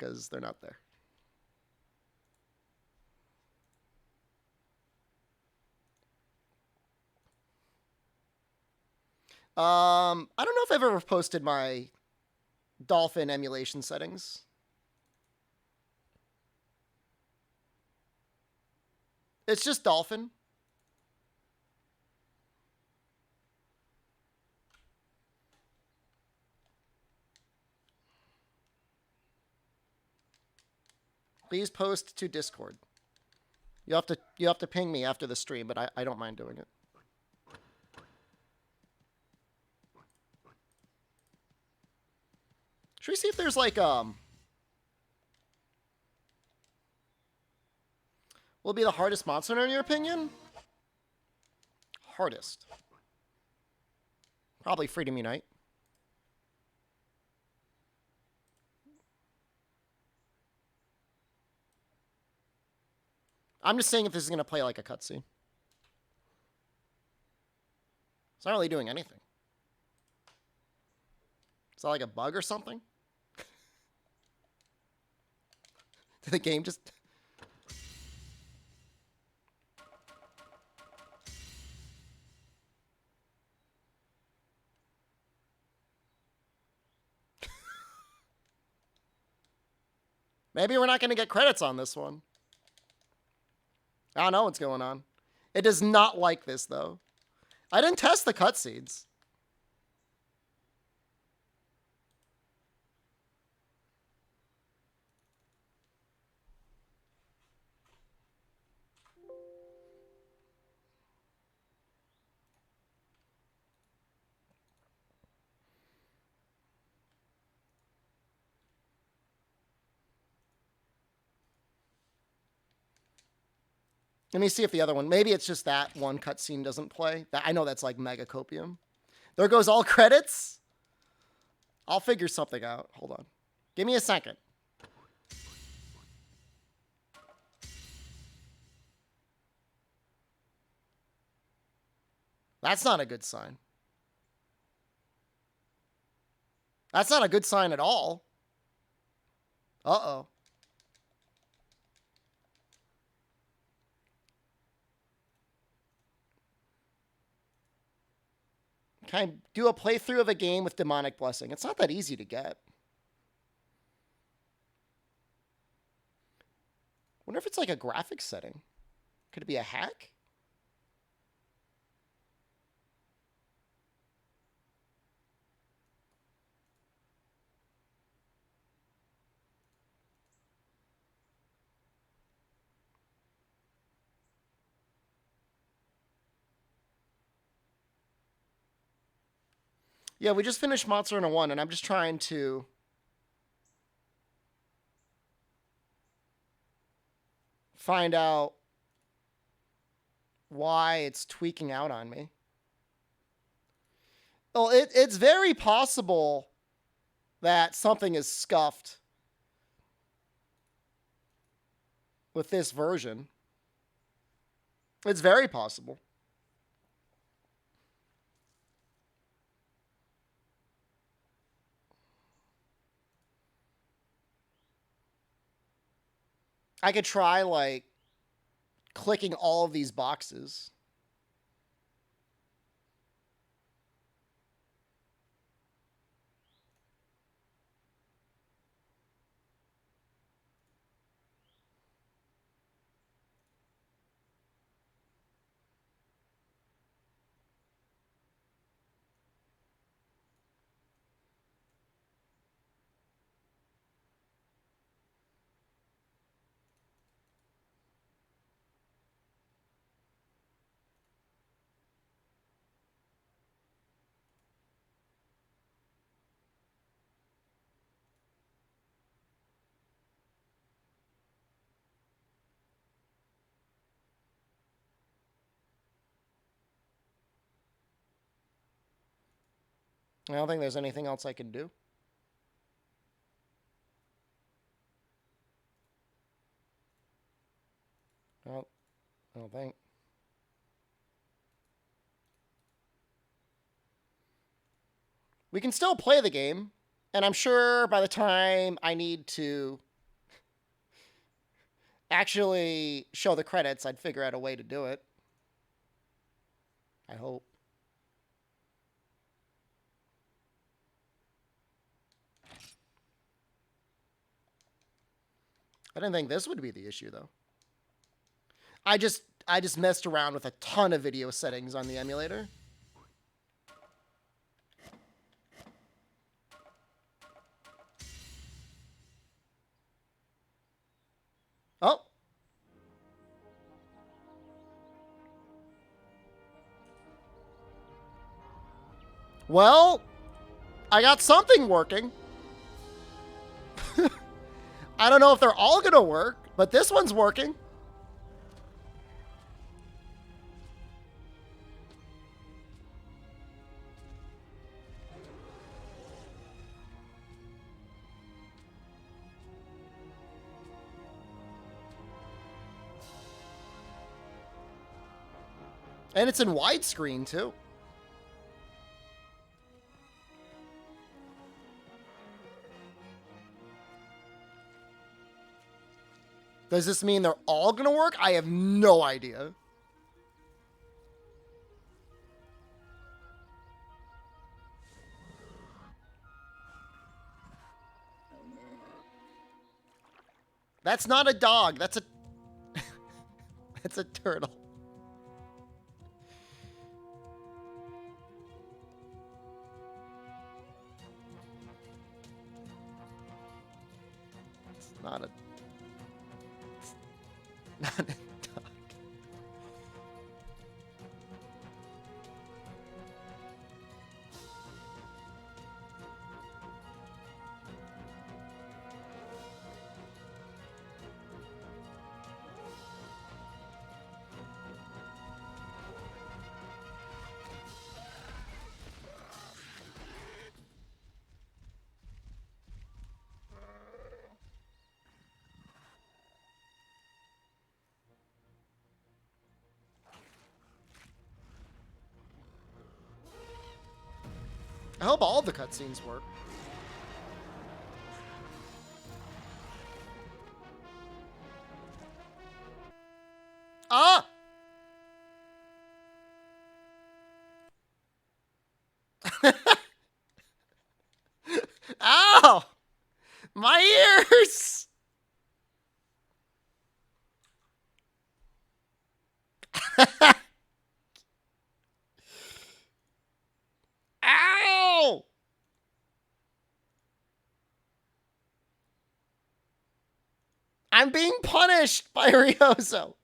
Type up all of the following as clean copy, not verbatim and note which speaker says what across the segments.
Speaker 1: because they're not there. I don't know if I've ever posted my Dolphin emulation settings. It's just Dolphin. Please post to Discord. You have to ping me after the stream, but I don't mind doing it. Should we see if there's like will it be the hardest monster in your opinion? Hardest. Probably Freedom Unite. I'm just saying if this is going to play like a cutscene. It's not really doing anything. Is that like a bug or something? Did the game just... Maybe we're not going to get credits on this one. I don't know what's going on. It does not like this, though. I didn't test the cutscenes. Let me see if the other one... Maybe it's just that one cutscene doesn't play. I know that's like mega copium. There goes all credits. I'll figure something out. Hold on. Give me a second. That's not a good sign. That's not a good sign at all. Uh-oh. Can I do a playthrough of a game with demonic blessing? It's not that easy to get. Wonder if it's like a graphics setting. Could it be a hack? Yeah, we just finished Monster Hunter 1, and I'm just trying to... find out why it's tweaking out on me. Well, it's very possible that something is scuffed with this version. It's very possible. I could try, like, clicking all of these boxes. I don't think there's anything else I can do. Well, I don't think. We can still play the game, and I'm sure by the time I need to actually show the credits, I'd figure out a way to do it. I hope. I didn't think this would be the issue, though. I just messed around with a ton of video settings on the emulator. Oh. Well, I got something working. I don't know if they're all going to work, but this one's working. And it's in widescreen, too. Does this mean they're all going to work? I have no idea. That's not a dog. That's a... That's a turtle. It's not a... It's not a dog. I hope all the cutscenes work. Ah! Ow! My ears! Ow! I'm being punished by Ryozo.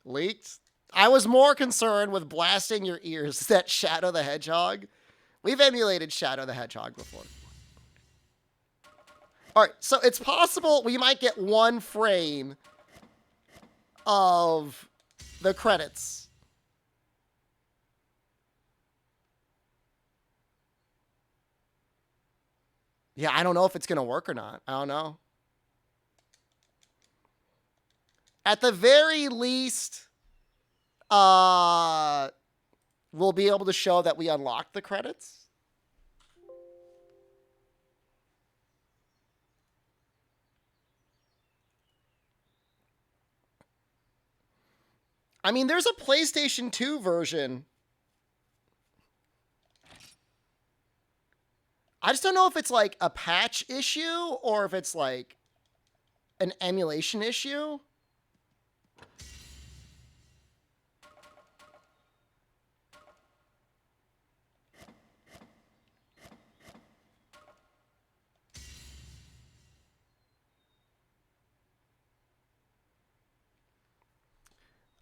Speaker 1: Leaked? I was more concerned with blasting your ears. That Shadow the Hedgehog. We've emulated Shadow the Hedgehog before. All right, so it's possible we might get one frame of the credits. Yeah, I don't know if it's going to work or not. I don't know. At the very least, we'll be able to show that we unlocked the credits. I mean, there's a PlayStation 2 version. I just don't know if it's like a patch issue or if it's like an emulation issue.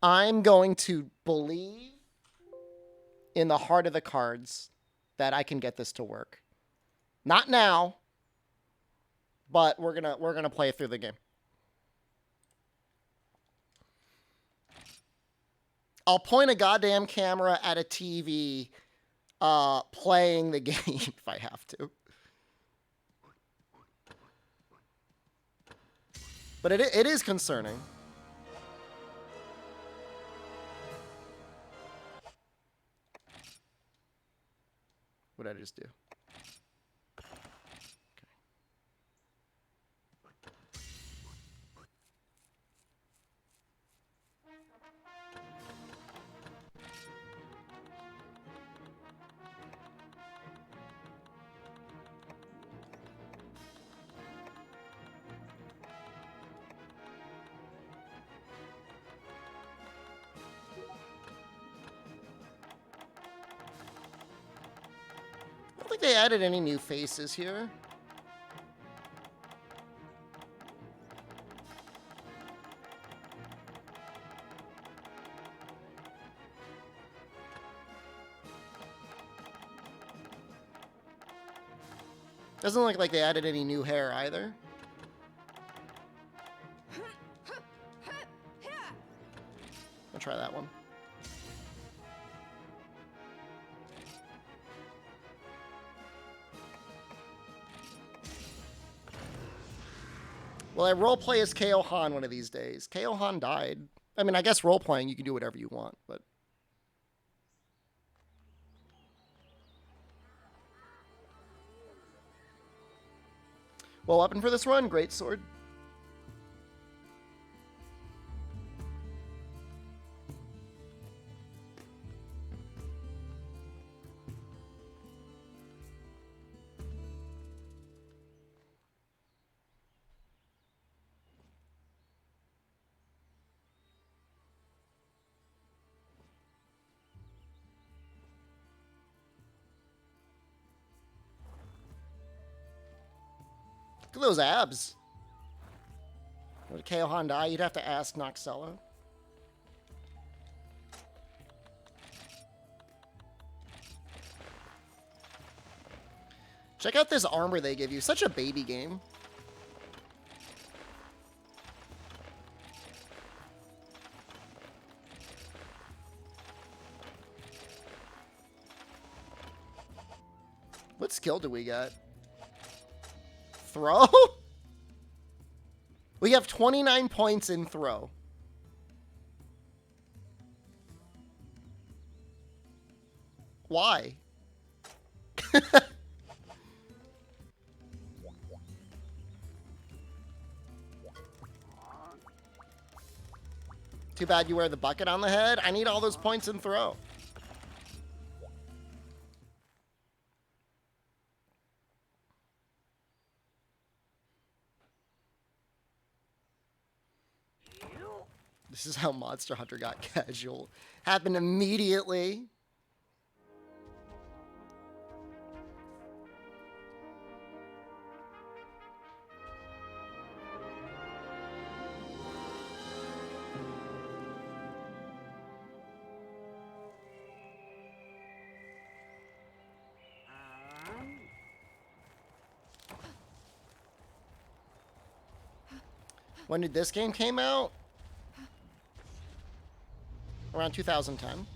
Speaker 1: I'm going to believe in the heart of the cards that I can get this to work. Not now, but we're gonna play through the game. I'll point a goddamn camera at a TV playing the game if I have to. But it is concerning. What did I just do? I don't think they added any new faces here. Doesn't look like they added any new hair either. I'll try that one. Well, I roleplay as KO Han one of these days. KO Han died. I mean, I guess roleplaying, you can do whatever you want, but... Well, weapon for this run, great sword. Look at those abs. Would KO Han die? You'd have to ask Noxella. Check out this armor they give you. Such a baby game. What skill do we got? Throw? We have 29 points in throw. Why? Too bad you wear the bucket on the head. I need all those points in throw. This is how Monster Hunter got casual. Happened immediately. When did this game came out? Around 2010.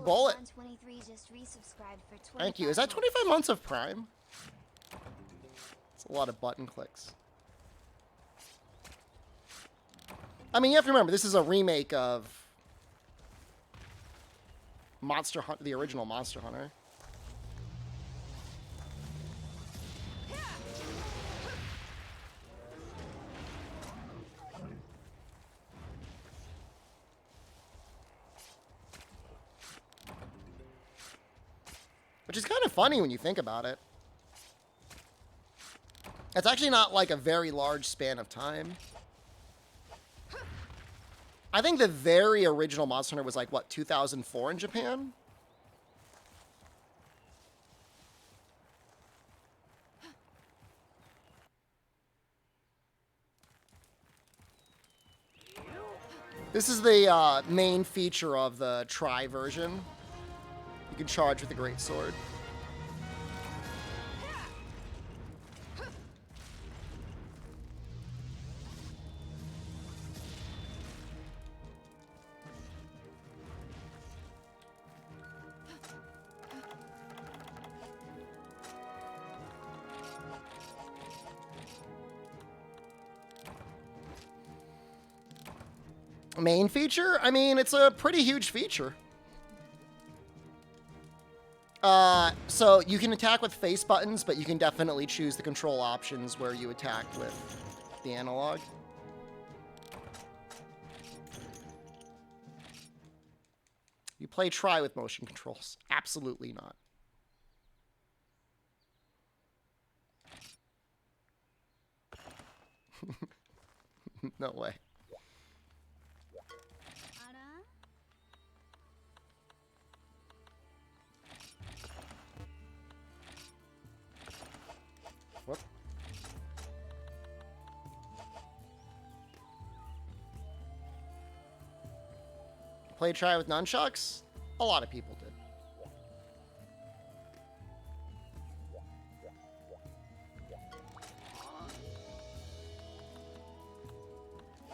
Speaker 1: Bullet. Thank you. Is that 25 months of Prime? It's a lot of button clicks. I mean, you have to remember, this is a remake of Monster Hunter, the original Monster Hunter. Which is kind of funny when you think about it. It's actually not like a very large span of time. I think the very original Monster Hunter was like, what, 2004 in Japan? This is the main feature of the Tri version. You can charge with a great sword. Main feature? I mean, it's a pretty huge feature. So you can attack with face buttons, but you can definitely choose the control options where you attack with the analog. You play try with motion controls. Absolutely not. No way. What? Play try with nunchucks? A lot of people did.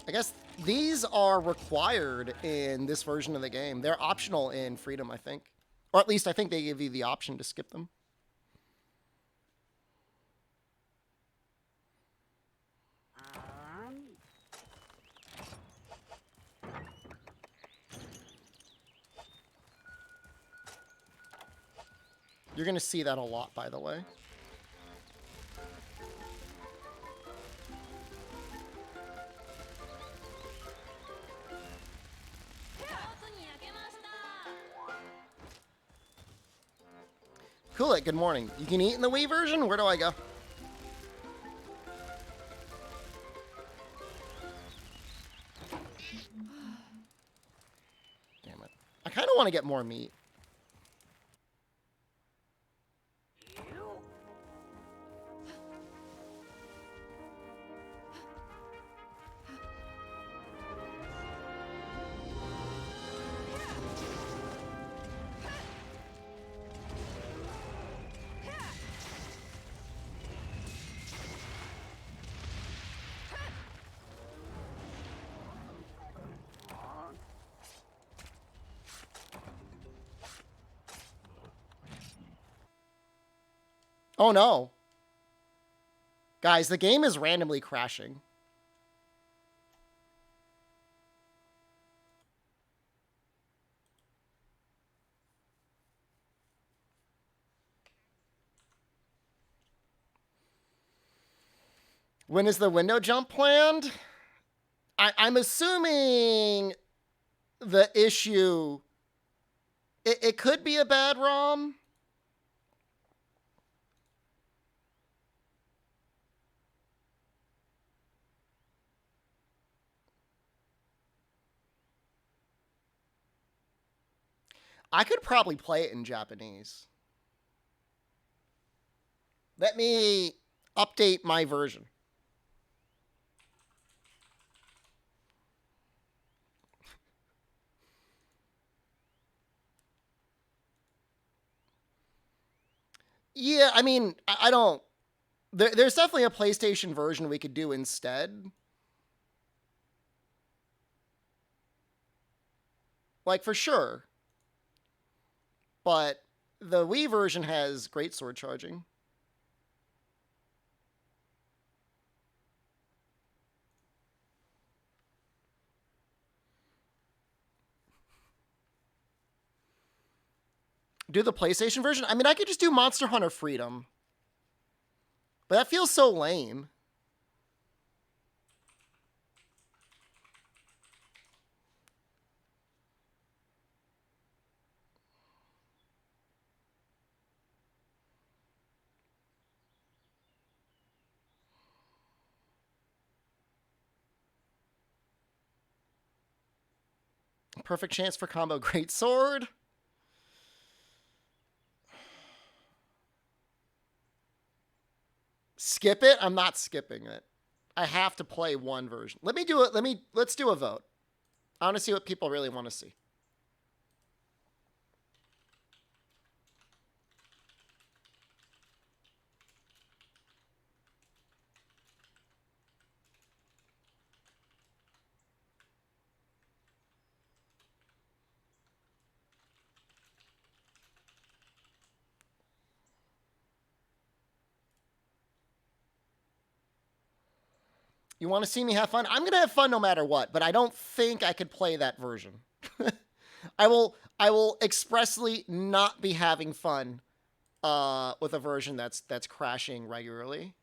Speaker 1: I guess these are required in this version of the game. They're optional in Freedom, I think. Or at least I think they give you the option to skip them. You're going to see that a lot, by the way. Cool it, good morning. You can eat in the Wii version? Where do I go? Damn it. I kind of want to get more meat. Oh no. Guys, the game is randomly crashing. When is the window jump planned? I'm assuming the issue... It could be a bad ROM. I could probably play it in Japanese. Let me update my version. Yeah, I mean, I don't... There's definitely a PlayStation version we could do instead. Like, for sure. But the Wii version has great sword charging. Do the PlayStation version? I mean, I could just do Monster Hunter Freedom. But that feels so lame. Perfect chance for combo great sword. Skip it? I'm not skipping it. I have to play one version. Let me do it. Let's do a vote. I want to see what people really want to see. You want to see me have fun? I'm going to have fun no matter what, but I don't think I could play that version. I will expressly not be having fun with a version that's crashing regularly.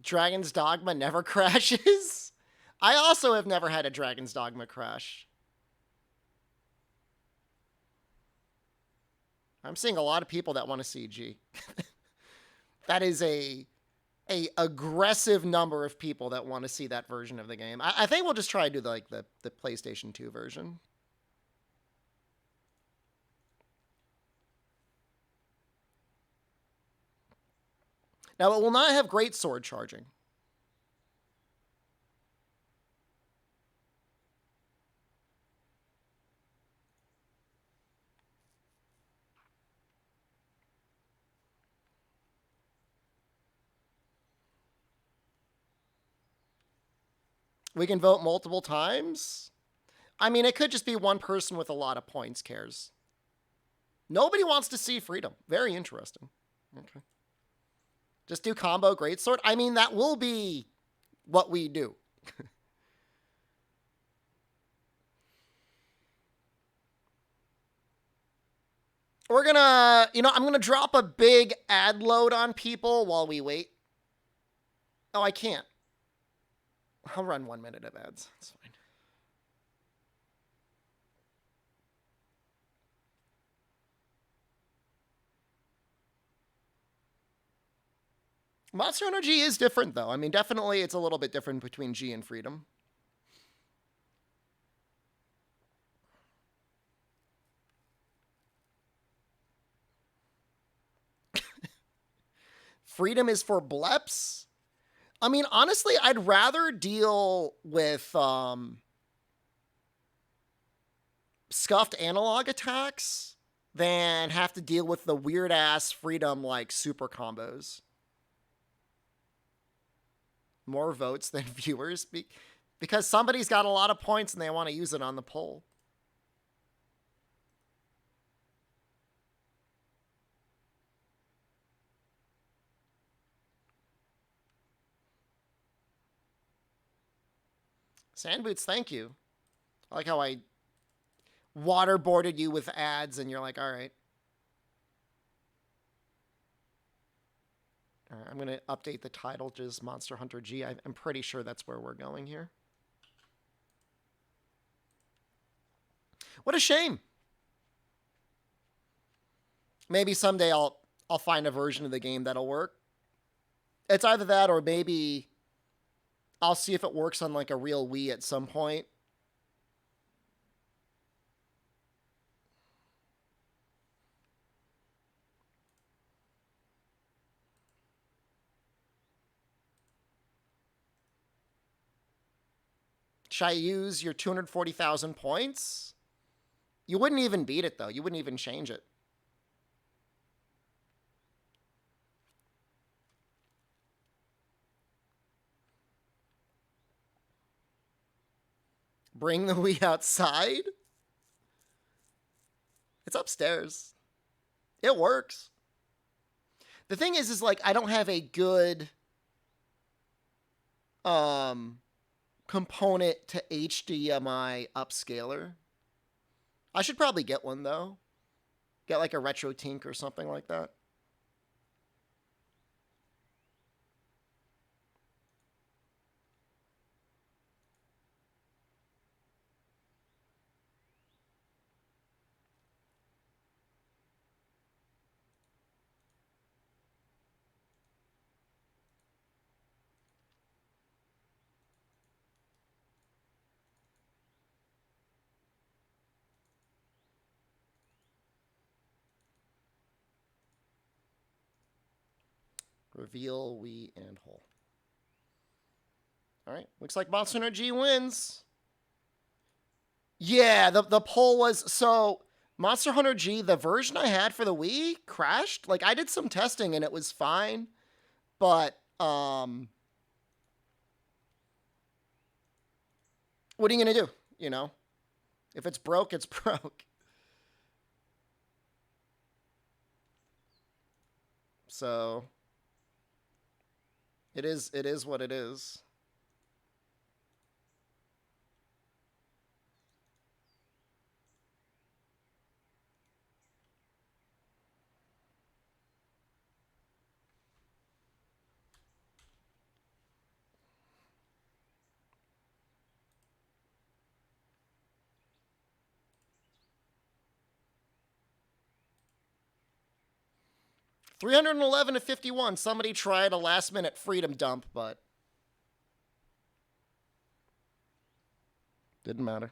Speaker 1: Dragon's Dogma never crashes. I also have never had a Dragon's Dogma crash. I'm seeing a lot of people that want to see G. That is a aggressive number of people that want to see that version of the game. I think we'll just try to do the PlayStation 2 version. Now, it will not have great sword charging. We can vote multiple times. I mean, it could just be one person with a lot of points cares. Nobody wants to see freedom. Very interesting. Okay. Just do combo greatsword. I mean, that will be what we do. We're gonna, I'm gonna drop a big ad load on people while we wait. Oh, I can't. I'll run 1 minute of ads. It's fine. Monster Hunter G is different, though. I mean, definitely it's a little bit different between G and Freedom. Freedom is for bleps? I mean, honestly, I'd rather deal with scuffed analog attacks than have to deal with the weird-ass Freedom, super combos. More votes than viewers? Because somebody's got a lot of points and they want to use it on the poll. Sandboots, thank you. I like how I waterboarded you with ads and you're like, all right. All right, I'm going to update the title to just Monster Hunter G. I'm pretty sure that's where we're going here. What a shame. Maybe someday I'll find a version of the game that'll work. It's either that or maybe I'll see if it works on a real Wii at some point. Should I use your 240,000 points? You wouldn't even beat it, though. You wouldn't even change it. Bring the Wii outside? It's upstairs. It works. The thing is I don't have a good component to HDMI upscaler. I should probably get one, though. Get a RetroTink or something like that. Reveal Wii and hole. All right. Looks like Monster Hunter G wins. Yeah, the poll was... So, Monster Hunter G, the version I had for the Wii, crashed. Like, I did some testing and it was fine. But, what are you going to do? You know? If it's broke, it's broke. So, it is what it is. $311 to $51. Somebody tried a last-minute freedom dump, but didn't matter.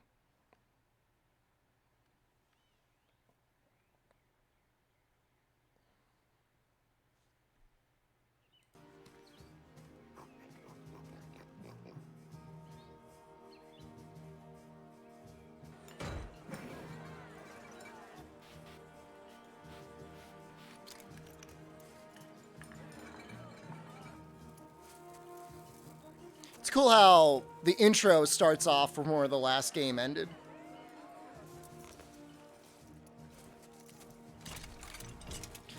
Speaker 1: It's cool how the intro starts off from where the last game ended.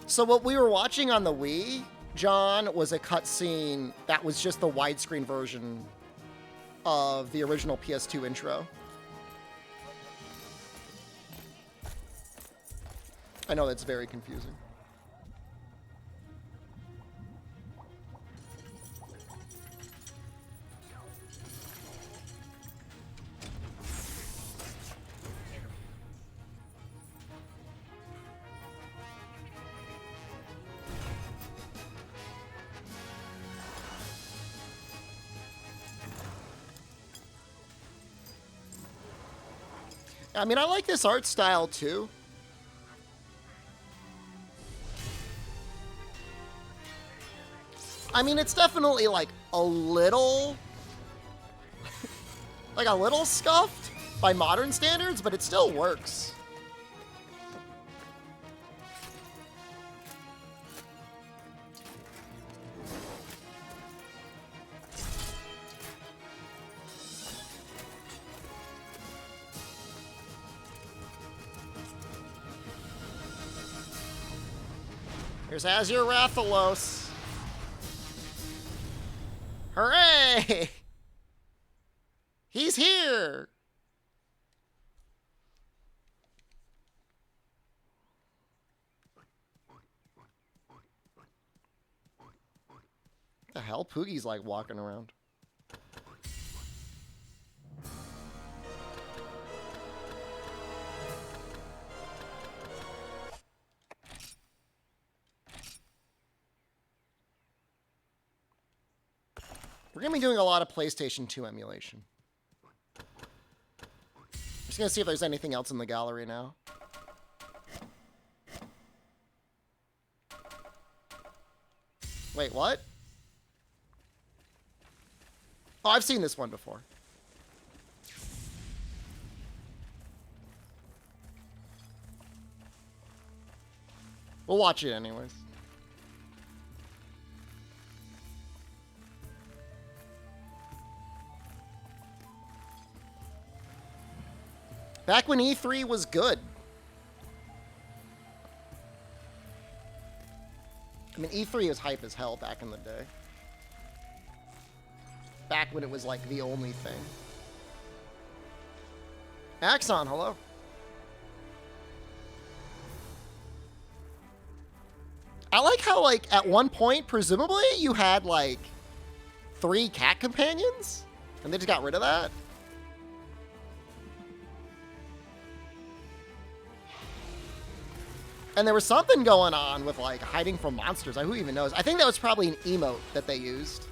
Speaker 1: So what we were watching on the Wii, John, was a cutscene that was just the widescreen version of the original PS2 intro. I know that's very confusing. I mean, I like this art style, too. I mean, it's definitely, like, a little... like, a little scuffed by modern standards, but it still works. Here's Azure Rathalos. Hooray! He's here! What the hell? Poogie's like walking around. We're going to be doing a lot of PlayStation 2 emulation. Just going to see if there's anything else in the gallery now. Wait, what? Oh, I've seen this one before. We'll watch it anyways. Back when E3 was good. I mean, E3 was hype as hell back in the day. Back when it was like the only thing. Axon, hello. I like how, like, at one point, presumably, you had, like, 3 cat companions? And they just got rid of that? And there was something going on with, like, hiding from monsters. Who even knows? I think that was probably an emote that they used.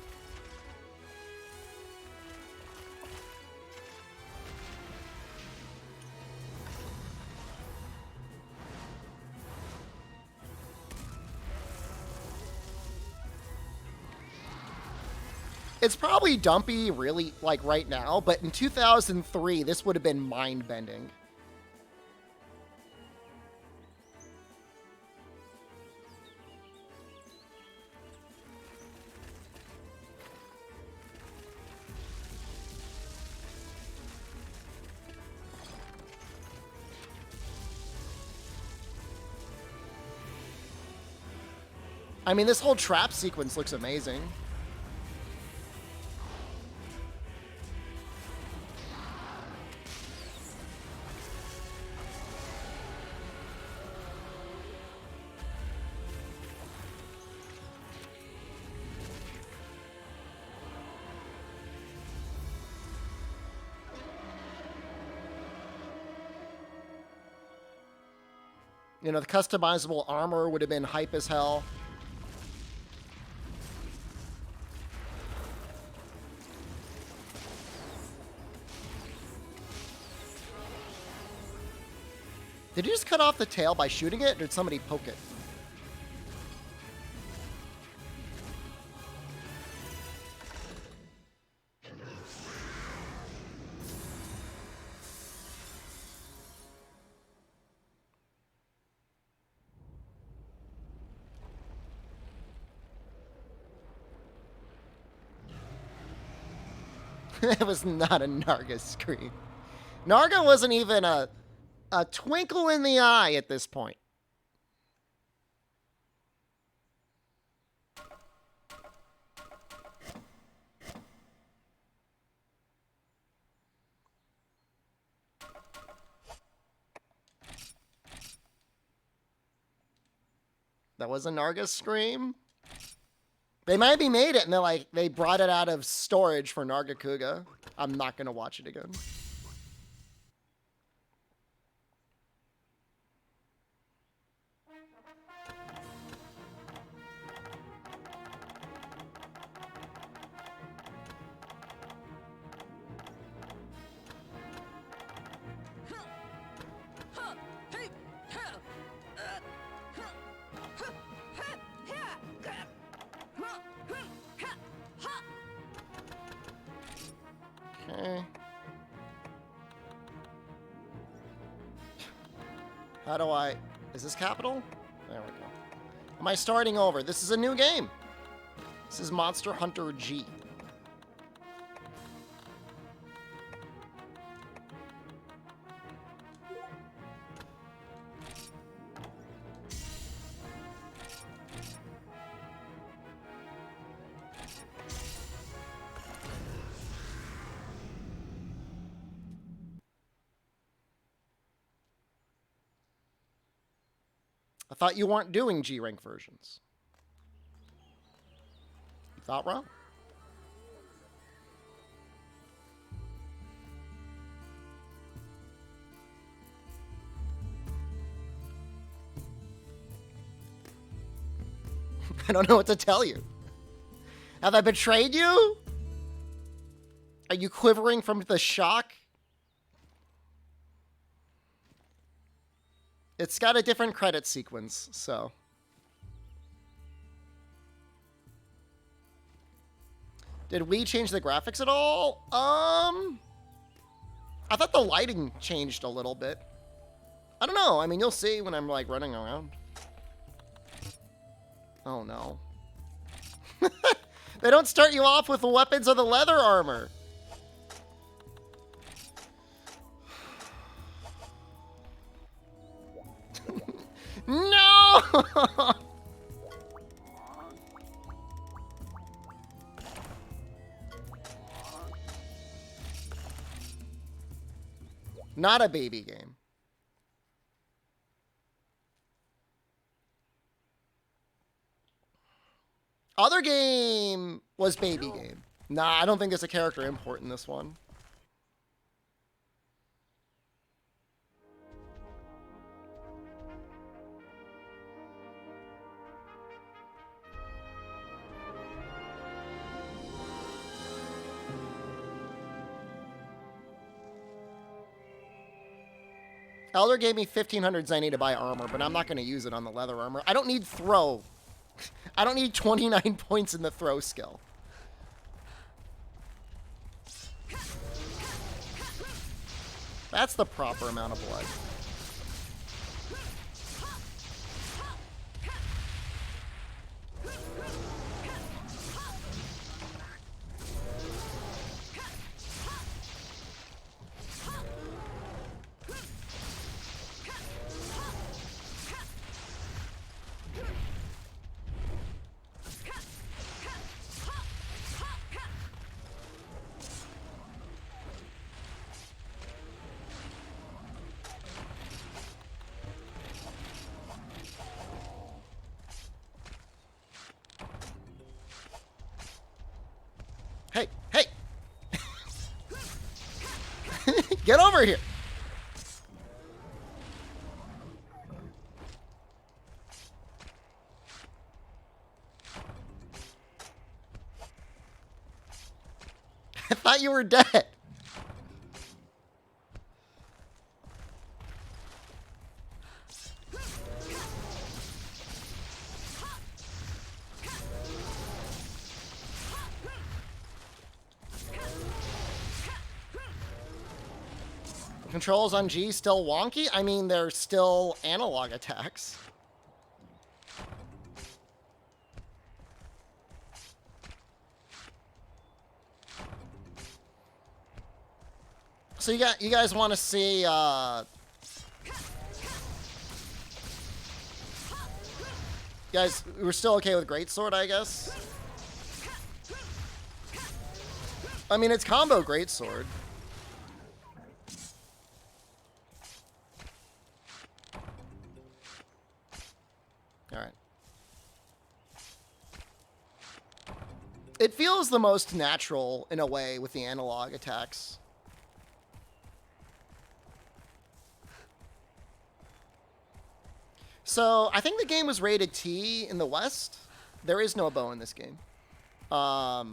Speaker 1: It's probably dumpy, really, like, right now, but in 2003, this would have been mind-bending. I mean, this whole trap sequence looks amazing. You know, the customizable armor would have been hype as hell. Did you just cut off the tail by shooting it, or did somebody poke it? It was not a Narga scream. Narga wasn't even a twinkle in the eye at this point. That was a Narga scream. They maybe made it, and they brought it out of storage for Narga Kuga. I'm not gonna watch it again. Okay. How do I... Is this capital? There we go. Am I starting over? This is a new game. This is Monster Hunter G. I thought you weren't doing G-rank versions. You thought wrong. I don't know what to tell you. Have I betrayed you? Are you quivering from the shock? It's got a different credit sequence, so. Did we change the graphics at all? I thought the lighting changed a little bit. I don't know. I mean, you'll see when I'm, like, running around. Oh, no. They don't start you off with the weapons or the leather armor. No! Not a baby game. Other game was baby game. Nah, I don't think there's a character import in this one. Elder gave me 1,500 Zenny to buy armor, but I'm not going to use it on the leather armor. I don't need throw. I don't need 29 points in the throw skill. That's the proper amount of blood. Hey, hey! Get over here! I thought you were dead. Controls on G still wonky? I mean, they're still analog attacks. So you guys want to see guys, we're still okay with Greatsword, I guess. I mean, it's combo Greatsword. Alright. It feels the most natural, in a way, with the analog attacks. So, I think the game was rated T in the West. There is no bow in this game. But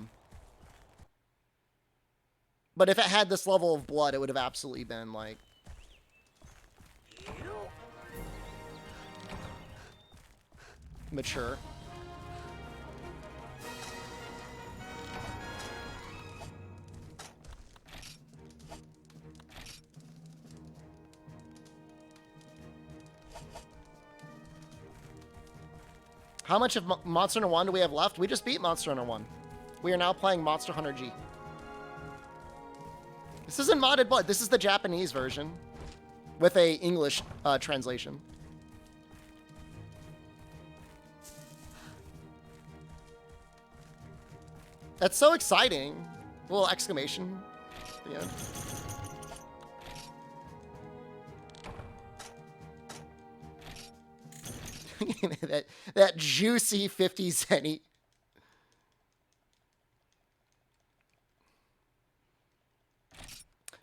Speaker 1: if it had this level of blood, it would have absolutely been, like... mature. How much of Monster Hunter 1 do we have left? We just beat Monster Hunter 1. We are now playing Monster Hunter G. This isn't modded blood. This is the Japanese version with a English translation. That's so exciting. A little exclamation. Yeah. that juicy 50 cent.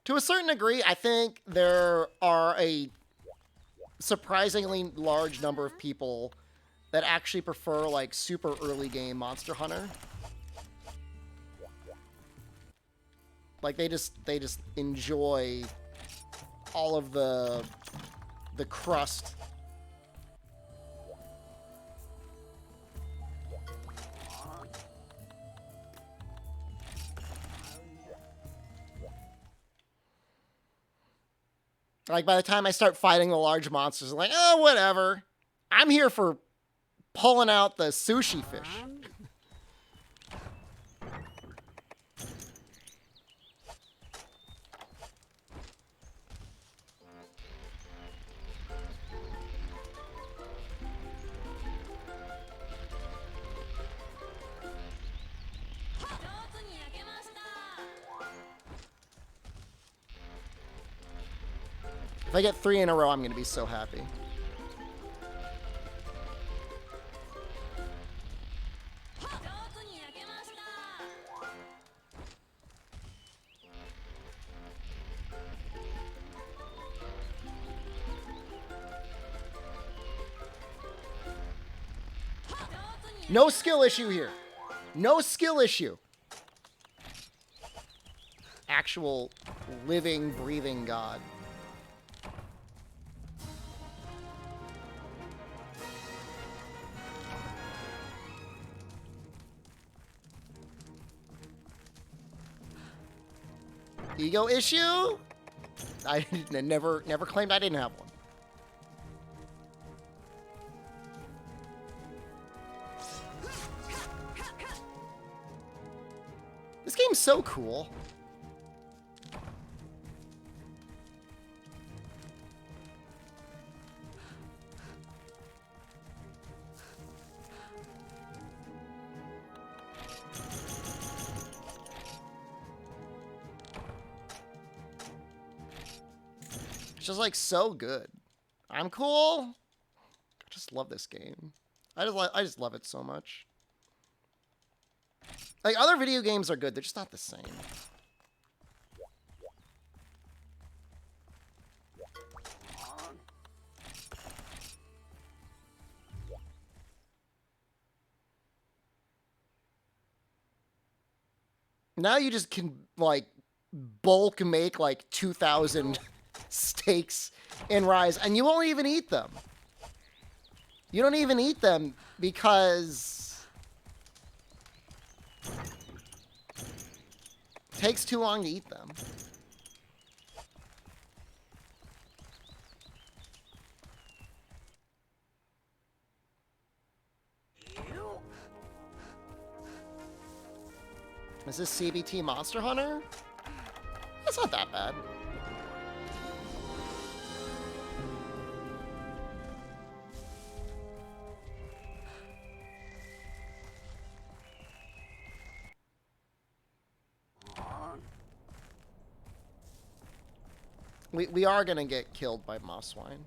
Speaker 1: To a certain degree, I think there are a surprisingly large number of people that actually prefer like super early game Monster Hunter. Like they just enjoy all of the crust. Like, by the time I start fighting the large monsters, I'm like, oh, whatever. I'm here for pulling out the sushi fish. If I get 3 in a row, I'm going to be so happy. No skill issue here. No skill issue. Actual living, breathing God. Ego issue? I never claimed I didn't have one. This game's so cool. It's just like so good. I'm cool. I just love this game. I just love it so much. Like, other video games are good, they're just not the same. Now you just can, like, bulk make, like, 2,000 steaks in Rise, and you won't even eat them. You don't even eat them because it takes too long to eat them. Is this CBT Monster Hunter? That's not that bad. We are gonna get killed by moss swine.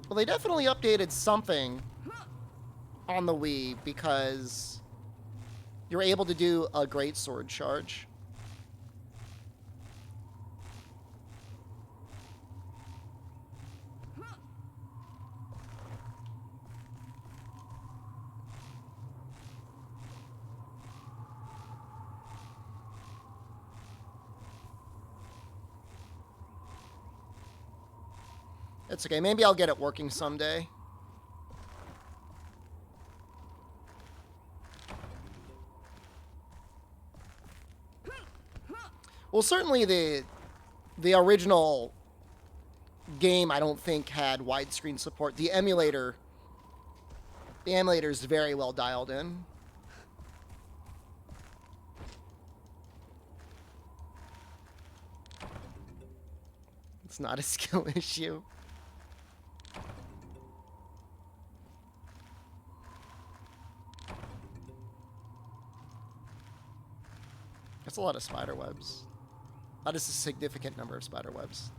Speaker 1: Well, they definitely updated something on the Wii because you're able to do a great sword charge. It's okay. Maybe I'll get it working someday. Well, certainly the original game, I don't think, had widescreen support. The emulator is very well dialed in. It's not a skill issue. That's a lot of spider webs. That is a significant number of spider webs.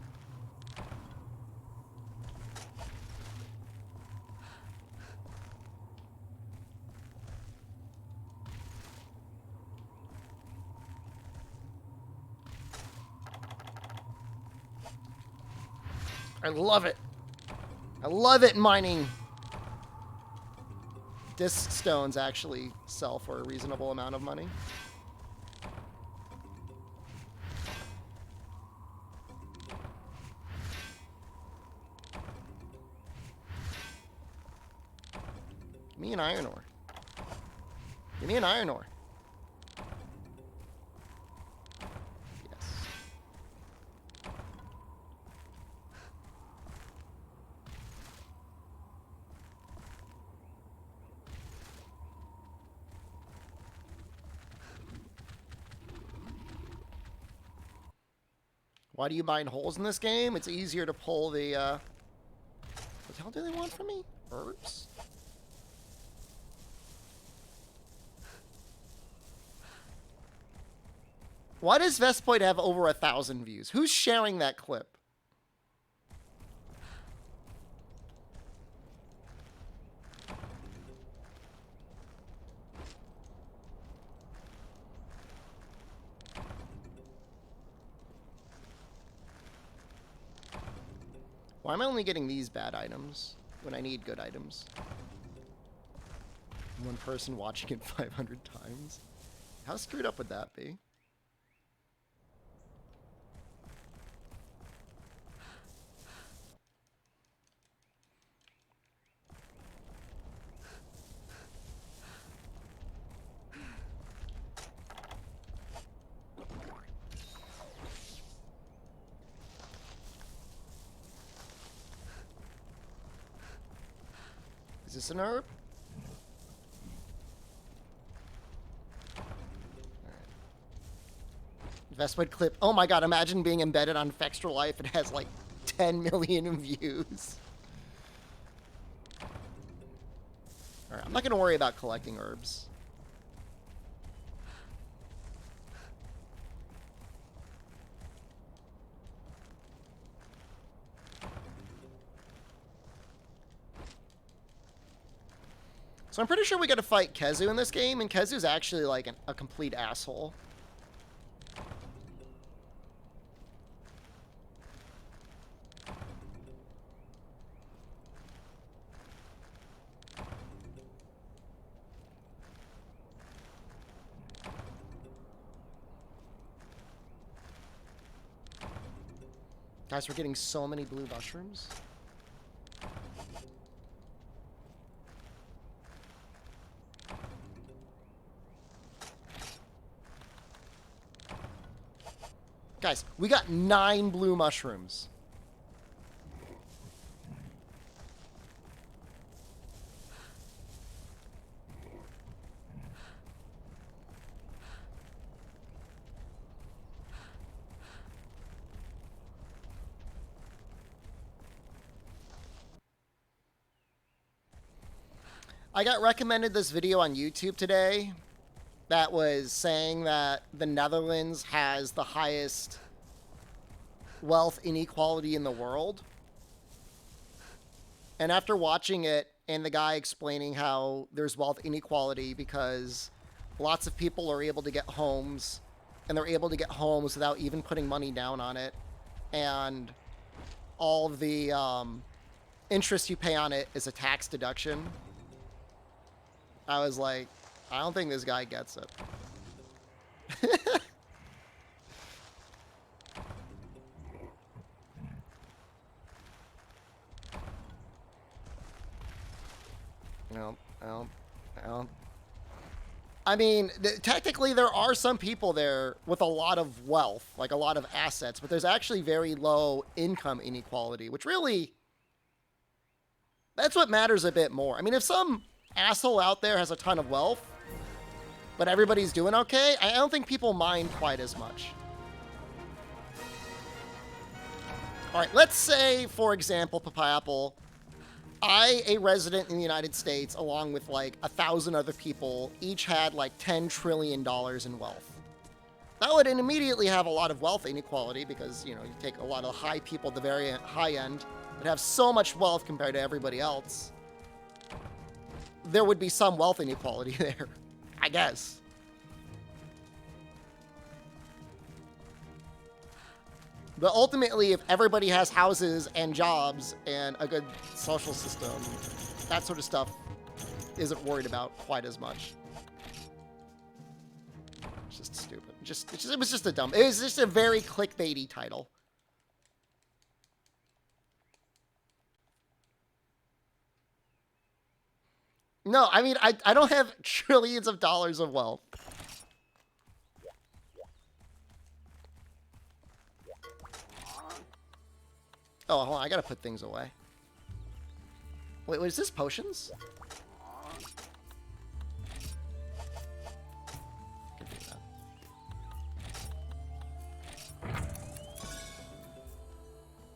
Speaker 1: I love it. I love it, mining. Disc stones actually sell for a reasonable amount of money. Give me an iron ore. Give me an iron ore. Yes. Why do you mine holes in this game? It's easier to pull the, what the hell do they want from me? Herbs? Why does Vestpoint have over 1,000 views? Who's sharing that clip? Why am I only getting these bad items when I need good items? one person watching it 500 times. How screwed up would that be? Is this an herb? Vestwood clip. Oh my god, imagine being embedded on Fextra Life. It has like 10 million views. Alright, I'm not going to worry about collecting herbs. So I'm pretty sure we got to fight Kezu in this game, and Kezu's actually like a complete asshole. Guys, we're getting so many blue mushrooms. Guys, we got 9 blue mushrooms. I got recommended this video on YouTube today that was saying that the Netherlands has the highest wealth inequality in the world. And after watching it and the guy explaining how there's wealth inequality because lots of people are able to get homes, and they're able to get homes without even putting money down on it, and all of the interest you pay on it is a tax deduction, I was like, I don't think this guy gets it. I mean, technically there are some people there with a lot of wealth, like a lot of assets, but there's actually very low income inequality, which really, that's what matters a bit more. I mean, if some asshole out there has a ton of wealth, but everybody's doing okay, I don't think people mind quite as much. All right, let's say, for example, Papayapple, I, a resident in the United States, along with like 1,000 other people, each had like $10 trillion in wealth. That would immediately have a lot of wealth inequality because, you know, you take a lot of high people at the very high end that have so much wealth compared to everybody else. There would be some wealth inequality there, I guess. But ultimately, if everybody has houses and jobs and a good social system, that sort of stuff isn't worried about quite as much. It's just stupid. It was just a dumb. It was just a very clickbaity title. No, I mean, I don't have trillions of dollars of wealth. Oh, hold on, I gotta put things away. Wait, is this potions? Could do that.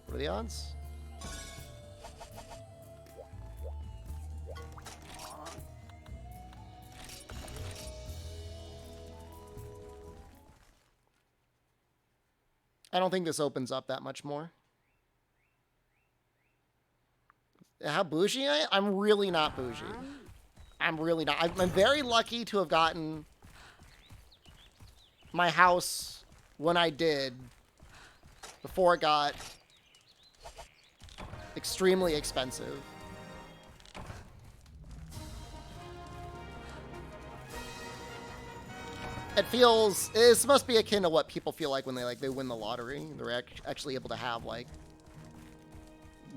Speaker 1: What are the odds? I don't think this opens up that much more. How bougie I am? I'm really not bougie. I'm really not. I'm very lucky to have gotten my house when I did before it got extremely expensive. It feels, this must be akin to what people feel like when they win the lottery. They're actually able to have like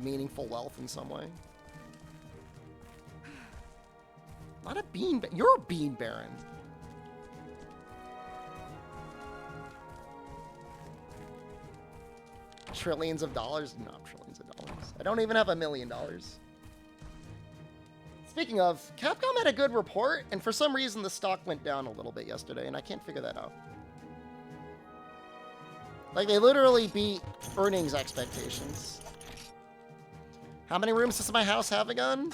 Speaker 1: meaningful wealth in some way. Not a bean, you're a bean baron. Trillions of dollars? No, trillions of dollars. I don't even have $1 million. Speaking of, Capcom had a good report, and for some reason the stock went down a little bit yesterday, and I can't figure that out. Like, they literally beat earnings expectations. How many rooms does my house have again?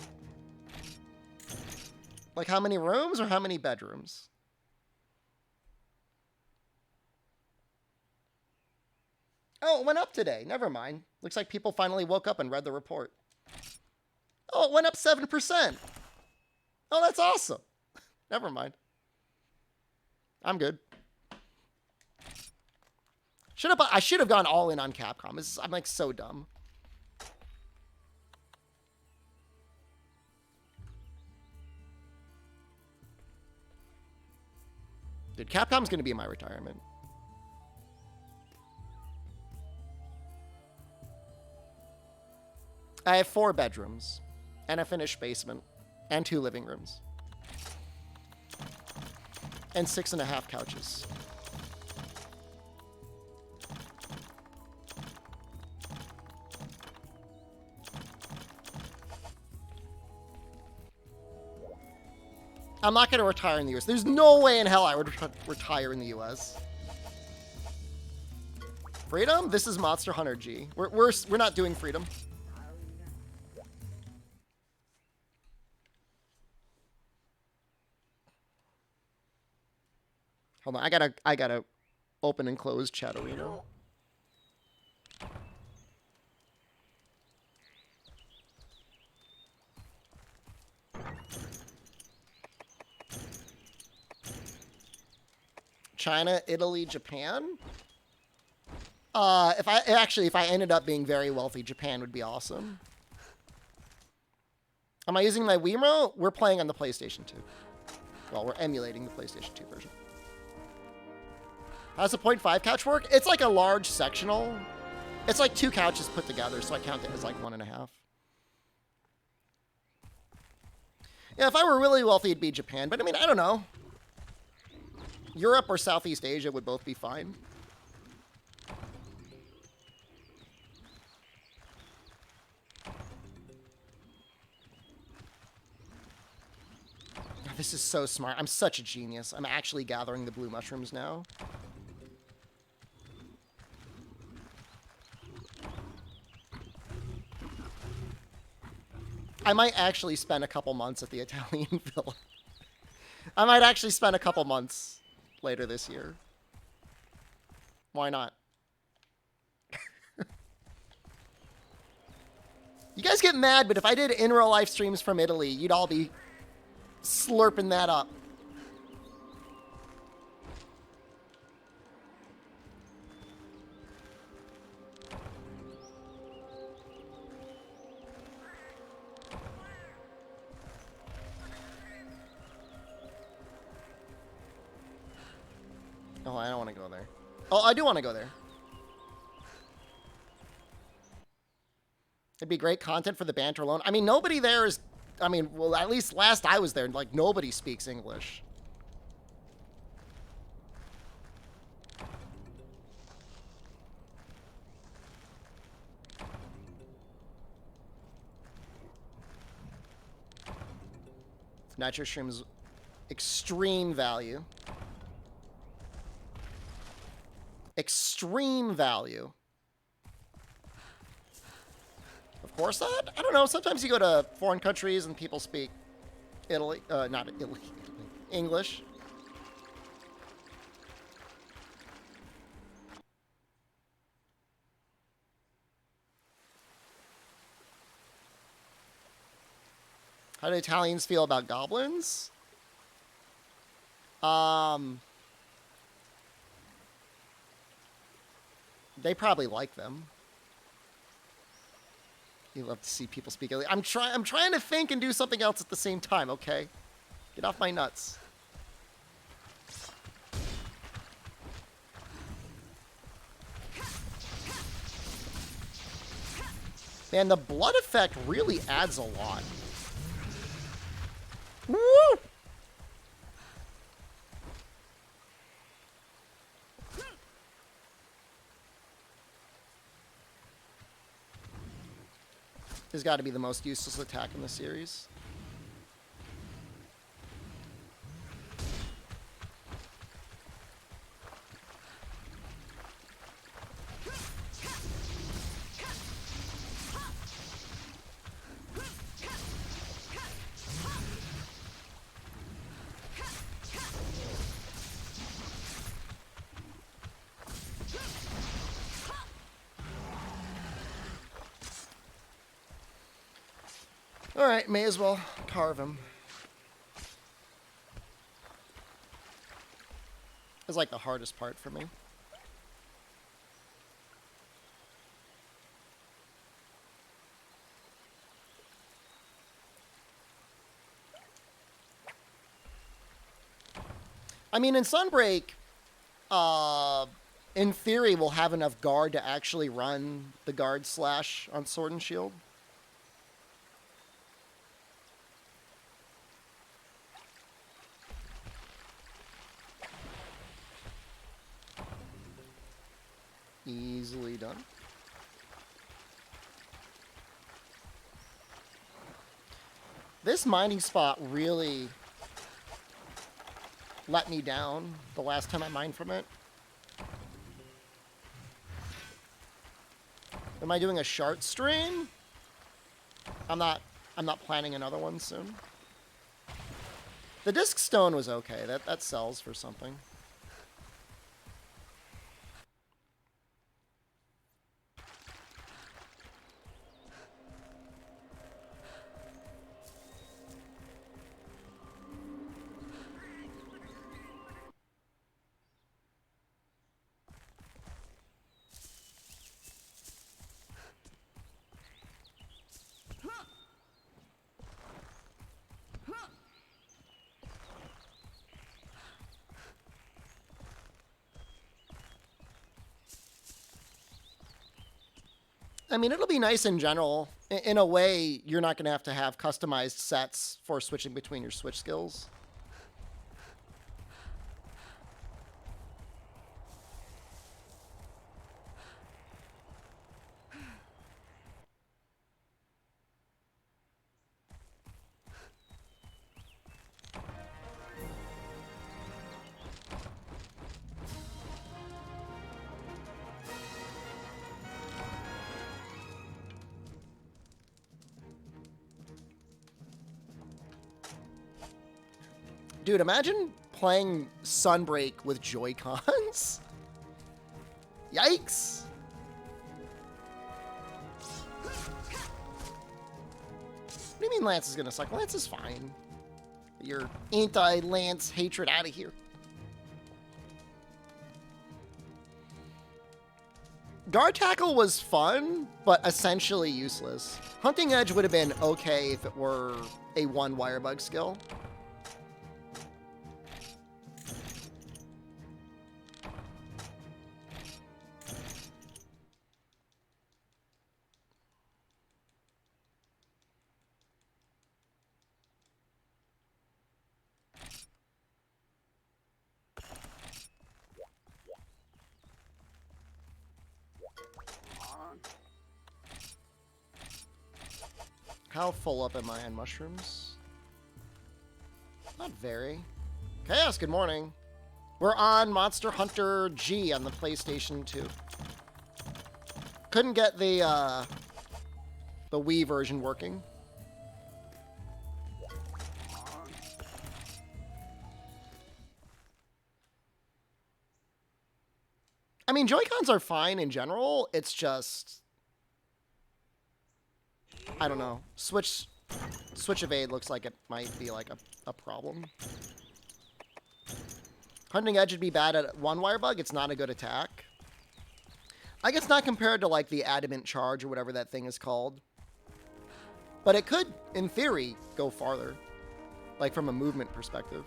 Speaker 1: Like, how many rooms or how many bedrooms? Oh, it went up today. Never mind. Looks like people finally woke up and read the report. Oh, it went up 7%. Oh, that's awesome. Never mind. I'm good. I should have gone all in on Capcom. I'm like so dumb. Dude, Capcom's going to be my retirement. I have 4 bedrooms and a finished basement and 2 living rooms and 6.5 couches. I'm not going to retire in the US. There's no way in hell I would retire in the US. Freedom? This is Monster Hunter G. We're not doing freedom. Hold on, I gotta open and close chat arena. China, Italy, Japan. If I ended up being very wealthy, Japan would be awesome. Am I using my Wiimote? We're playing on the PlayStation 2. Well, we're emulating the PlayStation 2 version. How's the 0.5 couch work? It's like a large sectional. It's like 2 couches put together, so I count it as like 1.5. Yeah, if I were really wealthy, it'd be Japan. But I mean, I don't know. Europe or Southeast Asia would both be fine. This is so smart. I'm such a genius. I'm actually gathering the blue mushrooms now. I might actually spend a couple months at the Italian villa. I might actually spend a couple months later this year. Why not? You guys get mad, but if I did in-real life streams from Italy, you'd all be slurping that up. Oh, I don't want to go there. Oh, I do want to go there. It'd be great content for the banter alone. I mean, nobody there is... I mean, well, at least last I was there, like, nobody speaks English. Nitro Stream's extreme value. Extreme value. Of course, I don't know. Sometimes you go to foreign countries and people speak not Italy, English. How do Italians feel about goblins? They probably like them. You love to see people speak Italy. I'm trying to think and do something else at the same time, okay? Get off my nuts. Man, the blood effect really adds a lot. Woo! This has got to be the most useless attack in the series. Alright, may as well carve him. It's like the hardest part for me. I mean, in Sunbreak, in theory, we'll have enough guard to actually run the guard slash on Sword and Shield. Easily done. This mining spot really let me down the last time I mined from it. Am I doing a shard stream? I'm not planning another one soon. The disc stone was okay. That sells for something. I mean, it'll be nice in general. In a way, you're not going to have customized sets for switching between your switch skills. Dude, imagine playing Sunbreak with Joy-Cons. Yikes. What do you mean Lance is going to suck? Lance is fine. Your anti-Lance hatred out of here. Guard Tackle was fun, but essentially useless. Hunting Edge would have been okay if it were a one wire bug skill. How full up am I on mushrooms? Not very. Chaos, good morning. We're on Monster Hunter G on the PlayStation 2. Couldn't get the Wii version working. I mean, Joy-Cons are fine in general. It's just, I don't know. Switch evade looks like it might be like a problem. Hunting Edge would be bad at one wire bug. It's not a good attack. I guess not compared to like the Adamant Charge or whatever that thing is called. But it could, in theory, go farther. Like from a movement perspective.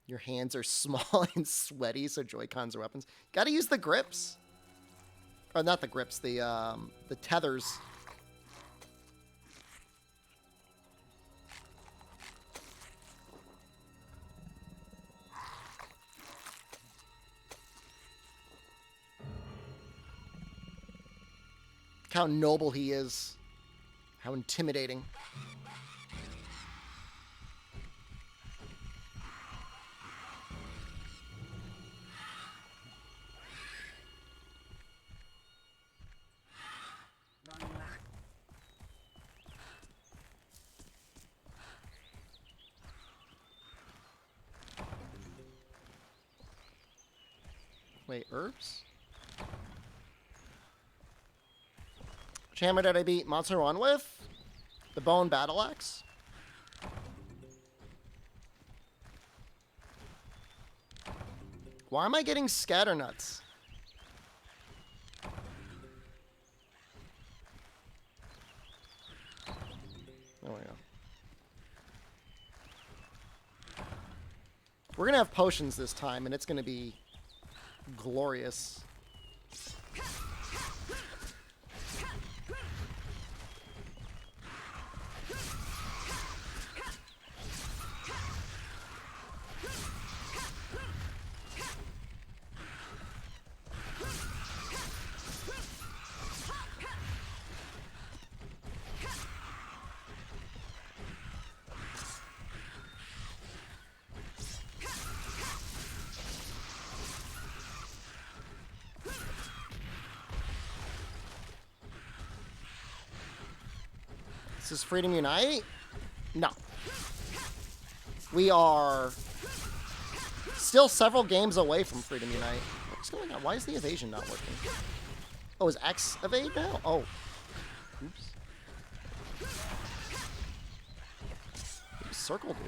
Speaker 1: Your hands are small and sweaty, so Joy-Cons are weapons. Gotta use the grips. Or not the grips, the tethers. Look how noble he is. How intimidating. Wait, herbs? Which hammer did I beat Monster 1 with? The Bone Battle Axe? Why am I getting scatter nuts? There we go. We're gonna have potions this time, and it's gonna be glorious. This is Freedom Unite? No. We are still several games away from Freedom Unite. What's going on? Why is the evasion not working? Oh, is X evade now? Oh. Oops. Circle, dude.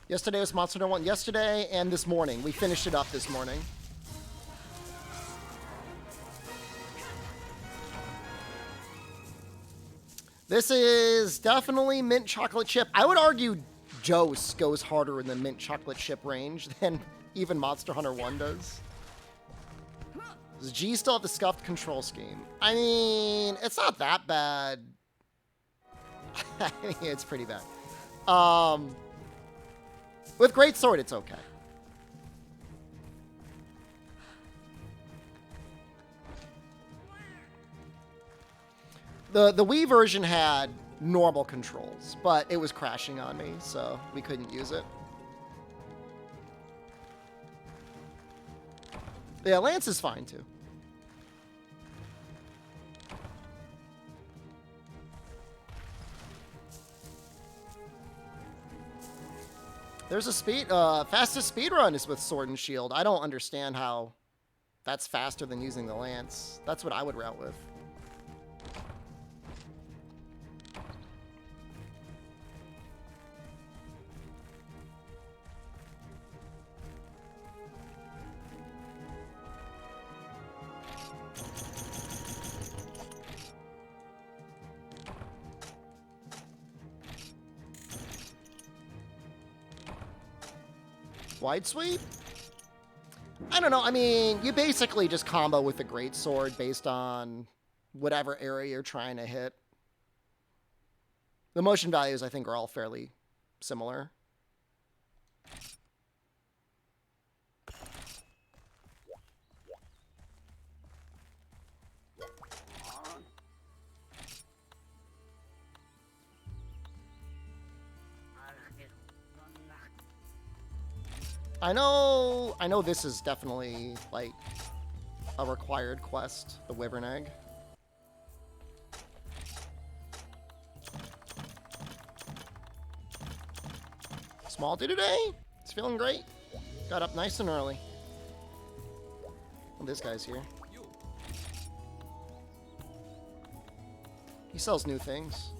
Speaker 1: Yesterday was Monster Hunter 1. Yesterday and this morning. We finished it up this morning. This is definitely mint chocolate chip. I would argue Joe's goes harder in the mint chocolate chip range than even Monster Hunter 1 does. Does G still have the scuffed control scheme? I mean, it's not that bad. I mean, it's pretty bad. With Great Sword, it's okay. The Wii version had normal controls, but it was crashing on me, so we couldn't use it. Yeah, Lance is fine too. There's a fastest speed run is with Sword and Shield. I don't understand how that's faster than using the Lance. That's what I would route with. Wide sweep? I don't know. I mean, you basically just combo with the Great Sword based on whatever area you're trying to hit. The motion values, I think, are all fairly similar. I know this is definitely, like, a required quest, the Wyvern Egg. Small day today? It's feeling great. Got up nice and early. Well, this guy's here. He sells new things.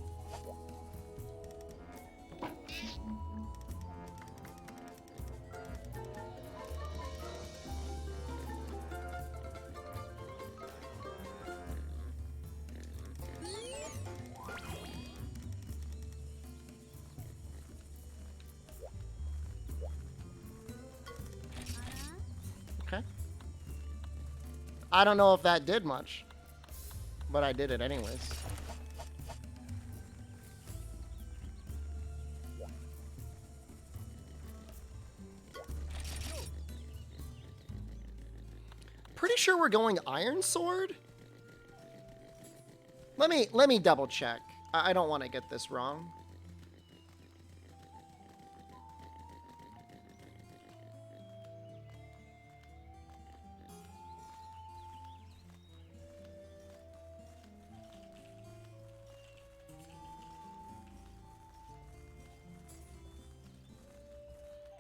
Speaker 1: I don't know if that did much, but I did it anyways. Pretty sure we're going Iron Sword. Let me double check. I don't want to get this wrong.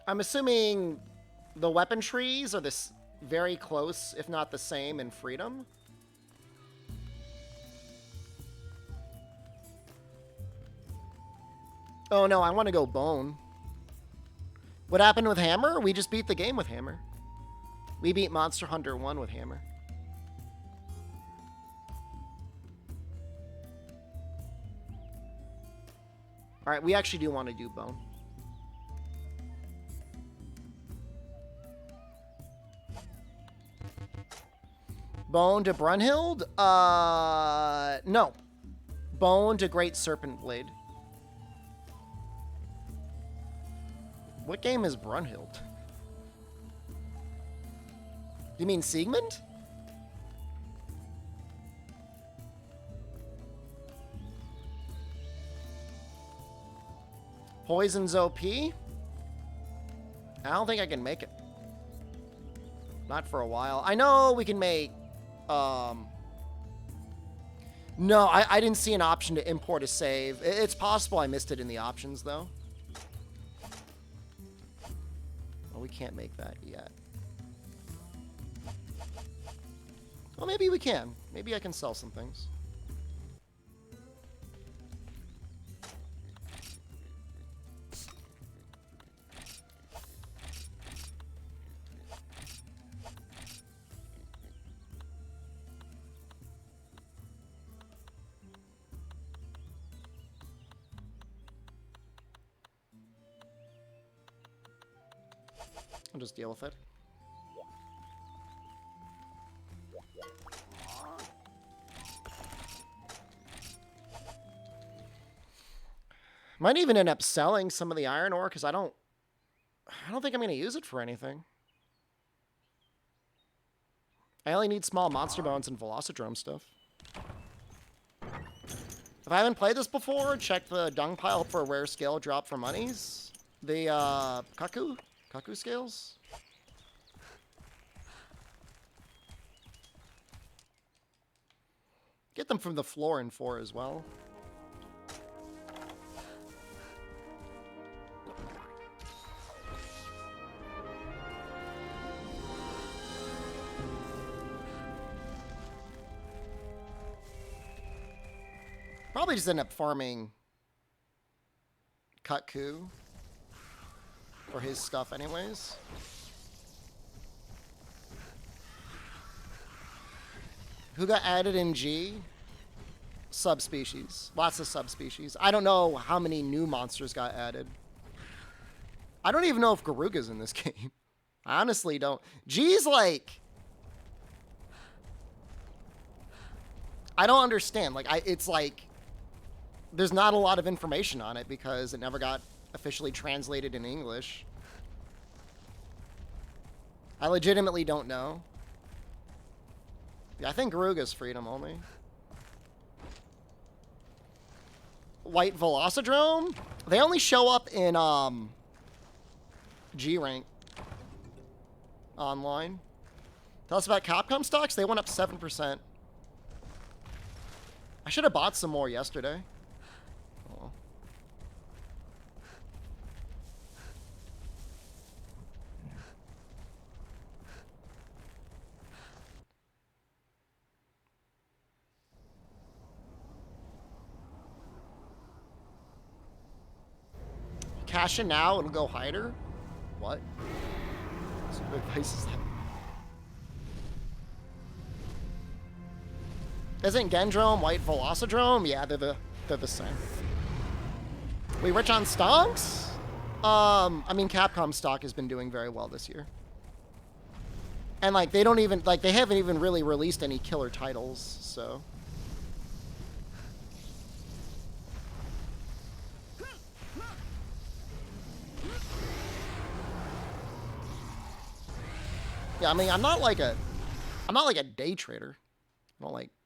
Speaker 1: I'm assuming the weapon trees are this very close, if not the same, in Freedom. Oh no, I want to go Bone. What happened with Hammer? We just beat the game with Hammer. We beat Monster Hunter 1 with Hammer. Alright, we actually do want to do Bone. Bone to Brunhild? No. Bone to Great Serpent Blade. What game is Brunhild? You mean Siegmund? Poison's OP? I don't think I can make it. Not for a while. I know we can make... No, I didn't see an option to import a save. It's possible I missed it in the options, though. Well, we can't make that yet. Well, maybe we can. Maybe I can sell some things. I'll just deal with it. Might even end up selling some of the iron ore because I don't think I'm going to use it for anything. I only need small monster bones and Velocidrome stuff. If I haven't played this before, check the dung pile for a rare scale drop for monies. The Kaku scales. Get them from the floor in 4 as well. Probably just end up farming Kaku for his stuff anyways. Who got added in G? Subspecies. Lots of subspecies. I don't know how many new monsters got added. I don't even know if Garuga's in this game. I honestly don't. G's like... I don't understand. Like, it's like... There's not a lot of information on it because it never got officially translated in English. I legitimately don't know. Yeah, I think Garuga's Freedom only. White Velocidrome? They only show up in G rank online. Tell us about Capcom stocks. They went up 7%. I should have bought some more yesterday. Oh. Cash in now and go hider? What? What sort of advice is that? Isn't Gendrome White Velocidrome? Yeah, they're the same. We rich on stocks? I mean, Capcom stock has been doing very well this year. And, like, they don't even, like, they haven't even really released any killer titles, so. Yeah, I mean, I'm not like a day trader. I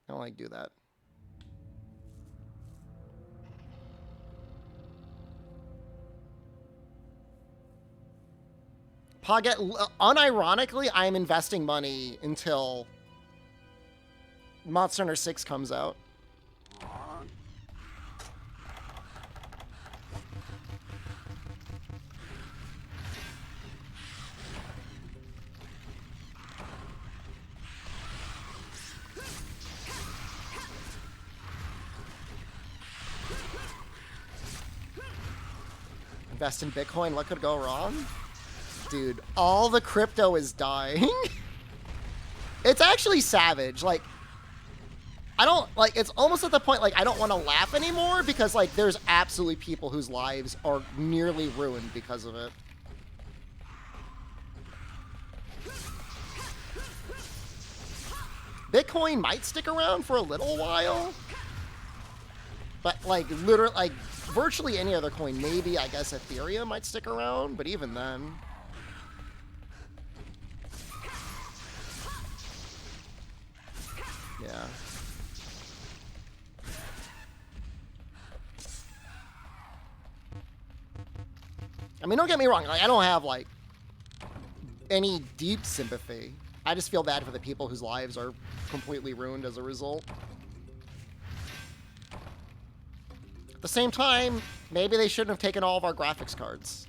Speaker 1: don't like do that. Poget, unironically, I'm investing money until Monster Hunter 6 comes out. Invest in Bitcoin, what could go wrong? Dude, all the crypto is dying. It's actually savage. Like, I don't, like, it's almost at the point, like, I don't want to laugh anymore because, like, there's absolutely people whose lives are nearly ruined because of it. Bitcoin might stick around for a little while. But, like, literally, like, virtually any other coin, maybe, I guess, Ethereum might stick around, but even then. Yeah. I mean, don't get me wrong, like, I don't have, like, any deep sympathy. I just feel bad for the people whose lives are completely ruined as a result. At the same time, maybe they shouldn't have taken all of our graphics cards.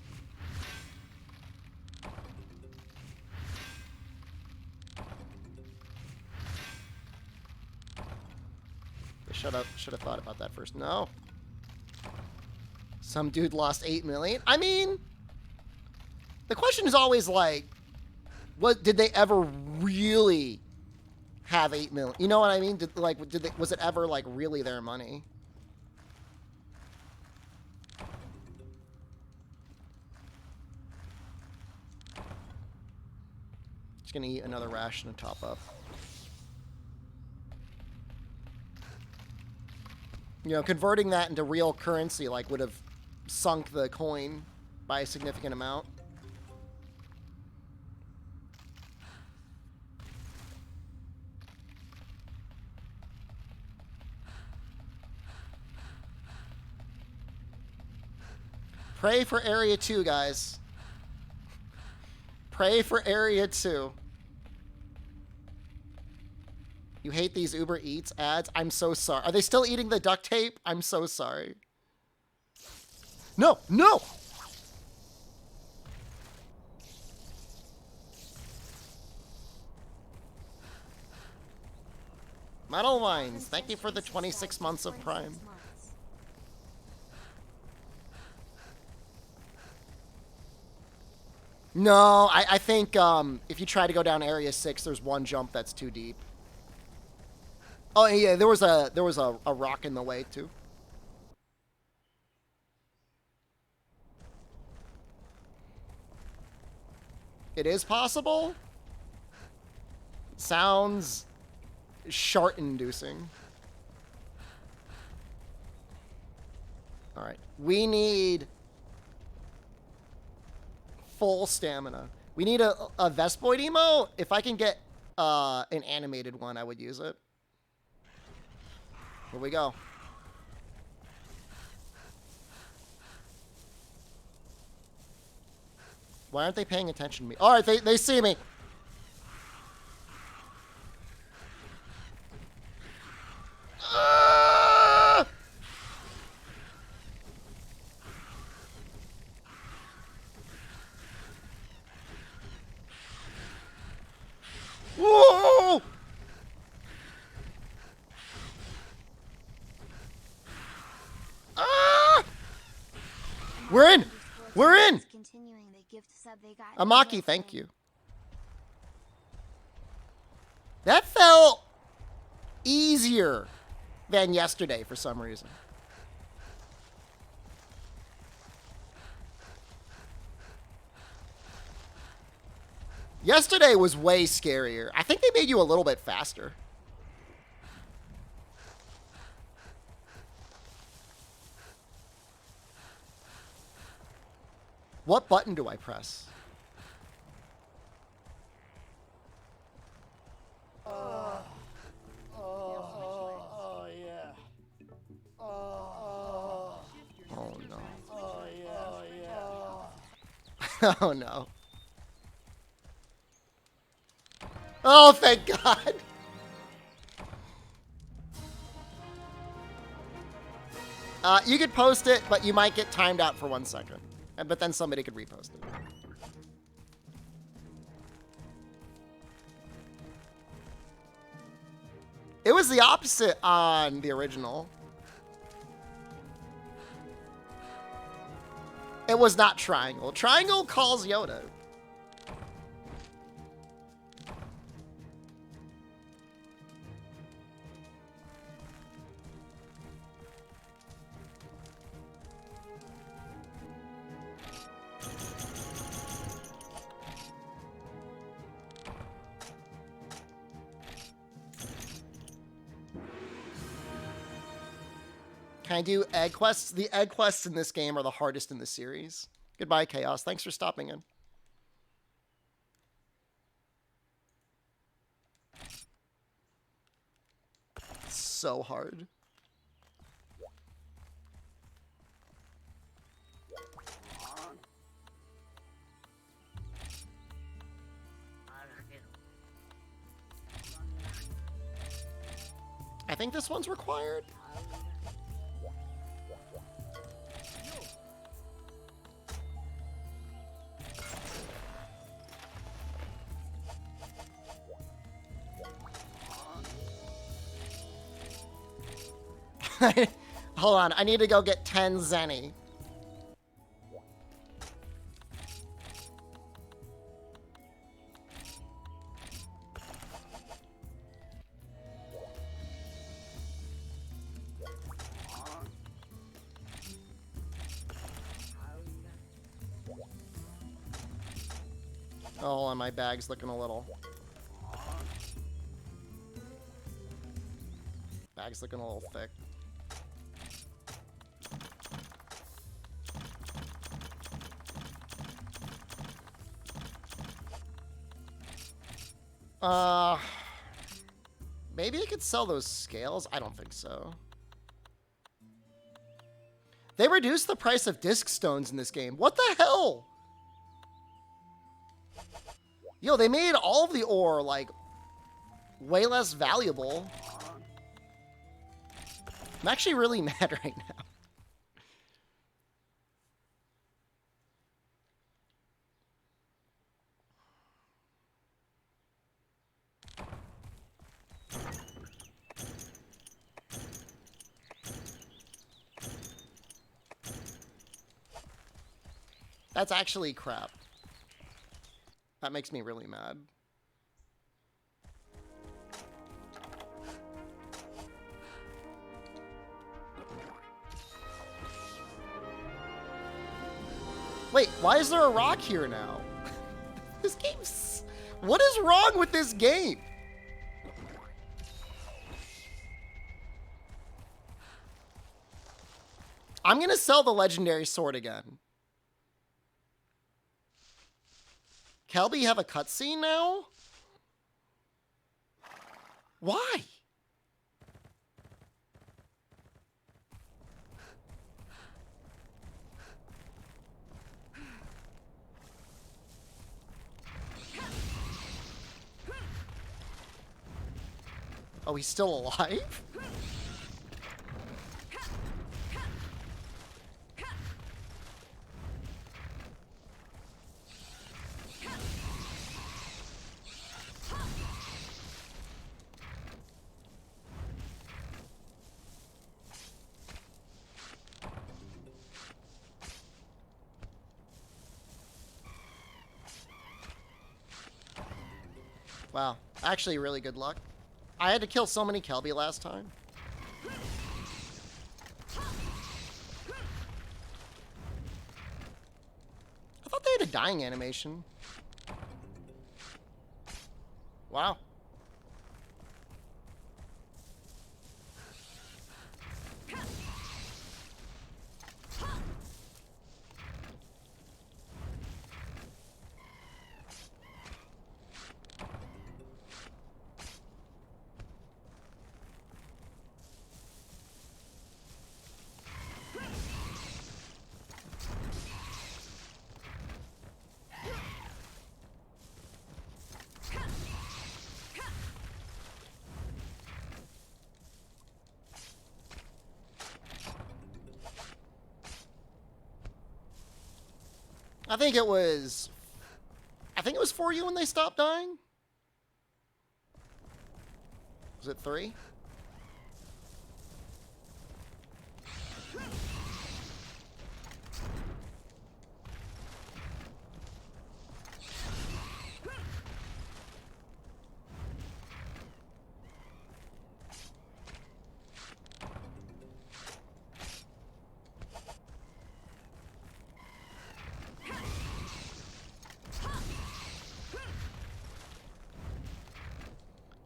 Speaker 1: They should have thought about that first. No. Some dude lost 8 million. I mean, the question is always like, what did they ever really have 8 million? You know what I mean? Was it ever like really their money? Just gonna eat another ration and top up. You know, converting that into real currency like would have sunk the coin by a significant amount. Pray for Area 2, guys. Pray for Area 2. You hate these Uber Eats ads? I'm so sorry. Are they still eating the duct tape? I'm so sorry. No, no! Metal Vines, thank you for the 26 months of Prime. No, I think if you try to go down Area 6, there's one jump that's too deep. Oh yeah, there was a rock in the way too. It is possible. Sounds shart-inducing. All right, we need full stamina. We need a Vespoid emo. If I can get an animated one, I would use it. Here we go. Why aren't they paying attention to me? All right, they see me. Whoa! We're in! We're in! Amaki, thank you. That felt easier than yesterday for some reason. Yesterday was way scarier. I think they made you a little bit faster. What button do I press?
Speaker 2: Oh yeah.
Speaker 1: Oh no.
Speaker 2: Oh yeah.
Speaker 1: Oh no. Oh, thank God. You could post it, but you might get timed out for 1 second. But then somebody could repost it. It was the opposite on the original. It was not triangle. Triangle calls Yoda. Can I do egg quests? The egg quests in this game are the hardest in the series. Goodbye, Chaos. Thanks for stopping in. It's so hard. I think this one's required. Hold on, I need to go get 10 Zenny. Oh, and my bag's looking a little... Bag's looking a little thick. Maybe I could sell those scales? I don't think so. They reduced the price of disc stones in this game. What the hell? Yo, they made all of the ore, like, way less valuable. I'm actually really mad right now. That's actually crap. That makes me really mad. Wait, why is there a rock here now? This game's... What is wrong with this game? I'm gonna sell the legendary sword again. Kelby have a cutscene now? Why? Oh, he's still alive? Wow, actually really good luck. I had to kill so many Kelby last time. I thought they had a dying animation. Wow. I think it was for you when they stopped dying. Was it 3?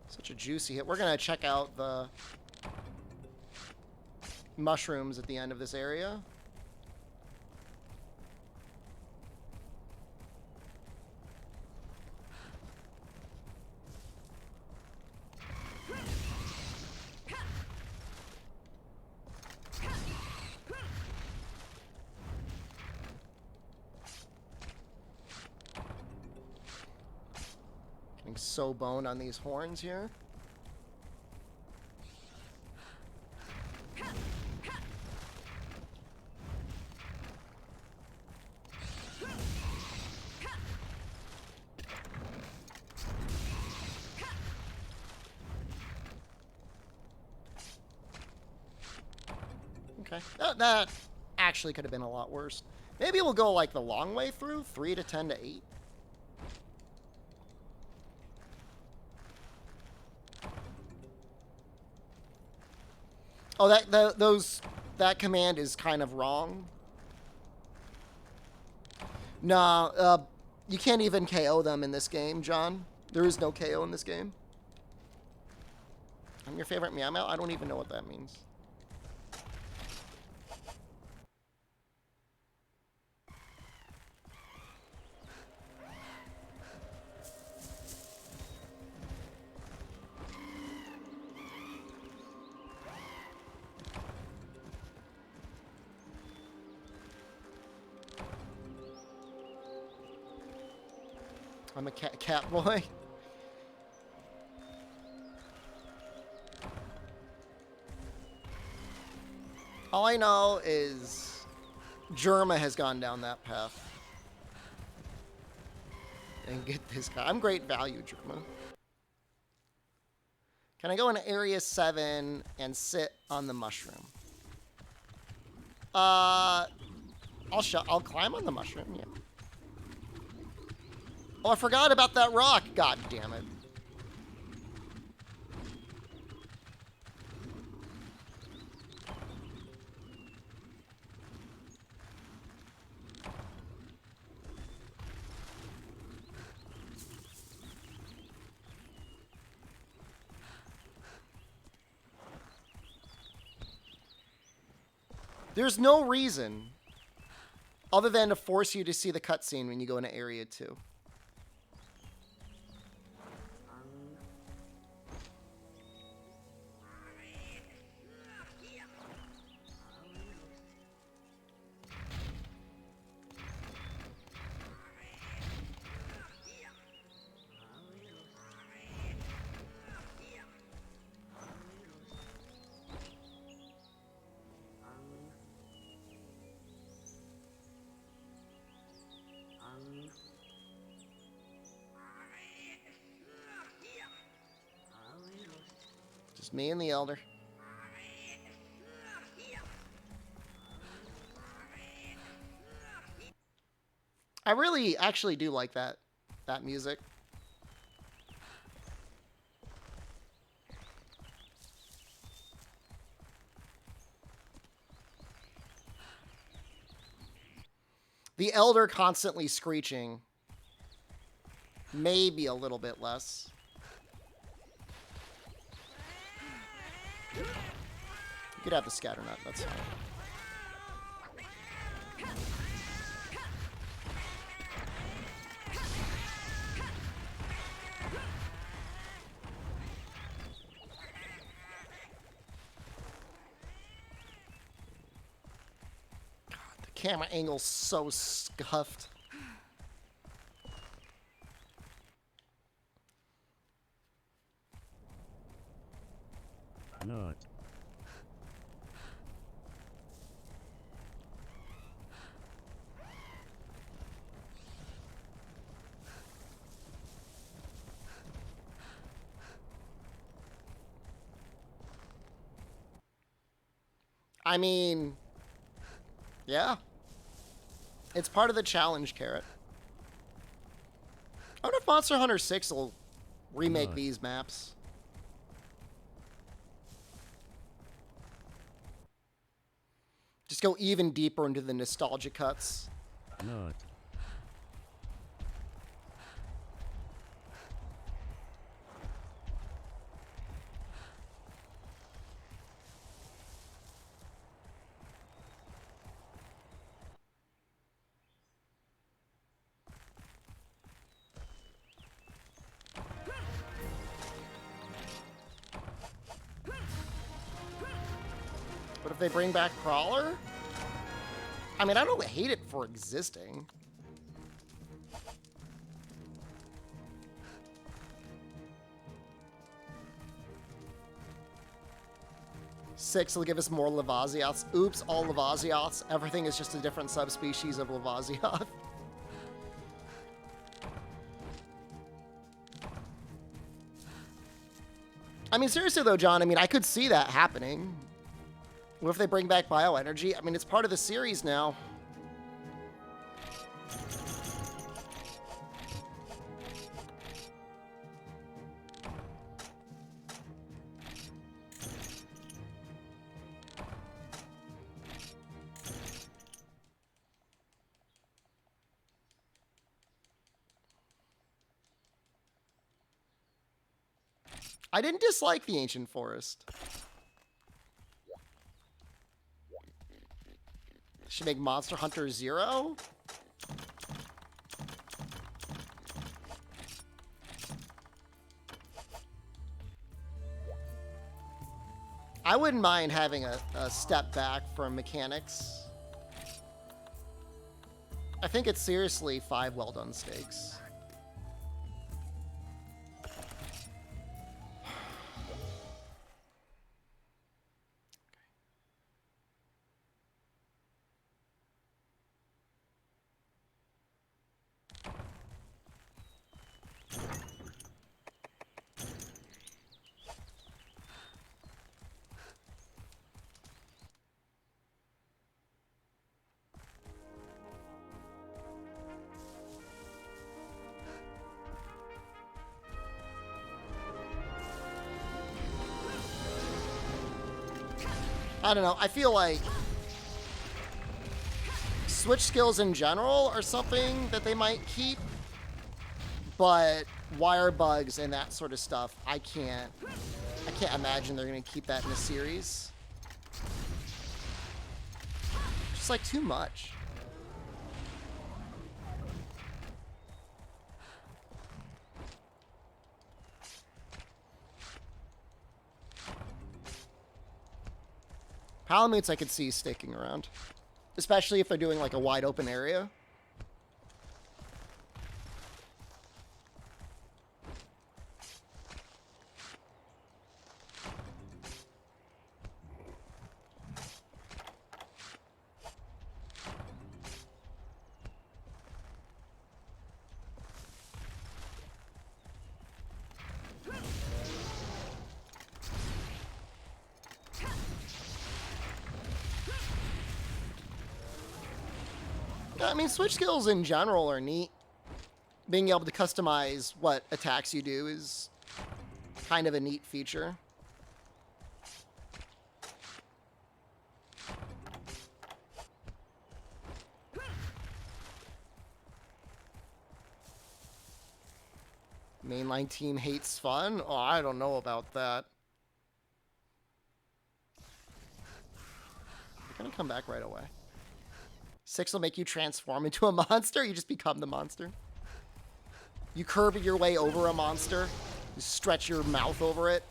Speaker 1: Such a juicy hit. We're gonna check out the mushrooms at the end of this area. Getting so boned on these horns here. Okay. That actually could have been a lot worse. Maybe we'll go like the long way through, 3 to 10 to 8. Oh, that command is kind of wrong. Nah, you can't even KO them in this game, John. There is no KO in this game. I'm your favorite Meow Meow? I don't even know what that means. I'm a cat boy. All I know is Germa has gone down that path. And get this guy. I'm great value, Germa. Can I go into Area 7 and sit on the mushroom? I'll climb on the mushroom, yeah. Oh, I forgot about that rock. God damn it. There's no reason other than to force you to see the cutscene when you go into Area 2. Just me and the Elder. I really actually do like that music. The Elder constantly screeching. Maybe a little bit less. could have the scatter nut. That's fine. God, the camera angle's so scuffed.
Speaker 3: Not.
Speaker 1: I mean, yeah. It's part of the challenge, Carrot. I wonder if Monster Hunter 6 will remake
Speaker 3: Nice.
Speaker 1: these maps. Just go even deeper into the nostalgia cuts.
Speaker 3: Not.
Speaker 1: What if they bring back Crawler? I mean, I don't hate it for existing. Six will give us more Lavazioths. Oops, all Lavazioths. Everything is just a different subspecies of Lavazioth. I mean, seriously though, John, I mean, I could see that happening. What if they bring back bioenergy? I mean, it's part of the series now. I didn't dislike the Ancient Forest. Should make Monster Hunter 0? I wouldn't mind having a step back from mechanics. I think it's seriously 5 well-done steaks. I don't know. I feel like switch skills in general are something that they might keep, but wire bugs and that sort of stuff, I can't imagine they're going to keep that in a series. Just like too much. Palamutes I could see sticking around. Especially if they're doing like a wide open area. I mean, switch skills in general are neat. Being able to customize what attacks you do is kind of a neat feature. Mainline team hates fun? Oh, I don't know about that. Gonna come back right away. 6 will make you transform into a monster. You just become the monster. You curve your way over a monster. You stretch your mouth over it.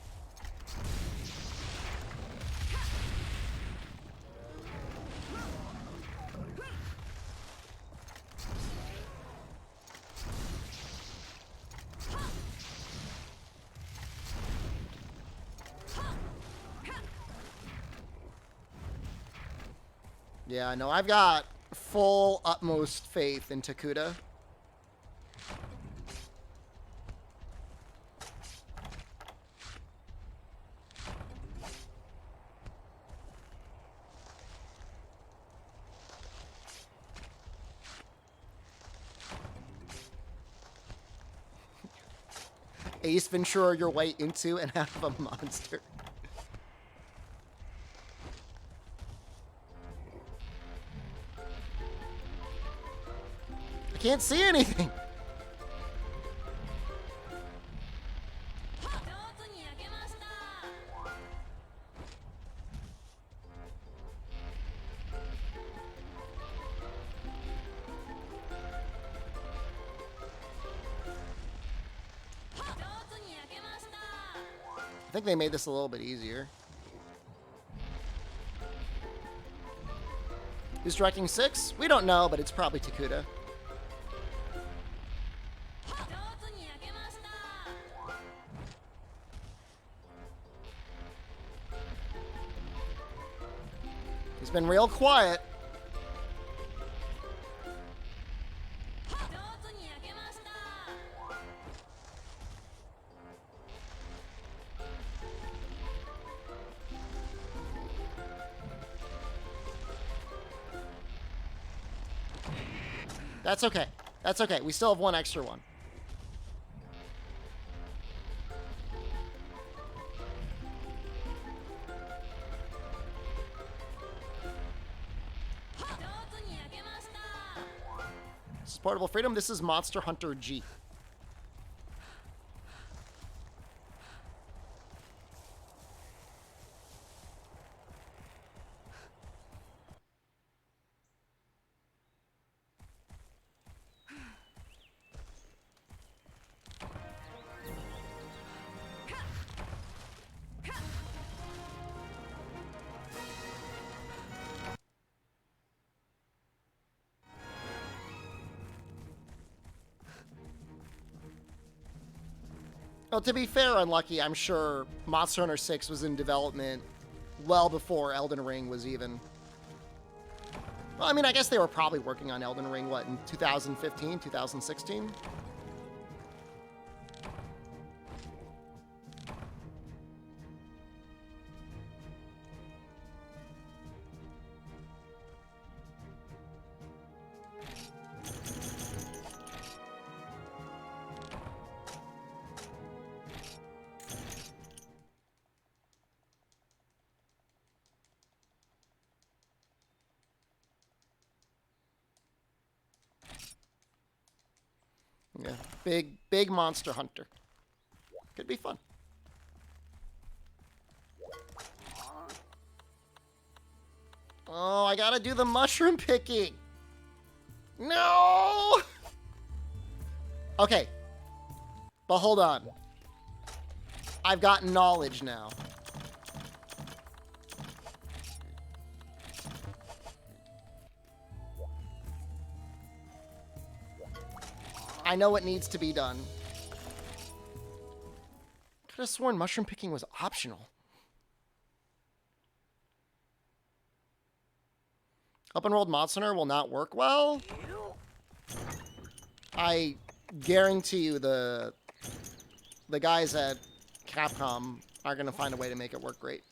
Speaker 1: Yeah, no, I've got full utmost faith in Takuda. Ace Ventura your way into and have a monster. I can't see anything. I think they made this a little bit easier. Who's striking 6? We don't know, but it's probably Takuda. He's been real quiet. That's okay. That's okay. We still have one extra one. This is Portable Freedom. This is Monster Hunter G. Well, to be fair, Unlucky, I'm sure Monster Hunter 6 was in development well before Elden Ring was even... Well, I mean, I guess they were probably working on Elden Ring, what, in 2015, 2016? Yeah, big Monster Hunter. Could be fun. Oh, I gotta do the mushroom picking. No! Okay. But hold on. I've got knowledge now. I know what needs to be done. Could have sworn mushroom picking was optional. Open world Monster Hunter will not work well. I guarantee you the guys at Capcom are going to find a way to make it work great.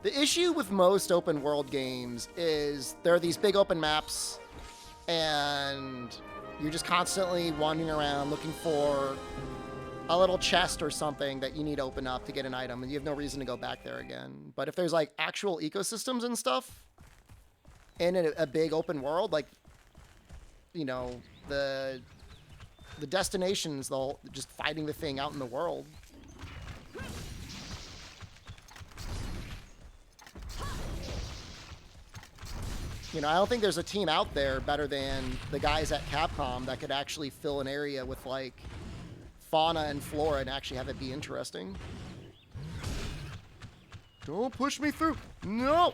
Speaker 1: The issue with most open world games is there are these big open maps and you're just constantly wandering around looking for a little chest or something that you need to open up to get an item, and you have no reason to go back there again. But if there's like actual ecosystems and stuff in a big open world, like, you know, the the destination's just fighting the thing out in the world. You know, I don't think there's a team out there better than the guys at Capcom that could actually fill an area with, like, fauna and flora and actually have it be interesting. Don't push me through. No!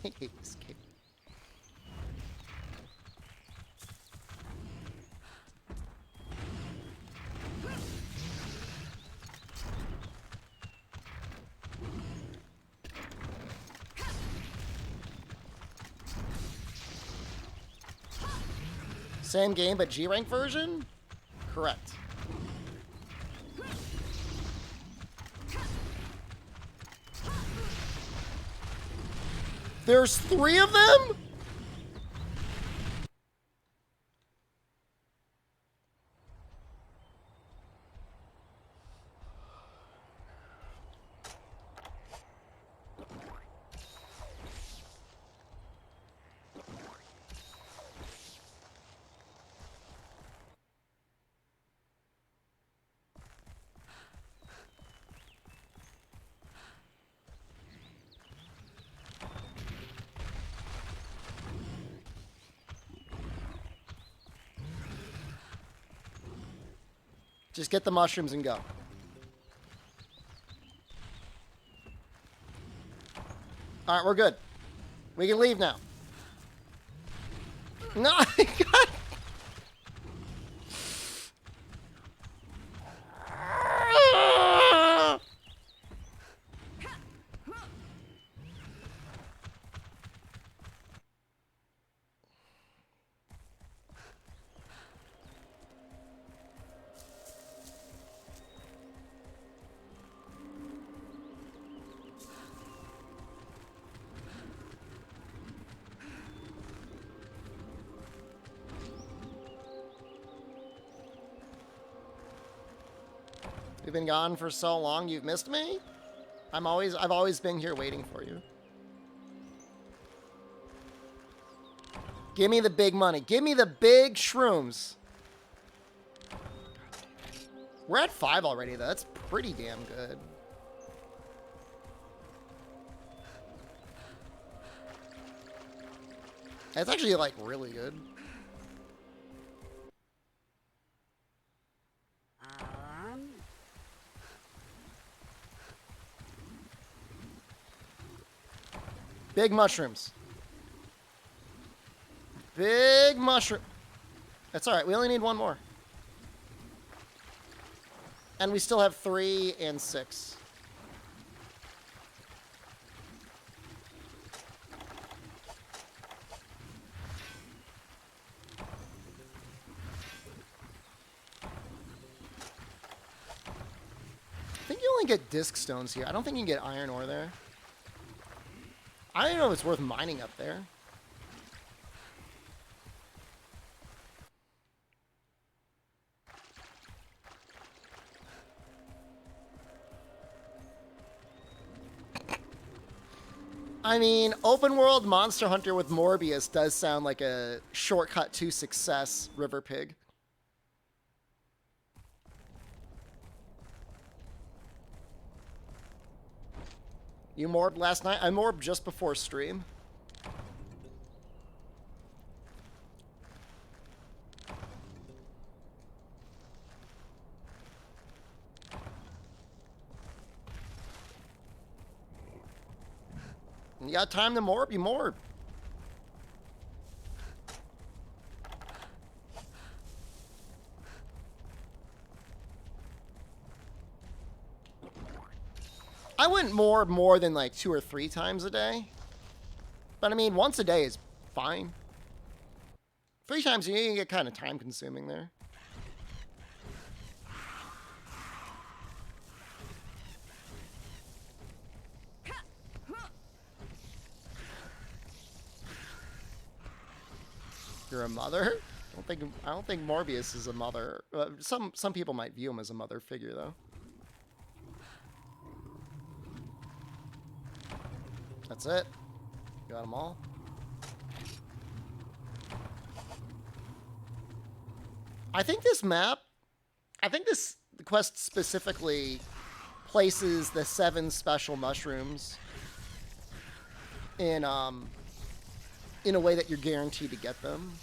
Speaker 1: I hate this game. Same game, but G-rank version? Correct. There's 3 of them? Just get the mushrooms and go. All right, we're good. We can leave now. No, God. You've been gone for so long, you've missed me? I've always been here waiting for you. Give me the big money. Give me the big shrooms. We're at 5 already, though. That's pretty damn good. That's actually, like, really good. Big mushrooms. Big mushroom. That's all right. We only need 1 more. And we still have 3 and 6. I think you only get disc stones here. I don't think you can get iron ore there. I don't know if it's worth mining up there. I mean, open world Monster Hunter with Morbius does sound like a shortcut to success, River Pig. You morbed last night? I morbed just before stream. You got time to morb? You morb. I wouldn't morb more than like 2 or 3 times a day. But I mean, once a day is fine. 3 times you can get kind of time consuming there. You're a mother? I don't think Morbius is a mother. Some people might view him as a mother figure though. That's it. Got them all. I think this quest specifically places the 7 special mushrooms in a way that you're guaranteed to get them.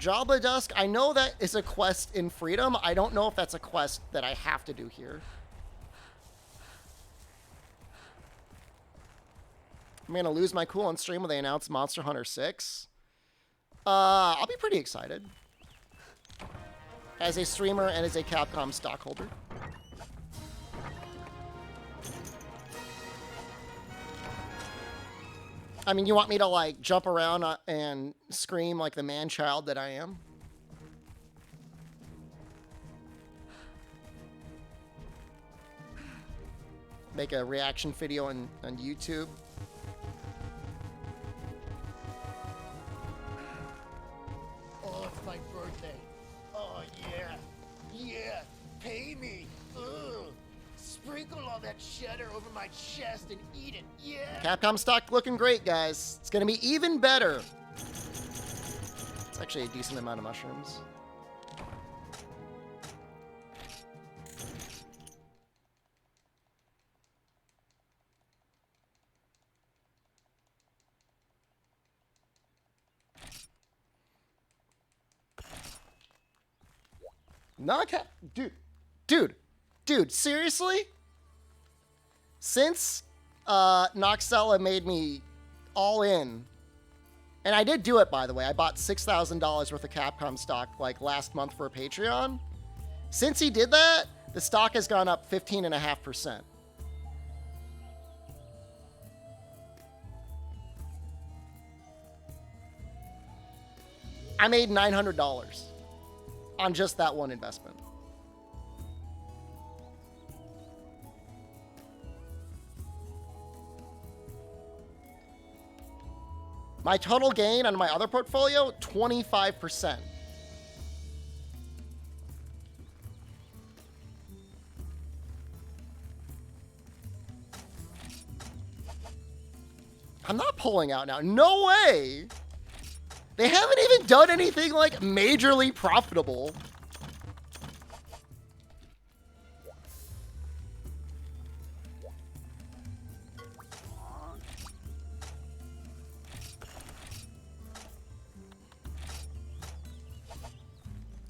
Speaker 1: Jabba Dusk, I know that is a quest in Freedom. I don't know if that's a quest that I have to do here. I'm going to lose my cool on stream when they announce Monster Hunter 6. I'll be pretty excited. As a streamer and as a Capcom stockholder. I mean, you want me to, like, jump around and scream like the man-child that I am? Make a reaction video on YouTube?
Speaker 2: Oh, it's my birthday. Oh, yeah. Yeah. Pay me. Ugh. Sprinkle all that cheddar over my chest and eat it. Yeah.
Speaker 1: Capcom stock looking great, guys. It's going to be even better. It's actually a decent amount of mushrooms. Not cap, dude, seriously? Since Noxella made me all in, and I did do it, by the way. I bought $6,000 worth of Capcom stock like last month for a Patreon. Since he did that, the stock has gone up 15.5%. I made $900 on just that one investment. My total gain on my other portfolio, 25%. I'm not pulling out now. No way. They haven't even done anything like majorly profitable.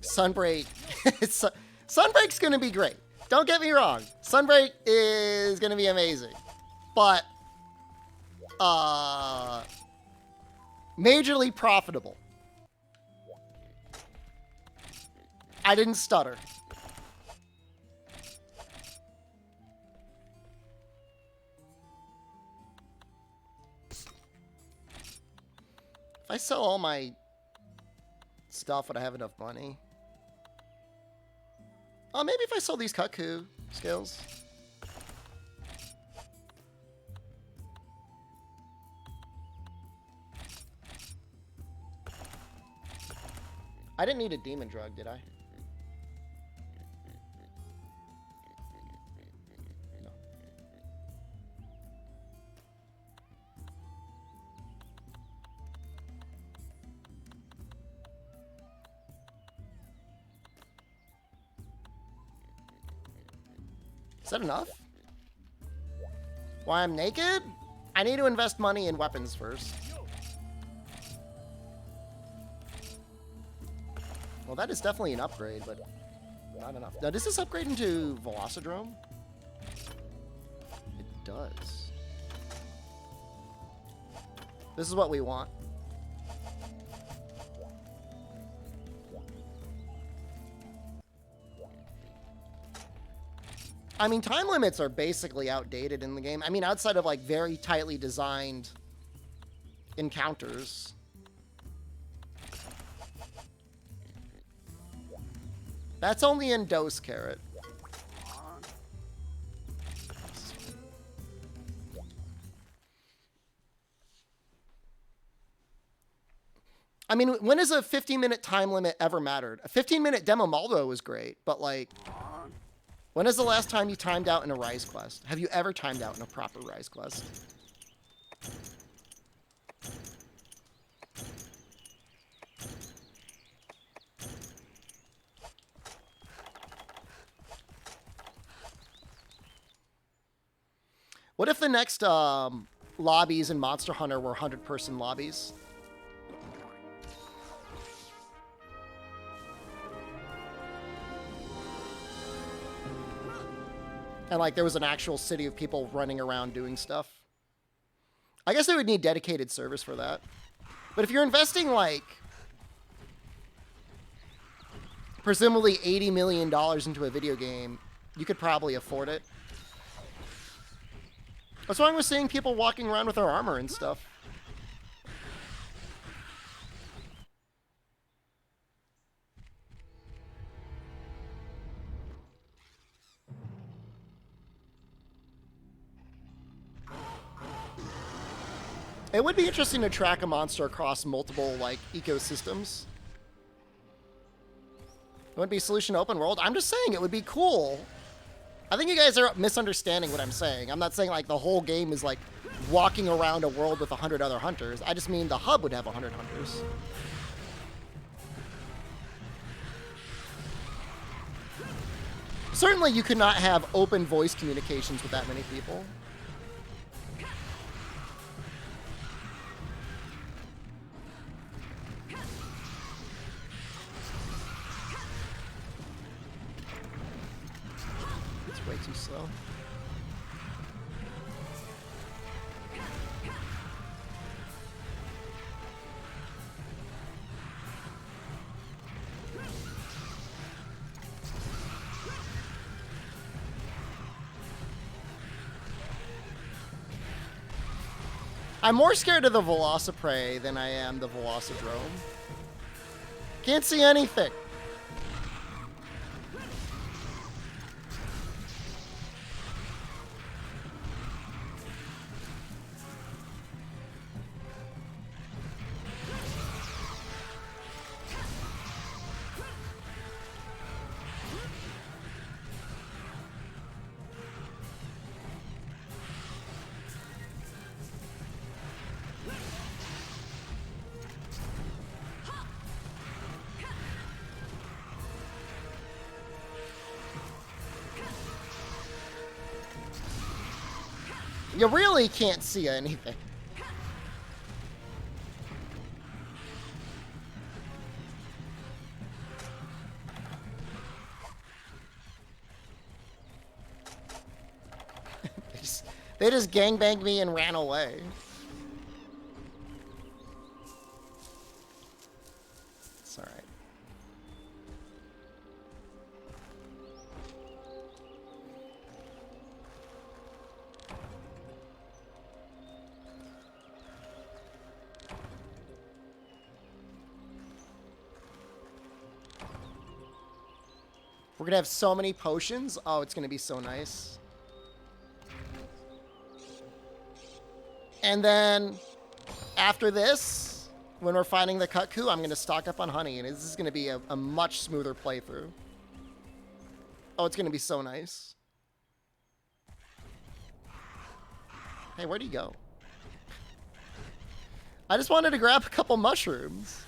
Speaker 1: Sunbreak. Sunbreak's going to be great. Don't get me wrong. Sunbreak is going to be amazing. But majorly profitable. I didn't stutter. If I sell all my stuff, would I have enough money? Oh, maybe if I sold these Kaku skills. I didn't need a demon drug, did I? No. Is that enough? Why I'm naked? I need to invest money in weapons first. Well, that is definitely an upgrade, but not enough. Now, does this upgrade into Velocidrome? It does. This is what we want. I mean, time limits are basically outdated in the game. I mean, outside of, like, very tightly designed encounters. That's only in Dose Carrot. I mean, when has a 15-minute time limit ever mattered? A 15-minute demo Maldo was great, but like, when is the last time you timed out in a Rise quest? Have you ever timed out in a proper Rise quest? What if the next lobbies in Monster Hunter were 100-person lobbies? And like there was an actual city of people running around doing stuff. I guess they would need dedicated servers for that. But if you're investing like presumably $80 million into a video game, you could probably afford it. What's wrong with seeing people walking around with their armor and stuff? It would be interesting to track a monster across multiple, like, ecosystems. It wouldn't be solution open world. I'm just saying it would be cool. I think you guys are misunderstanding what I'm saying. I'm not saying, like, the whole game is, like, walking around a world with 100 other hunters. I just mean the hub would have 100 hunters. Certainly you could not have open voice communications with that many people. Way too slow. I'm more scared of the Velociprey than I am the Velocidrome. Can't see anything. You really can't see anything. They just gangbanged me and ran away. It's all right. We're gonna have so many potions. Oh, it's gonna be so nice. And then after this, when we're finding the Kutku, I'm gonna stock up on honey, and this is gonna be a much smoother playthrough. Oh, it's gonna be so nice. Hey, where'd he go? I just wanted to grab a couple mushrooms.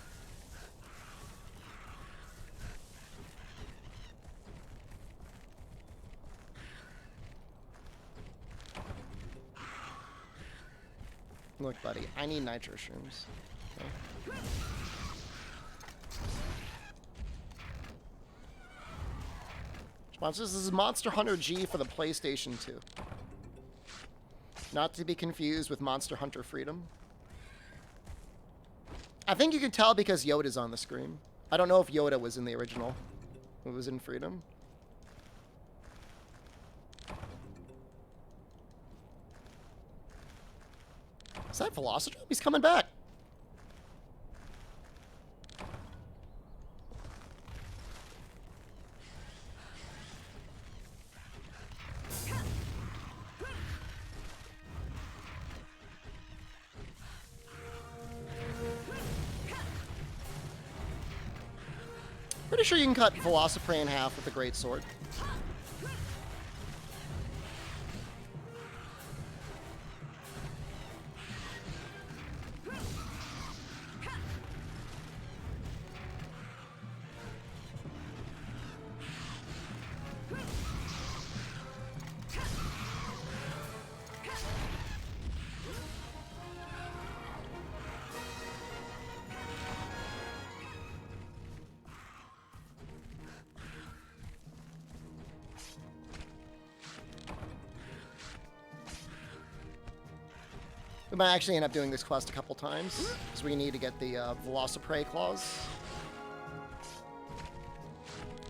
Speaker 1: Look, buddy, I need nitro shrooms. Okay. Sponsors, this is Monster Hunter G for the PlayStation 2. Not to be confused with Monster Hunter Freedom. I think you can tell because Yoda's on the screen. I don't know if Yoda was in the original. It was in Freedom. Is that Velocidrome? He's coming back. Pretty sure you can cut Velociprey in half with a great sword. We might actually end up doing this quest a couple times, because we need to get the Velociprey claws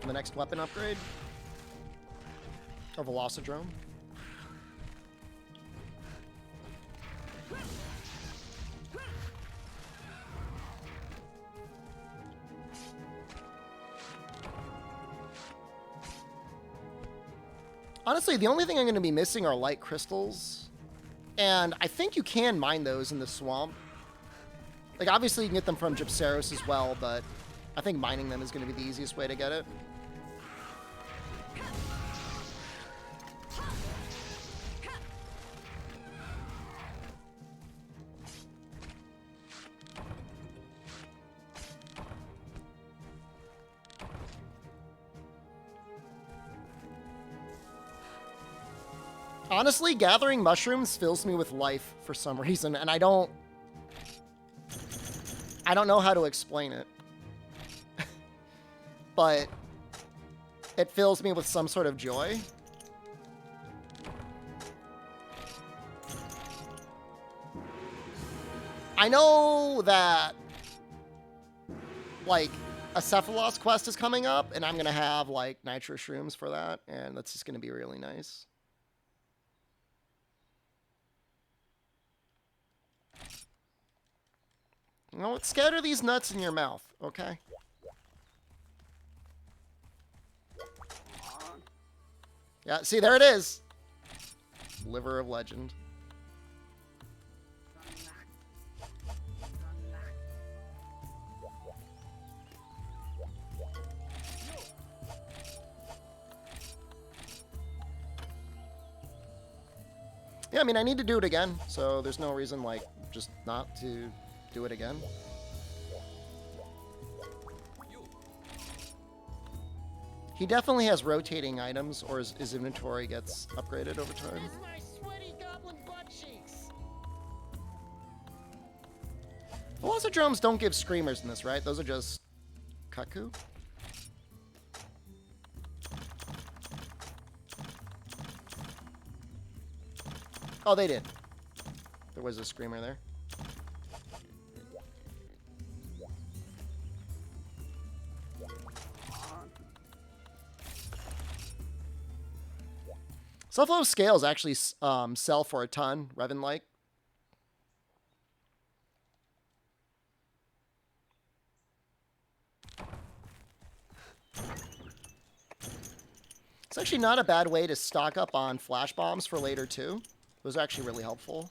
Speaker 1: for the next weapon upgrade. Or Velocidrome. Honestly, the only thing I'm going to be missing are light crystals. And I think you can mine those in the swamp. Like, obviously you can get them from Gypceros as well, but I think mining them is going to be the easiest way to get it. Honestly, gathering mushrooms fills me with life for some reason, and I don't know how to explain it. But it fills me with some sort of joy. I know that, like, a Cephalos quest is coming up, and I'm going to have, like, Nitro Shrooms for that, and that's just going to be really nice. You know what? Scatter these nuts in your mouth, okay? Yeah, see, there it is. Liver of Legend. Yeah, I mean, I need to do it again, so there's no reason, like, just not to do it again. He definitely has rotating items, or his inventory gets upgraded over time.
Speaker 2: My sweaty goblin butt cheeks.
Speaker 1: Velocidromes don't give screamers in this, right? Those are just Kaku. Oh, they did. There was a screamer there. Self-low scales actually sell for a ton, Revan-like. It's actually not a bad way to stock up on flash bombs for later, too. Those are actually really helpful.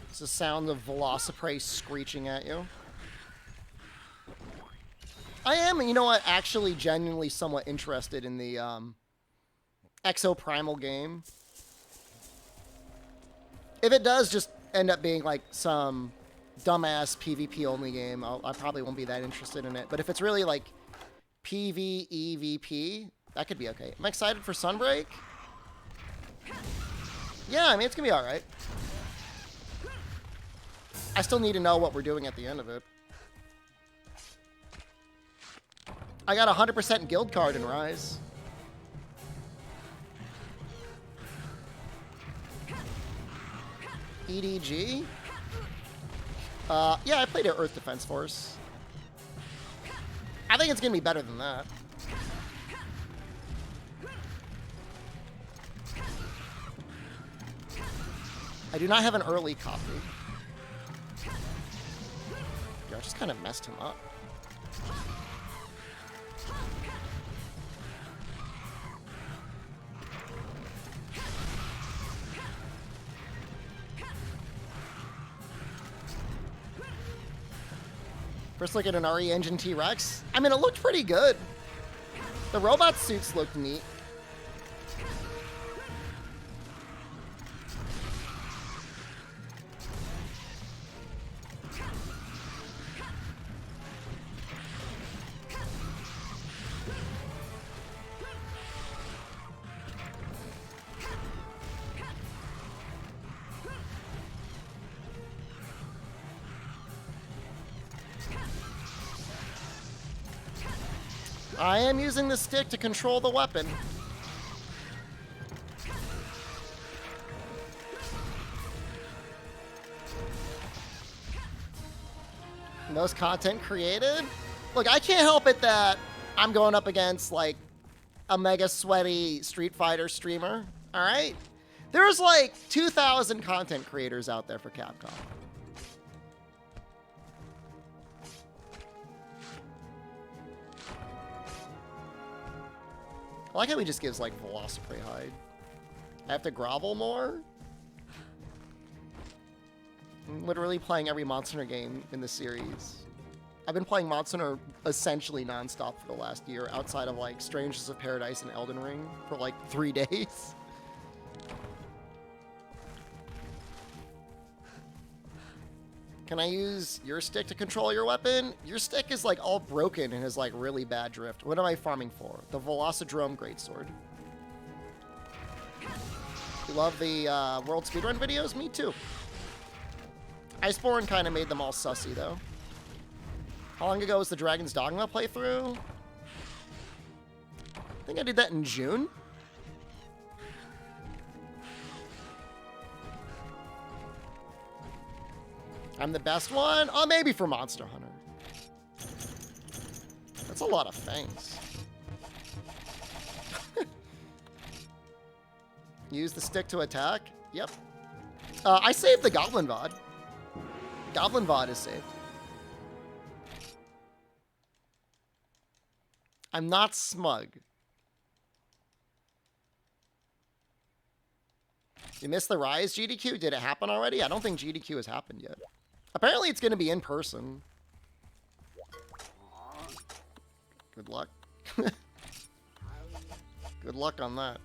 Speaker 1: It's the sound of Velociprey screeching at you. I am, you know what, actually genuinely somewhat interested in the Exoprimal game. If it does just end up being like some dumbass PvP only game, I probably won't be that interested in it. But if it's really like PvEVP, that could be okay. Am I excited for Sunbreak? Yeah, I mean, it's going to be alright. I still need to know what we're doing at the end of it. I got a 100% guild card in Rise. EDG? Yeah, I played at Earth Defense Force. I think it's gonna be better than that. I do not have an early copy. Yeah, I just kind of messed him up. First look at an RE Engine T-Rex. I mean, it looked pretty good. The robot suits looked neat. I am using the stick to control the weapon. Most content created? Look, I can't help it that I'm going up against, like, a mega sweaty Street Fighter streamer, alright? There's, like, 2,000 content creators out there for Capcom. I like how he just gives, like, Velociprey hide. I have to grovel more? I'm literally playing every Monster Hunter game in the series. I've been playing Monster Hunter essentially nonstop for the last year, outside of, like, Strangers of Paradise and Elden Ring for, like, 3 days. Can I use your stick to control your weapon? Your stick is, like, all broken and has, like, really bad drift. What am I farming for? The Velocidrome Greatsword. You love the World Speedrun videos? Me too. Iceborne kind of made them all sussy, though. How long ago was the Dragon's Dogma playthrough? I think I did that in June. I'm the best one? Oh, maybe for Monster Hunter. That's a lot of things. Use the stick to attack? Yep. I saved the Goblin VOD. Goblin VOD is saved. I'm not smug. You missed the Rise GDQ? Did it happen already? I don't think GDQ has happened yet. Apparently it's going to be in person. Good luck. Good luck on that.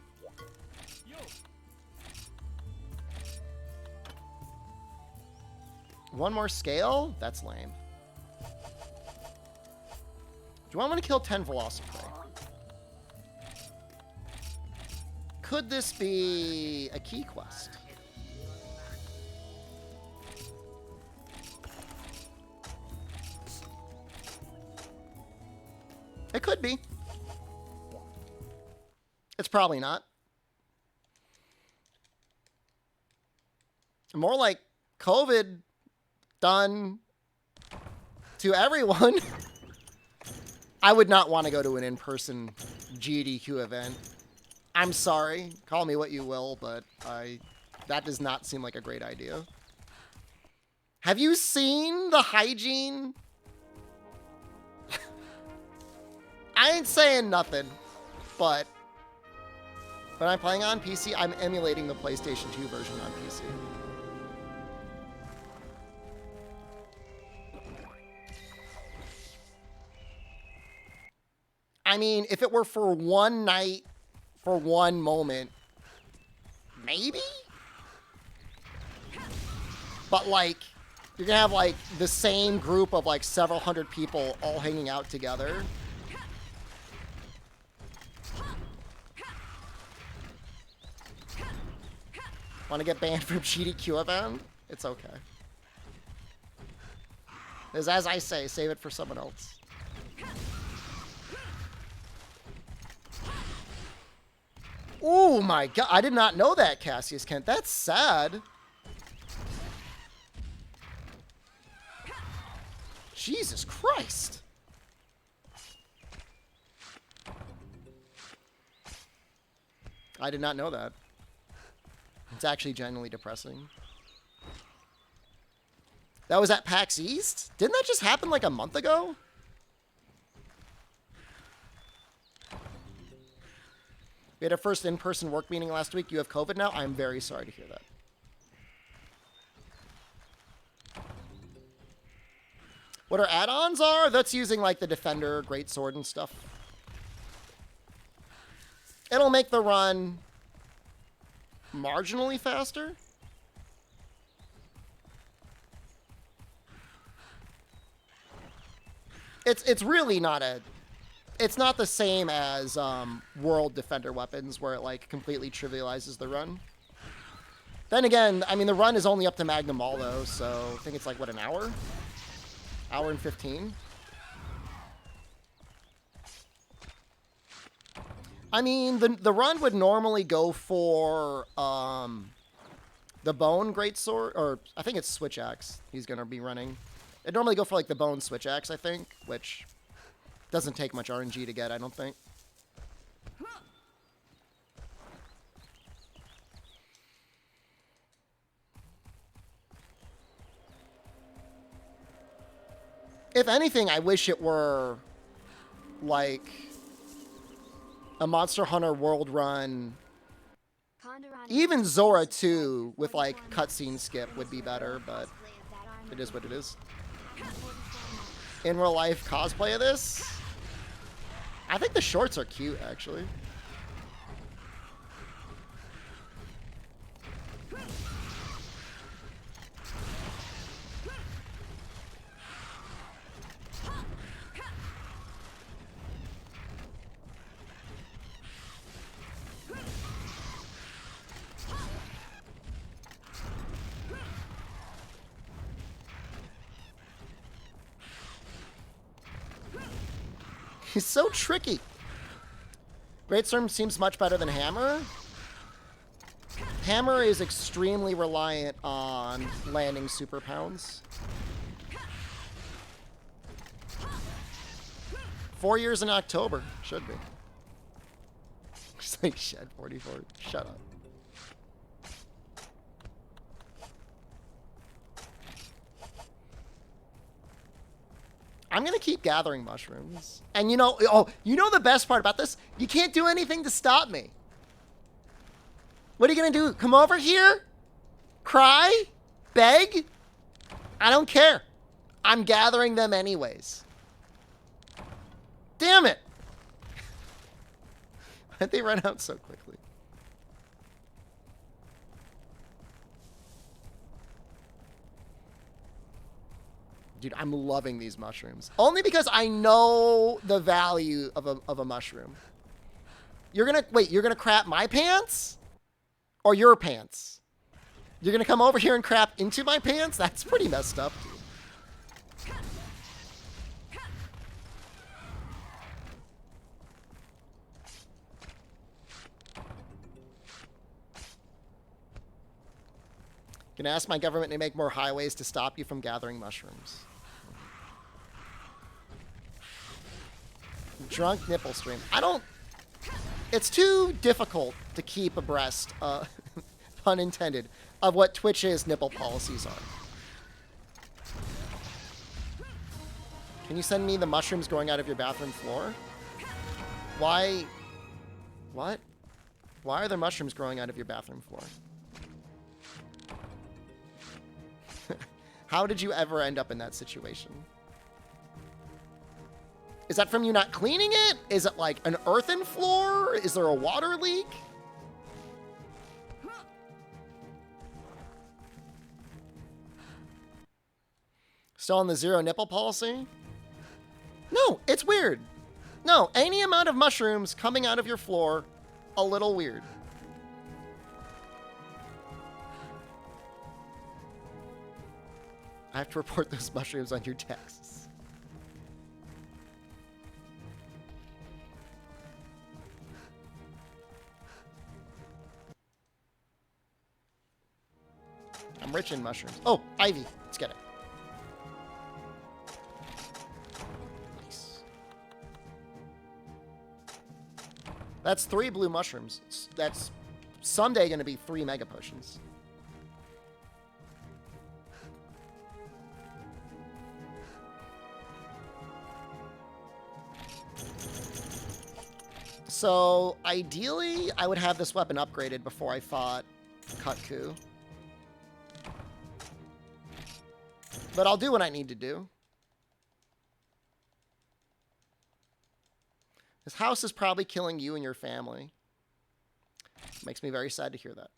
Speaker 1: One more scale? That's lame. Do I want to kill 10 Velociprey? Could this be a key quest? It could be. It's probably not. More like COVID done to everyone. I would not want to go to an in-person GDQ event. I'm sorry. Call me what you will, but that does not seem like a great idea. Have you seen the hygiene? I ain't saying nothing, but when I'm playing on PC, I'm emulating the PlayStation 2 version on PC. I mean, if it were for one night, for one moment, maybe? But, like, you're gonna have, like, the same group of, like, several hundred people all hanging out together. Want to get banned from GDQ event? It's okay. As I say, save it for someone else. Oh my god, I did not know that, Cassius Kent. That's sad. Jesus Christ. I did not know that. It's actually genuinely depressing. That was at PAX East? Didn't that just happen like a month ago? We had our first in-person work meeting last week. You have COVID now? I'm very sorry to hear that. What our add-ons are? That's using like the Defender, Greatsword and stuff. It'll make the run marginally faster. It's really not a... It's not the same as World Defender weapons where it like completely trivializes the run. Then again, I mean the run is only up to Magnum Mall though, so I think it's like what, an hour? Hour and 15? I mean the run would normally go for the Bone Greatsword, or I think it's Switch Axe he's gonna be running. It'd normally go for like the Bone Switch Axe, I think, which doesn't take much RNG to get, I don't think. If anything, I wish it were like a Monster Hunter World Run. Even Zora 2 with like cutscene skip would be better, but it is what it is. In real life cosplay of this? I think the shorts are cute, actually. He's so tricky. Greatstorm seems much better than Hammer. Hammer is extremely reliant on landing super pounds. 4 years in October. Should be. Just like Shed 44. Shut up. I'm going to keep gathering mushrooms. And you know, oh, you know the best part about this? You can't do anything to stop me. What are you going to do? Come over here? Cry? Beg? I don't care. I'm gathering them anyways. Damn it. Why'd they run out so quickly? Dude, I'm loving these mushrooms. Only because I know the value of a mushroom. You're gonna, wait, you're gonna crap my pants? Or your pants? You're gonna come over here and crap into my pants? That's pretty messed up, dude. Gonna ask my government to make more highways to stop you from gathering mushrooms. Drunk nipple stream. I don't... It's too difficult to keep abreast, pun intended, of what Twitch's nipple policies are. Can you send me the mushrooms growing out of your bathroom floor? Why? What? Why are there mushrooms growing out of your bathroom floor? How did you ever end up in that situation? Is that from you not cleaning it? Is it like an earthen floor? Is there a water leak? Still on the zero nipple policy? No, it's weird. No, any amount of mushrooms coming out of your floor, a little weird. I have to report those mushrooms on your taxes. I'm rich in mushrooms. Oh, Ivy. Let's get it. That's 3 blue mushrooms. That's someday going to be 3 mega potions. So, ideally, I would have this weapon upgraded before I fought Kutku. But I'll do what I need to do. This house is probably killing you and your family. Makes me very sad to hear that.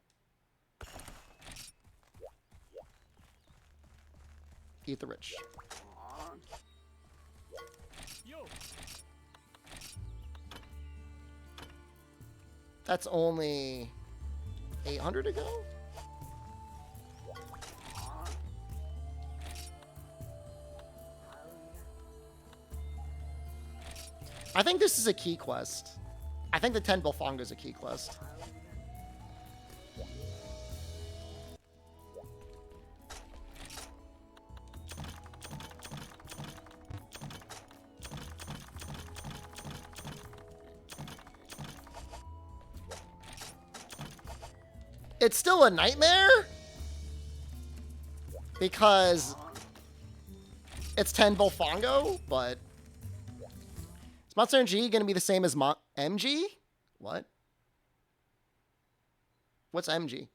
Speaker 1: Eat the rich. That's only 800 to go? I think this is a key quest. I think the 10 Bilfongo is a key quest. It's still a nightmare because it's 10 Bilfongo, but is Monster MG going to be the same as MG? What? What's MG?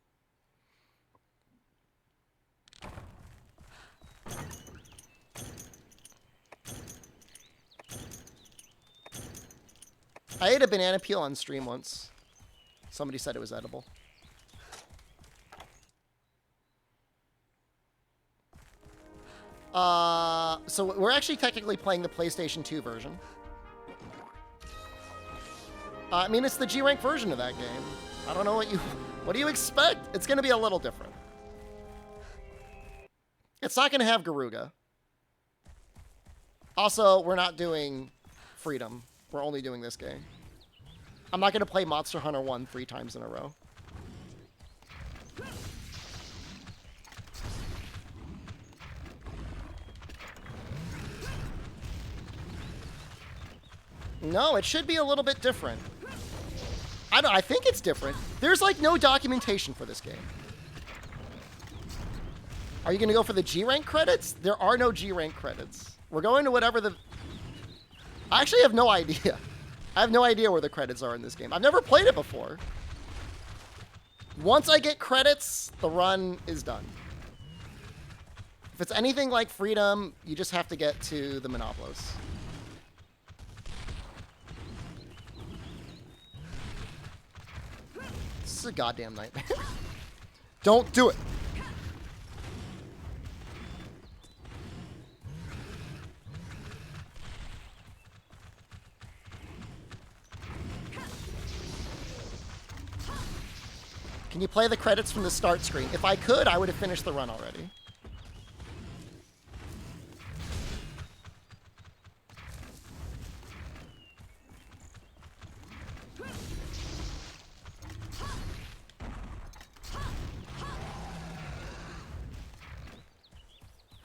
Speaker 1: I ate a banana peel on stream once. Somebody said it was edible. So we're actually technically playing the PlayStation 2 version. I mean, it's the G-Rank version of that game. I don't know what do you expect? It's going to be a little different. It's not going to have Garuga. Also, we're not doing Freedom. We're only doing this game. I'm not going to play Monster Hunter 1 3 times in a row. No, it should be a little bit different. I think it's different. There's like no documentation for this game. Are you going to go for the G-Rank credits? There are no G-Rank credits. We're going to whatever the... I actually have no idea. I have no idea where the credits are in this game. I've never played it before. Once I get credits, the run is done. If it's anything like Freedom, you just have to get to the Monoplos. This is a goddamn nightmare. Don't do it. Can you play the credits from the start screen? If I could, I would have finished the run already.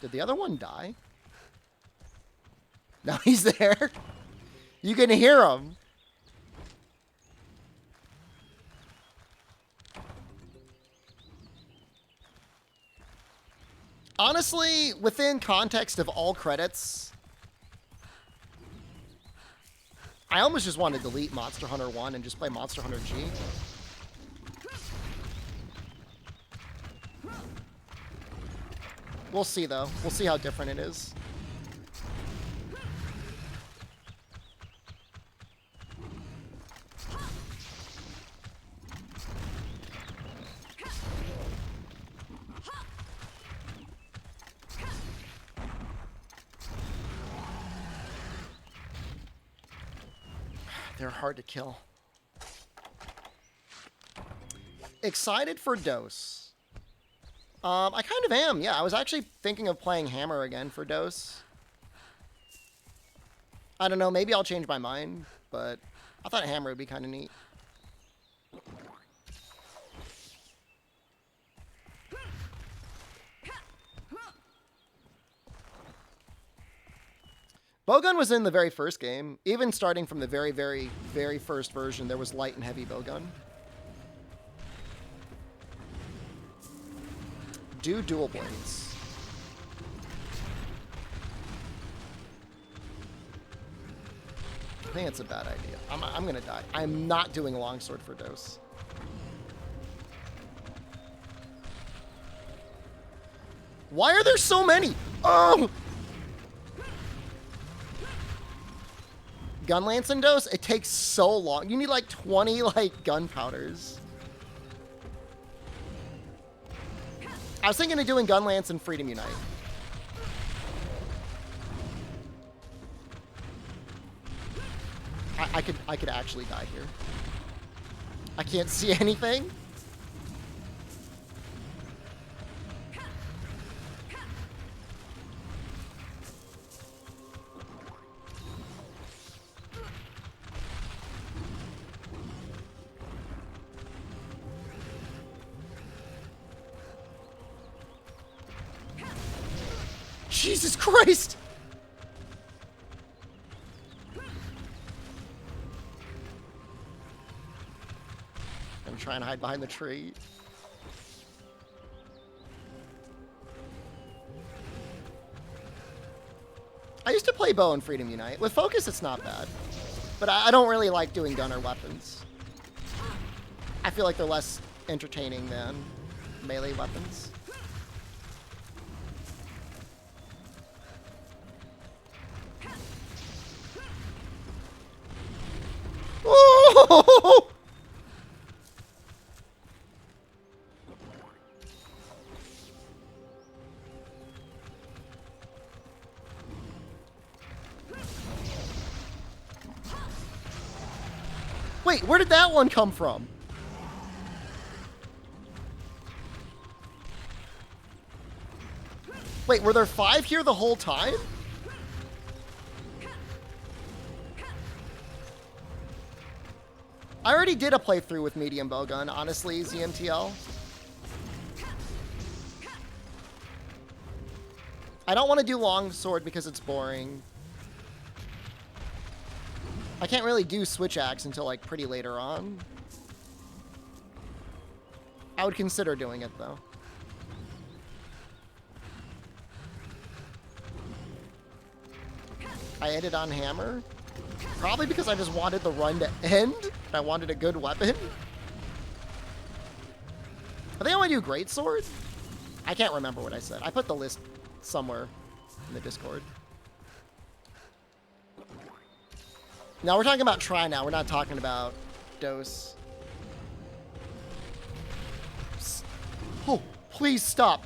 Speaker 1: Did the other one die? No, he's there. You can hear him. Honestly, within context of all credits, I almost just want to delete Monster Hunter 1 and just play Monster Hunter G. We'll see, though. We'll see how different it is. They're hard to kill. Excited for Dose. I kind of am, yeah. I was actually thinking of playing Hammer again for Dose. I don't know, maybe I'll change my mind, but I thought Hammer would be kind of neat. Bowgun was in the very first game. Even starting from the very, very, very first version, there was light and heavy bowgun. Do dual blades. I think it's a bad idea. I'm gonna die. I'm not doing longsword for dose. Why are there so many? Oh! Gun lance and dose? It takes so long. You need like 20 like gunpowders. I was thinking of doing gun lance and freedom unite. I could actually die here. I can't see anything. Jesus Christ! I'm trying to hide behind the tree. I used to play bow in Freedom Unite. With focus, it's not bad. But I don't really like doing gunner weapons. I feel like they're less entertaining than melee weapons. Oh! Wait, where did that one come from? Wait, were there 5 here the whole time? I already did a playthrough with medium bowgun, honestly, ZMTL. I don't want to do longsword because it's boring. I can't really do switch axe until like pretty later on. I would consider doing it though. I ended on hammer. Probably because I just wanted the run to end. I wanted a good weapon. I think I want to do greatsword. I can't remember what I said. I put the list somewhere in the Discord. Now we're talking about try now. We're not talking about dose. Oh, please stop.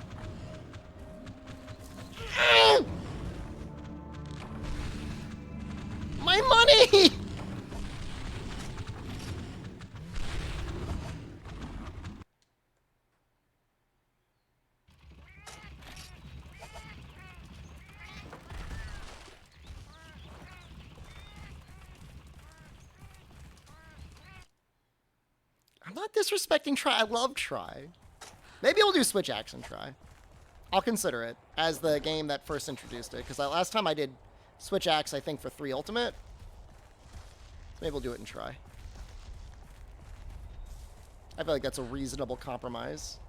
Speaker 1: My money! I'm not disrespecting try. I love try. Maybe we'll do switch action try. I'll consider it as the game that first introduced it. Because last time I did switch axe, I think, for 3 ultimate. Maybe we'll do it and try. I feel like that's a reasonable compromise.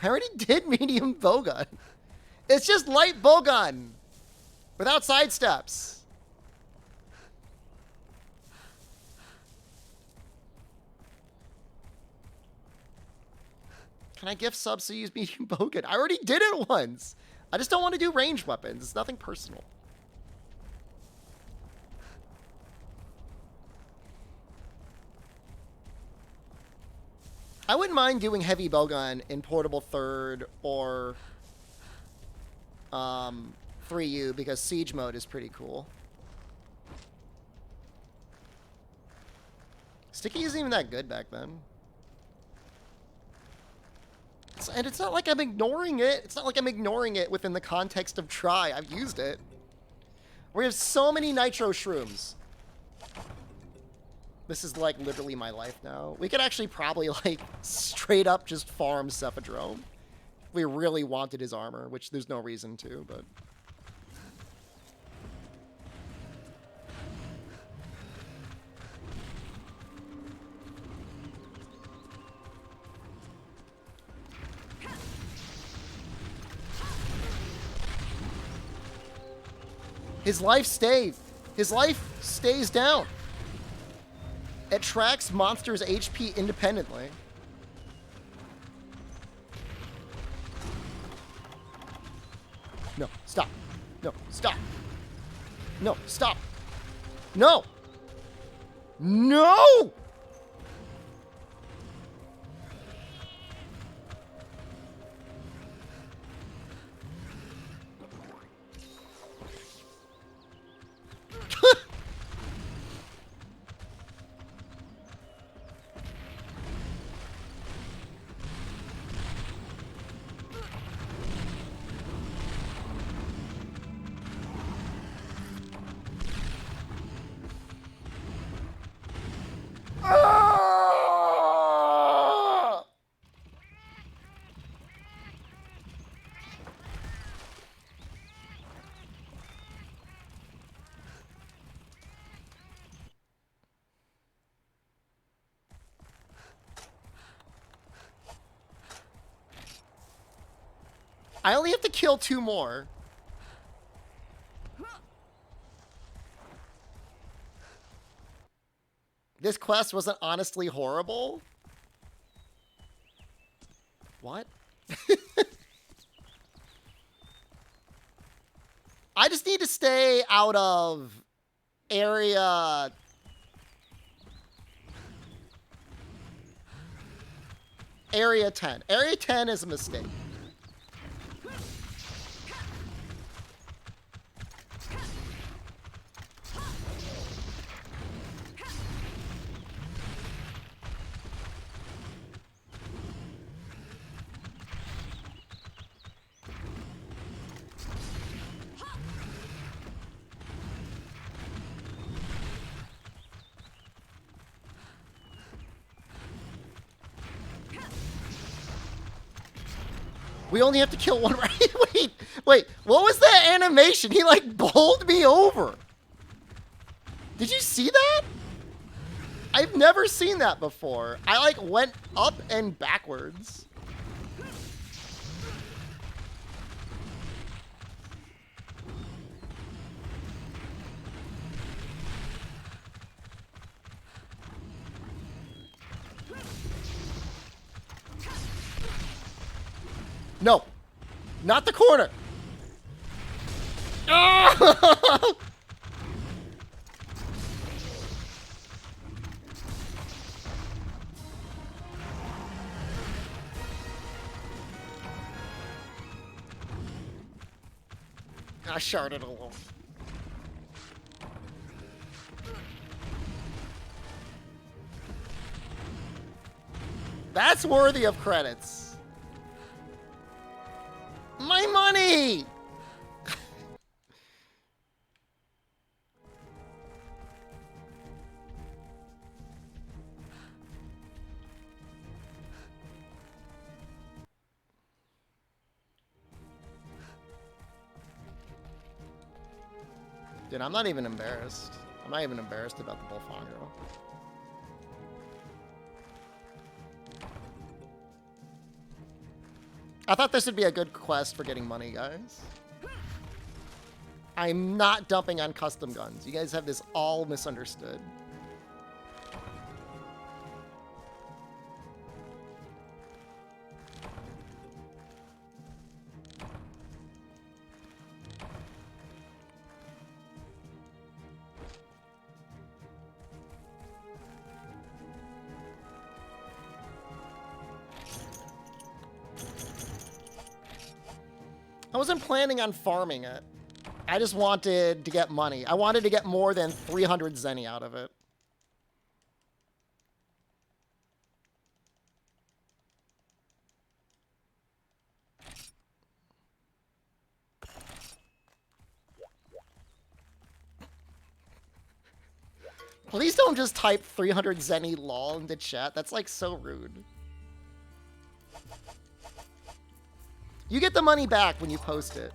Speaker 1: I already did medium bowgun. It's just light bowgun without sidesteps. Can I gift subs to use medium bowgun? I already did it once. I just don't want to do ranged weapons. It's nothing personal. I wouldn't mind doing heavy bowgun in portable third or 3U because siege mode is pretty cool. Sticky isn't even that good back then. And it's not like I'm ignoring it. It's not like I'm ignoring it within the context of try. I've used it. We have so many nitro shrooms. This is like literally my life now. We could actually probably like straight up just farm Cephadrome we really wanted his armor, which there's no reason to, but... His life stays down. It tracks monsters' HP independently. No, stop. No, stop. No, stop. No! No! I only have to kill 2 more. This quest wasn't honestly horrible. What? I just need to stay out of area... Area 10. Area 10 is a mistake. We only have to kill 1, right? Wait, what was that animation? He, like, bowled me over. Did you see that? I've never seen that before. I, like, went up and backwards. No, not the corner. Oh! I sharded alone. That's worthy of credits. My money! Dude, I'm not even embarrassed. I'm not even embarrassed about the Bullfongo. I thought this would be a good quest for getting money, guys. I'm not dumping on custom guns. You guys have this all misunderstood. I wasn't planning on farming it. I just wanted to get money. I wanted to get more than 300 zenny out of it. Please don't just type 300 zenny lol into chat. That's like so rude. You get the money back when you post it.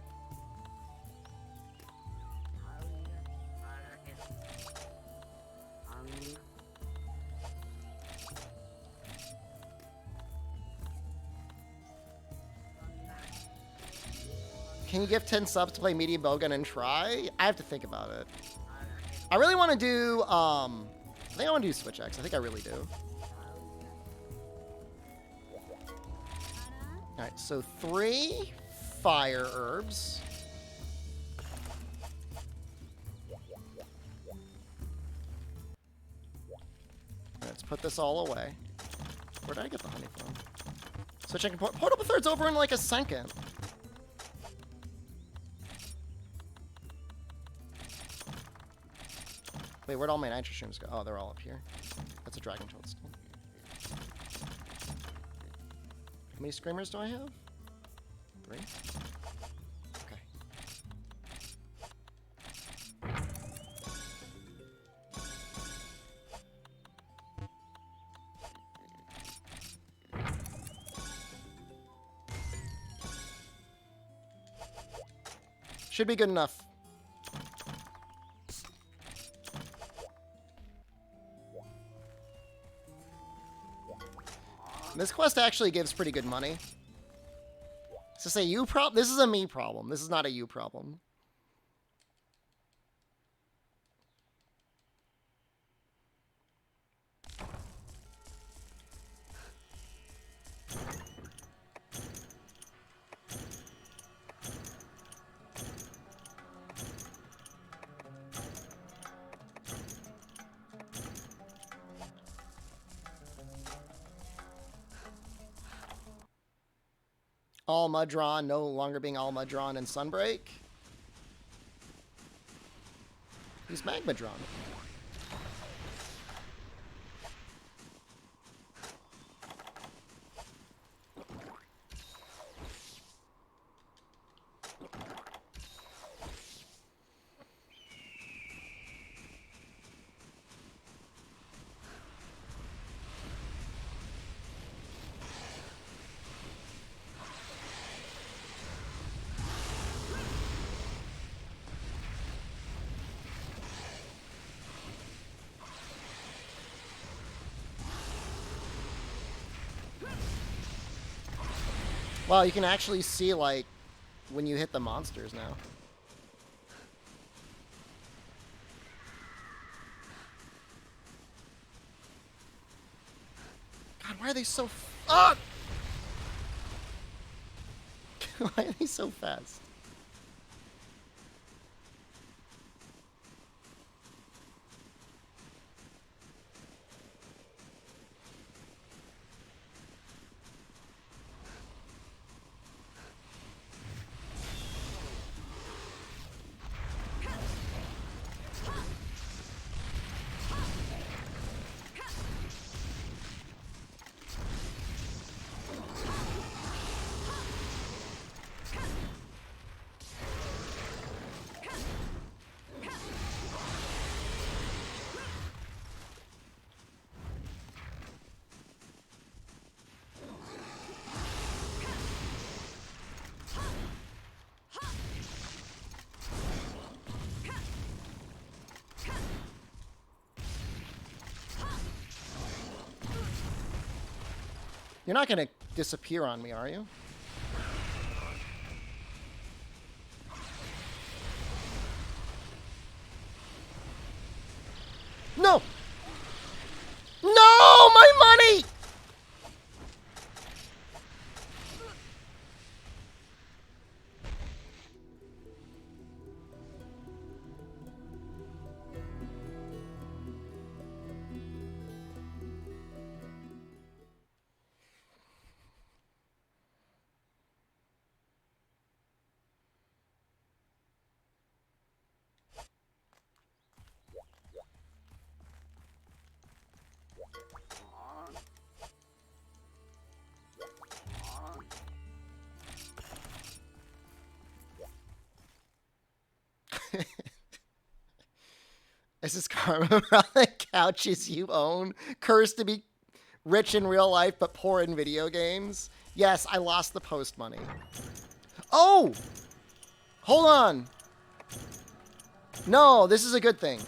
Speaker 1: Can you give 10 subs to play medium bowgun and try? I have to think about it. I really want to do, I think I want to do Switch X. I think I really do. Alright, so 3 fire herbs. Let's put this all away. Where did I get the honey from? Switch I can portable third's over in like a second. Wait, where'd all my nitro shrooms go? Oh, they're all up here. That's a dragon toadstool. How many screamers do I have? 3? Okay. Should be good enough. This quest actually gives pretty good money. So say you this is a me problem. This is not a you problem. All Mudron, no longer being all Mudron and Sunbreak. Who's Magmadron? Wow, you can actually see, like, when you hit the monsters now. God, why are they so... Ah! Why are they so fast? You're not gonna disappear on me, are you? No! No! My money! This is karma around the couches you own. Cursed to be rich in real life, but poor in video games. Yes, I lost the post money. Oh! Hold on. No, this is a good thing.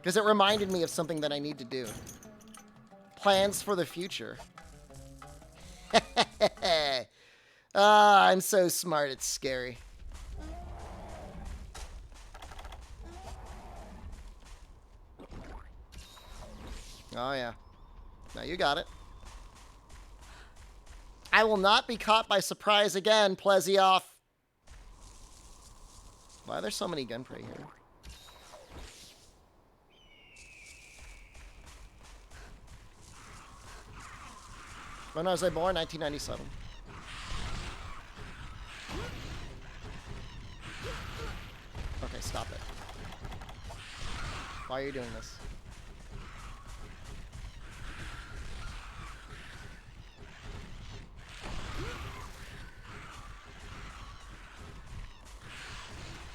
Speaker 1: Because it reminded me of something that I need to do. Plans for the future. Ah, I'm so smart, it's scary. Oh, yeah. Now you got it. I will not be caught by surprise again, Plezioff. Why are there so many gunprey here? When was I born? 1997. Okay, stop it. Why are you doing this?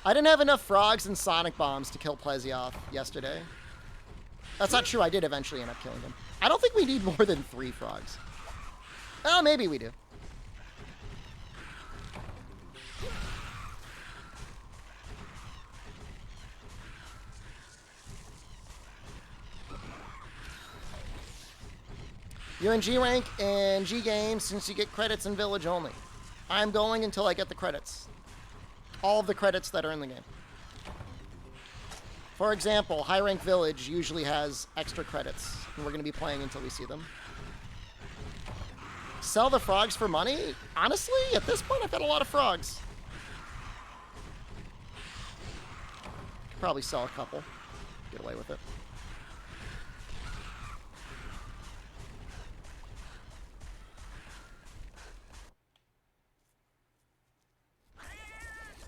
Speaker 1: I didn't have enough frogs and sonic bombs to kill Plezioff yesterday. That's not true. I did eventually end up killing him. I don't think we need more than 3 frogs. Oh, maybe we do. You're in G rank and G games since you get credits in Village only. I'm going until I get the credits. All of the credits that are in the game. For example, high rank Village usually has extra credits, and we're going to be playing until we see them. Sell the frogs for money? Honestly, at this point, I've got a lot of frogs. Could probably sell a couple. Get away with it.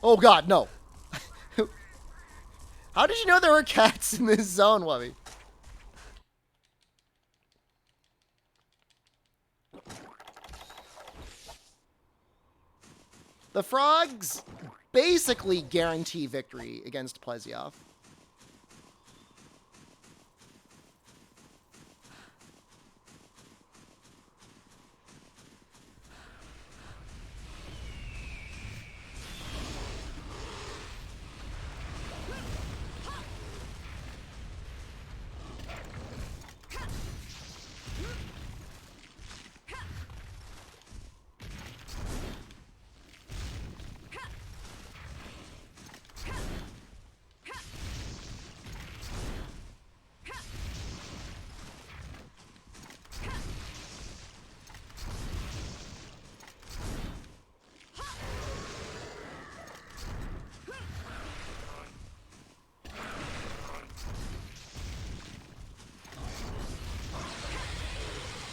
Speaker 1: Oh god, no. How did you know there were cats in this zone, Wubby? The frogs basically guarantee victory against Plezioff.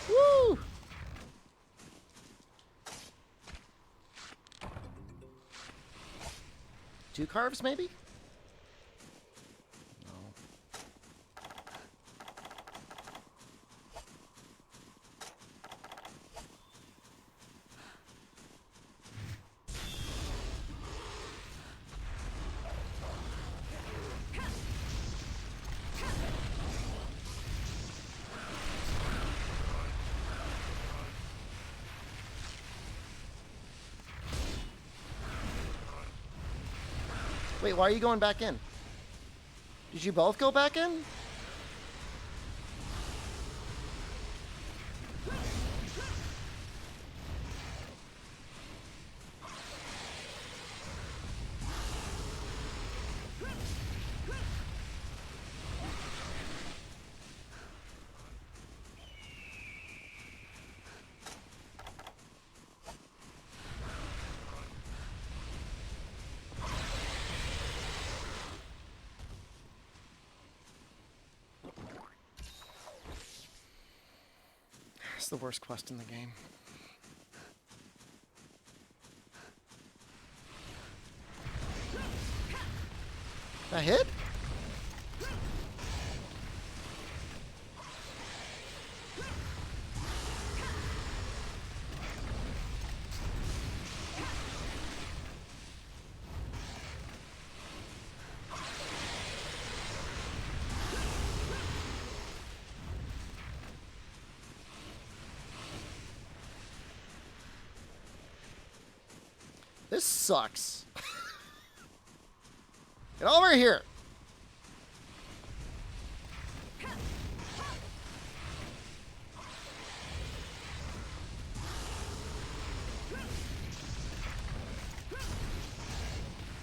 Speaker 1: Woo! Two carves, maybe? No. Wait, why are you going back in? Did you both go back in? It's the worst quest in the game. That hit? This sucks. Get over here.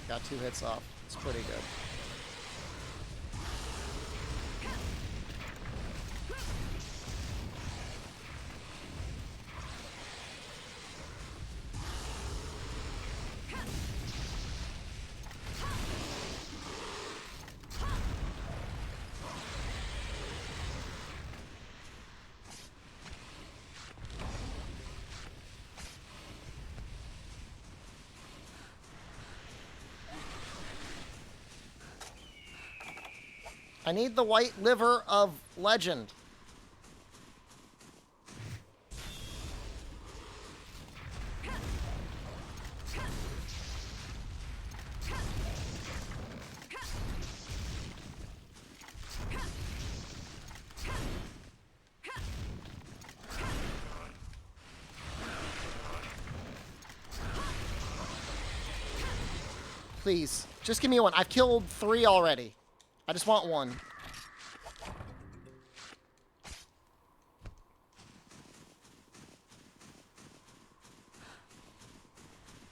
Speaker 1: Got 2 hits off. It's pretty good. I need the white liver of legend. Please, just give me one. I've killed 3 already. I just want 1.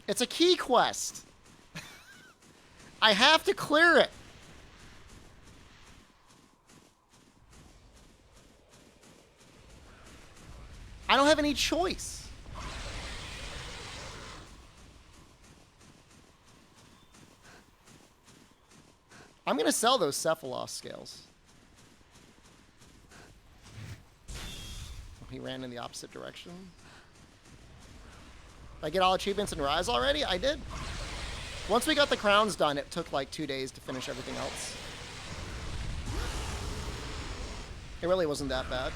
Speaker 1: It's a key quest. I have to clear it. I don't have any choice. I'm going to sell those Cephalos scales. He ran in the opposite direction. Did I get all achievements in Rise already? I did. Once we got the crowns done, it took like 2 days to finish everything else. It really wasn't that bad.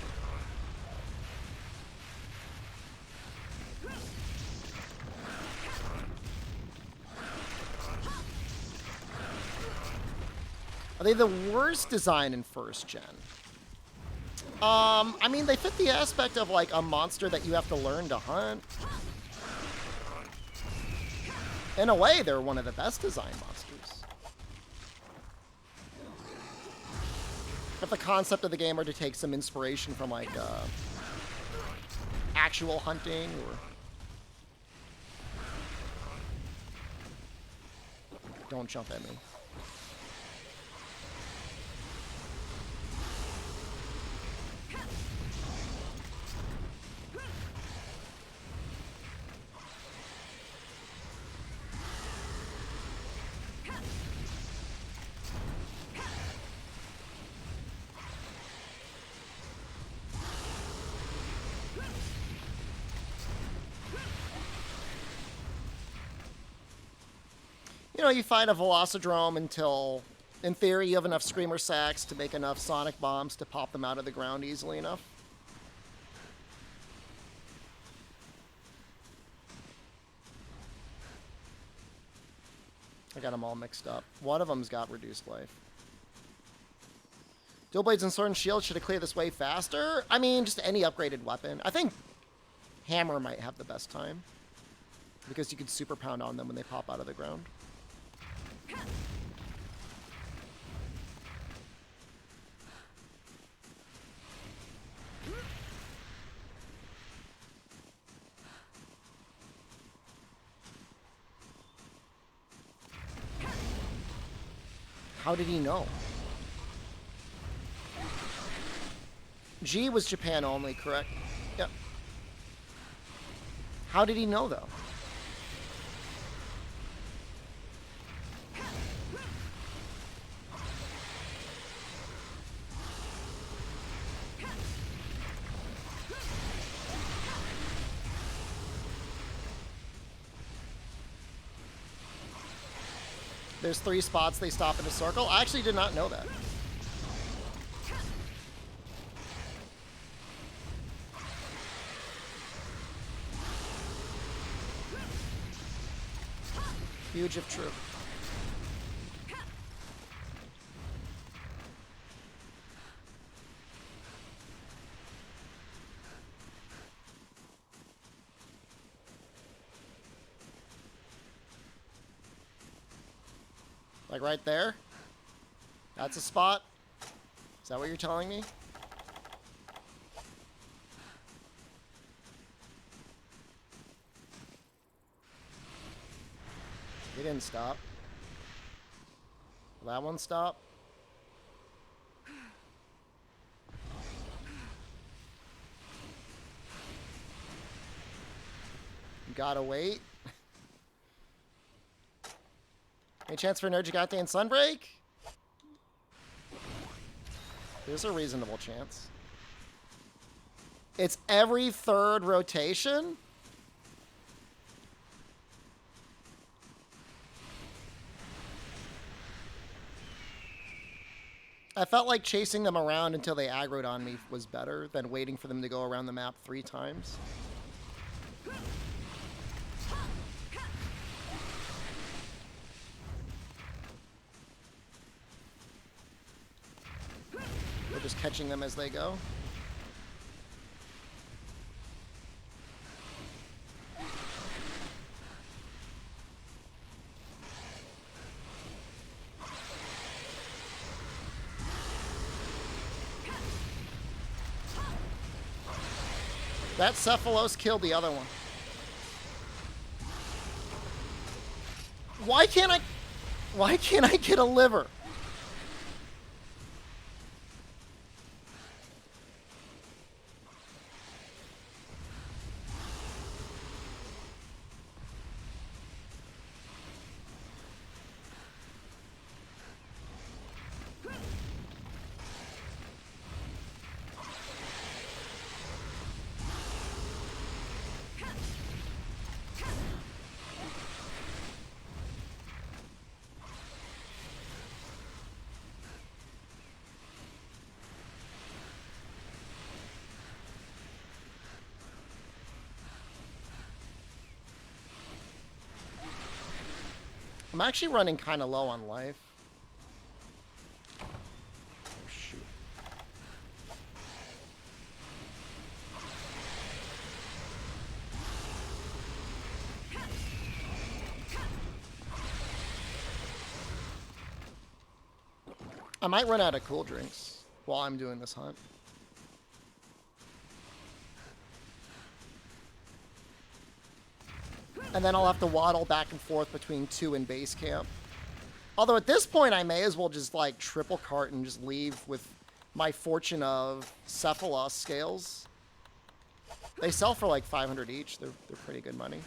Speaker 1: Are they the worst design in 1st gen? I mean, they fit the aspect of like a monster that you have to learn to hunt. In a way, they're one of the best designed monsters. If the concept of the game are to take some inspiration from like actual hunting or... Don't jump at me. You know, you fight a Velocidrome until, in theory, you have enough Screamer Sacks to make enough Sonic Bombs to pop them out of the ground easily enough. I got them all mixed up. One of them's got reduced life. Dual Blades and Sword and Shield should have cleared this way faster. I mean, just any upgraded weapon. I think Hammer might have the best time, because you can super pound on them when they pop out of the ground. How did he know? G was Japan only, correct? Yep. How did he know, though? There's 3 spots they stop in a circle. I actually did not know that. Huge if true. Like right there? That's a spot? Is that what you're telling me? He didn't stop. Will that one stop? You gotta wait. Any chance for Nergigante and Sunbreak? There's a reasonable chance. It's every third rotation? I felt like chasing them around until they aggroed on me was better than waiting for them to go around the map 3 times. We're just catching them as they go. That Cephalos killed the other one. Why can't I get a liver? I'm actually running kind of low on life. Oh, shoot. I might run out of cool drinks while I'm doing this hunt. And then I'll have to waddle back and forth between 2 and base camp. Although at this point, I may as well just like triple cart and just leave with my fortune of Cephalos scales. They sell for like 500 each. They're pretty good money.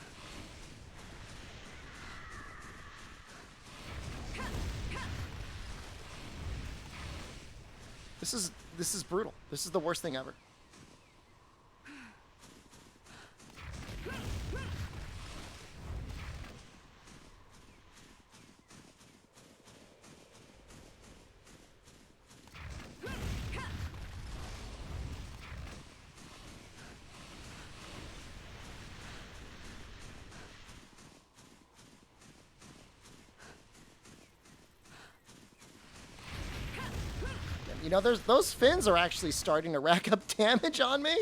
Speaker 1: This is brutal. This is the worst thing ever. You know, those fins are actually starting to rack up damage on me.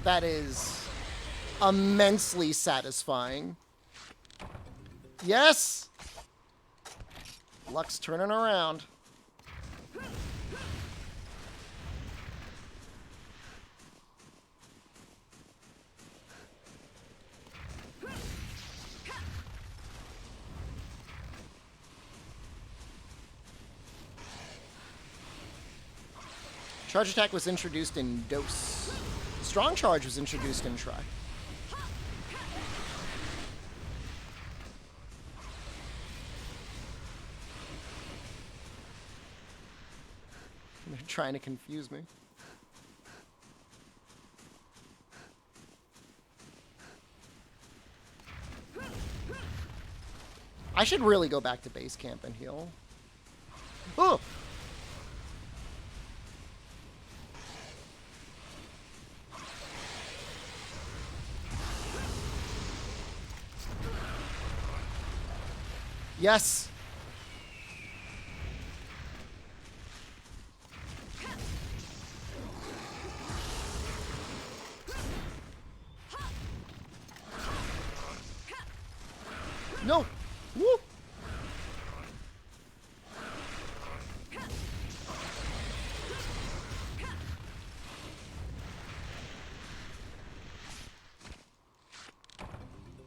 Speaker 1: That is immensely satisfying. Yes! Luck's turning around. Charge attack was introduced in Dose. Strong charge was introduced in Try. They're trying to confuse me. I should really go back to base camp and heal. Oh! Yes! No! Woo!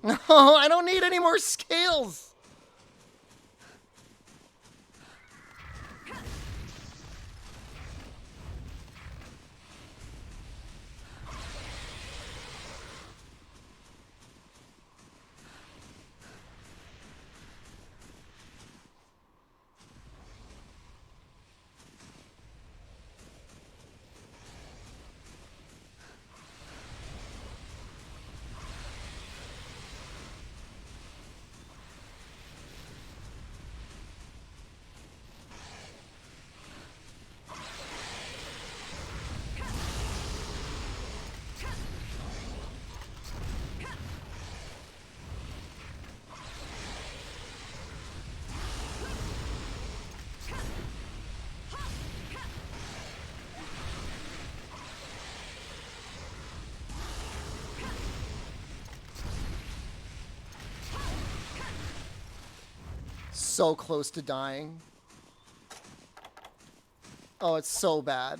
Speaker 1: No, I don't need any more scales! So close to dying. Oh, it's so bad.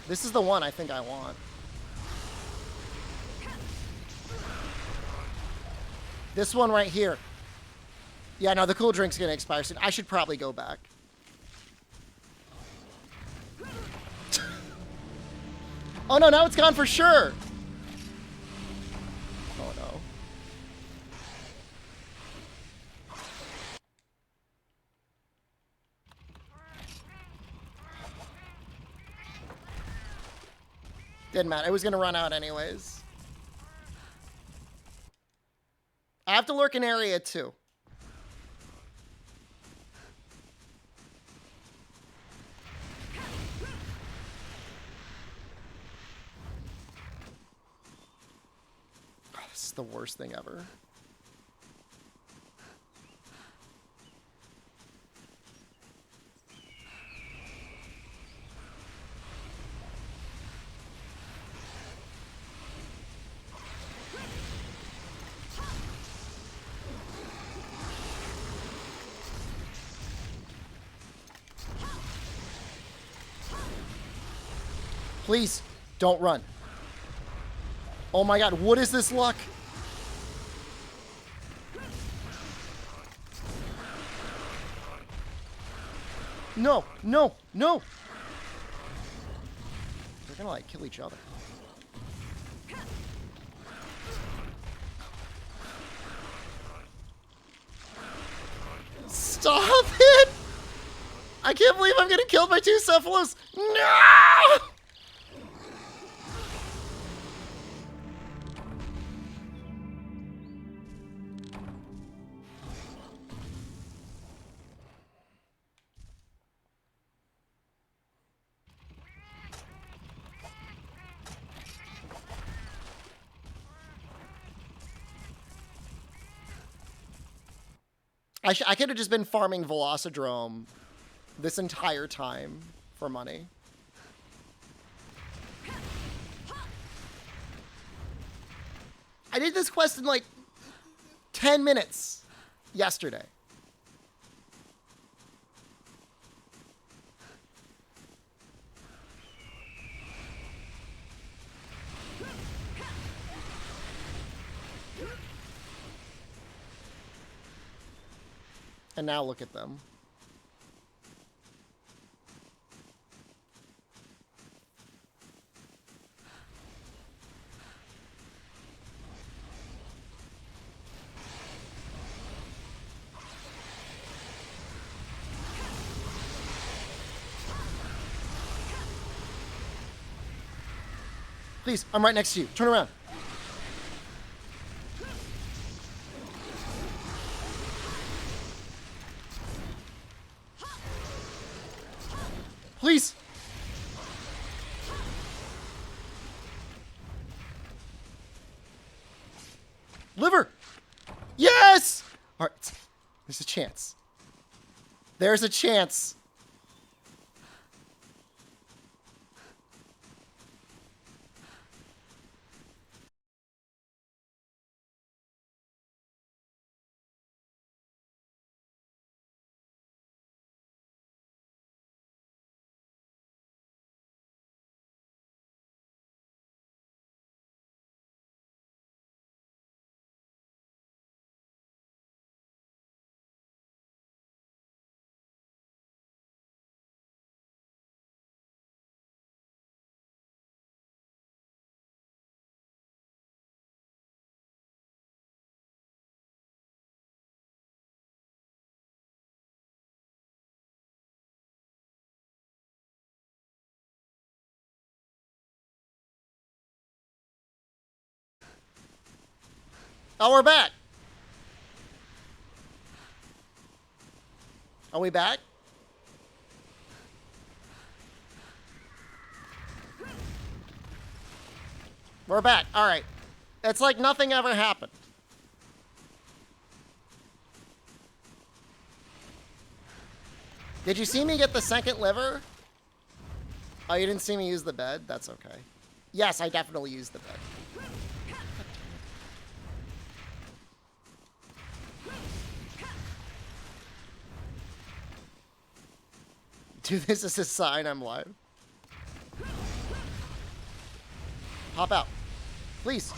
Speaker 1: This is the one I think I want. This one right here. Yeah, no, the cool drink's gonna expire soon. I should probably go back. Oh no, now it's gone for sure! Oh no. Didn't matter, it was gonna run out anyways. I have to lurk in area 2. This is the worst thing ever. Please, don't run. Oh my god, what is this luck? No, no, no! They're gonna, like, kill each other. Stop it! I can't believe I'm getting killed by 2 Cephalos! No! I could have just been farming Velocidrome this entire time for money. I did this quest in like 10 minutes yesterday. And now look at them. Please, I'm right next to you. Turn around. Please. Liver. Yes. All right. There's a chance. There's a chance. Oh, we're back. Are we back? We're back. All right. It's like nothing ever happened. Did you see me get the second liver? Oh, you didn't see me use the bed? That's okay. Yes, I definitely used the bed. Dude, this is a sign I'm live. Hop out. Please.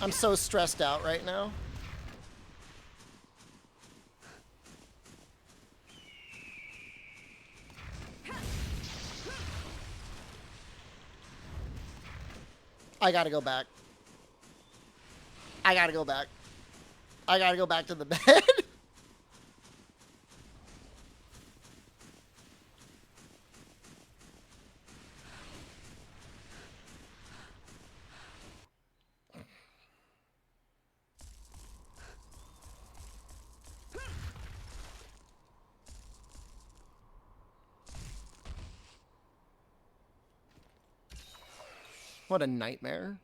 Speaker 1: I'm so stressed out right now. I gotta go back. I gotta go back. I gotta go back to the bed. What a nightmare.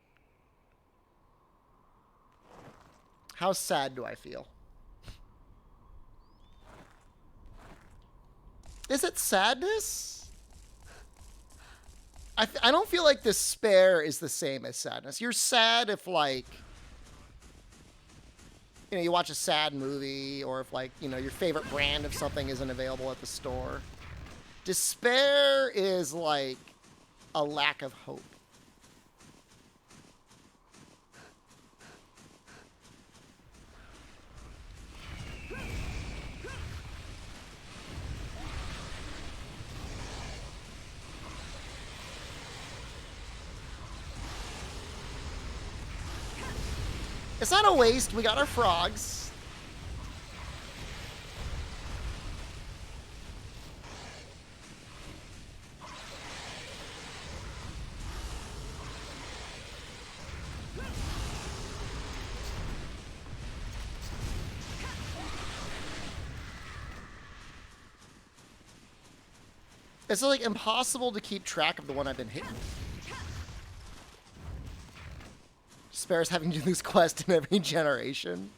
Speaker 1: How sad do I feel? Is it sadness? I don't feel like despair is the same as sadness. You're sad if, like, you know, you watch a sad movie, or if, like, you know, your favorite brand of something isn't available at the store. Despair is like a lack of hope. It's not a waste. We got our frogs. It's like impossible to keep track of the one I've been hitting. Spares having to do this quest in every generation.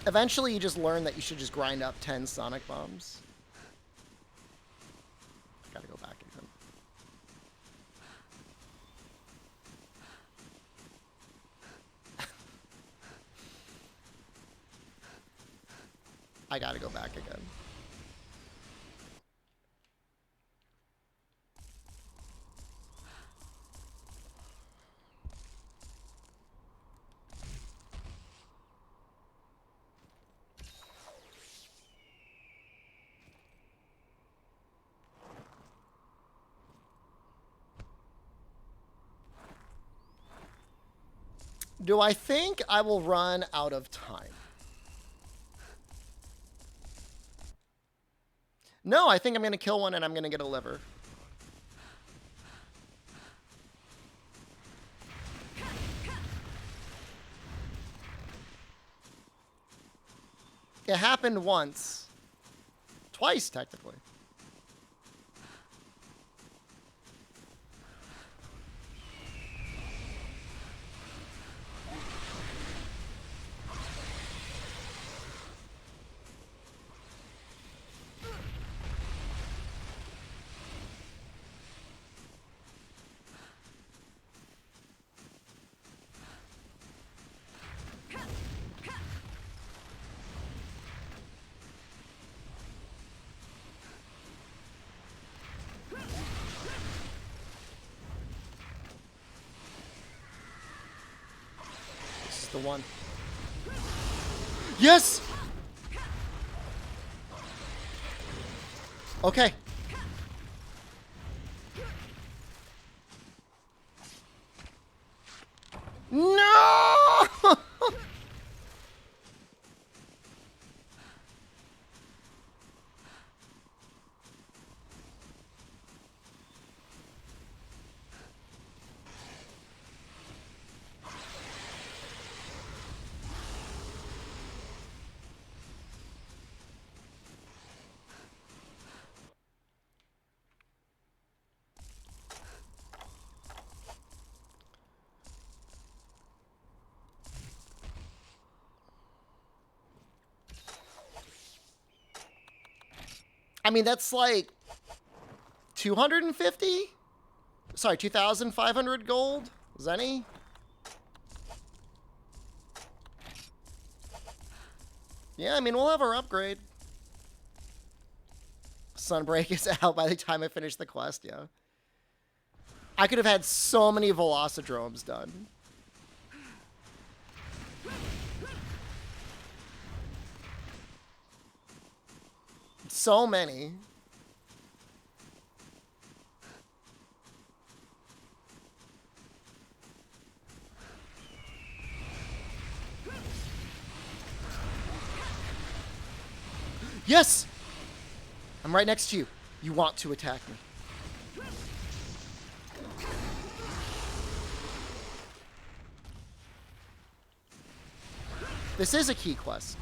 Speaker 1: Eventually, you just learn that you should just grind up 10 sonic bombs. Gotta go back again. I gotta go back again. Do I think I will run out of time? No, I think I'm going to kill one and I'm going to get a liver. It happened once. Twice, technically. This is the one. Yes! Okay. No! I mean, that's like 250? Sorry, 2,500 gold? Zenny? Yeah, I mean, we'll have our upgrade. Sunbreak is out by the time I finish the quest, yeah. I could have had so many Velocidromes done. So many. Yes! I'm right next to you. You want to attack me. This is a key quest.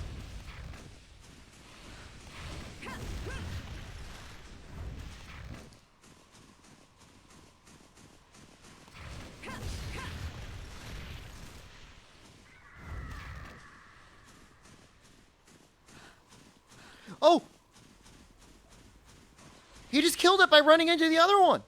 Speaker 1: Oh! He just killed it by running into the other one.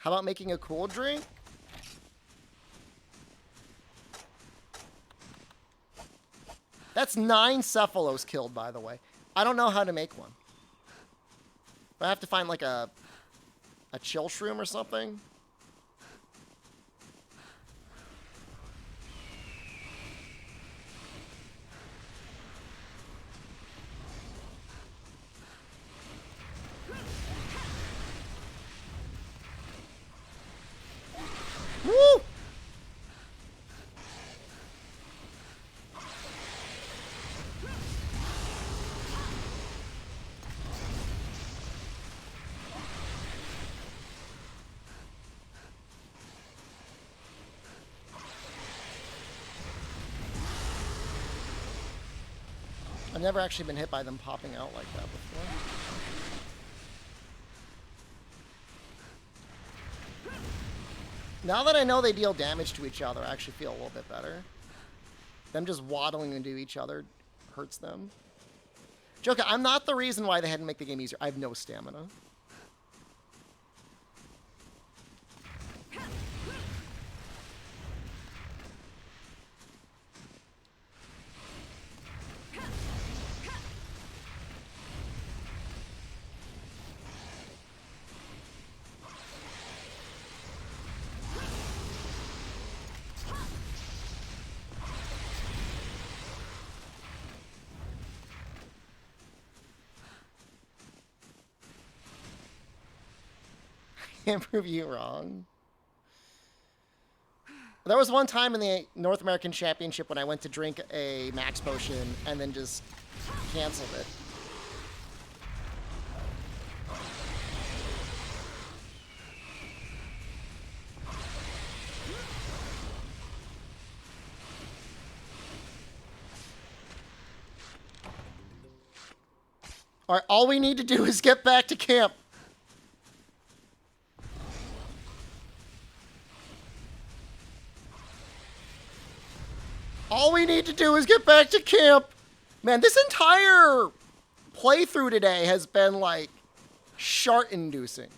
Speaker 1: How about making a cool drink? That's 9 Cephalos killed, by the way. I don't know how to make one. I have to find like a chill shroom or something. Woo! I've never actually been hit by them popping out like that before. Now that I know they deal damage to each other, I actually feel a little bit better. Them just waddling into each other hurts them. Joker, I'm not the reason why they had to make the game easier. I have no stamina. Can't prove you wrong. There was one time in the North American Championship when I went to drink a max potion and then just canceled it. All right, all we need to do is get back to camp. All we need to do is get back to camp. Man, this entire playthrough today has been, like, shart-inducing.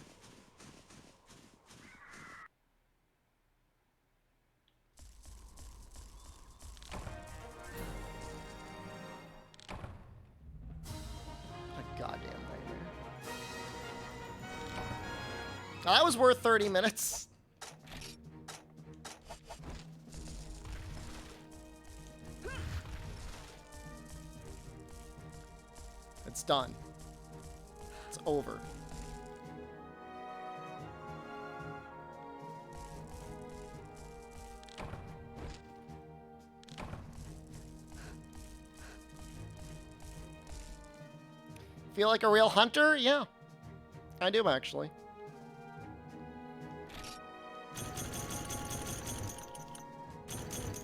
Speaker 1: A goddamn nightmare. That was worth 30 minutes. It's done. It's over. Feel like a real hunter? Yeah. I do, actually.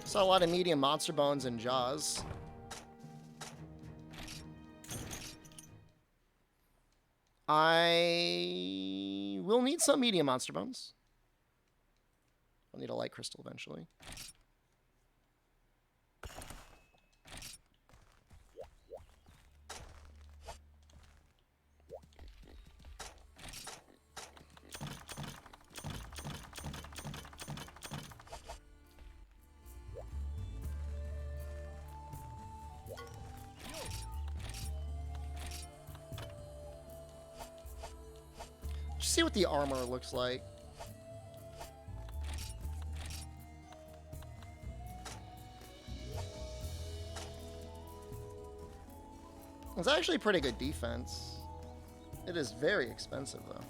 Speaker 1: Saw a lot of medium monster bones and jaws. I will need some medium monster bones. I'll need a light crystal eventually. See what the armor looks like. It's actually pretty good defense. It is very expensive, though.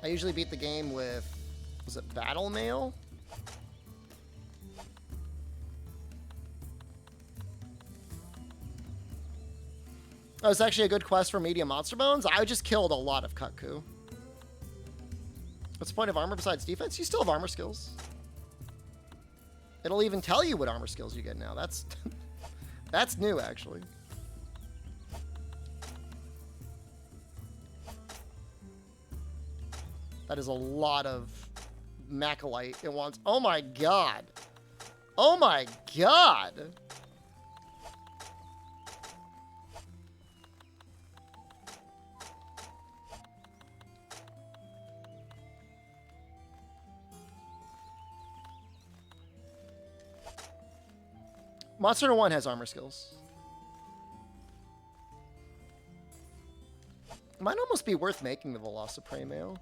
Speaker 1: I usually beat the game with, was it Battle Mail? That was actually a good quest for medium monster bones. I just killed a lot of Kutku. What's the point of armor besides defense? You still have armor skills. It'll even tell you what armor skills you get now. That's that's new, actually. That is a lot of Macalite it wants. Oh my god. Oh my god. Monster Hunter 1 has armor skills. Might almost be worth making the Velociprey male.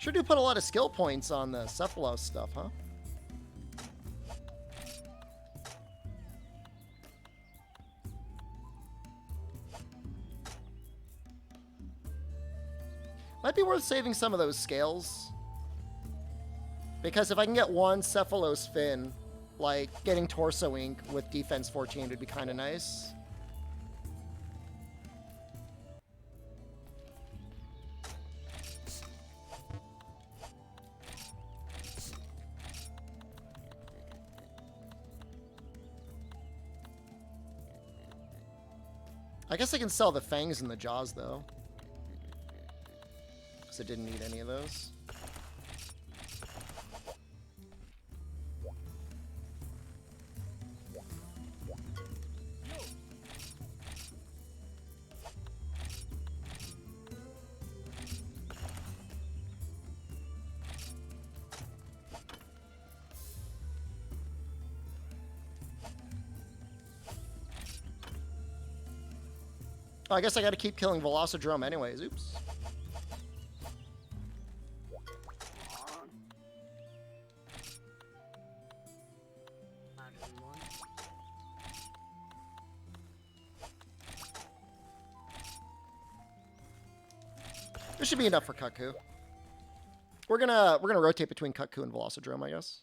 Speaker 1: Sure do put a lot of skill points on the Cephalos stuff, huh? Might be worth saving some of those scales. Because if I can get one Cephalos fin, like getting Torso Ink with defense 14 would be kind of nice. I guess I can sell the fangs and the jaws, though. Because I didn't need any of those. Oh, I guess I gotta keep killing Velocidrome anyways. Oops. This should be enough for Kutku. We're gonna rotate between Kutku and Velocidrome, I guess.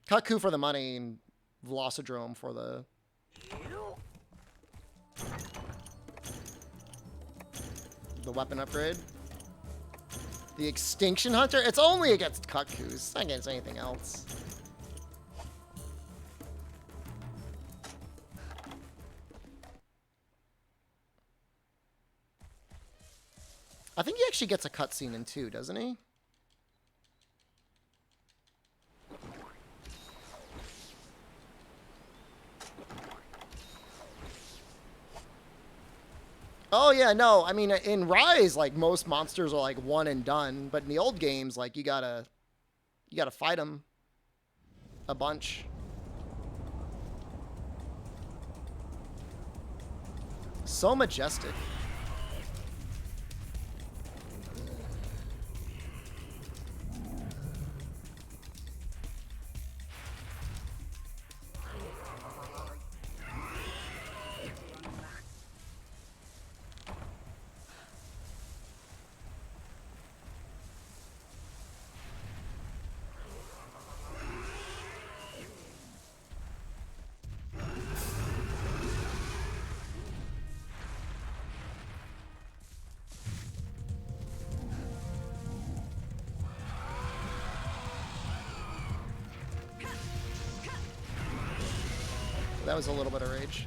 Speaker 1: Kutku for the money and Velocidrome for the weapon upgrade. The Extinction Hunter? It's only against Kutkus. It's not against anything else. I think he actually gets a cutscene in 2, doesn't he? Oh yeah, no. I mean, in Rise, like most monsters are like one and done, but in the old games, like you gotta fight them a bunch. So majestic. That was a little bit of rage.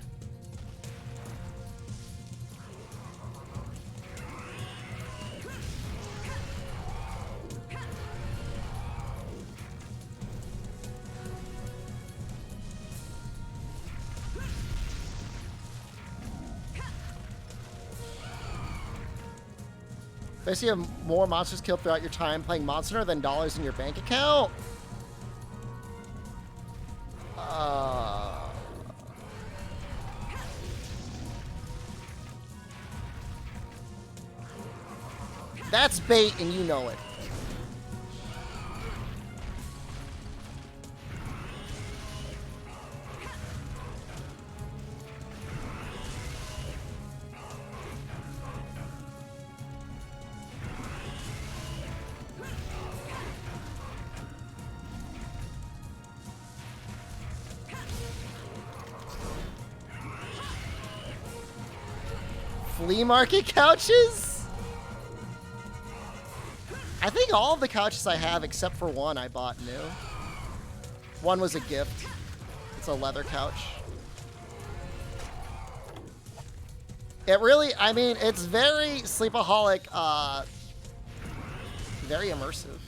Speaker 1: Basically, you have more monsters killed throughout your time playing Monster Hunter than dollars in your bank account. That's bait, and you know it. Flea market couches? I think all of the couches I have, except for one, I bought new. One was a gift. It's a leather couch. It really, I mean, it's very Sleepaholic, very immersive.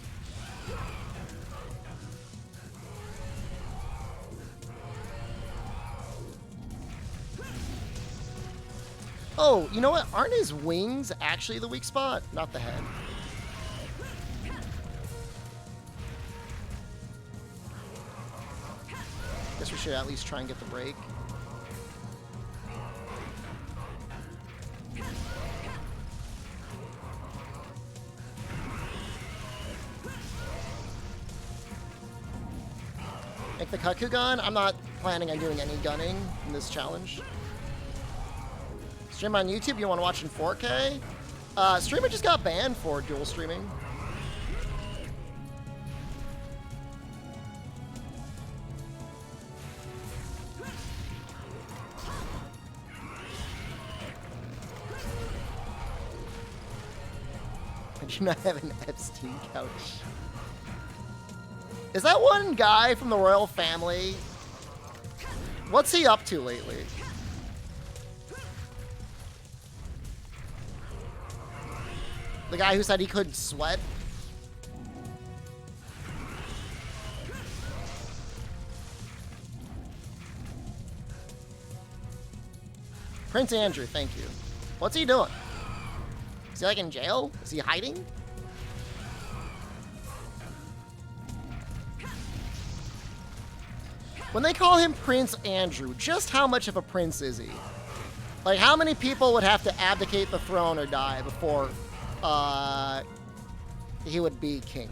Speaker 1: Oh, you know what? Aren't his wings actually the weak spot? Not the head. Guess we should at least try and get the break. Make the Kaku gun? I'm not planning on doing any gunning in this challenge. Stream on YouTube? You want to watch in 4K? Streamer just got banned for dual streaming. I do not have an Epstein couch. Is that one guy from the royal family? What's he up to lately? The guy who said he couldn't sweat? Prince Andrew, thank you. What's he doing? Is he like in jail? Is he hiding? When they call him Prince Andrew, just how much of a prince is he? Like, how many people would have to abdicate the throne or die before he would be king?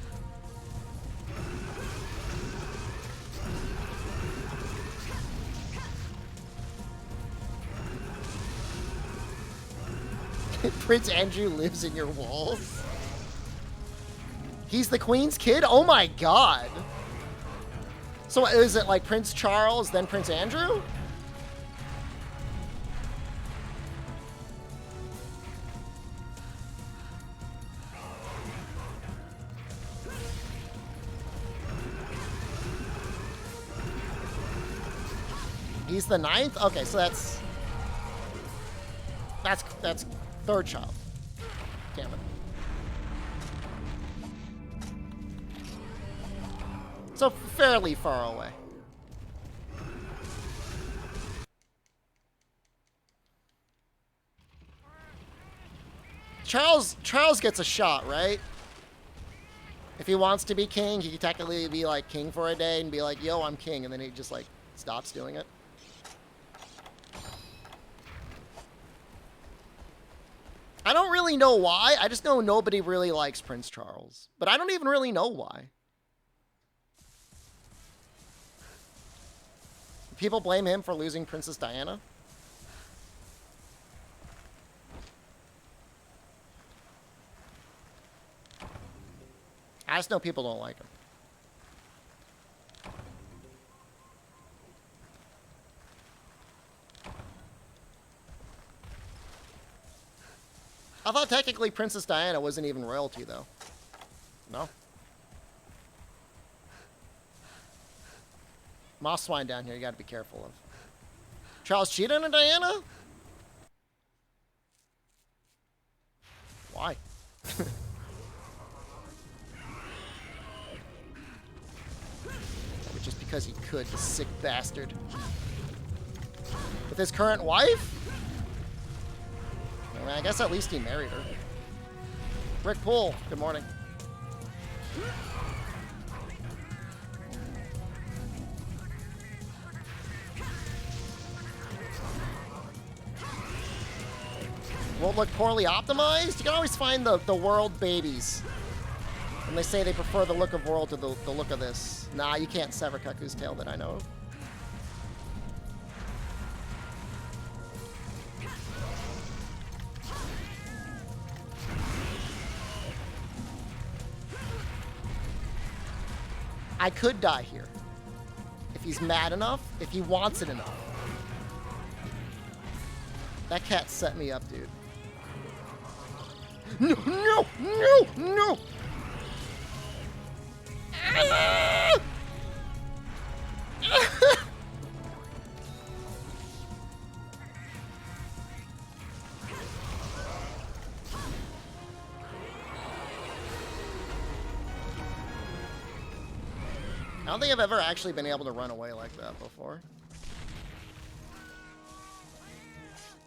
Speaker 1: Prince Andrew lives in your walls? He's the Queen's kid? Oh my god. So is it like Prince Charles, then Prince Andrew? He's the 9th? Okay, so that's third child. Damn it. So fairly far away. Charles gets a shot, right? If he wants to be king, he could technically be like king for a day and be like, yo, I'm king, and then he just like stops doing it. I don't really know why. I just know nobody really likes Prince Charles. But I don't even really know why. People blame him for losing Princess Diana. I just know people don't like him. I thought technically Princess Diana wasn't even royalty, though. No? Moss swine down here, you gotta be careful of. Charles cheated on Diana? Why? Just because he could, the sick bastard. With his current wife? I mean, I guess at least he married her. Rick Poole, good morning. Won't look poorly optimized? You can always find the world babies. And they say they prefer the look of world to the look of this. Nah, you can't sever Kaku's tail that I know of. I could die here. If he's mad enough, if he wants it enough. That cat set me up, dude. No, no, no, no! Ah! don't think I've ever actually been able to run away like that before.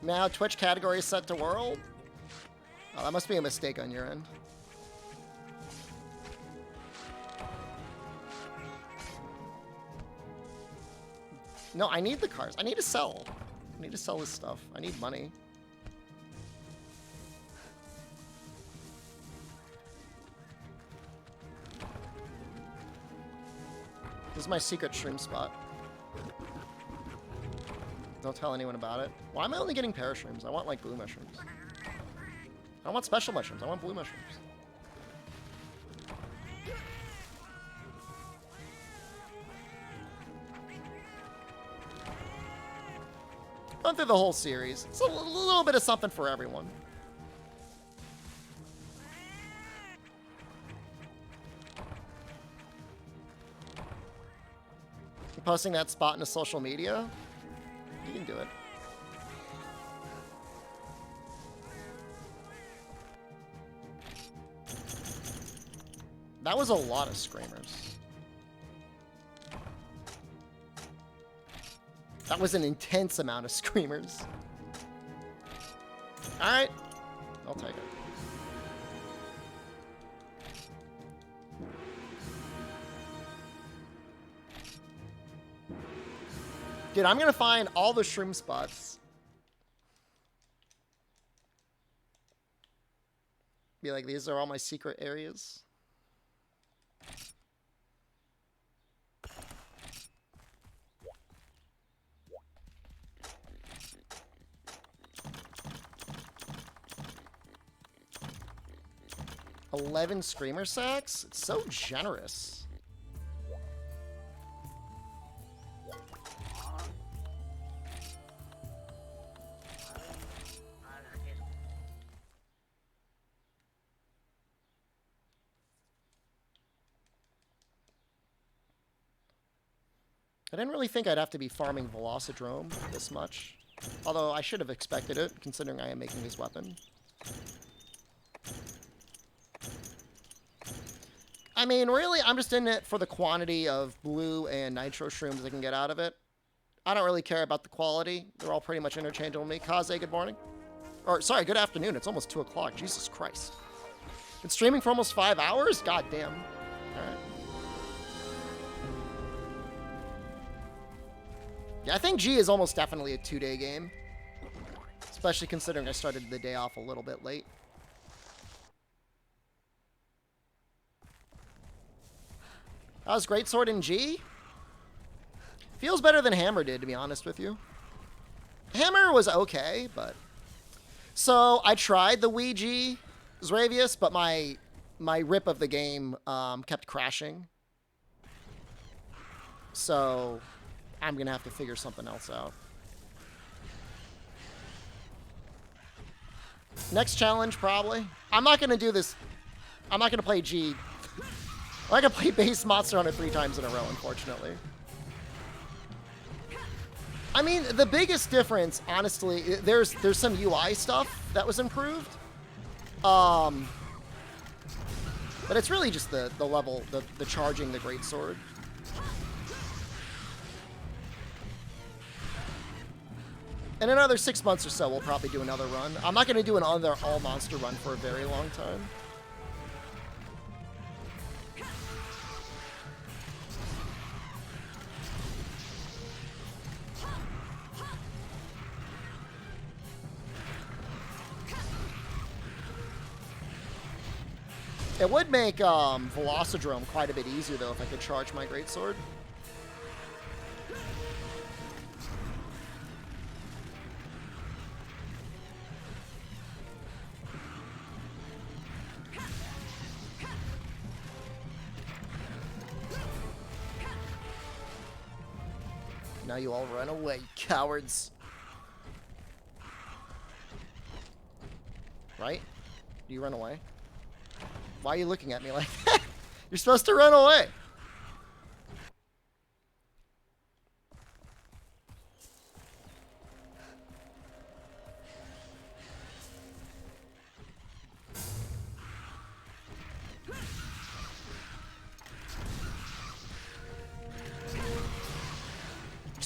Speaker 1: Now Twitch category is set to world. Oh, that must be a mistake on your end. No, I need the cars. I need to sell. I need to sell this stuff. I need money. This is my secret shroom spot. Don't tell anyone about it. Why am I only getting parashrooms? I want, like, blue mushrooms. I don't want special mushrooms. I want blue mushrooms. Run through the whole series. It's a little bit of something for everyone. You're posting that spot into social media? You can do it. That was a lot of screamers. That was an intense amount of screamers. Alright. I'll take it. Dude, I'm gonna find all the shroom spots. Be like, these are all my secret areas. $11 screamer sacks? It's so generous. I didn't really think I'd have to be farming Velocidrome this much. Although I should have expected it, considering I am making his weapon. I mean, really, I'm just in it for the quantity of blue and nitro shrooms I can get out of it. I don't really care about the quality. They're all pretty much interchangeable with me. Kaze, good morning. Or, sorry, good afternoon. It's almost 2 o'clock. Jesus Christ. Been streaming for almost 5 hours? God damn. All right. Yeah, I think G is almost definitely a 2-day game. Especially considering I started the day off a little bit late. How's Greatsword in G? Feels better than Hammer did, to be honest with you. Hammer was okay, but... So, I tried the Ouija Zravius, but my rip of the game kept crashing. So... I'm gonna have to figure something else out. Next challenge, probably. I'm not gonna do this. I'm not gonna play G. I'm not gonna play base Monster Hunter 3 times in a row, unfortunately. I mean, the biggest difference, honestly, there's some UI stuff that was improved. But it's really just the level, the charging the greatsword. In another 6 months or so, we'll probably do another run. I'm not going to do another all-monster run for a very long time. It would make Velocidrome quite a bit easier, though, if I could charge my greatsword. Now you all run away, cowards. Right? Do you run away? Why are you looking at me like that? You're supposed to run away.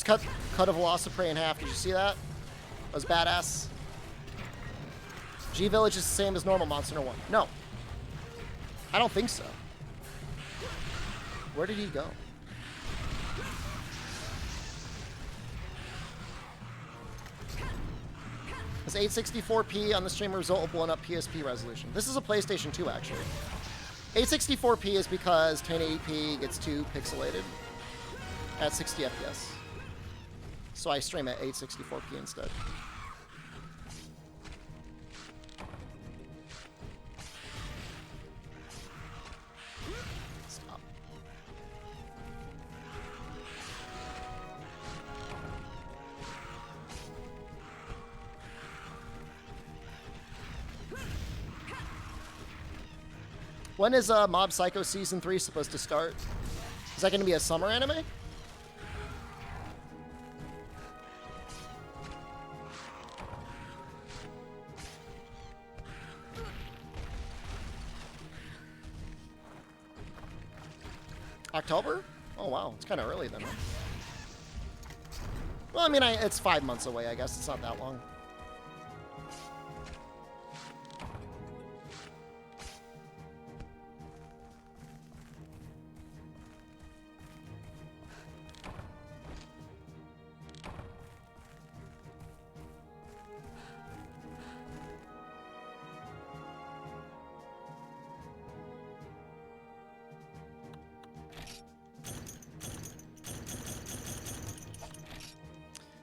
Speaker 1: just cut a Velociprey in half. Did you see that? That was badass. G-Village is the same as normal Monster Hunter 1. No. I don't think so. Where did he go? This 864p on the stream result will blown up PSP resolution. This is a PlayStation 2, actually. 864p is because 1080p gets too pixelated at 60 FPS. So I stream at 864p instead. Stop. When is Mob Psycho Season 3 supposed to start? Is that going to be a summer anime? October? Oh wow, it's kind of early then. Huh? Well, I mean, it's 5 months away, I guess. It's not that long.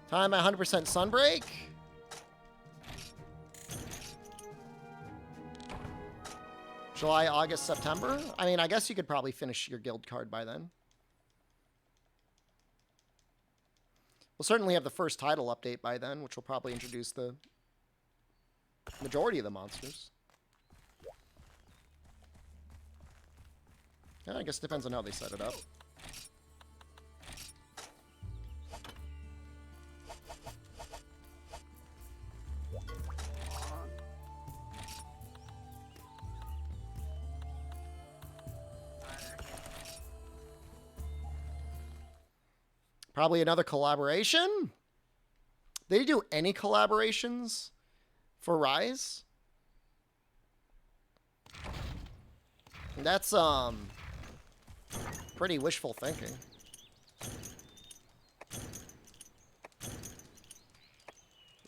Speaker 1: Time 100% Sunbreak. July, August, September. I mean, I guess you could probably finish your guild card by then. We'll certainly have the first title update by then, which will probably introduce the majority of the monsters. Yeah, I guess it depends on how they set it up. Probably another collaboration. Did they do any collaborations for Rise? That's pretty wishful thinking.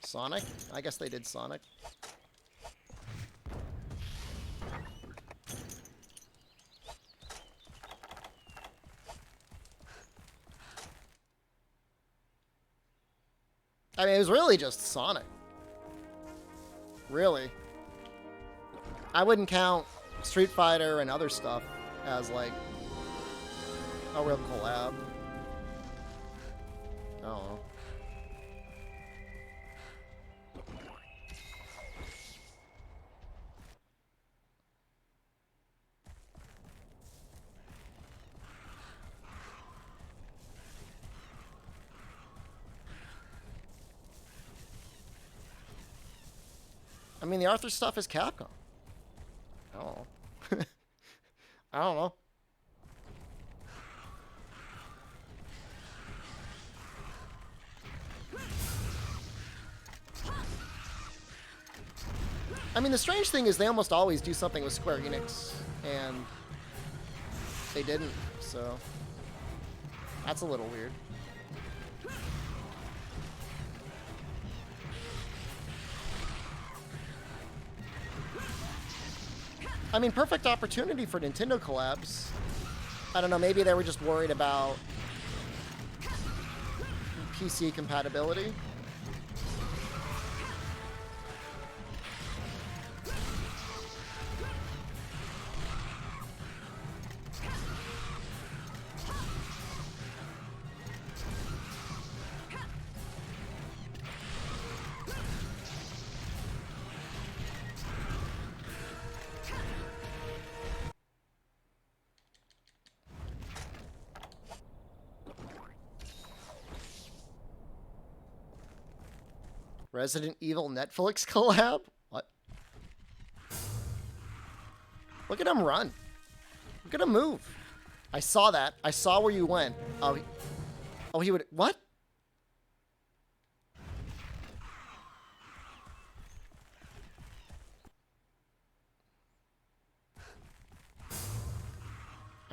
Speaker 1: Sonic? I guess they did Sonic. I mean, it was really just Sonic. Really. I wouldn't count Street Fighter and other stuff as, like, a real collab. I don't know. I mean, the Arthur stuff is Capcom. I don't know. I don't know. I mean, the strange thing is they almost always do something with Square Enix, and they didn't, so that's a little weird. I mean, perfect opportunity for Nintendo collabs. I don't know, maybe they were just worried about PC compatibility. Resident Evil Netflix collab? What? Look at him run. Look at him move. I saw that. I saw where you went. Oh, he would... What?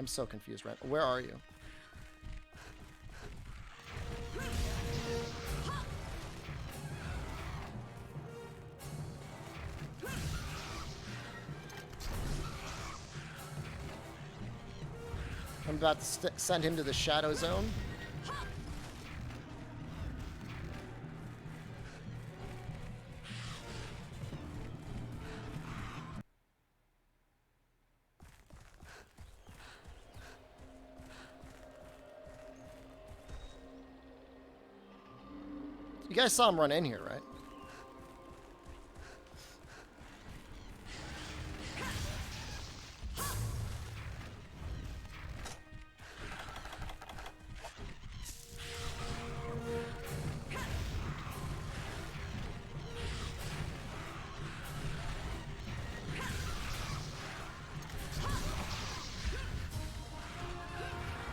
Speaker 1: I'm so confused, right? Where are you? I'm about to send him to the shadow zone. You guys saw him run in here, right?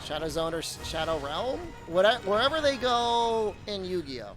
Speaker 1: Shadow Zone or Shadow Realm? Wherever they go in Yu-Gi-Oh!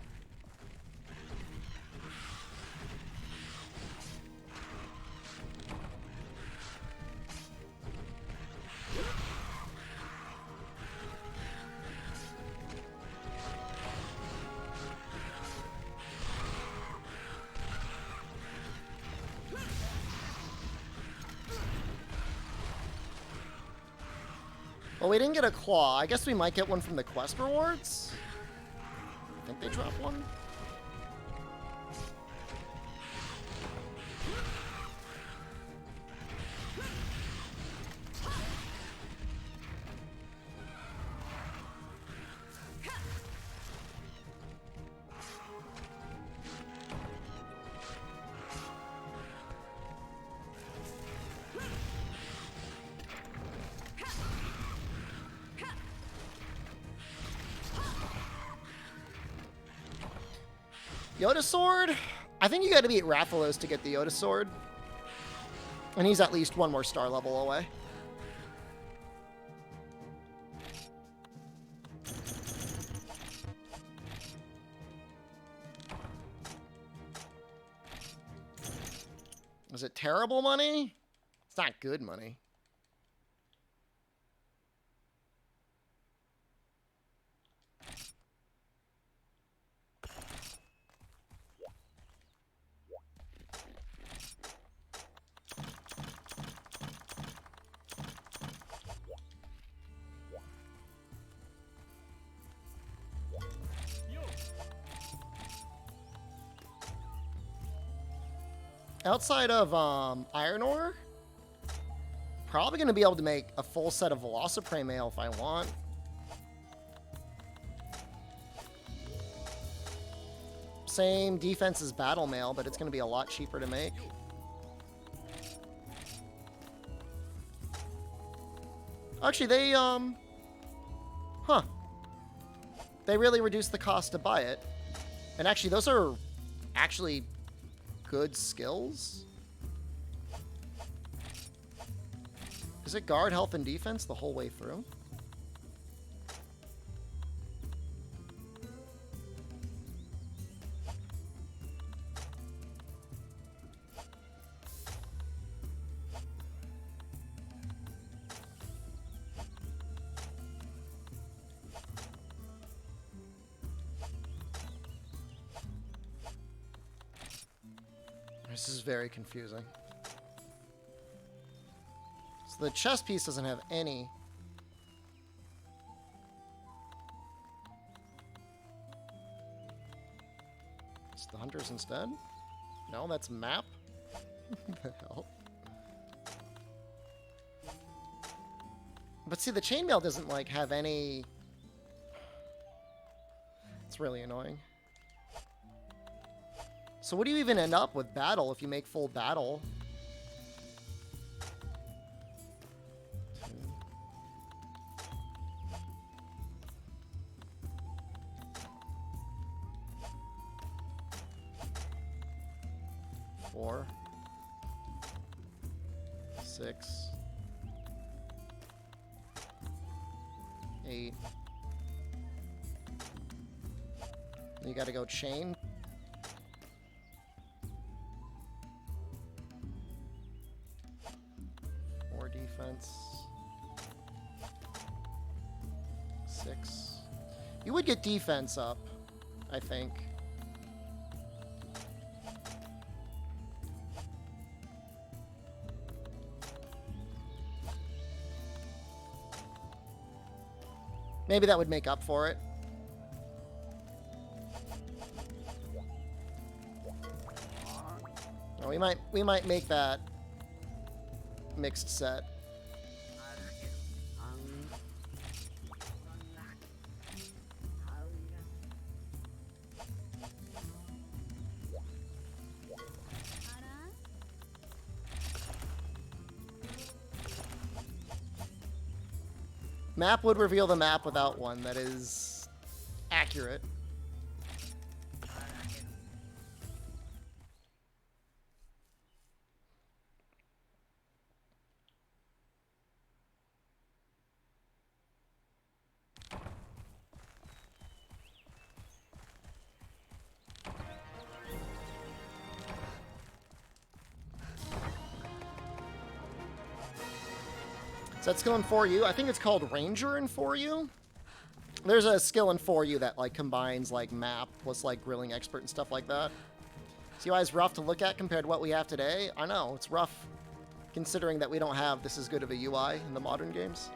Speaker 1: Well, we didn't get a claw. I guess we might get one from the quest rewards. I think they dropped one. Yoda Sword? I think you got to beat Rathalos to get the Yoda Sword. And he's at least one more star level away. Is it terrible money? It's not good money. Outside of Iron Ore, probably going to be able to make a full set of Velociprey mail if I want. Same defense as Battle Mail, but it's going to be a lot cheaper to make. Actually, they, they really reduced the cost to buy it. And actually, those are actually good skills. Is it guard, health, and defense the whole way through? This is very confusing. So the chess piece doesn't have any. It's the hunters instead? No, that's map? What the hell? But see, the chainmail doesn't like have any. It's really annoying. So what do you even end up with battle if you make full battle? 2. 4. 6. 8. You gotta go chain. 4 defense. get defense up, I think. Maybe that would make up for it. Oh, we might make that mixed set. Map would reveal the map without one that is accurate. Is that skill in 4U? I think it's called Ranger in 4U. There's a skill in 4U that like combines like map plus like grilling expert and stuff like that. This UI is rough to look at compared to what we have today. I know, it's rough considering that we don't have this as good of a UI in the modern games.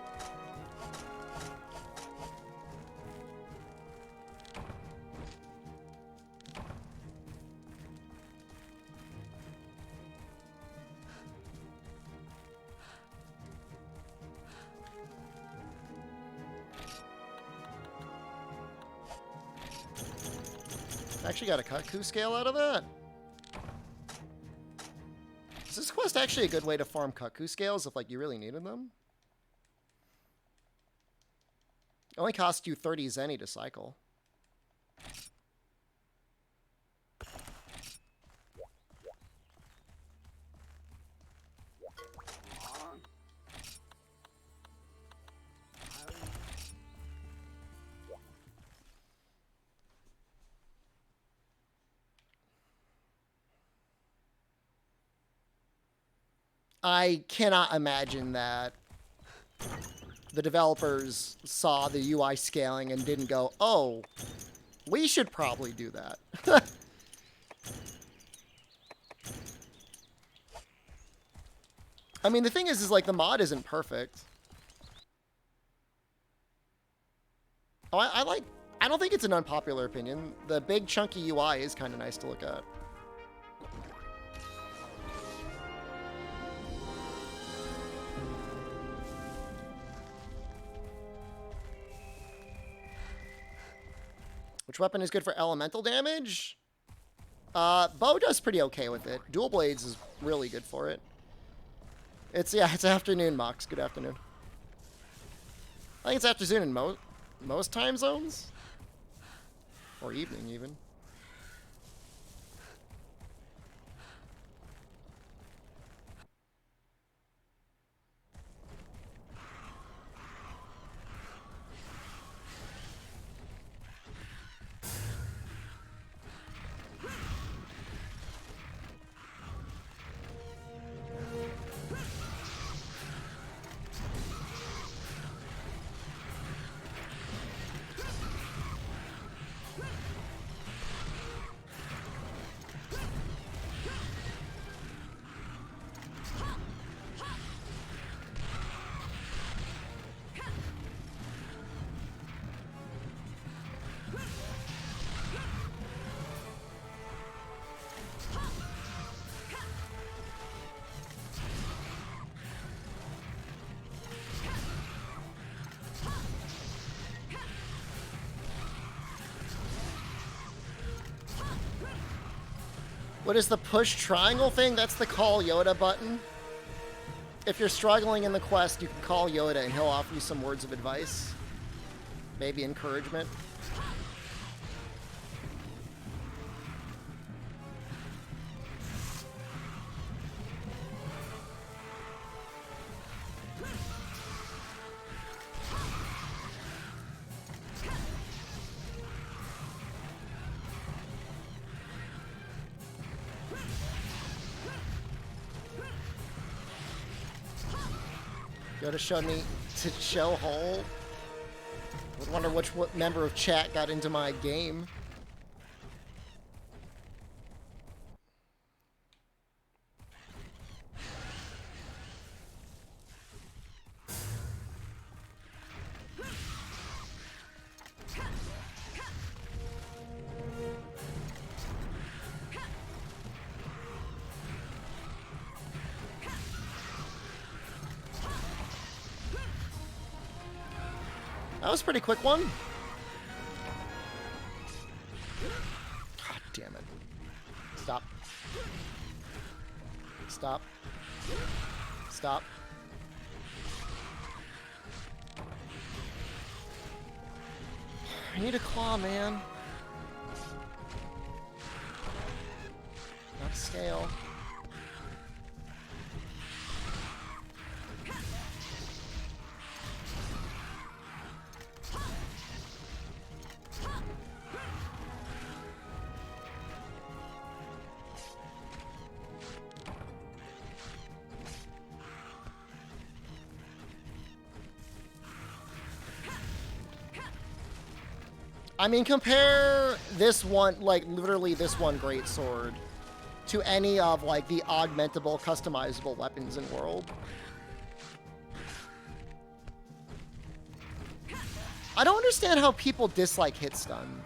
Speaker 1: Actually got a Kaku scale out of that. Is this quest actually a good way to farm Kaku scales if like you really needed them? It only costs you 30 Zenny to cycle. I cannot imagine that the developers saw the UI scaling and didn't go, oh, we should probably do that. I mean, the thing is like the mod isn't perfect. Oh, I don't think it's an unpopular opinion. The big chunky UI is kind of nice to look at. Which weapon is good for elemental damage? Bow does pretty okay with it. Dual blades is really good for it. It's afternoon, Mox. Good afternoon. I think it's afternoon in most time zones. Or evening, even. What is the push triangle thing? That's the call Yoda button. If you're struggling in the quest, you can call Yoda and he'll offer you some words of advice. Maybe encouragement. Yoda showed me to show hole. Would Wonder what member of chat got into my game. That was a pretty quick one. God damn it. Stop. Stop. Stop. I need a claw, man. Not a scale. I mean, compare this one, like, literally this one greatsword to any of, like, the augmentable, customizable weapons in World. I don't understand how people dislike hit stun.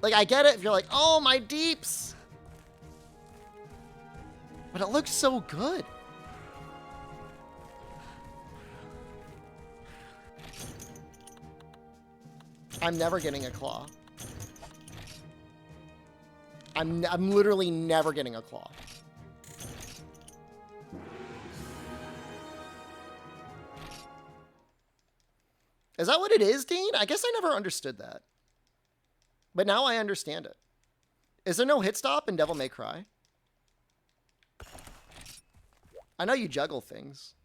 Speaker 1: Like, I get it if you're like, oh, my deeps! But it looks so good. I'm never getting a claw. I'm literally never getting a claw. Is that what it is, Dean? I guess I never understood that. But now I understand it. Is there no hit stop in Devil May Cry? I know you juggle things.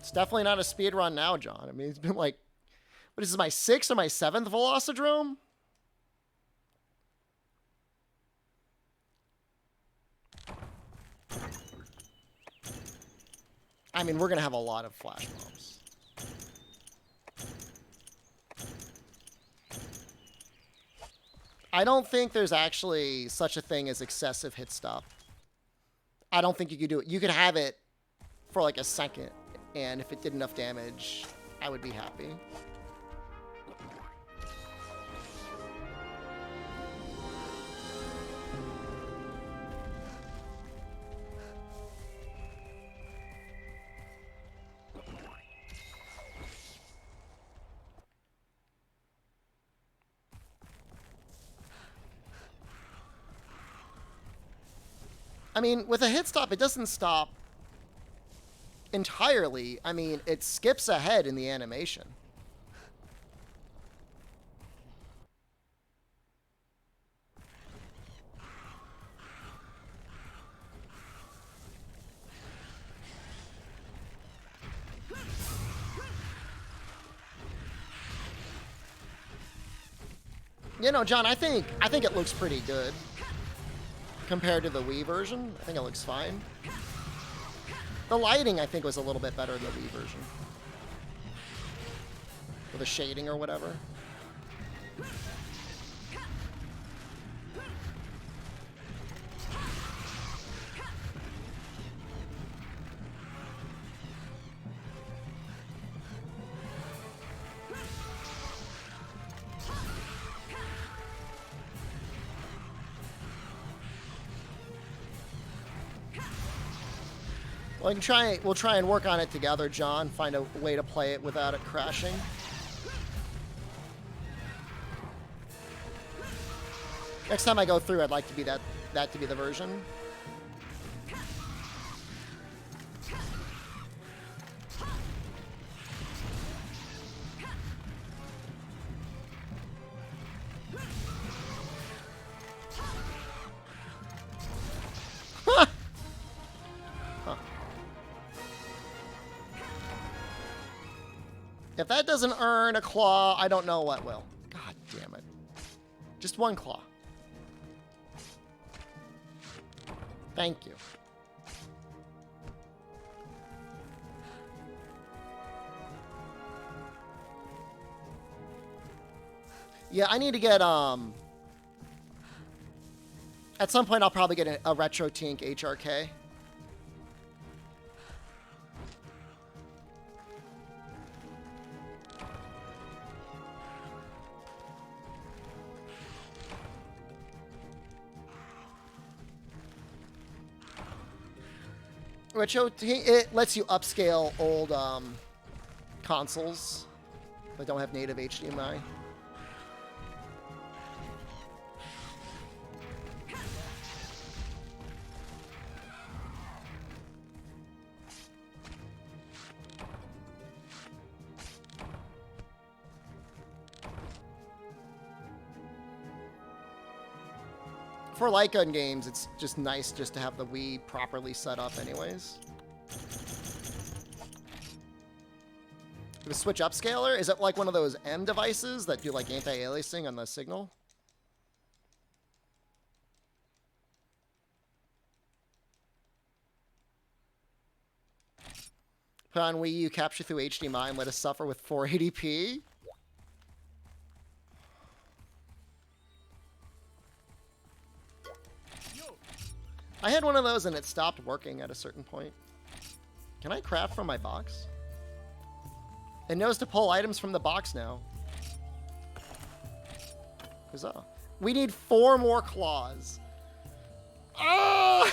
Speaker 1: It's definitely not a speed run now, John. I mean, it's been like, what is this, my 6th or my 7th Velocidrome? I mean, we're going to have a lot of flash bombs. I don't think there's actually such a thing as excessive hit stop. I don't think you could do it. You could have it for like a second, and if it did enough damage, I would be happy. I mean, with a hit stop, it doesn't stop entirely. I mean, it skips ahead in the animation. You know, John, I think it looks pretty good compared to the Wii version. I think it looks fine. The lighting, I think, was a little bit better in the Wii version. With the shading or whatever. Well, we'll try and work on it together, John. Find a way to play it without it crashing. Next time I go through, I'd like to be that to be the version. If that doesn't earn a claw, I don't know what will. God damn it. Just one claw. Thank you. Yeah, I need to get, at some point I'll probably get a Retro Tink HRK. It lets you upscale old consoles that don't have native HDMI. For light gun games, it's just nice just to have the Wii properly set up anyways. The Switch upscaler, is it like one of those M devices that do like anti-aliasing on the signal? Put on Wii U, capture through HDMI, and let us suffer with 480p? I had one of those and it stopped working at a certain point. Can I craft from my box? It knows to pull items from the box now. Huzzah. We need 4 more claws. Oh!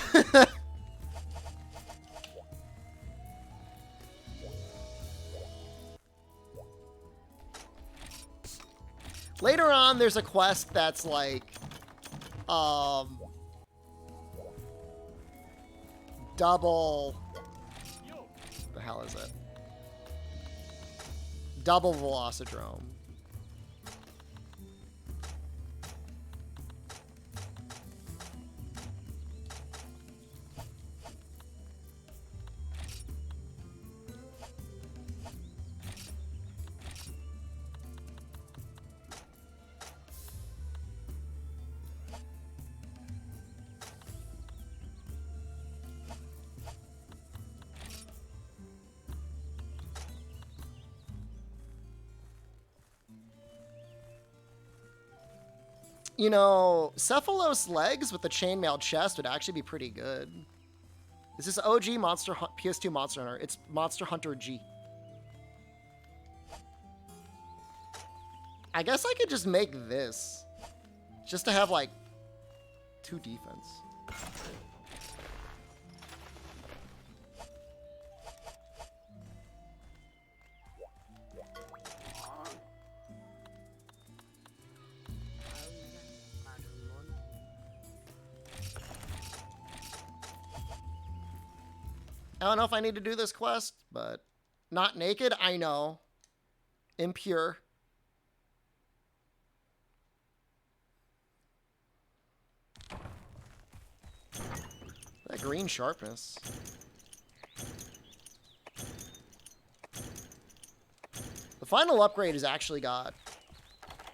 Speaker 1: Later on, there's a quest that's like, double. What the hell is it? Double Velocidrome. You know, Cephalos legs with the chainmail chest would actually be pretty good. Is this OG PS2 Monster Hunter? It's Monster Hunter G. I guess I could just make this. Just to have, like, 2 defense. I don't know if I need to do this quest, but not naked, I know. Impure. That green sharpness. The final upgrade has actually got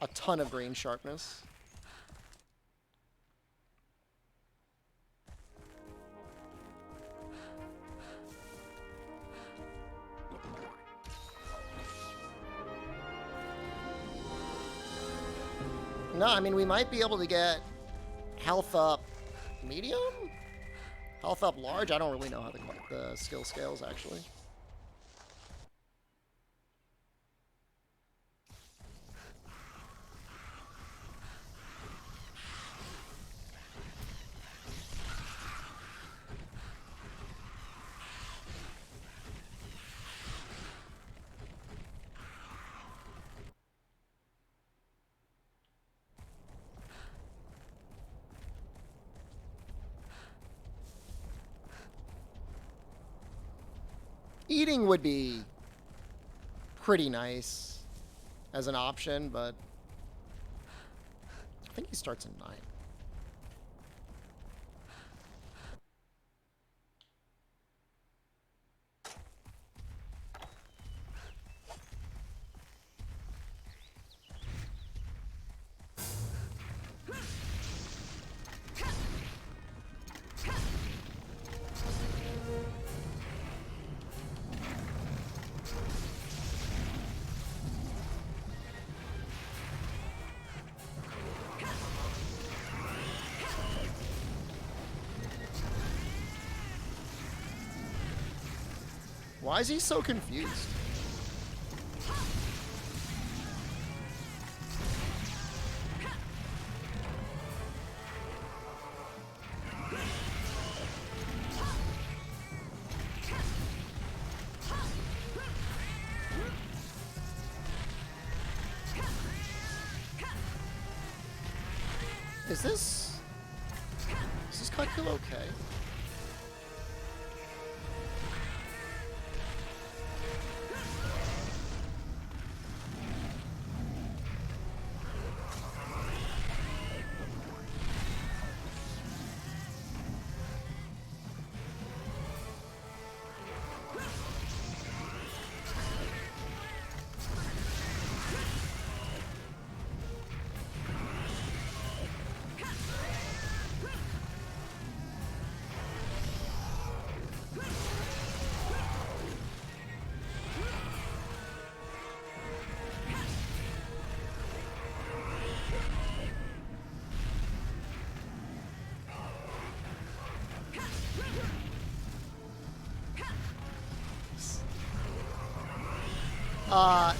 Speaker 1: a ton of green sharpness. No, I mean, we might be able to get health up medium? Health up large? I don't really know how the skill scales, actually. Eating would be pretty nice as an option, but I think he starts at 9. Why is he so confused? Is this Kaku okay?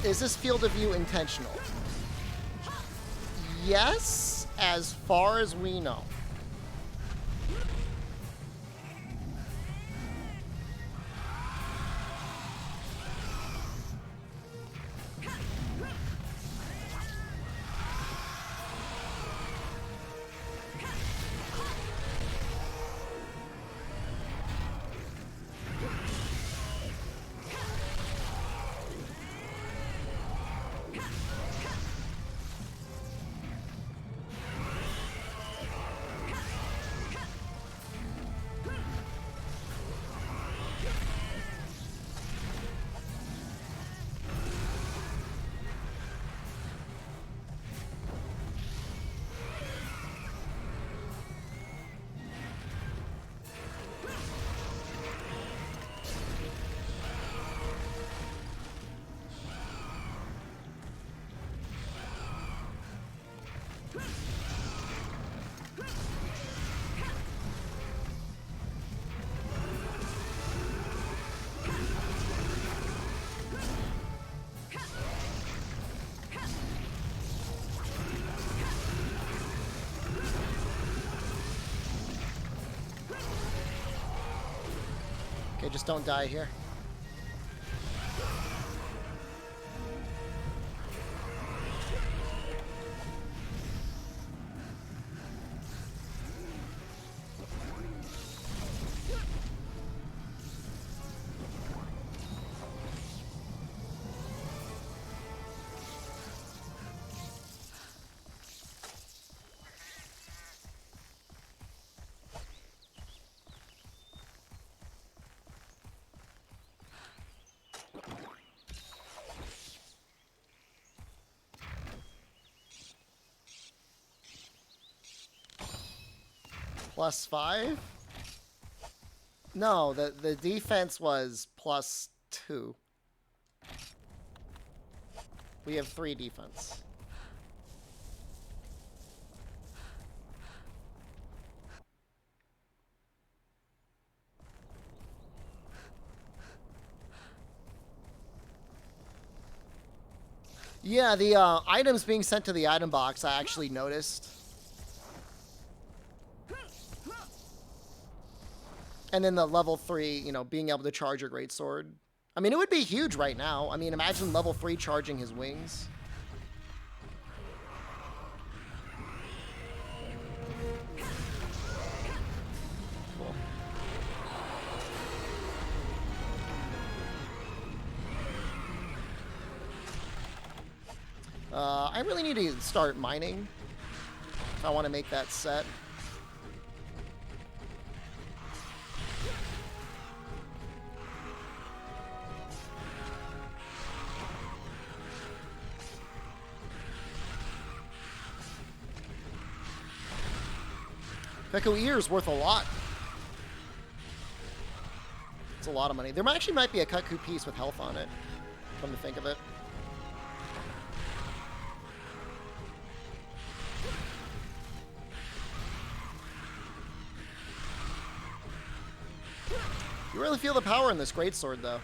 Speaker 1: Is this field of view intentional? Yes, as far as we know. Okay, just don't die here. +5? No, the defense was +2. We have 3 defense. Yeah, the items being sent to the item box, I actually noticed. And then the level 3, you know, being able to charge a greatsword. I mean, it would be huge right now. I mean, imagine level 3 charging his wings. Cool. I really need to start mining if I want to make that set. Peko ear is worth a lot. It's a lot of money. There actually might be a Kutku piece with health on it, come to think of it. You really feel the power in this greatsword, though.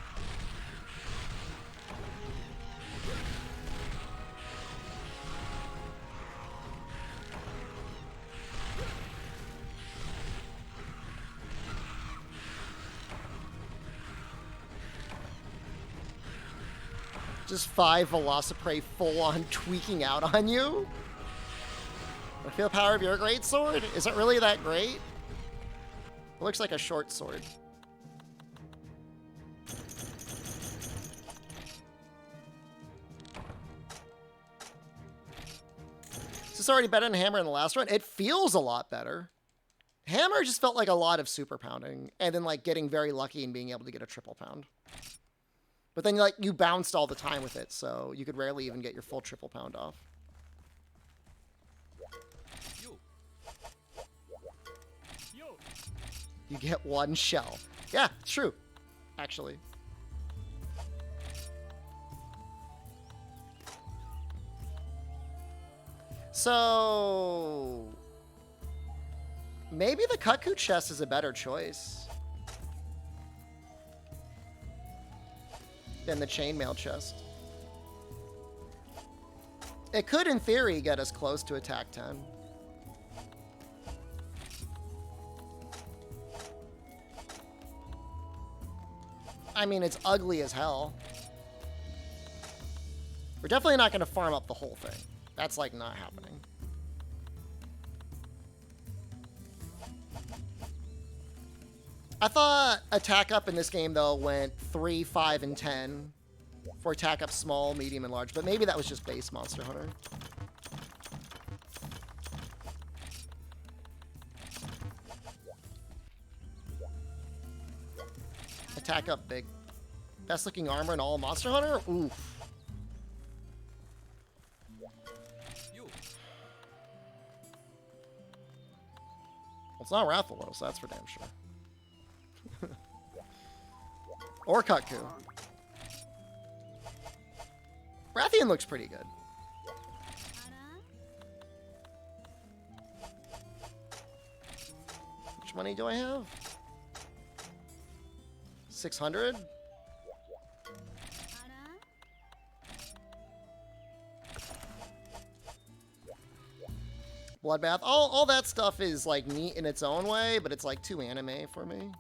Speaker 1: Just 5 Velociprey full on tweaking out on you. I feel the power of your great sword. Is it really that great? It looks like a short sword. Is this already better than Hammer in the last run? It feels a lot better. Hammer just felt like a lot of super pounding and then like getting very lucky and being able to get a triple pound. But then like you bounced all the time with it, so you could rarely even get your full triple pound off. You get 1 shell. Yeah, it's true, actually. So maybe the Kutku chest is a better choice than the chainmail chest. It could, in theory, get us close to attack 10. I mean, it's ugly as hell. We're definitely not going to farm up the whole thing. That's, like, not happening. I thought attack up in this game, though, went 3, 5, and 10 for attack up small, medium, and large. But maybe that was just base Monster Hunter. Attack up big. Best looking armor in all Monster Hunter? Oof. Well, it's not Rathalos, so that's for damn sure. Or Kutku. Rathian looks pretty good. Which money do I have? 600? Bloodbath. All that stuff is like neat in its own way, but it's like too anime for me.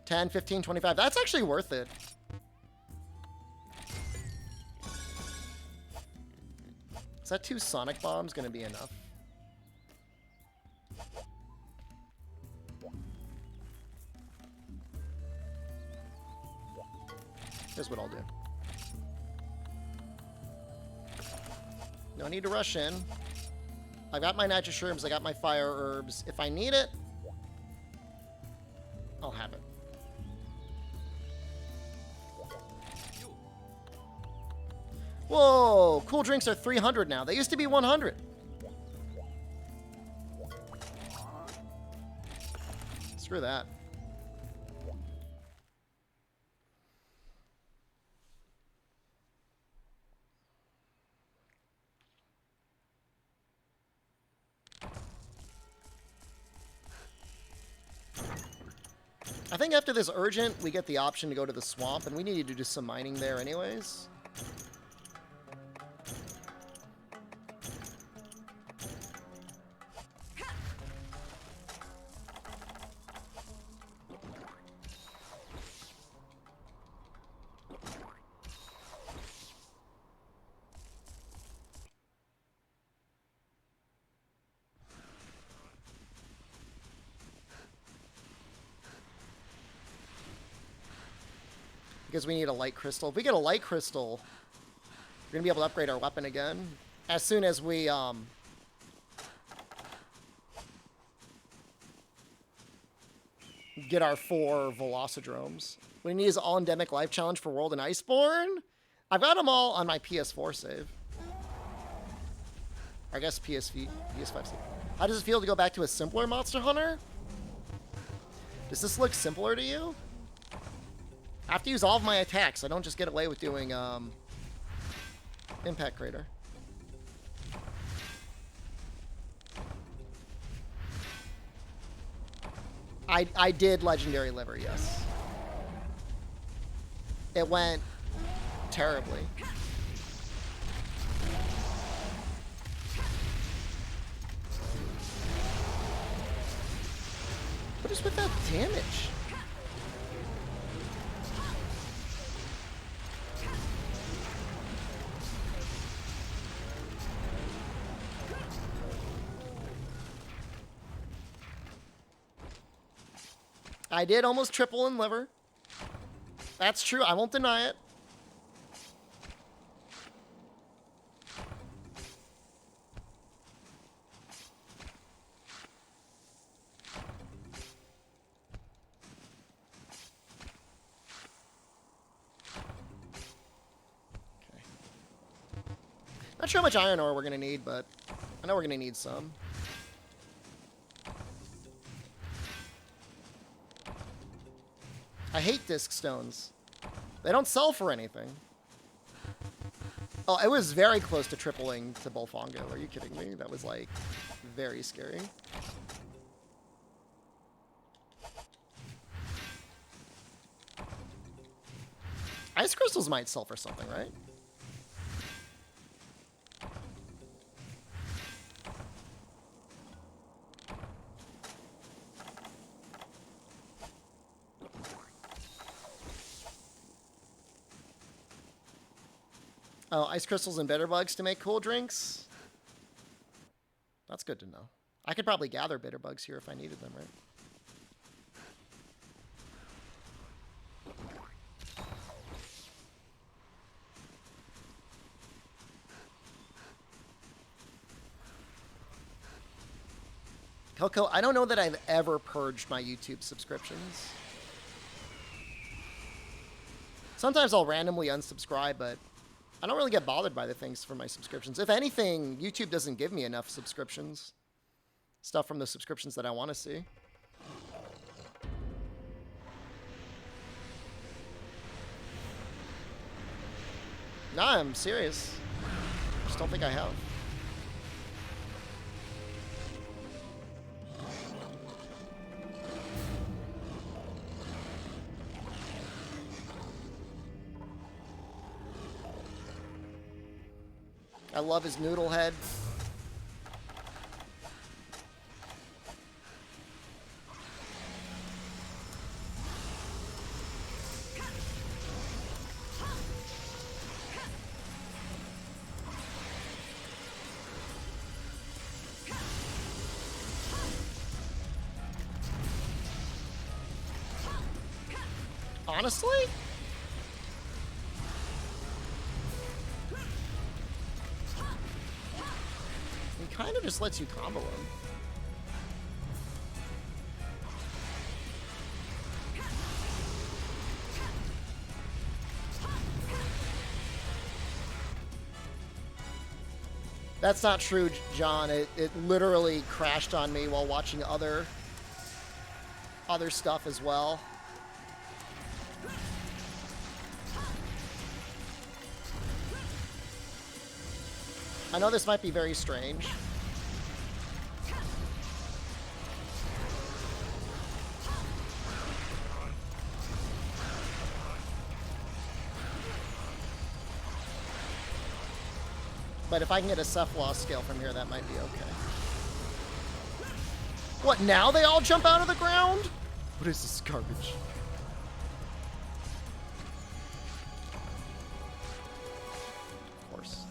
Speaker 1: $10, $15, $25. That's actually worth it. Is that 2 Sonic Bombs going to be enough? Here's what I'll do. No need to rush in. I got my nitro shrooms. I got my fire herbs. If I need it, I'll have it. Whoa! Cool drinks are 300 now. They used to be 100. Screw that. I think after this urgent, we get the option to go to the swamp, and we need to do some mining there anyways. Because we need a light crystal. If we get a light crystal, we're going to be able to upgrade our weapon again. As soon as we, get our 4 Velocidromes. What we need is all-endemic life challenge for World and Iceborne. I've got them all on my PS4 save. Or I guess PS5 save. How does it feel to go back to a simpler Monster Hunter? Does this look simpler to you? I have to use all of my attacks. I don't just get away with doing Impact Crater. I did Legendary Liver, yes. It went terribly. What is with that damage? I did almost triple in liver. That's true. I won't deny it. Okay. Not sure how much iron ore we're going to need, but I know we're going to need some. I hate disc stones. They don't sell for anything. Oh, it was very close to tripling to Bolfongo. Are you kidding me? That was, like, very scary. Ice crystals might sell for something, right? Oh, ice crystals and bitter bugs to make cool drinks? That's good to know. I could probably gather bitter bugs here if I needed them, right? Coco, I don't know that I've ever purged my YouTube subscriptions. Sometimes I'll randomly unsubscribe, but I don't really get bothered by the things for my subscriptions. If anything, YouTube doesn't give me enough subscriptions. Stuff from the subscriptions that I want to see. Nah, I'm serious. Just don't think I have. I love his noodle head. Honestly? He kind of just lets you combo him. That's not true, John. It literally crashed on me while watching other stuff as well. I know this might be very strange. But if I can get a Cephalon scale from here, that might be okay. What, now they all jump out of the ground? What is this garbage? Of course.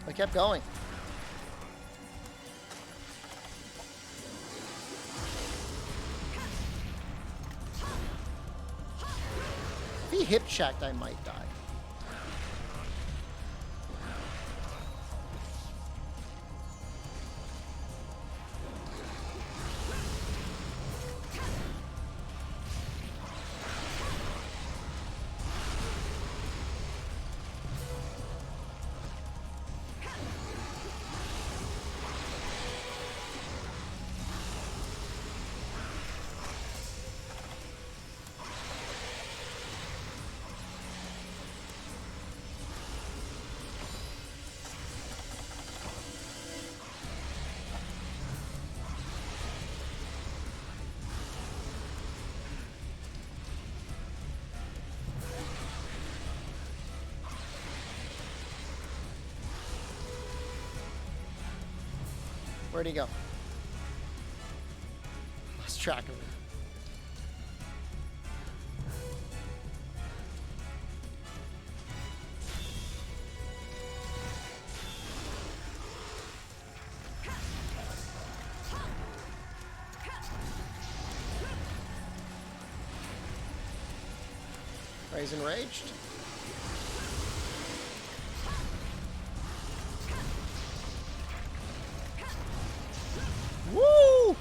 Speaker 1: I kept going. If he hip checked, I might die. Where'd he go? Lost track of him. He's enraged. Woo!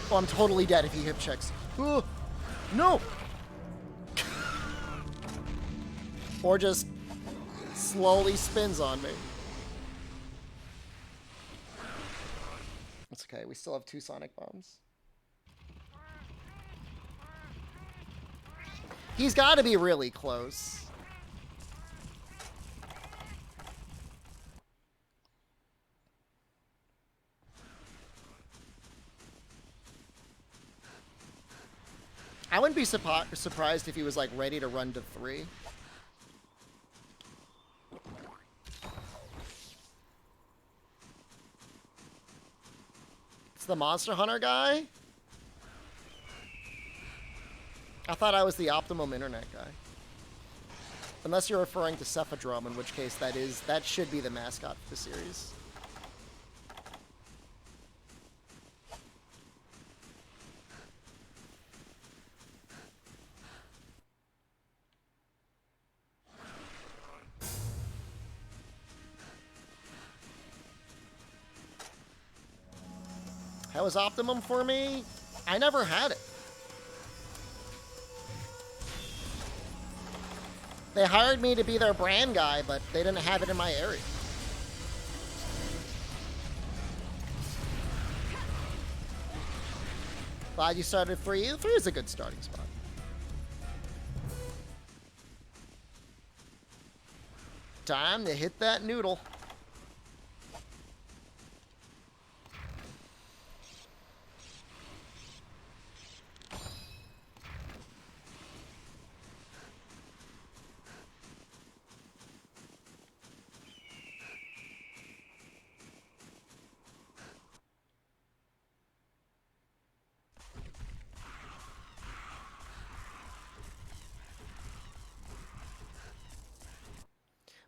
Speaker 1: Oh, I'm totally dead if he hip checks. Ooh, no! Or just slowly spins on me. It's okay, we still have 2 sonic bombs. He's got to be really close. I wouldn't be surprised if he was like ready to run to 3. It's the Monster Hunter guy? I thought I was the Optimum Internet guy. Unless you're referring to Cephadrome, in which case that should be the mascot for the series. How was Optimum for me? I never had it. They hired me to be their brand guy, but they didn't have it in my area. Glad you started 3. 3 is a good starting spot. Time to hit that noodle.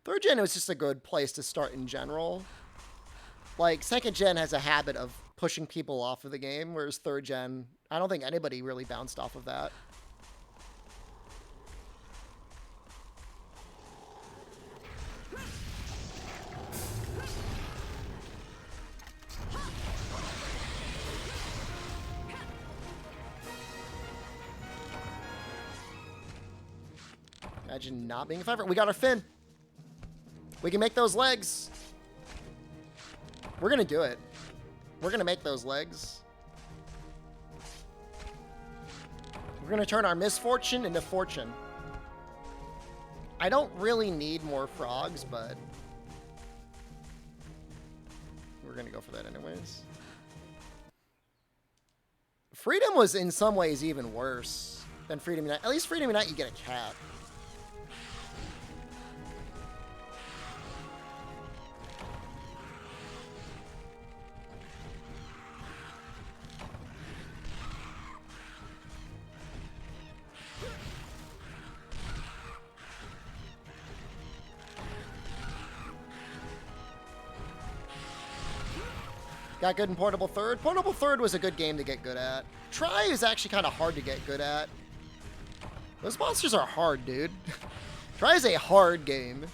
Speaker 1: Third gen was just a good place to start in general. Like, second gen has a habit of pushing people off of the game, whereas third gen, I don't think anybody really bounced off of that. Imagine not being a fighter. We got our fin. We can make those legs. We're gonna do it. We're gonna make those legs. We're gonna turn our misfortune into fortune. I don't really need more frogs, but we're gonna go for that anyways. Freedom was in some ways even worse than Freedom Unite. At least Freedom Unite, you get a cat. Got good in Portable Third. Portable Third was a good game to get good at. Try is actually kind of hard to get good at. Those monsters are hard, dude. Try is a hard game.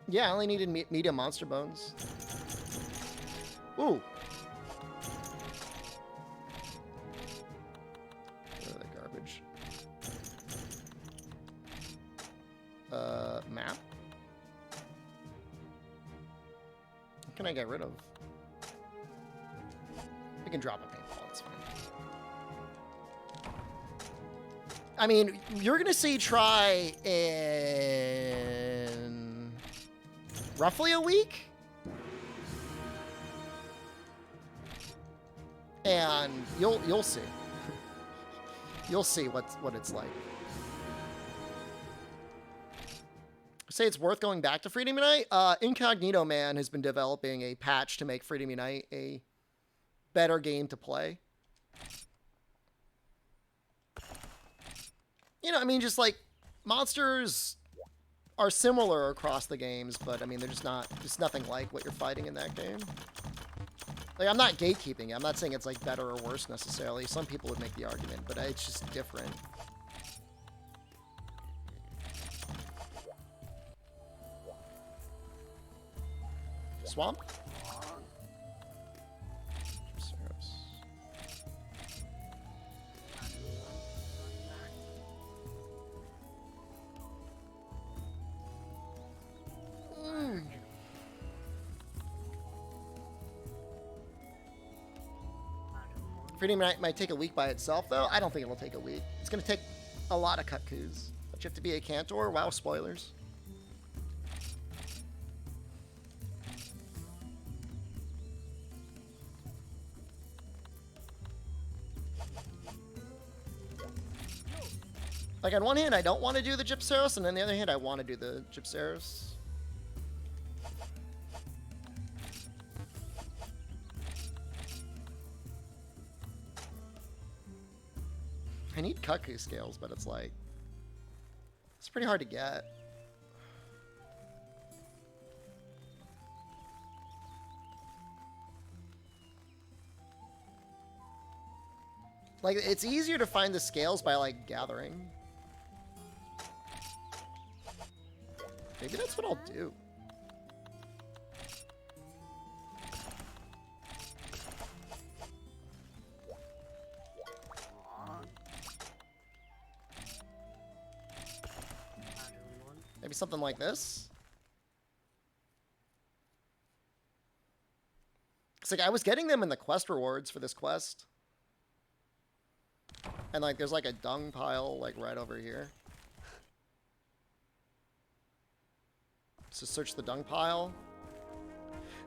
Speaker 1: Yeah, I only needed medium monster bones. Ooh. Get rid of that garbage. Map? What can I get rid of? We can drop a paintball, it's fine. I mean, you're gonna see try in roughly a week, and you'll see. You'll see what it's like. Say it's worth going back to Freedom Unite. Incognito Man has been developing a patch to make Freedom Unite a better game to play. You know, I mean, just like monsters are similar across the games, but I mean, they're just nothing like what you're fighting in that game. Like, I'm not gatekeeping it. I'm not saying it's like better or worse necessarily. Some people would make the argument, but it's just different. Swamp? Freedom might take a week by itself, though. I don't think it will take a week. It's going to take a lot of cutcoos. But you have to be a Cantor. Wow, spoilers. Like, on one hand, I don't want to do the Gypceros, and on the other hand, I want to do the Gypceros. I need Cuckoo scales, but it's like... It's pretty hard to get. Like, it's easier to find the scales by, like, gathering. Maybe that's what I'll do. Maybe something like this. It's like I was getting them in the quest rewards for this quest. And like there's like a dung pile like right over here. So search the dung pile.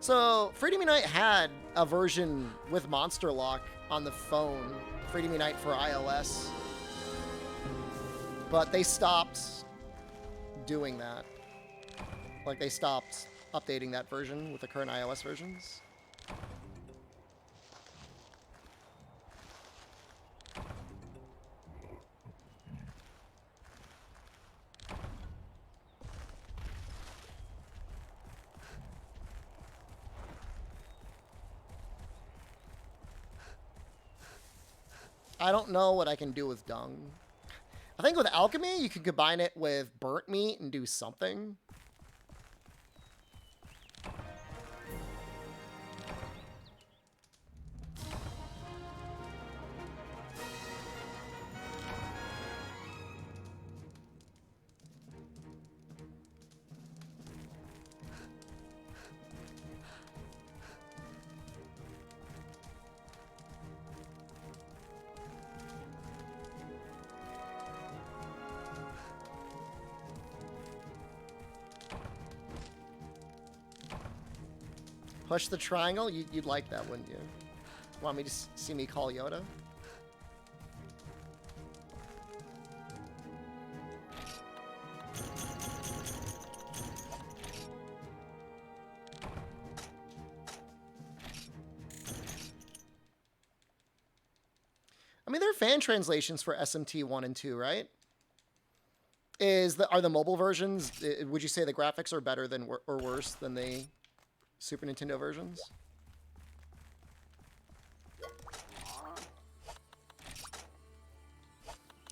Speaker 1: So Freedom Unite had a version with Monster Lock on the phone. Freedom Unite for iOS. But they stopped doing that. Like they stopped updating that version with the current iOS versions. I don't know what I can do with dung. I think with alchemy, you can combine it with burnt meat and do something. Push the triangle? You'd like that, wouldn't you? Want me to see me call Yoda? I mean, there are fan translations for SMT 1 and 2, right? Are the mobile versions, would you say the graphics are better than or worse than the Super Nintendo versions?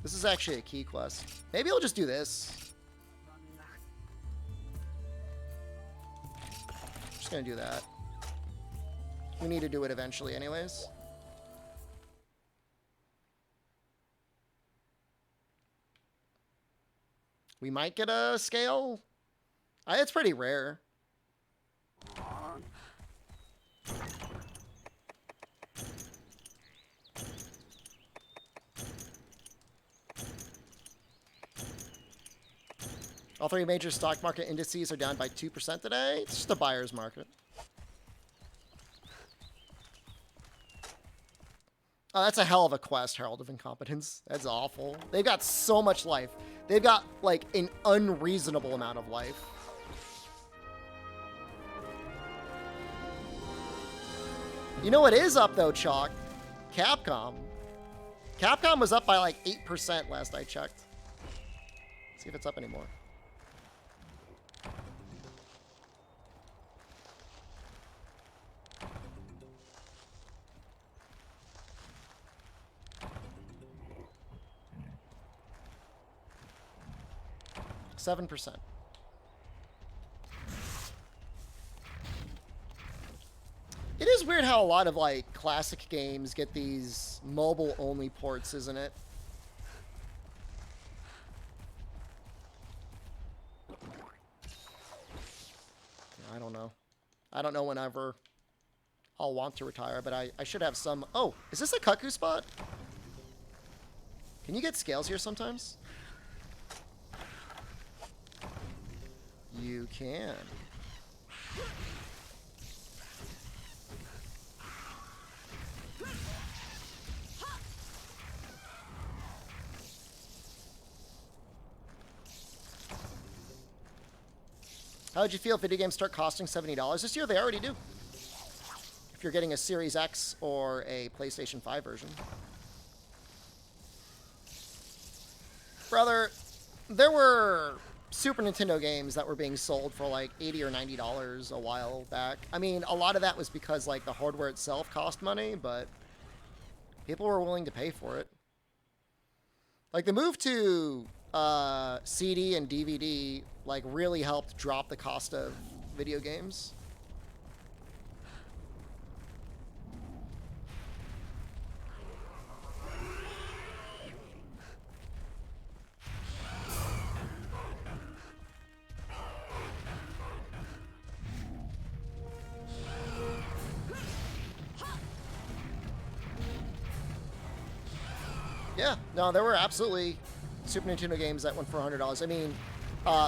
Speaker 1: This is actually a key quest. Maybe I'll just do this. Just gonna do that. We need to do it eventually anyways. We might get a scale. It's pretty rare. All three major stock market indices are down by 2% today. It's just a buyer's market. Oh, that's a hell of a quest, Herald of Incompetence. That's awful. They've got so much life. They've got, like, an unreasonable amount of life. You know what is up, though, Chalk? Capcom. Capcom was up by, like, 8% last I checked. Let's see if it's up anymore. %. It is weird how a lot of, like, classic games get these mobile-only ports, isn't it? I don't know. I don't know whenever I'll want to retire, but I should have some... Oh, is this a Cuckoo spot? Can you get scales here sometimes? You can. How would you feel if video games start costing $70 this year? They already do. If you're getting a Series X or a PlayStation 5 version. Brother, there were Super Nintendo games that were being sold for like $80 or $90 a while back. I mean, a lot of that was because like the hardware itself cost money, but people were willing to pay for it. Like the move to CD and DVD like really helped drop the cost of video games. Yeah, no, there were absolutely Super Nintendo games that went for $100. I mean,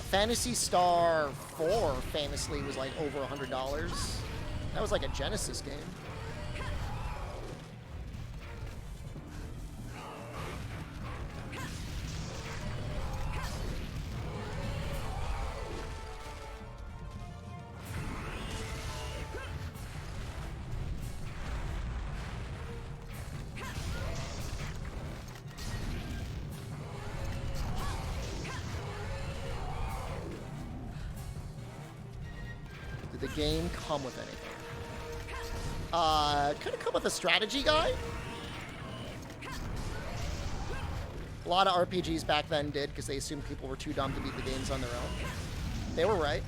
Speaker 1: Phantasy Star 4 famously was like over $100. That was like a Genesis game. The game come with anything? Could it come with a strategy guide? A lot of RPGs back then did because they assumed people were too dumb to beat the games on their own. They were right.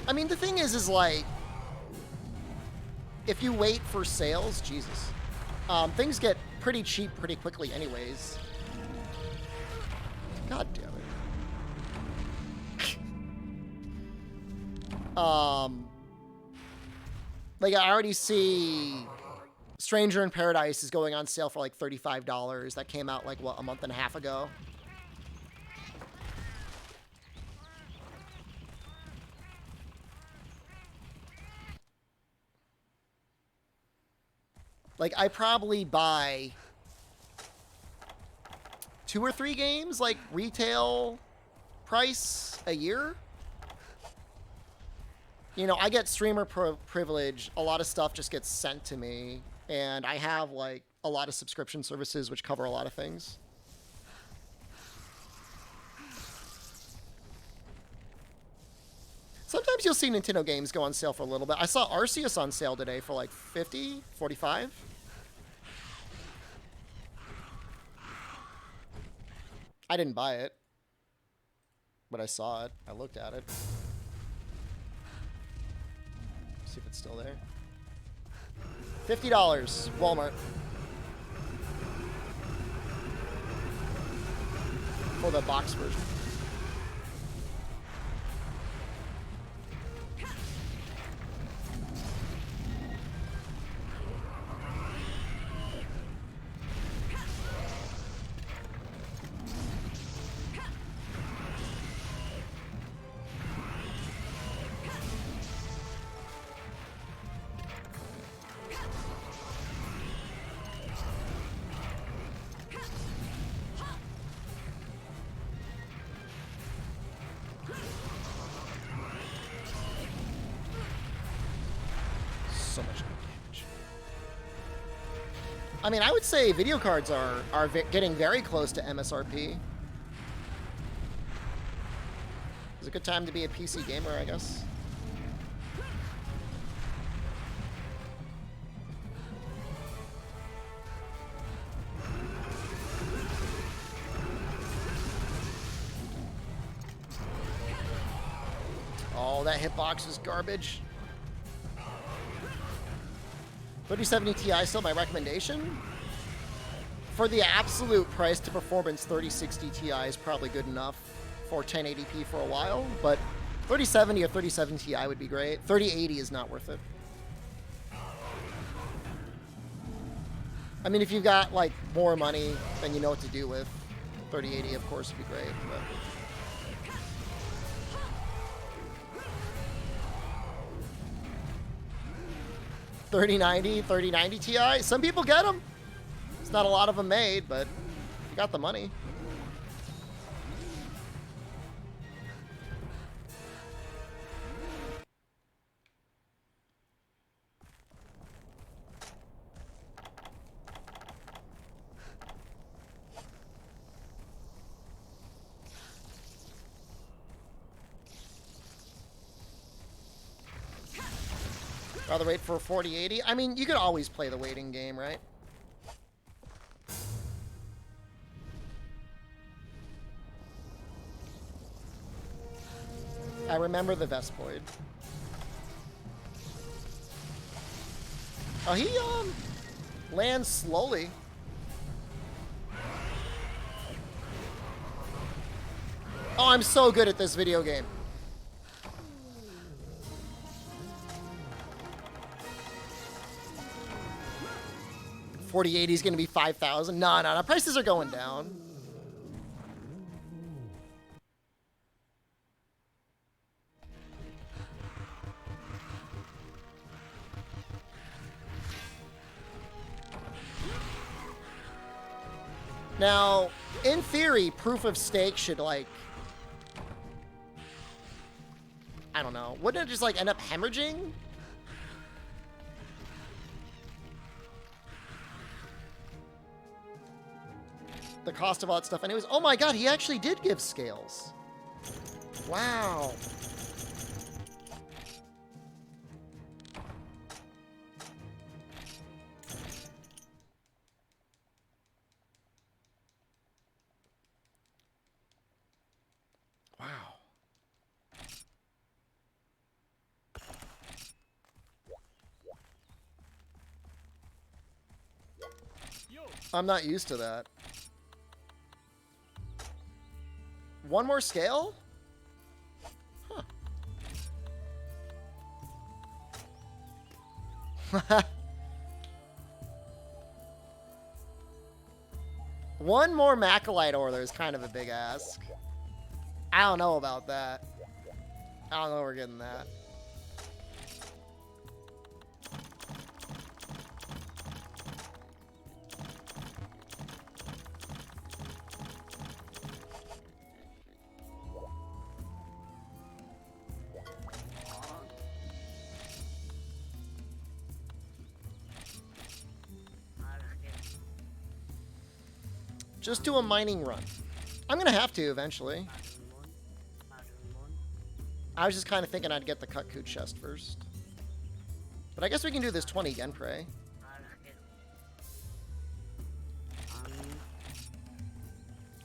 Speaker 1: I mean, the thing is like, if you wait for sales, Jesus, things get pretty cheap pretty quickly anyways. God damn it. Like I already see Stranger in Paradise is going on sale for like $35. That came out like, what, a month and a half ago? Like, I probably buy 2 or 3 games, like, retail price a year. You know, I get streamer privilege. A lot of stuff just gets sent to me. And I have, like, a lot of subscription services which cover a lot of things. Sometimes you'll see Nintendo games go on sale for a little bit. I saw Arceus on sale today for like 50, 45. I didn't buy it, but I saw it. I looked at it. See if it's still there. $50, Walmart. For the box version.
Speaker 3: so much damage.
Speaker 1: I mean, I would say video cards are getting very close to MSRP. It's a good time to be a PC gamer, I guess. Oh, that hitbox is garbage. 3070 Ti still my recommendation. For the absolute price to performance, 3060 Ti is probably good enough for 1080p for a while, but 3070 or 3070 Ti would be great. 3080 is not worth it. I mean, if you've got like more money than you know what to do with, 3080 of course would be great. But 3090 Ti. Some people get them. It's not a lot of them made, but you got the money. Rather wait for a 4080. I mean, you could always play the waiting game, right? I remember the Vespoid. Oh, he lands slowly. Oh, I'm so good at this video game. $4080 is going to be 5,000. No. Prices are going down. Now, in theory, proof of stake should, like, I don't know. Wouldn't it just, like, end up hemorrhaging? The cost of all that stuff. Anyways, oh my god, he actually did give scales. Wow. Wow. I'm not used to that. One more scale? Huh. One more Macalite Order is kind of a big ask. I don't know about that. I don't know we're getting that. Just do a mining run. I'm gonna have to eventually. I was just kind of thinking I'd get the Kutku chest first. But I guess we can do this 20 Genpray.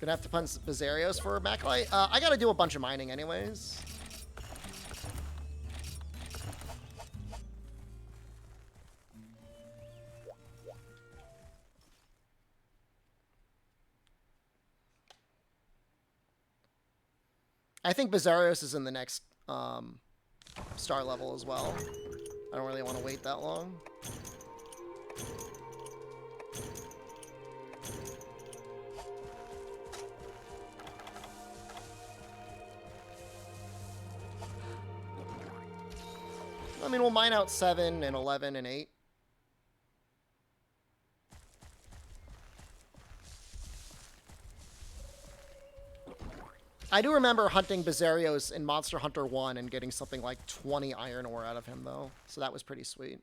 Speaker 1: Gonna have to punch Bizarrios for Macalite. I gotta do a bunch of mining anyways. I think Bizarrios is in the next star level as well. I don't really want to wait that long. I mean, we'll mine out 7 and 11 and 8. I do remember hunting Bizarrios in Monster Hunter 1 and getting something like 20 iron ore out of him, though. So that was pretty sweet.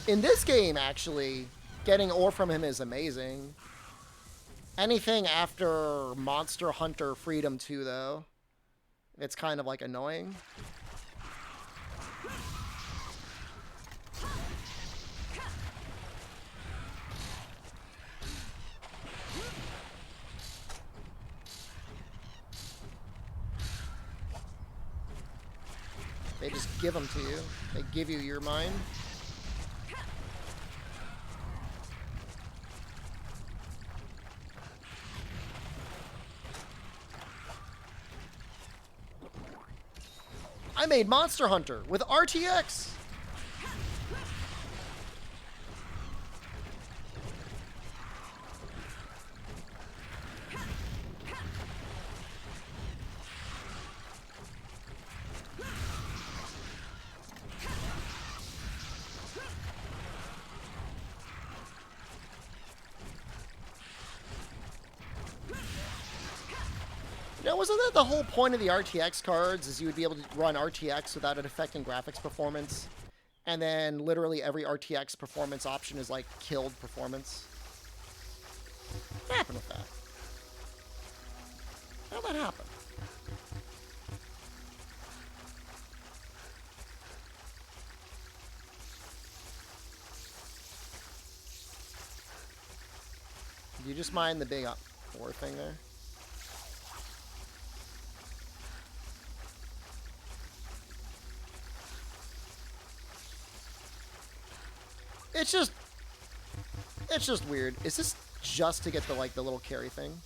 Speaker 1: In this game, actually, getting ore from him is amazing. Anything after Monster Hunter Freedom 2, though, it's kind of like annoying. They just give them to you. They give you your mine. I made Monster Hunter with RTX. Now, wasn't that the whole point of the RTX cards, is you would be able to run RTX without it affecting graphics performance? And then literally every RTX performance option is like killed performance. What happened with that? How'd that happen? Do you just mind the big ore thing there? It's just weird. Is this just to get the like the little carry thing?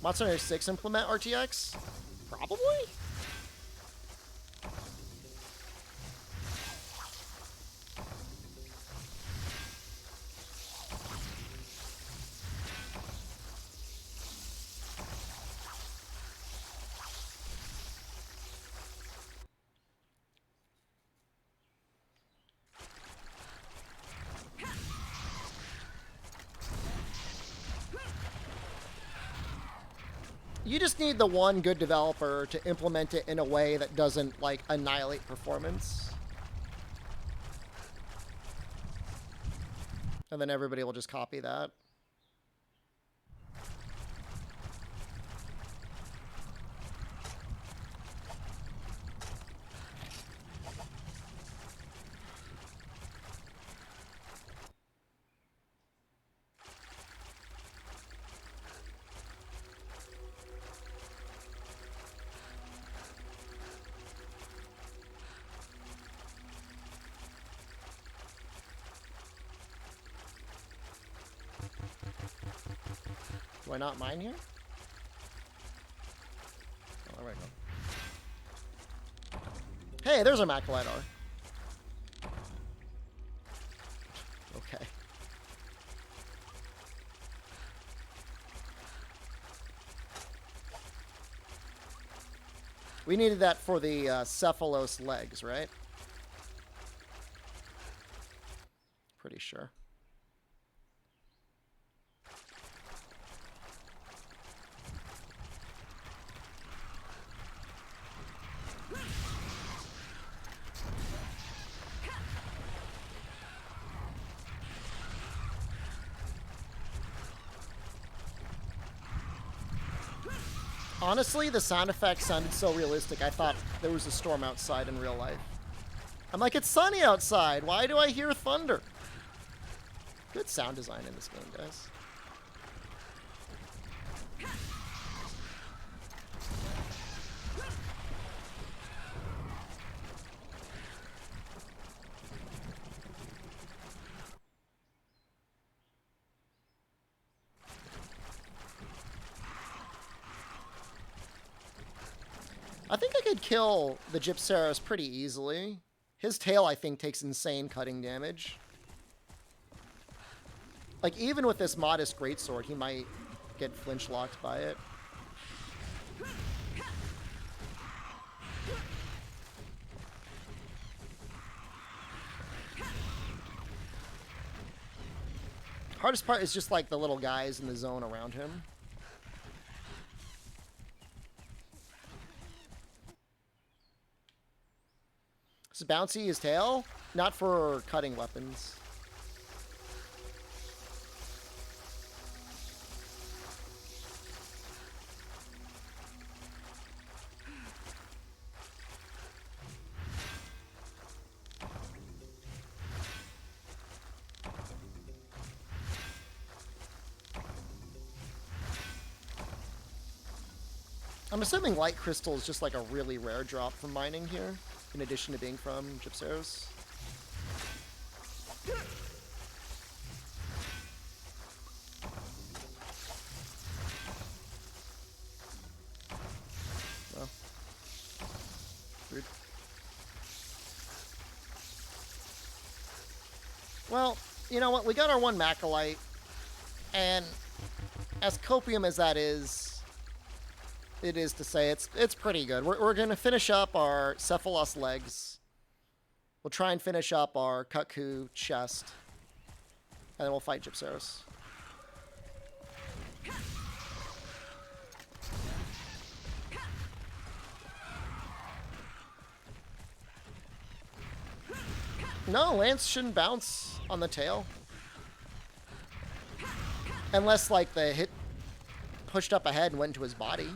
Speaker 1: Monster Hunter 6 implement RTX? Probably? You just need the one good developer to implement it in a way that doesn't, like, annihilate performance. And then everybody will just copy that. Do I not mine here? Oh, there we go. Hey, there's a Macrolidar. Okay. We needed that for the Cephalos legs, right? Pretty sure. Honestly, the sound effects sounded so realistic, I thought there was a storm outside in real life. I'm like, it's sunny outside. Why do I hear thunder? Good sound design in this game, guys. I think I could kill the Gypceros pretty easily. His tail, I think, takes insane cutting damage. Like, even with this modest greatsword, he might get flinch locked by it. Hardest part is just, like, the little guys in the zone around him. Is bouncy his tail? Not for cutting weapons. I'm assuming light crystal is just like a really rare drop from mining here, in addition to being from Gypseros. Well, rude. Well, you know what? We got our one Macrolite, and as copium as that is, it is to say it's pretty good. We're going to finish up our Cephalos legs. We'll try and finish up our Kutku chest. And then we'll fight Gypseros. No, Lance shouldn't bounce on the tail. Unless, like, the hit pushed up ahead and went into his body.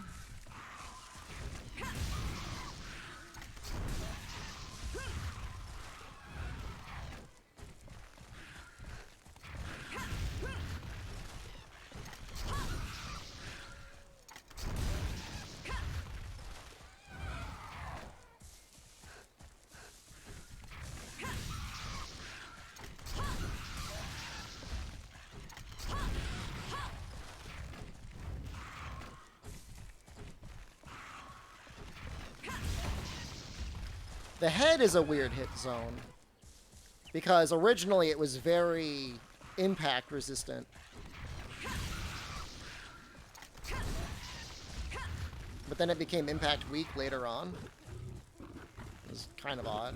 Speaker 1: The head is a weird hit zone, because originally it was very impact resistant. But then it became impact weak later on. It was kind of odd.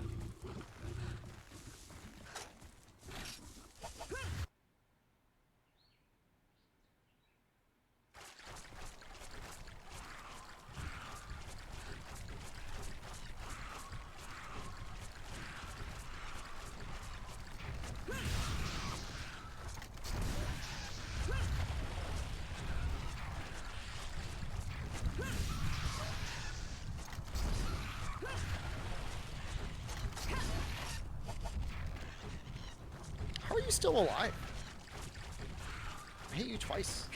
Speaker 1: How are you still alive? I hit you twice.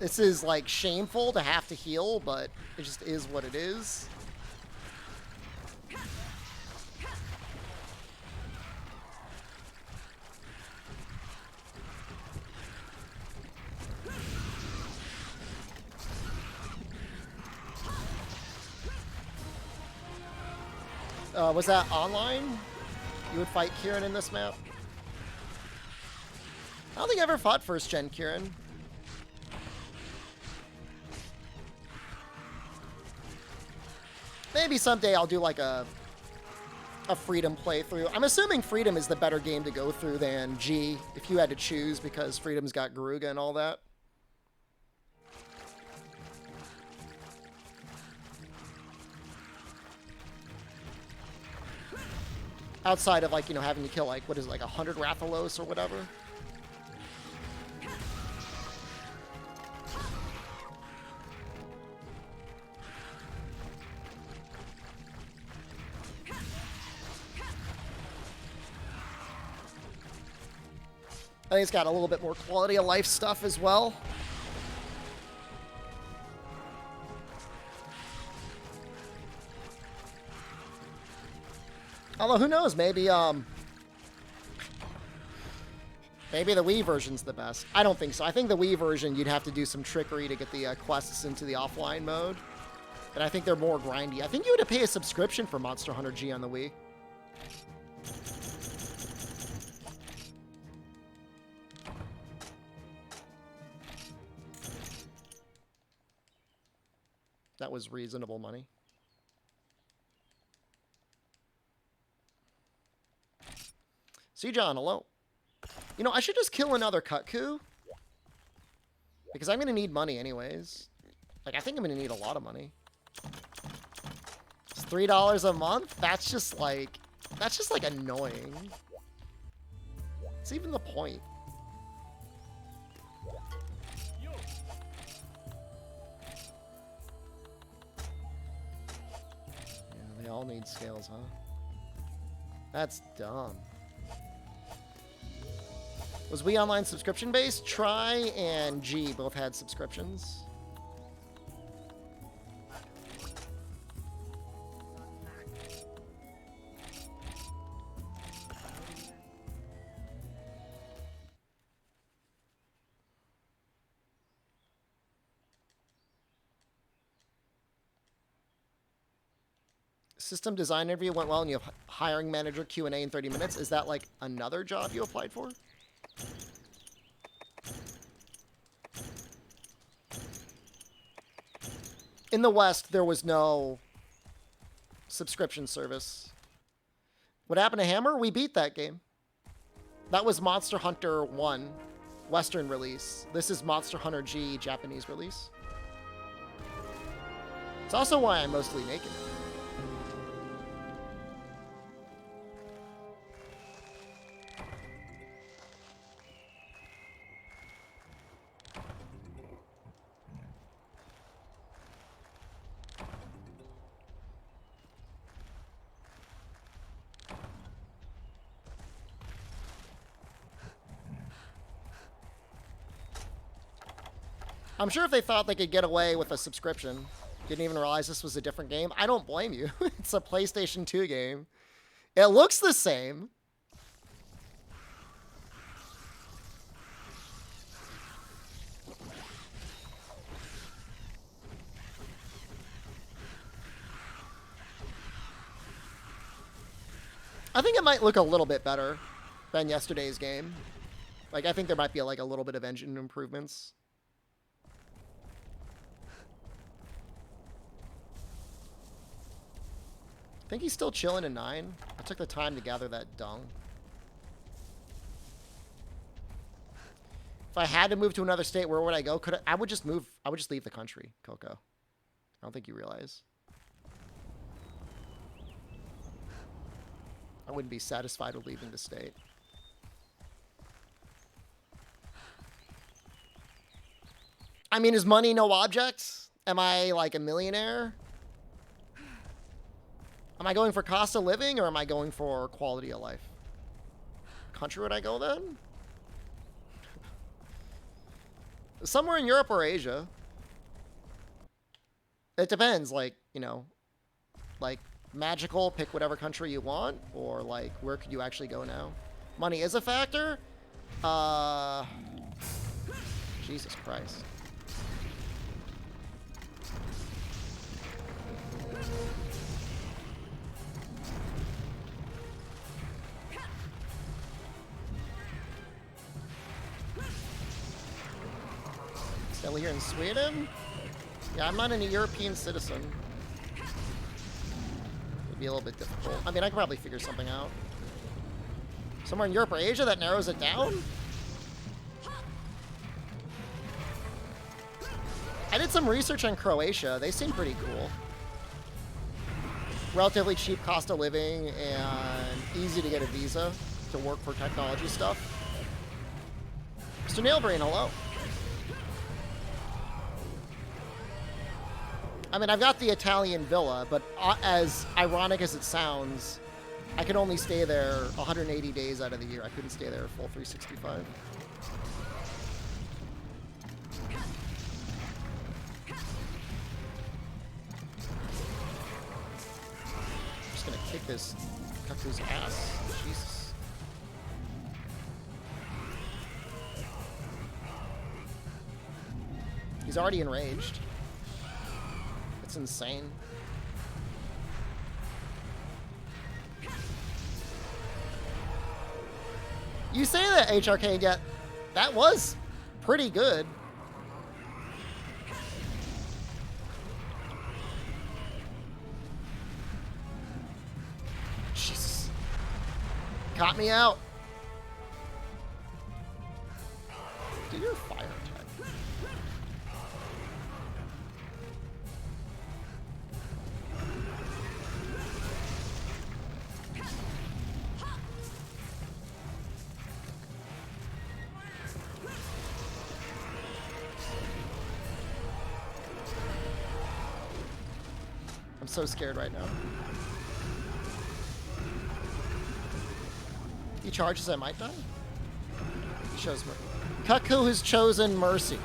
Speaker 1: This is, like, shameful to have to heal, but it just is what it is. Was that online? You would fight Kieran in this map? I don't think I ever fought first gen Kieran. Maybe someday I'll do like a Freedom playthrough. I'm assuming Freedom is the better game to go through than G, if you had to choose, because Freedom's got Garuga and all that. Outside of, like, you know, having to kill, like, what is it, like 100 Rathalos or whatever. I think it's got a little bit more quality of life stuff as well. Although, who knows, maybe the Wii version's the best. I don't think so. I think the Wii version, you'd have to do some trickery to get the quests into the offline mode. And I think they're more grindy. I think you had to pay a subscription for Monster Hunter G on the Wii. That was reasonable money. See, John, hello. You know, I should just kill another Kutku. Because I'm going to need money anyways. Like, I think I'm going to need a lot of money. It's $3 a month? That's just like annoying. It's even the point. Yeah, they all need scales, huh? That's dumb. Was Wii Online subscription-based? Try and G both had subscriptions. System design interview went well and you have hiring manager Q&A in 30 minutes. Is that like another job you applied for? In the West, there was no subscription service. What happened to Hammer? We beat that game. That was Monster Hunter 1, Western release. This is Monster Hunter G, Japanese release. It's also why I'm mostly naked. I'm sure if they thought they could get away with a subscription, didn't even realize this was a different game, I don't blame you. It's a PlayStation 2 game. It looks the same. I think it might look a little bit better than yesterday's game. Like, I think there might be like a little bit of engine improvements. I think he's still chilling in 9. I took the time to gather that dung. If I had to move to another state, where would I go? I would just move. I would just leave the country, Coco. I don't think you realize. I wouldn't be satisfied with leaving the state. I mean, is money no object? Am I like a millionaire? Am I going for cost of living or am I going for quality of life? Country would I go then? Somewhere in Europe or Asia. It depends, like, you know, like magical, pick whatever country you want, or like where could you actually go now? Money is a factor? Jesus Christ. Still here in Sweden? Yeah, I'm not a European citizen. It'd be a little bit difficult. I mean, I could probably figure something out. Somewhere in Europe or Asia, that narrows it down? I did some research on Croatia. They seem pretty cool. Relatively cheap cost of living and easy to get a visa to work for technology stuff. Mr. Nailbrain, hello. I mean, I've got the Italian villa, but as ironic as it sounds, I could only stay there 180 days out of the year. I couldn't stay there full 365. I'm just gonna kick this Kaku's ass. Jesus. He's already enraged. It's insane. You say that, HRK, yet that was pretty good. Caught me out. Do your fire attack. I'm so scared right now. He charges, I might die. He shows mercy. Cuckoo has chosen mercy.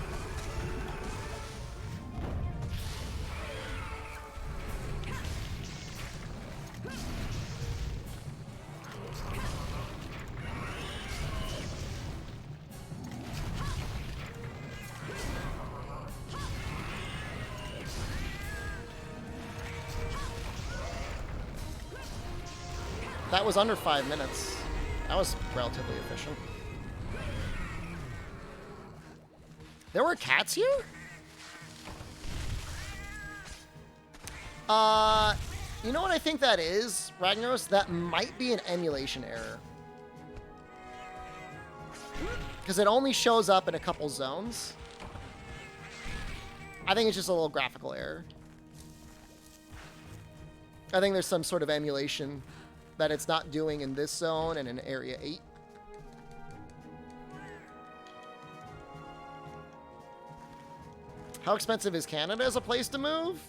Speaker 1: That was under 5 minutes. That was relatively efficient. There were cats here? You know what I think that is, Ragnaros? That might be an emulation error. Because it only shows up in a couple zones. I think it's just a little graphical error. I think there's some sort of emulation that it's not doing in this zone and in Area 8. How expensive is Canada as a place to move?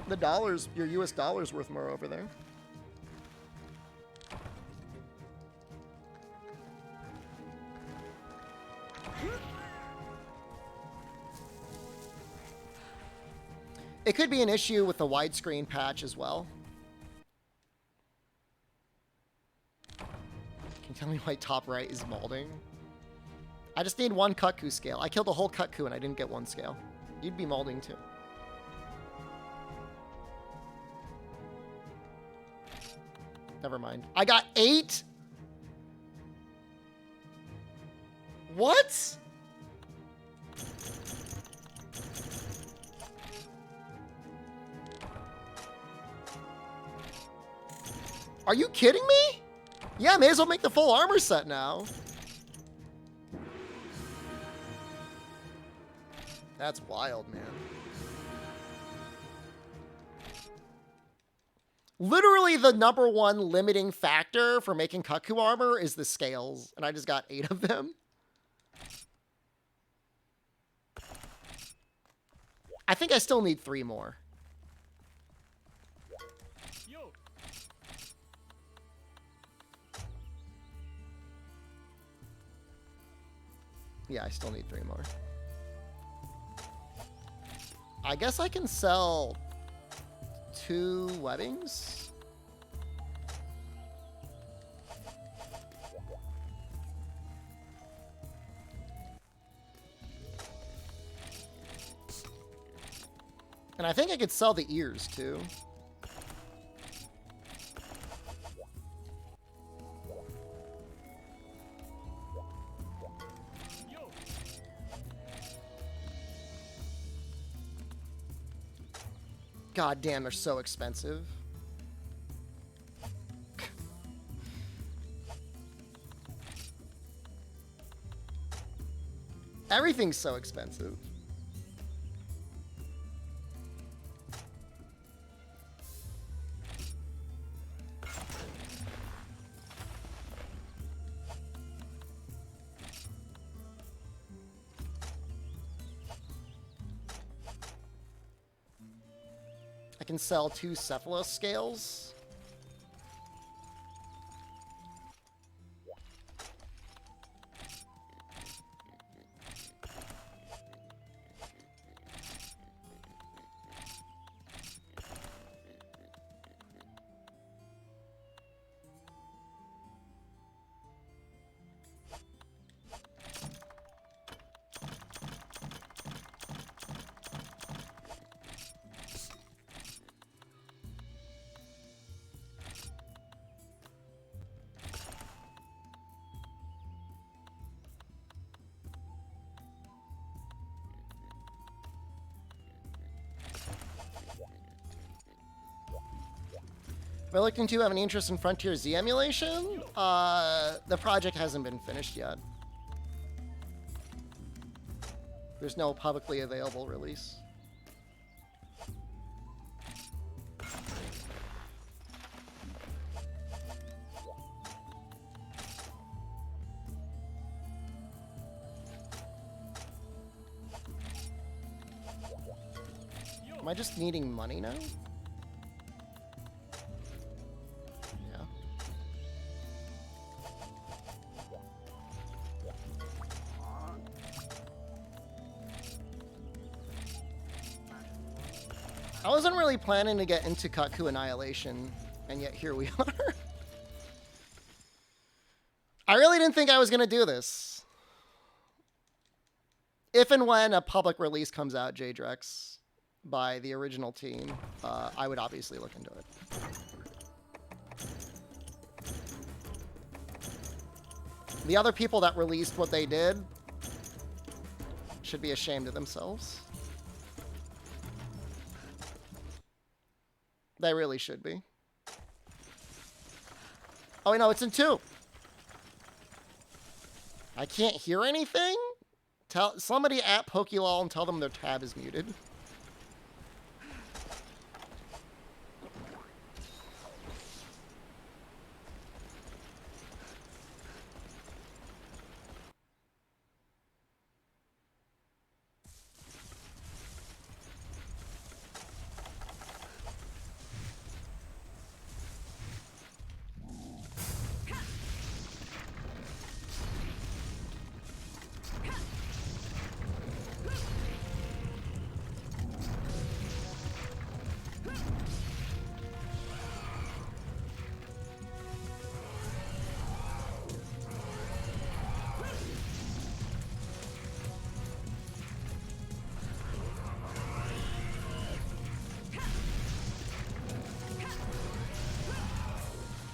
Speaker 1: The dollars, your US dollar's worth more over there. It could be an issue with the widescreen patch as well. Can you tell me why top right is molding? I just need 1 Cuckoo scale. I killed a whole Cuckoo and I didn't get 1 scale. You'd be molding too. Never mind. I got 8? What? Are you kidding me? Yeah, may as well make the full armor set now. That's wild, man. Literally the #1 limiting factor for making Cuckoo armor is the scales, and I just got 8 of them. I think I still need 3 more. Yeah, I still need 3 more. I guess I can sell 2 webbings. And I think I could sell the ears too. God damn, they're so expensive. Everything's so expensive. I can sell 2 Cephalus scales. If I looked into have any interest in Frontier Z emulation, the project hasn't been finished yet. There's no publicly available release. Am I just needing money now? Yeah. I wasn't really planning to get into Kaku Annihilation, and yet here we are. I really didn't think I was going to do this. If and when a public release comes out, JDrex, by the original team, I would obviously look into it. The other people that released what they did should be ashamed of themselves. They really should be. Oh, wait, no, it's in 2. I can't hear anything? Tell somebody at Pokélol and tell them their tab is muted.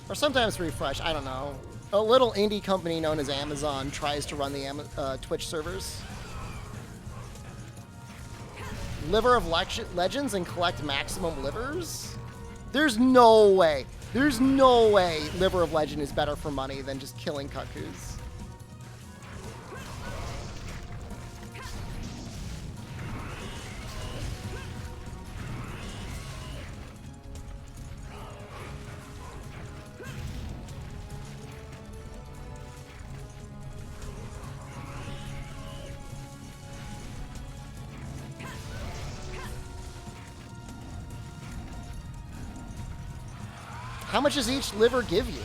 Speaker 1: Or sometimes refresh, I don't know. A little indie company known as Amazon tries to run the Twitch servers. Liver of Legends and collect maximum livers? There's no way. There's no way Liver of Legend is better for money than just killing Kakus. How much does each liver give you?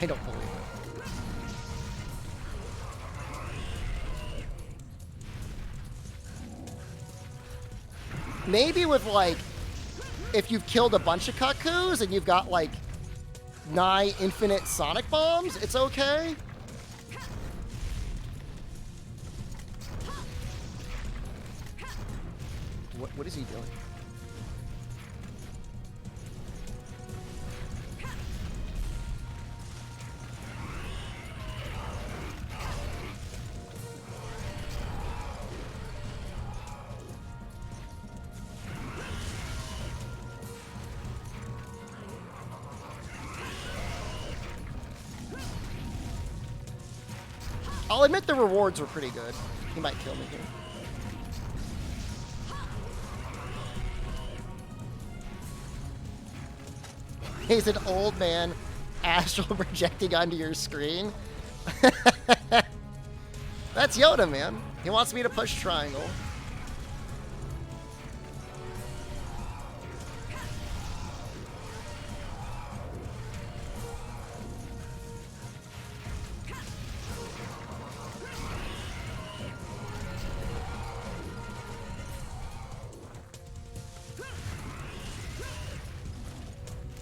Speaker 1: I don't believe it. Maybe with, like, if you've killed a bunch of Kakus and you've got, like, nigh infinite Sonic Bombs, it's okay. What is he doing? I'll admit the rewards were pretty good. He might kill me here. He's an old man astral projecting onto your screen. That's Yoda, man. He wants me to push triangle.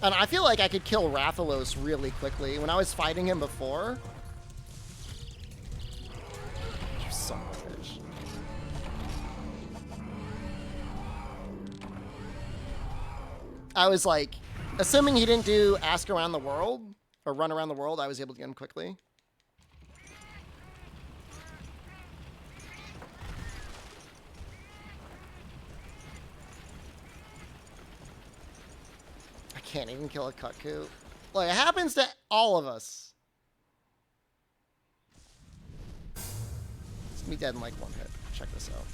Speaker 1: And I feel like I could kill Rathalos really quickly. When I was fighting him before... You son of a bitch. I was like... Assuming he didn't do Ask Around the World, or Run Around the World, I was able to get him quickly. can't even kill a Kutku. Look, it happens to all of us. It's gonna be dead in like 1 hit. Check this out.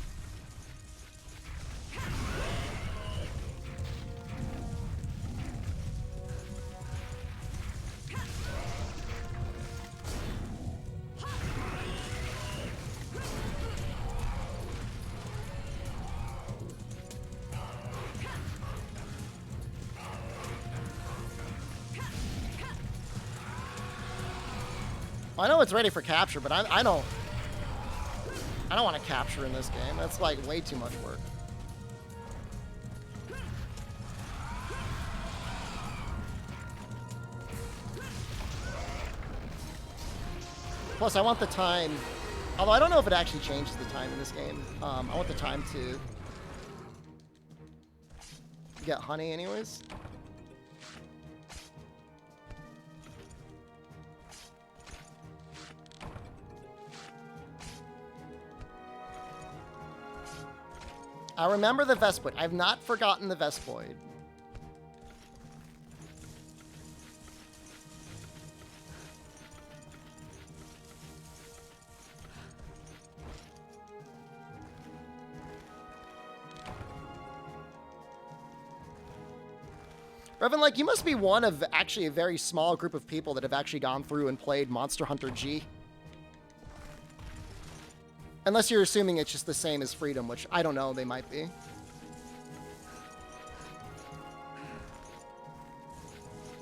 Speaker 1: I know it's ready for capture, but I don't want to capture in this game. That's like way too much work. Plus, I want the time. Although I don't know if it actually changes the time in this game. I want the time to get honey, anyways. I remember the Vespoid. I've not forgotten the Vespoid. Revan, like, you must be one of actually a very small group of people that have actually gone through and played Monster Hunter G. Unless you're assuming it's just the same as Freedom, which I don't know, they might be. I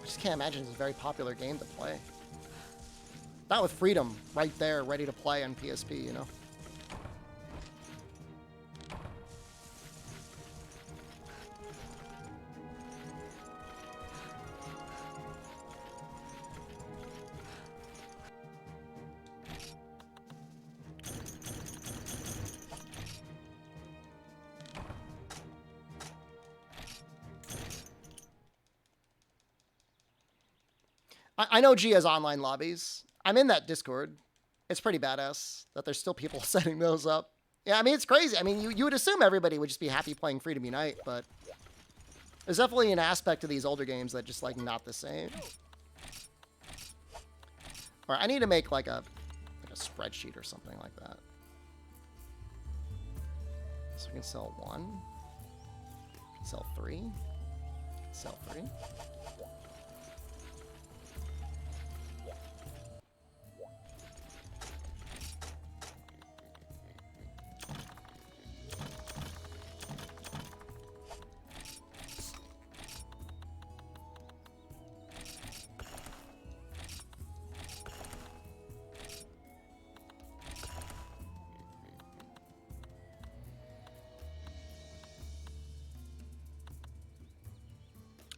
Speaker 1: just can't imagine it's a very popular game to play. Not with Freedom right there, ready to play on PSP, you know? I know G has online lobbies. I'm in that Discord. It's pretty badass that there's still people setting those up. Yeah, I mean, it's crazy. I mean, you would assume everybody would just be happy playing Freedom Unite, but there's definitely an aspect to these older games that just, like, not the same. All right, I need to make, like a spreadsheet or something like that. So we can sell 1. Sell 3. Sell 3.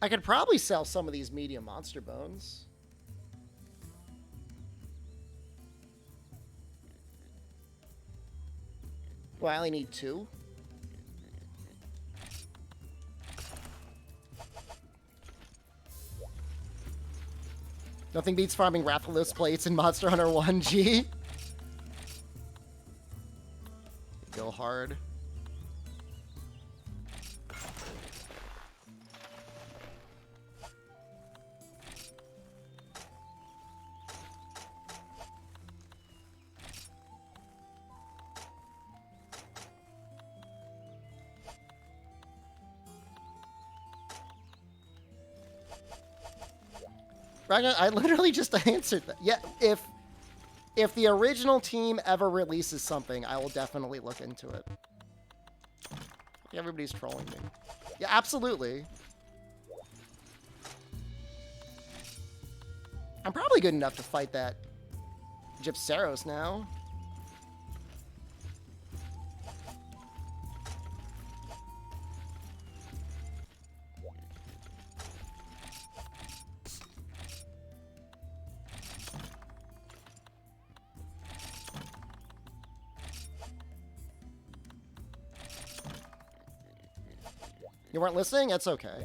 Speaker 1: I could probably sell some of these medium monster bones. Well, I only need 2. Nothing beats farming Rathalos plates in Monster Hunter 1G. Go hard. I literally just answered that. Yeah, if the original team ever releases something, I will definitely look into it. Everybody's trolling me. Yeah, absolutely. I'm probably good enough to fight that Gypceros now. You weren't listening? That's okay.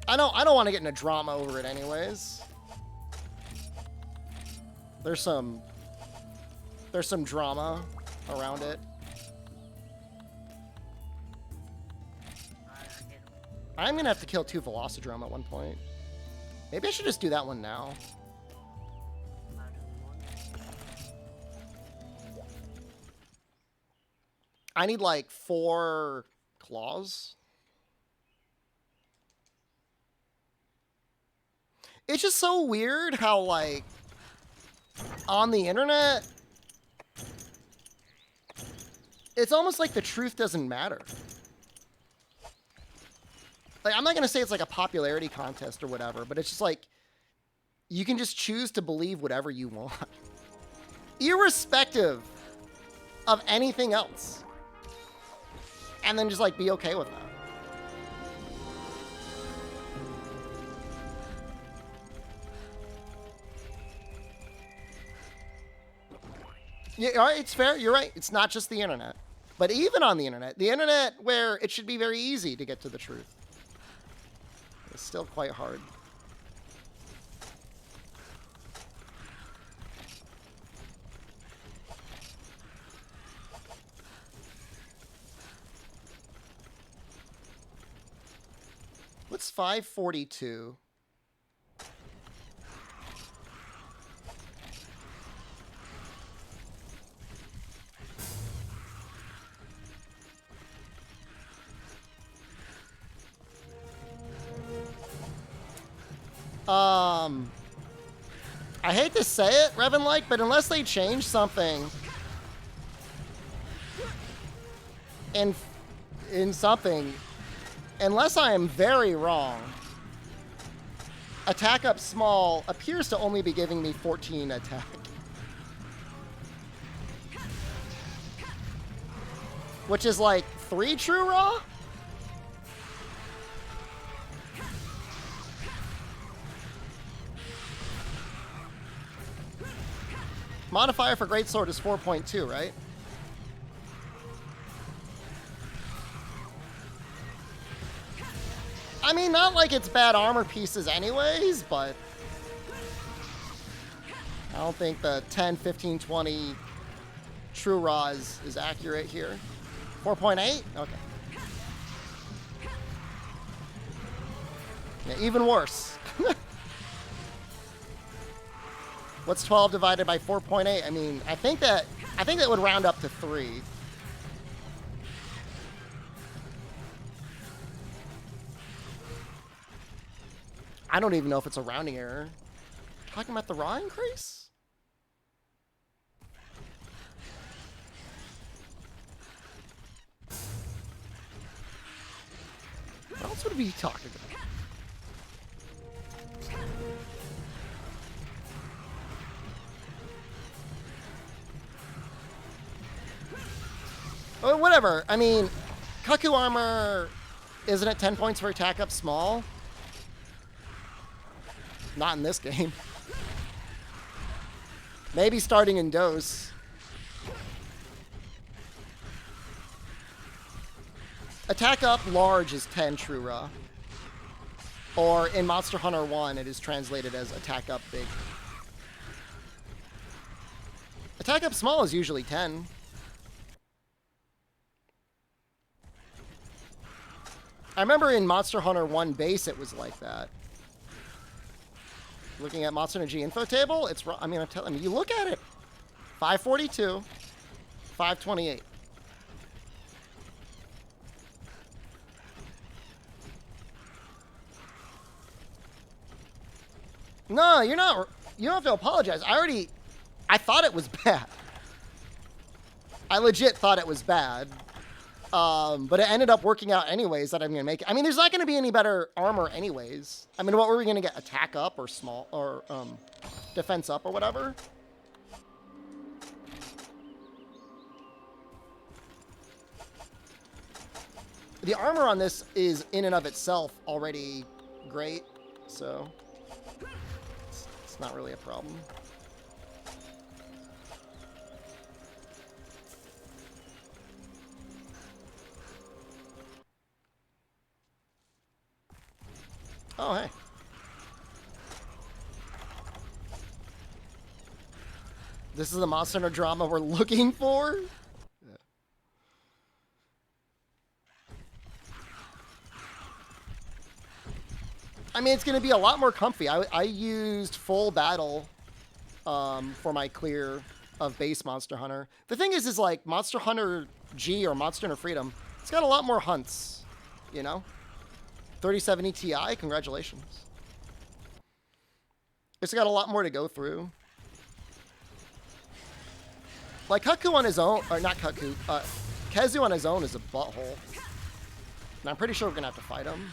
Speaker 1: I don't want to get in a drama over it anyways. There's some drama around it. I'm gonna have to kill 2 Velocidrome at one point. Maybe I should just do that one now. I need like 4 claws. It's just so weird how, like, on the internet, it's almost like the truth doesn't matter. Like, I'm not going to say it's like a popularity contest or whatever, but it's just like, you can just choose to believe whatever you want, irrespective of anything else. And then just, like, be okay with that. Yeah, all right, it's fair. You're right. It's not just the internet. But even on the internet where it should be very easy to get to the truth, it's still quite hard. What's 542? I hate to say it, Revan-like, but unless they change something in something, unless I am very wrong, attack up small appears to only be giving me 14 attack. Which is like 3 true raw? Modifier for Greatsword is 4.2, right? I mean, not like it's bad armor pieces anyways, but I don't think the 10, 15, 20 true raw is accurate here. 4.8? Okay. Yeah, even worse. What's 12 divided by 4.8? I mean, I think that would round up to 3. I don't even know if it's a rounding error. Talking about the raw increase? What else would we be talking about? Oh, whatever. I mean, Kaku armor, isn't it 10 points for attack up small? Not in this game. Maybe starting in dose. Attack up large is 10 true raw. Or in Monster Hunter 1, it is translated as attack up big. Attack up small is usually 10. I remember in Monster Hunter 1 base, it was like that. Looking at Monster Energy info table, it's, I mean, I'm telling you, you look at it. 542, 528. No, you're not, you don't have to apologize. I thought it was bad. I legit thought it was bad. But it ended up working out anyways that I'm going to make it. I mean, there's not going to be any better armor anyways. I mean, what were we going to get? Attack up or small or defense up or whatever? The armor on this is in and of itself already great, so it's not really a problem. Oh, hey. This is the Monster Hunter drama we're looking for? I mean, it's going to be a lot more comfy. I used full battle for my clear of base Monster Hunter. The thing is like Monster Hunter G or Monster Hunter Freedom, it's got a lot more hunts, you know? 3070 Ti, congratulations. It's got a lot more to go through. Like Kaku on his own, or not Kaku, Kezu on his own is a butthole. And I'm pretty sure we're going to have to fight him.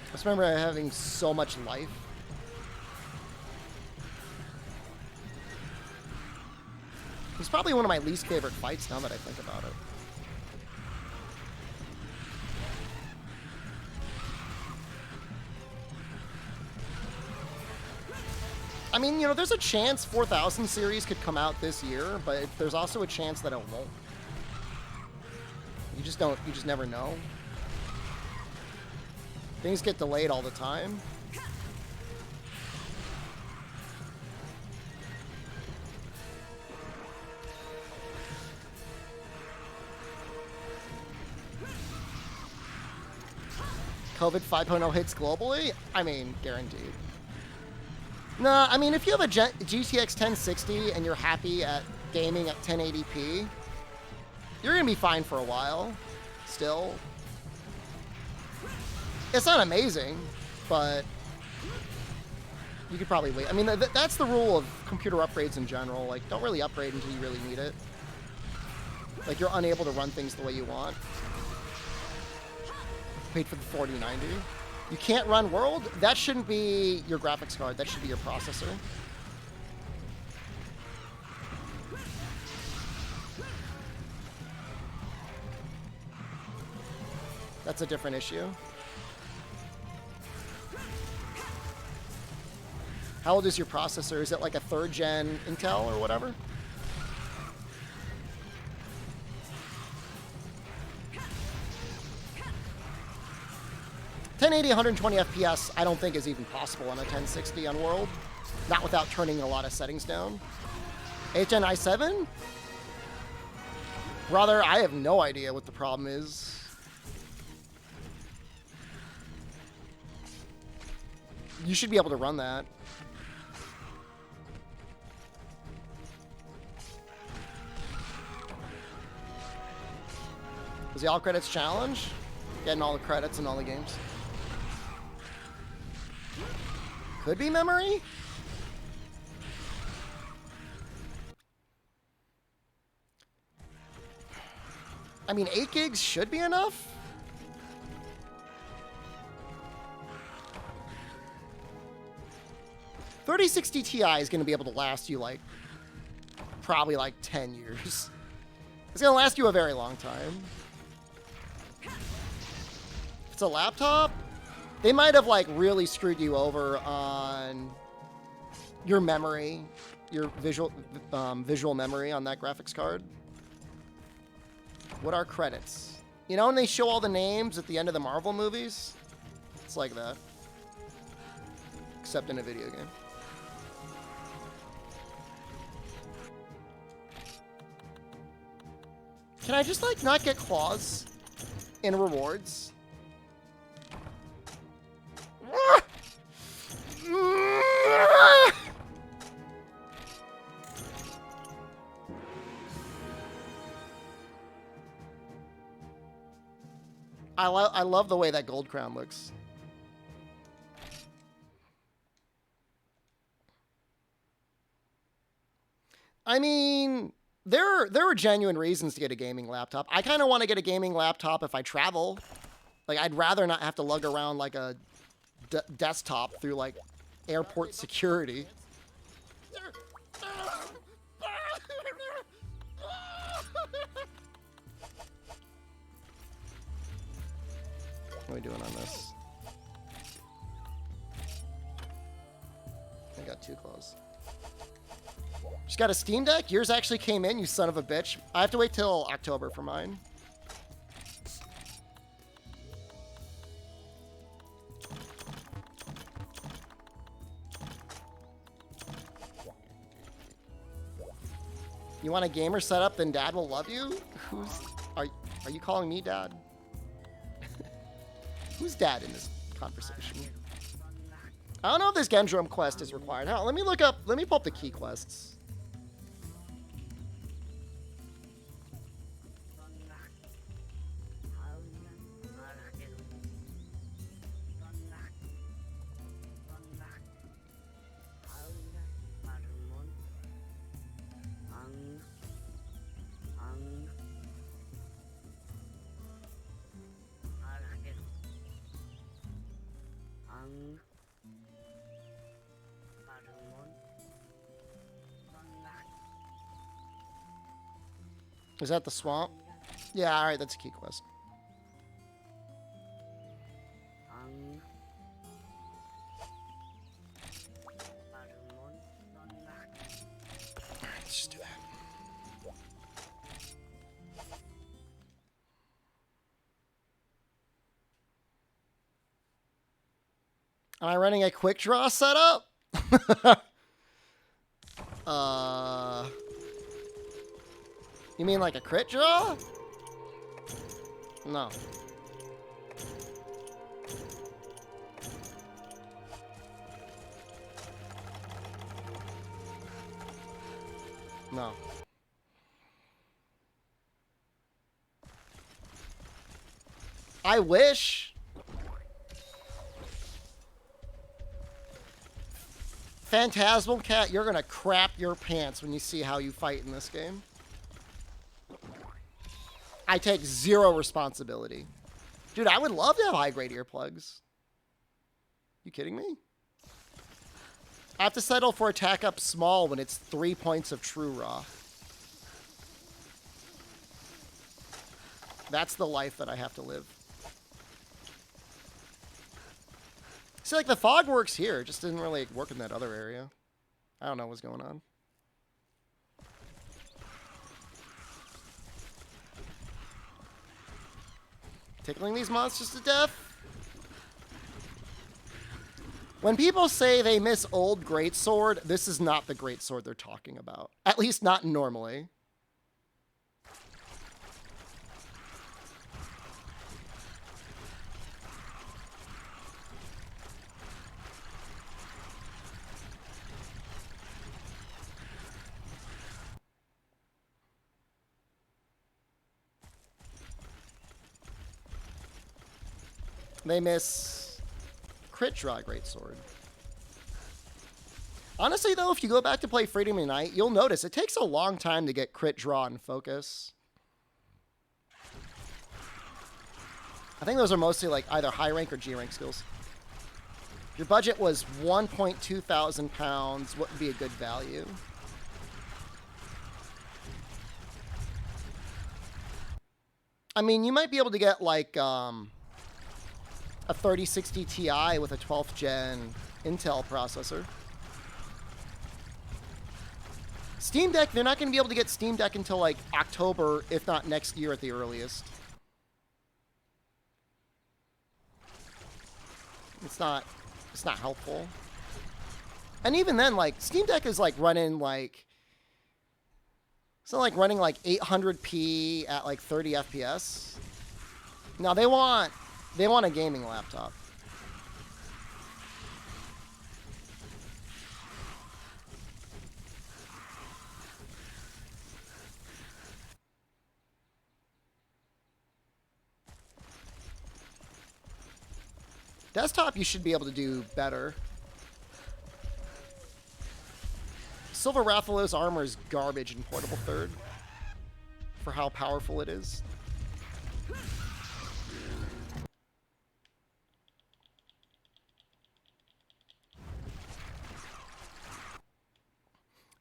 Speaker 1: I just remember having so much life. He's probably one of my least favorite fights now that I think about it. I mean, you know, there's a chance 4000 series could come out this year, but there's also a chance that it won't. You just never know. Things get delayed all the time. COVID 5.0 hits globally? I mean, guaranteed. Nah, I mean, if you have a GTX 1060 and you're happy at gaming at 1080p, you're going to be fine for a while, still. It's not amazing, but you could probably wait. I mean, that's the rule of computer upgrades in general. Like, don't really upgrade until you really need it. Like, you're unable to run things the way you want. Paid for the 4090. You can't run World? That shouldn't be your graphics card. That should be your processor. That's a different issue. How old is your processor? Is it like a 3rd gen Intel or whatever? .1080, 120 FPS, I don't think is even possible on a 1060 on World. Not without turning a lot of settings down. HN i7? Brother, I have no idea what the problem is. You should be able to run that. Was the all credits challenge? Getting all the credits in all the games. Could be memory? I mean, 8 gigs should be enough. .3060 Ti is going to be able to last you, like, probably, like, 10 years. It's going to last you a very long time. If it's a laptop, they might have, like, really screwed you over on your memory, your visual memory on that graphics card. What are credits? You know when they show all the names at the end of the Marvel movies? It's like that. Except in a video game. Can I just, like, not get claws in rewards? I love the way that gold crown looks. I mean, there are genuine reasons to get a gaming laptop. I kind of want to get a gaming laptop if I travel. Like, I'd rather not have to lug around like a desktop through like airport security. What are we doing on this? I got 2 close. Just got a Steam Deck? Yours actually came in, you son of a bitch. I have to wait till October for mine. You want a gamer setup, then dad will love you? Are you calling me dad? Who's dad in this conversation? I don't know if this Gendrum quest is required. Hold on, let me pull up the key quests. Is that the swamp? Yeah, alright, that's a key quest. Alright, let's just do that. Am I running a quick draw setup? You mean like a crit draw? No. No. I wish. Phantasmal Cat, you're gonna crap your pants when you see how you fight in this game. I take zero responsibility. Dude, I would love to have high-grade earplugs. You kidding me? I have to settle for attack up small when it's 3 points of true raw. That's the life that I have to live. See, like, the fog works here. It just didn't really work in that other area. I don't know what's going on. Tickling these monsters to death? When people say they miss old greatsword, this is not the greatsword they're talking about. At least not normally. They miss crit draw greatsword. Honestly, though, if you go back to play Freedom Unite, you'll notice it takes a long time to get crit draw and focus. I think those are mostly like either high rank or G rank skills. If your budget was 1.2 thousand pounds, what would be a good value? I mean, you might be able to get like a 3060 Ti with a 12th gen Intel processor. Steam Deck, they're not going to be able to get Steam Deck until like October, if not next year at the earliest. It's not helpful. And even then, like, Steam Deck is like running like, it's not like running like 800p at like 30 FPS. Now they want a gaming laptop. Desktop, you should be able to do better. Silver Rathalos armor is garbage in Portable Third for how powerful it is.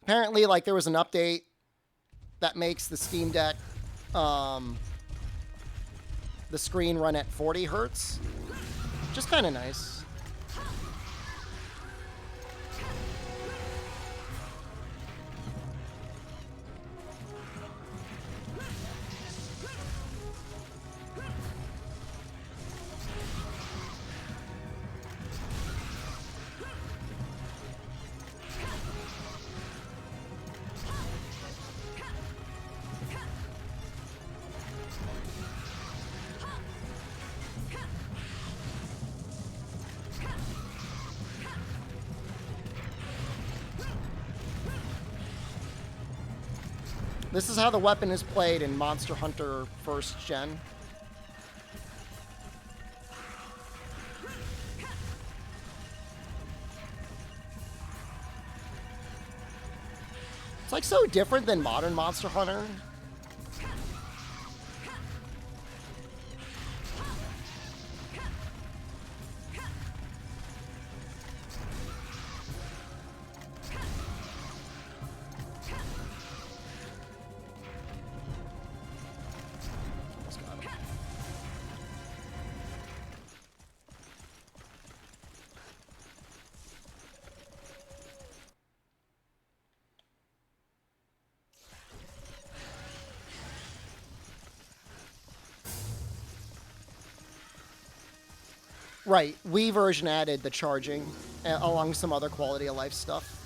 Speaker 1: Apparently, like, there was an update that makes the Steam Deck, the screen run at 40 hertz. Just kind of nice. This is how the weapon is played in Monster Hunter 1st Gen. It's like so different than modern Monster Hunter. Right, Wii version added the charging, along some other quality of life stuff.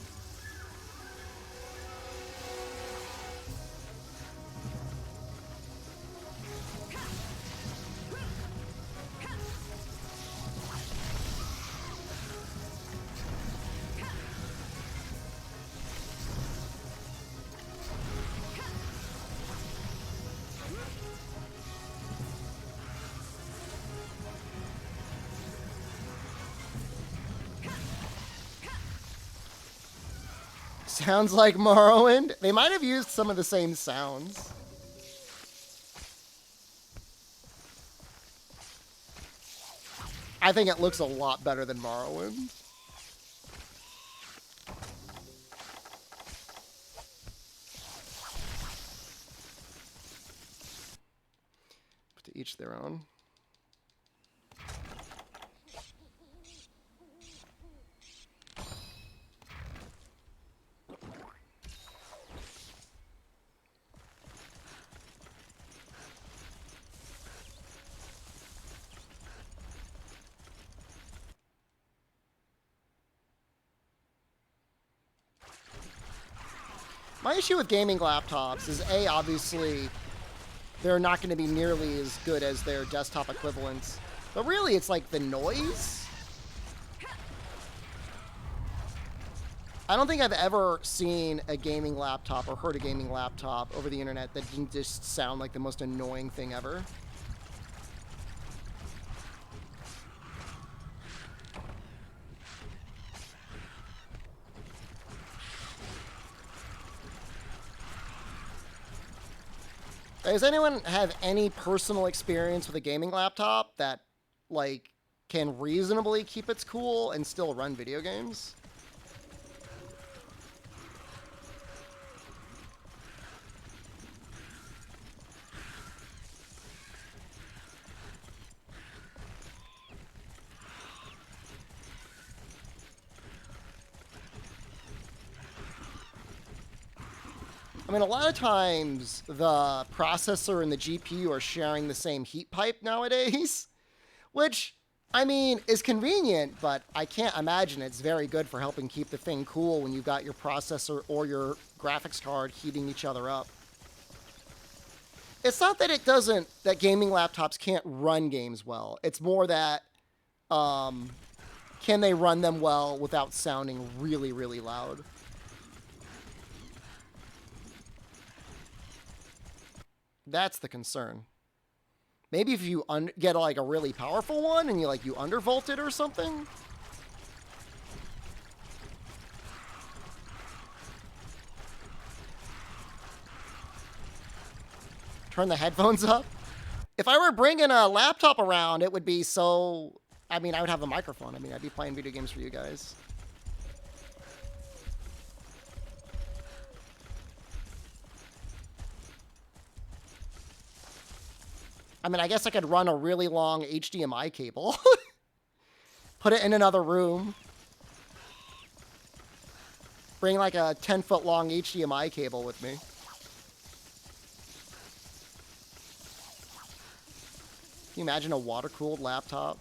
Speaker 1: Sounds like Morrowind. They might have used some of the same sounds. I think it looks a lot better than Morrowind. But to each their own. My issue with gaming laptops is A, obviously, they're not going to be nearly as good as their desktop equivalents. But really, it's like the noise. I don't think I've ever seen a gaming laptop or heard a gaming laptop over the internet that didn't just sound like the most annoying thing ever. Does anyone have any personal experience with a gaming laptop that, like, can reasonably keep its cool and still run video games? I mean, a lot of times the processor and the GPU are sharing the same heat pipe nowadays, which, I mean, is convenient, but I can't imagine it's very good for helping keep the thing cool when you've got your processor or your graphics card heating each other up. It's not that that gaming laptops can't run games well. It's more that, can they run them well without sounding really, really loud? That's the concern. Maybe if you get like a really powerful one and you undervolt it or something. Turn the headphones up. If I were bringing a laptop around, it would be so... I mean, I would have a microphone. I mean, I'd be playing video games for you guys. I mean, I guess I could run a really long HDMI cable. Put it in another room. Bring like a 10-foot long HDMI cable with me. Can you imagine a water-cooled laptop?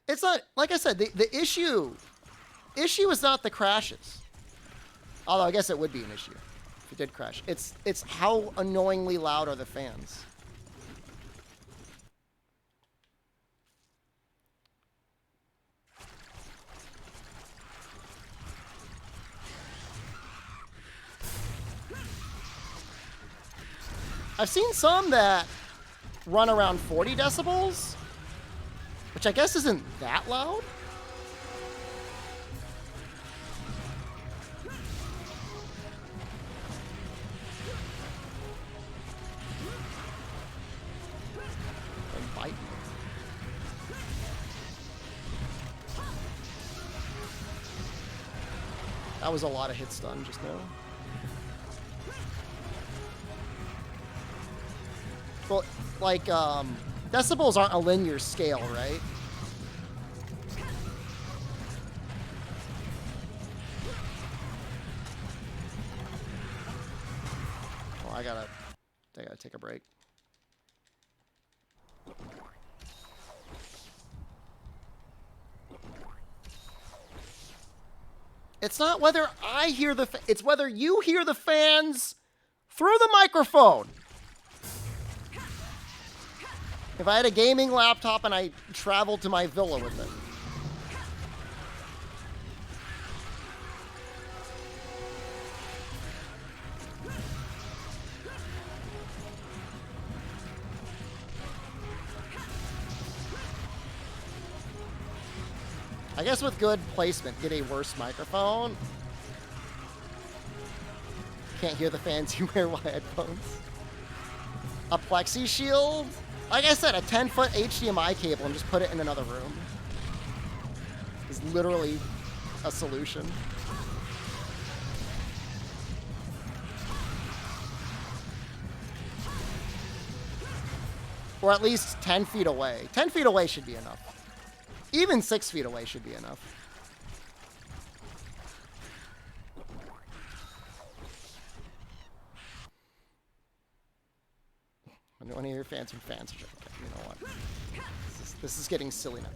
Speaker 1: It's not, like I said, the issue is not the crashes. Although I guess it would be an issue if it did crash. It's how annoyingly loud are the fans. I've seen some that run around 40 decibels, which I guess isn't that loud. And bite. That was a lot of hit stun just now. Well, like, decibels aren't a linear scale, right? Oh, I gotta take a break. It's not whether I hear it's whether you hear the fans through the microphone. If I had a gaming laptop and I traveled to my villa with it. I guess with good placement, get a worse microphone. Can't hear the fans, you wear headphones. A plexi shield? Like I said, a 10-foot HDMI cable and just put it in another room is literally a solution. Or at least 10 feet away. 10 feet away should be enough. Even 6 feet away should be enough. I don't want to hear fans from fans. Okay, you know what? This is getting silly now.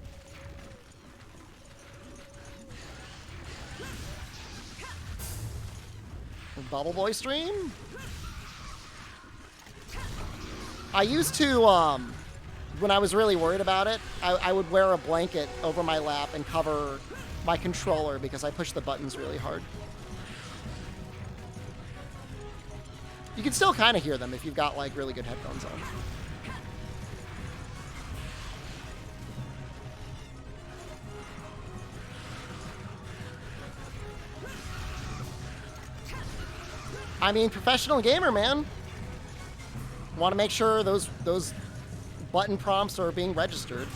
Speaker 1: Bubble Boy stream? I used to, when I was really worried about it, I would wear a blanket over my lap and cover my controller because I push the buttons really hard. You can still kind of hear them if you've got like really good headphones on. I mean, professional gamer, man. Want to make sure those button prompts are being registered.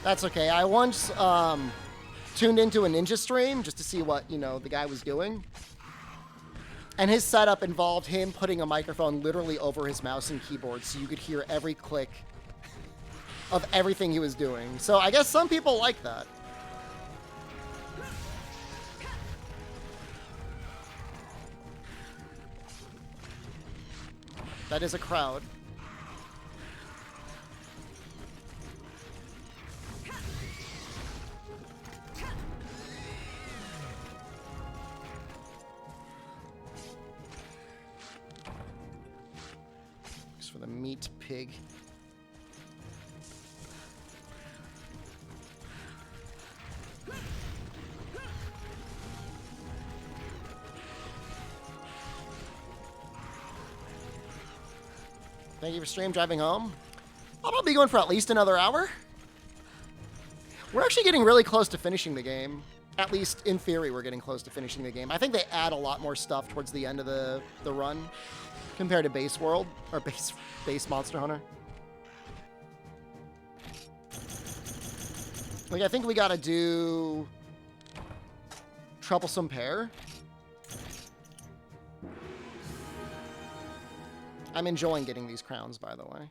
Speaker 1: That's okay. I once tuned into a ninja stream just to see what, you know, the guy was doing. And his setup involved him putting a microphone literally over his mouse and keyboard so you could hear every click of everything he was doing. So I guess some people like that. That is a crowd. For the meat pig. Thank you for stream driving home. I'll probably be going for at least another hour. We're actually getting really close to finishing the game. At least in theory, we're getting close to finishing the game. I think they add a lot more stuff towards the end of the run compared to base world or base Monster Hunter. Like, I think we gotta do Troublesome Pair. I'm enjoying getting these crowns, by the way.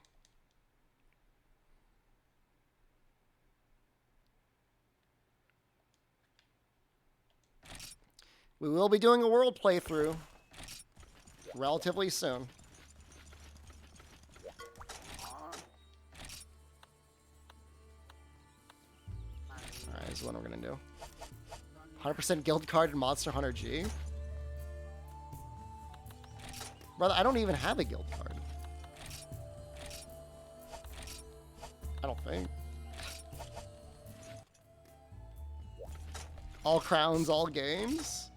Speaker 1: We will be doing a world playthrough relatively soon. Alright, this is what we're gonna do. 100% guild card in Monster Hunter G. Brother, I don't even have a guild card. I don't think. All crowns, all games?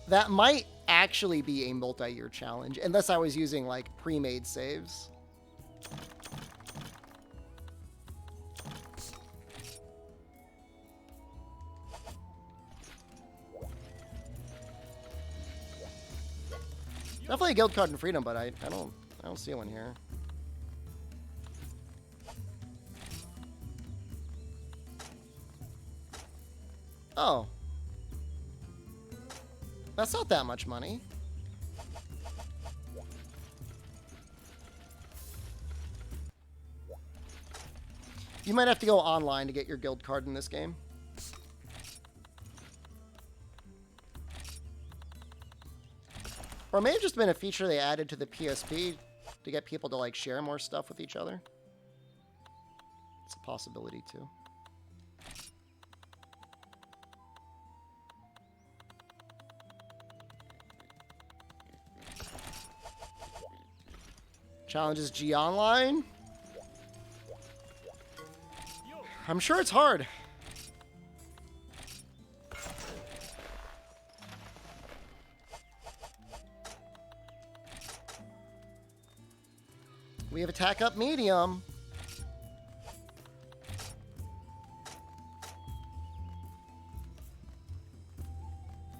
Speaker 1: That might actually be a multi-year challenge, unless I was using, like, pre-made saves. Definitely a guild card in Freedom, but I don't see one here. Oh. That's not that much money. You might have to go online to get your guild card in this game. Or it may have just been a feature they added to the PSP to get people to, like, share more stuff with each other. It's a possibility, too. Challenges G Online? I'm sure it's hard. We have attack up medium.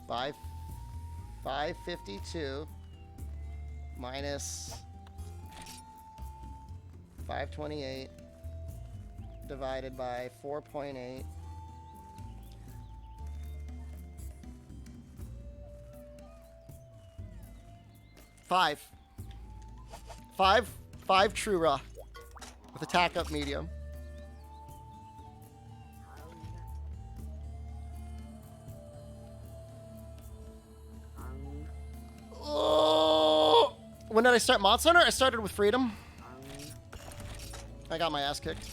Speaker 1: Five, 552 minus 528 divided by 4.8. Five Trura with attack up medium. Oh! When did I start Mod Center? I started with Freedom. I got my ass kicked.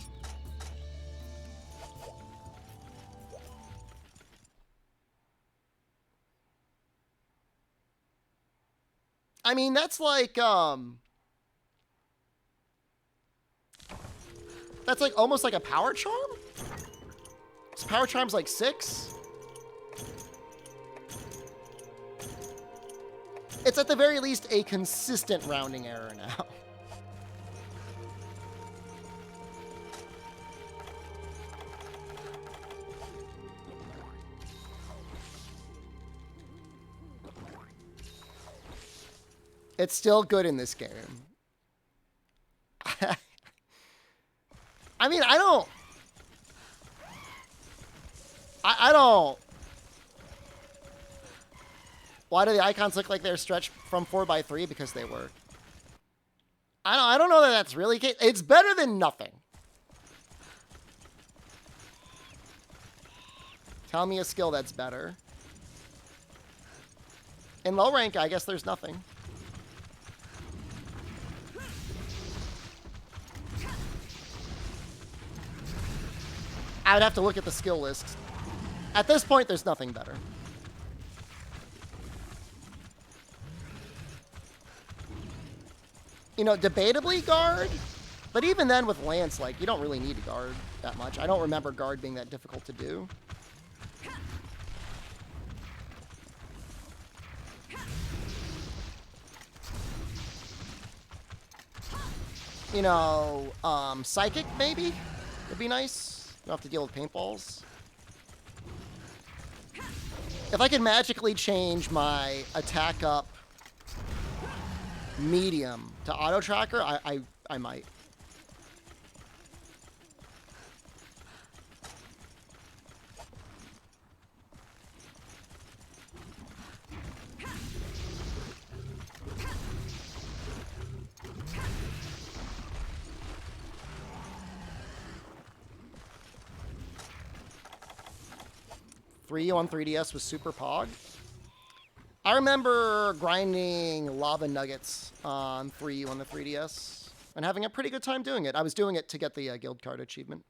Speaker 1: I mean, that's like, that's like almost like a power charm? So power charm's like 6? It's at the very least a consistent rounding error now. It's still good in this game. I mean, I don't... Why do the icons look like they're stretched from 4x3? Because they were. I don't know that that's really... It's better than nothing. Tell me a skill that's better. In low rank, I guess there's nothing. I would have to look at the skill list. At this point, there's nothing better. You know, debatably guard, but even then with Lance, like, you don't really need to guard that much. I don't remember guard being that difficult to do. You know, Psychic, maybe? Would be nice. You don't have to deal with paintballs. If I could magically change my attack up medium to auto tracker, I might. On 3DS was super pog. I remember grinding lava nuggets on 3U on the 3DS and having a pretty good time doing it. I was doing it to get the guild card achievement.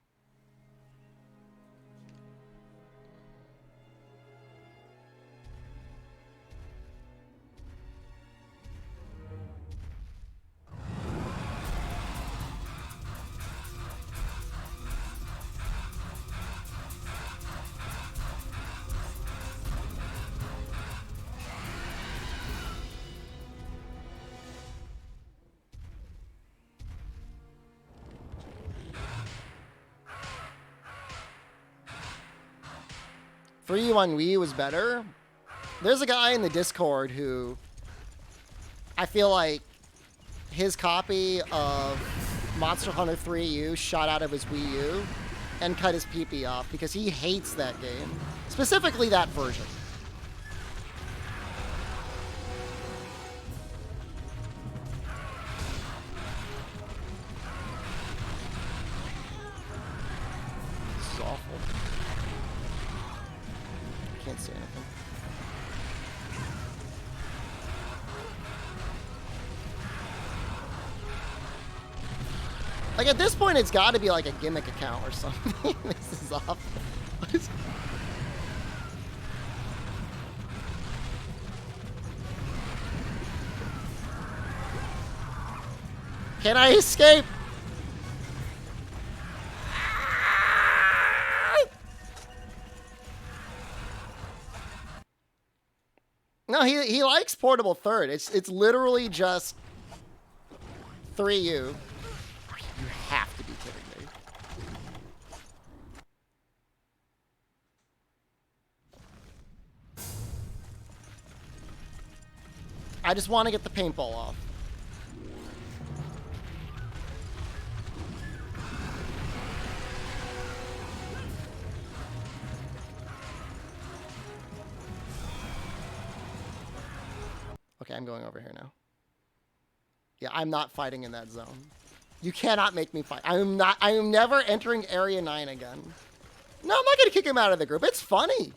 Speaker 1: 3U on Wii U was better. There's a guy in the Discord who I feel like his copy of Monster Hunter 3U shot out of his Wii U and cut his pee-pee off because he hates that game. Specifically that version. This is awful. Can't see anything. Like, at this point, it's got to be like a gimmick account or something. This is awful. Can I escape? No, he likes portable third. It's literally just 3U. You have to be kidding me. I just want to get the paintball off. Okay, I'm going over here now. Yeah, I'm not fighting in that zone. You cannot make me fight. I am never entering Area 9 again. No, I'm not going to kick him out of the group. It's funny.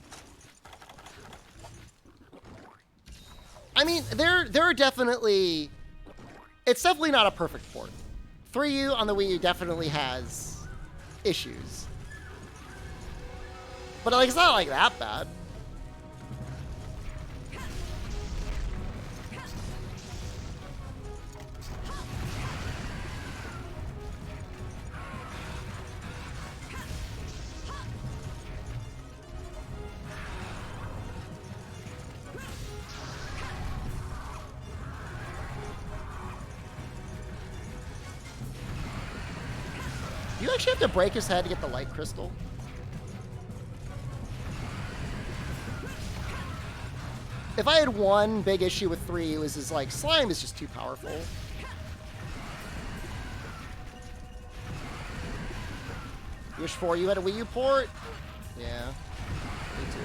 Speaker 1: I mean, there are definitely... It's definitely not a perfect port. 3U on the Wii U definitely has issues. But like, it's not like that bad. You actually have to break his head to get the light crystal. If I had one big issue with 3, it was his, like, slime is just too powerful. Wish 4U had a Wii U port? Yeah, me too.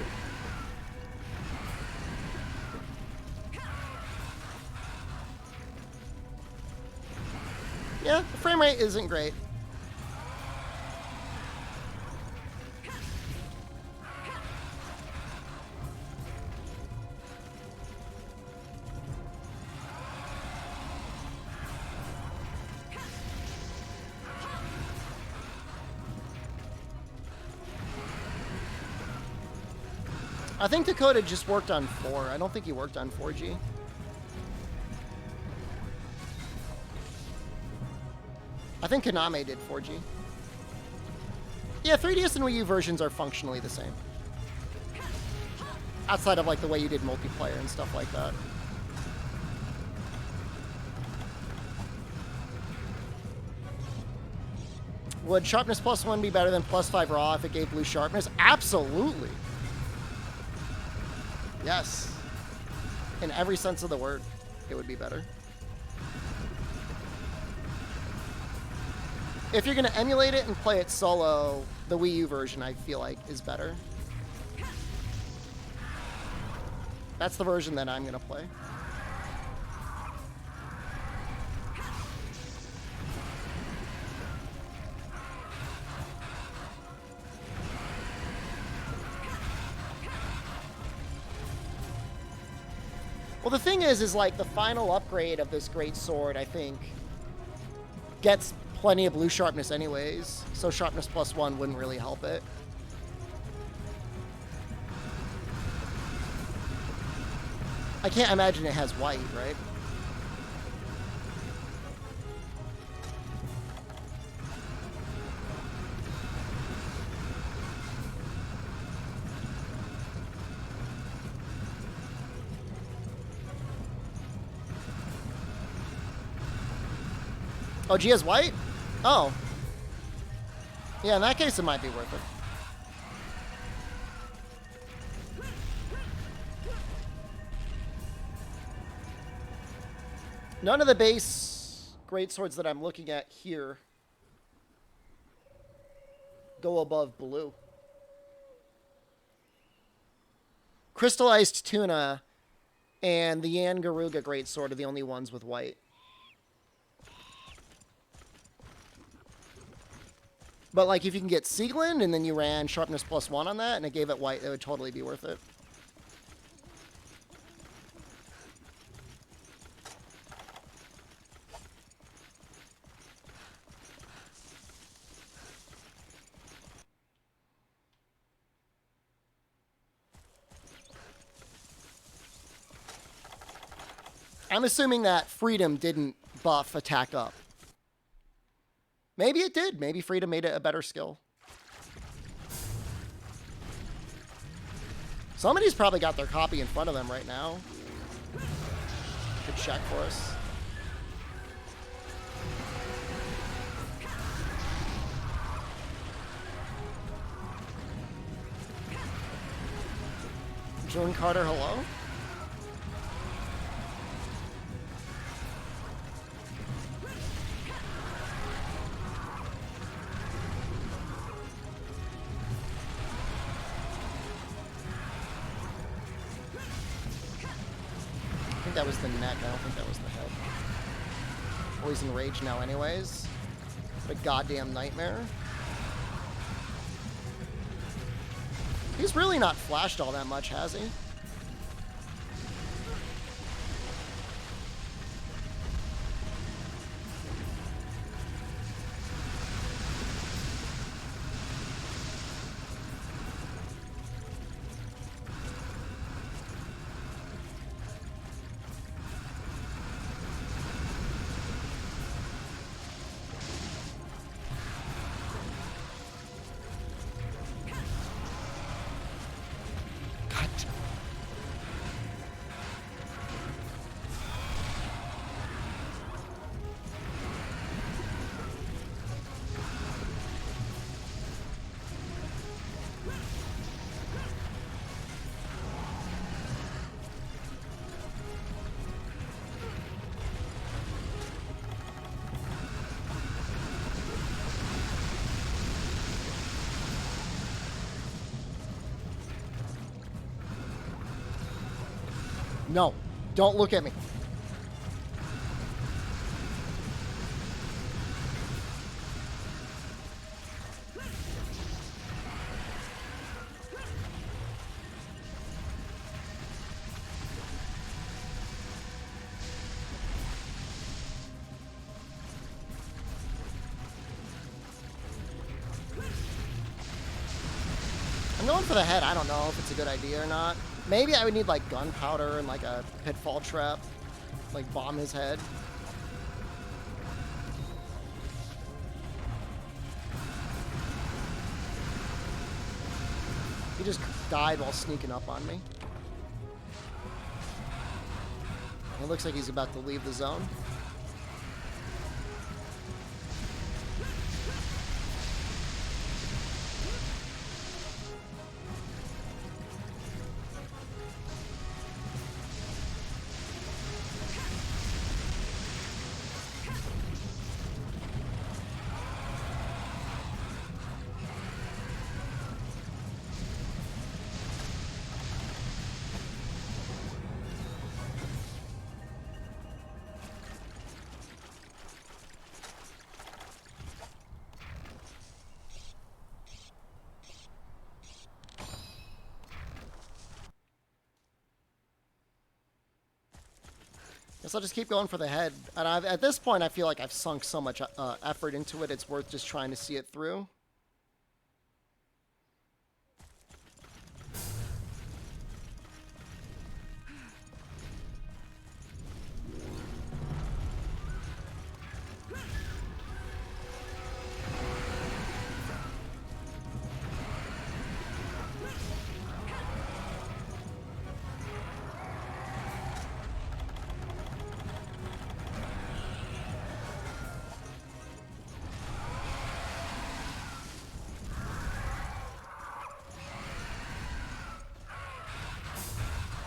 Speaker 1: Yeah, the frame rate isn't great. I think Dakota just worked on 4. I don't think he worked on 4G. I think Konami did 4G. Yeah, 3DS and Wii U versions are functionally the same. Outside of like the way you did multiplayer and stuff like that. Would sharpness +1 be better than +5 raw if it gave blue sharpness? Absolutely. Yes. In every sense of the word, it would be better. If you're going to emulate it and play it solo, the Wii U version, I feel like, is better. That's the version that I'm going to play. Well, the thing is like the final upgrade of this great sword, I think, gets plenty of blue sharpness anyways, so sharpness +1 wouldn't really help it. I can't imagine it has white, right? Oh, G has white? Oh. Yeah, in that case, it might be worth it. None of the base greatswords that I'm looking at here go above blue. Crystallized Tuna and the Yan Garuga greatsword are the only ones with white. But, like, if you can get Sieglin and then you ran Sharpness +1 on that and it gave it white, it would totally be worth it. I'm assuming that Freedom didn't buff attack up. Maybe it did. Maybe Freedom made it a better skill. Somebody's probably got their copy in front of them right now. Could check for us. June Carter, hello? That was the neck. I don't think that was the head. Oh, he's in rage now anyways. What a goddamn nightmare. He's really not flashed all that much, has he? No, don't look at me. I'm going for the head. I don't know if it's a good idea or not. Maybe I would need like gunpowder and like a pitfall trap, like bomb his head. He just died while sneaking up on me. It looks like he's about to leave the zone. Guess I'll just keep going for the head. And at this point, I feel like I've sunk so much effort into it, it's worth just trying to see it through.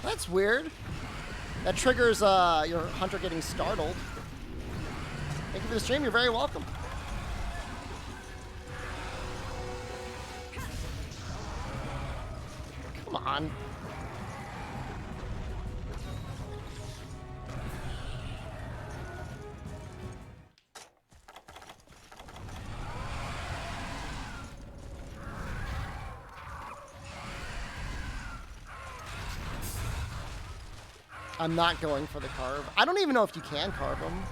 Speaker 1: That's weird. That triggers your hunter getting startled. Thank you for the stream. You're very welcome. Come on. I'm not going for the carve. I don't even know if you can carve them.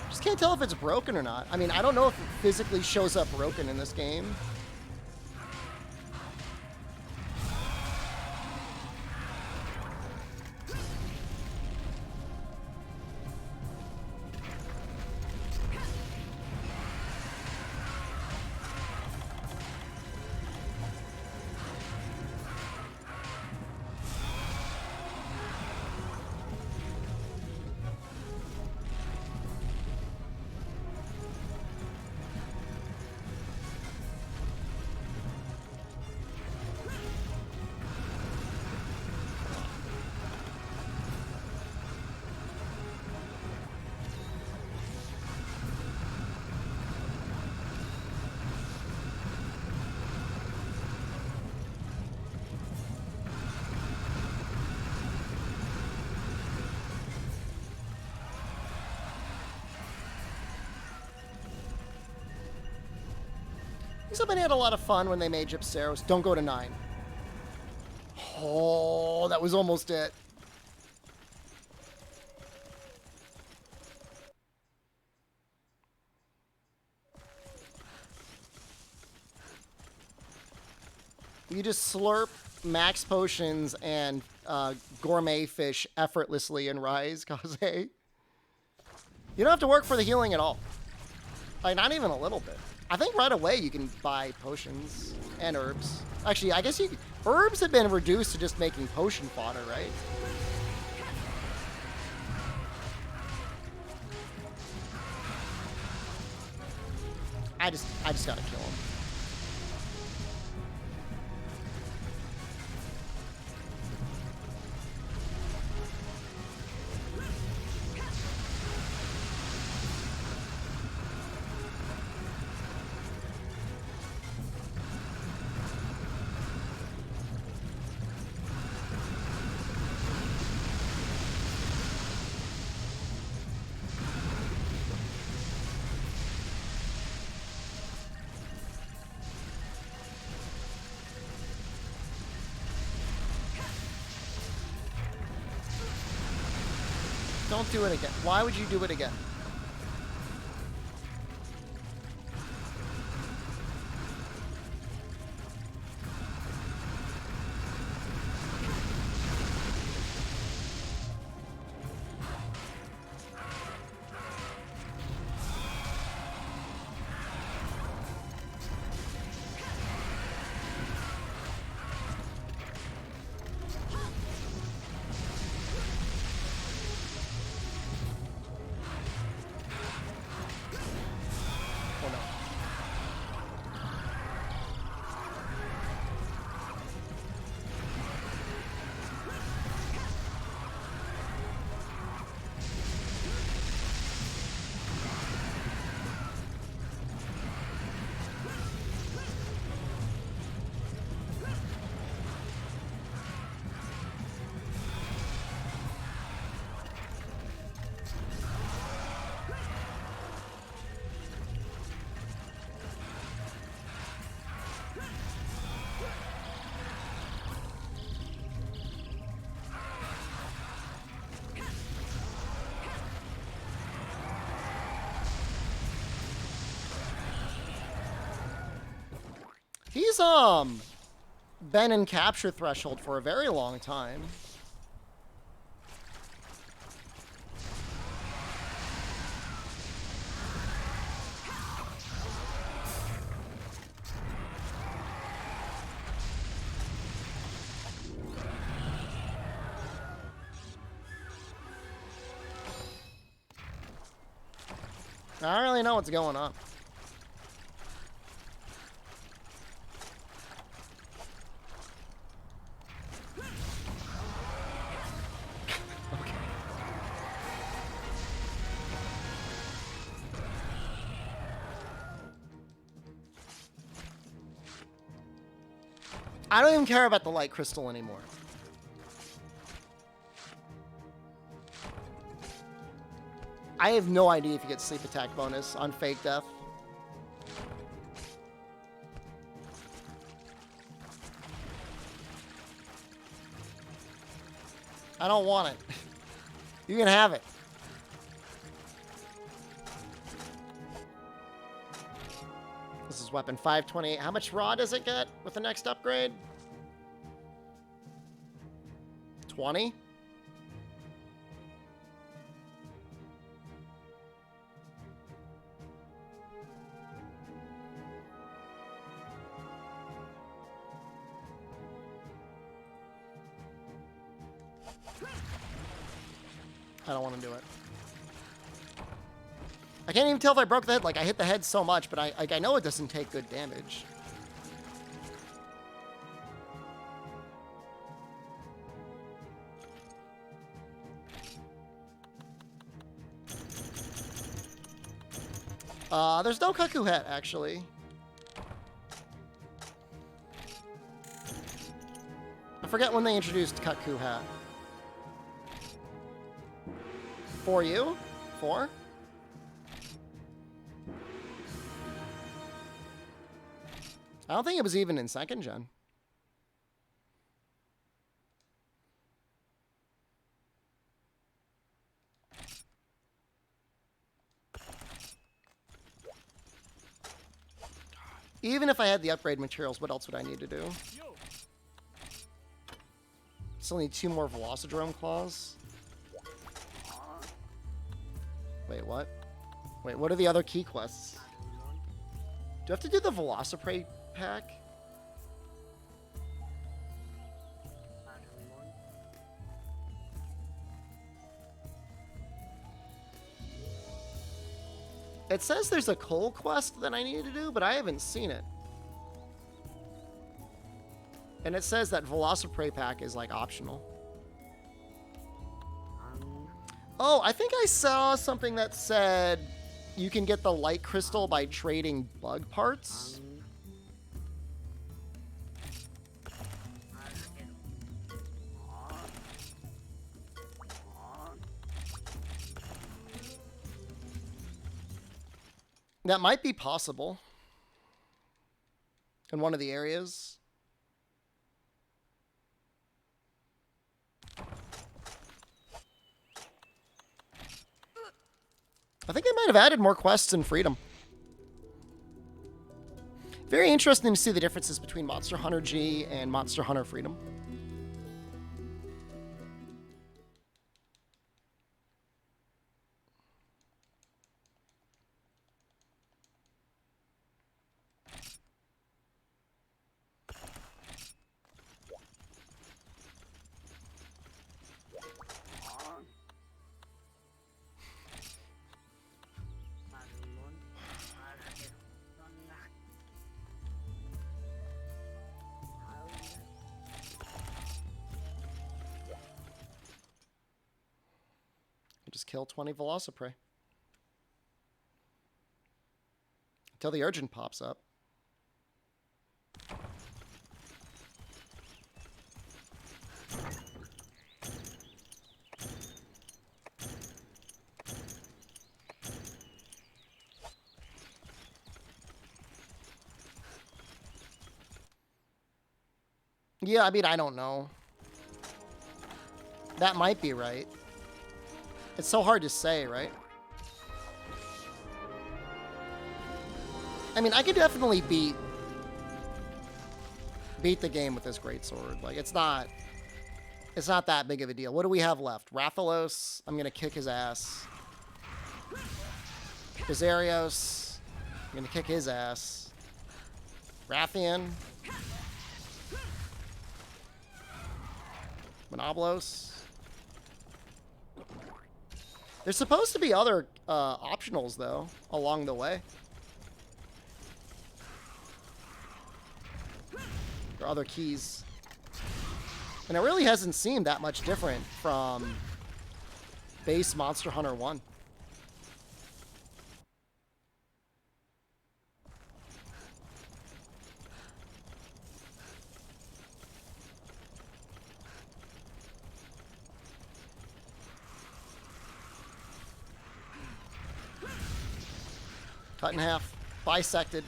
Speaker 1: Just can't tell if it's broken or not. I mean, I don't know if it physically shows up broken in this game. Somebody had a lot of fun when they made Gypceros. Don't go to 9. Oh, that was almost it. You just slurp max potions and gourmet fish effortlessly in Rise, Kaze. You don't have to work for the healing at all. Like, not even a little bit. I think right away you can buy potions and herbs. Actually, I guess herbs have been reduced to just making potion fodder, right? I just gotta kill him. Don't do it again. Why would you do it again? He's been in capture threshold for a very long time. I don't really know what's going on. Okay. I don't even care about the light crystal anymore. I have no idea if you get sleep attack bonus on fake death. I don't want it. You can have it. This is weapon 528. How much raw does it get with the next upgrade? 20? I don't want to do it. I can't even tell if I broke the head. Like, I hit the head so much, but I know it doesn't take good damage. There's no Cuckoo Hat, actually. I forget when they introduced Cuckoo Hat. For you? 4? I don't think it was even in 2nd gen. Even if I had the upgrade materials, what else would I need to do? Still need 2 more Velocidrome claws. Wait, what? Wait, what are the other key quests? Do I have to do the Velociprey pack? It says there's a coal quest that I need to do, but I haven't seen it. And it says that Velociprey pack is, like, optional. Oh, I think I saw something that said you can get the light crystal by trading bug parts. That might be possible in one of the areas. I think they might have added more quests in Freedom. Very interesting to see the differences between Monster Hunter G and Monster Hunter Freedom. Just kill 20 Velociprey. Until the urgent pops up. Yeah, I mean, I don't know. That might be right. It's so hard to say, right? I mean, I could definitely beat beat the game with this greatsword. Like, it's not that big of a deal. What do we have left? Rathalos. I'm gonna kick his ass. Kazarios. I'm gonna kick his ass. Rathian. Monoblos. There's supposed to be other optionals, though, along the way. Or other keys. And it really hasn't seemed that much different from base Monster Hunter 1. Cut in half. Bisected.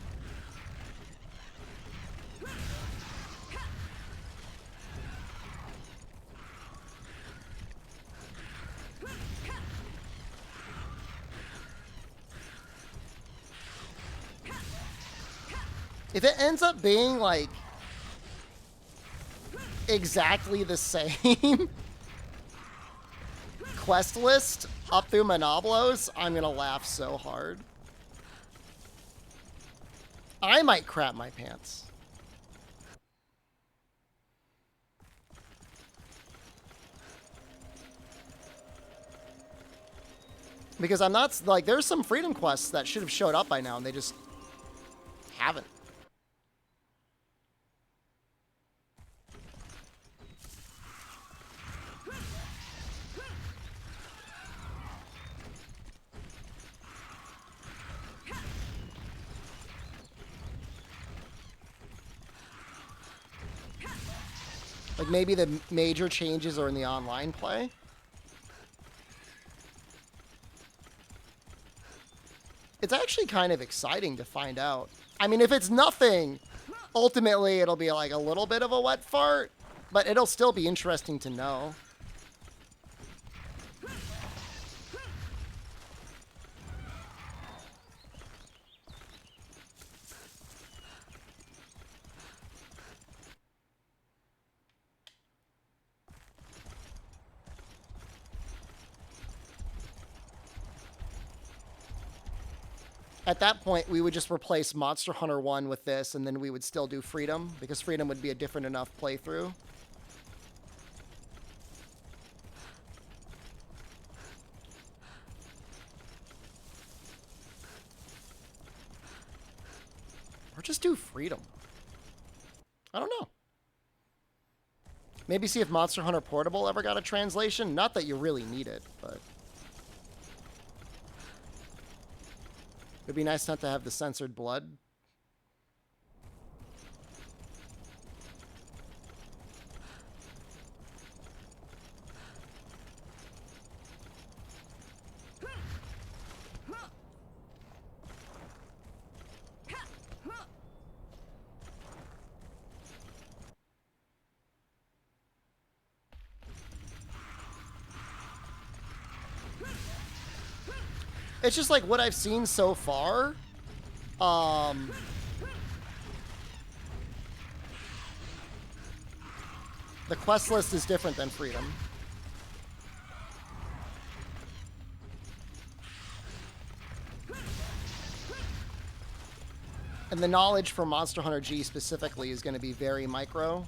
Speaker 1: If it ends up being, like, exactly the same quest list up through Monoblos, I'm gonna laugh so hard. I might crap my pants. Because I'm not, like, there's some freedom quests that should have showed up by now, and they just haven't. Like, maybe the major changes are in the online play. It's actually kind of exciting to find out. I mean, if it's nothing, ultimately it'll be like a little bit of a wet fart, but it'll still be interesting to know. At that point, we would just replace Monster Hunter 1 with this, and then we would still do Freedom, because Freedom would be a different enough playthrough. Or just do Freedom. I don't know. Maybe see if Monster Hunter Portable ever got a translation. Not that you really need it, but... it'd be nice not to have the censored blood. It's just like what I've seen so far. The quest list is different than Freedom. And the knowledge for Monster Hunter G specifically is going to be very micro.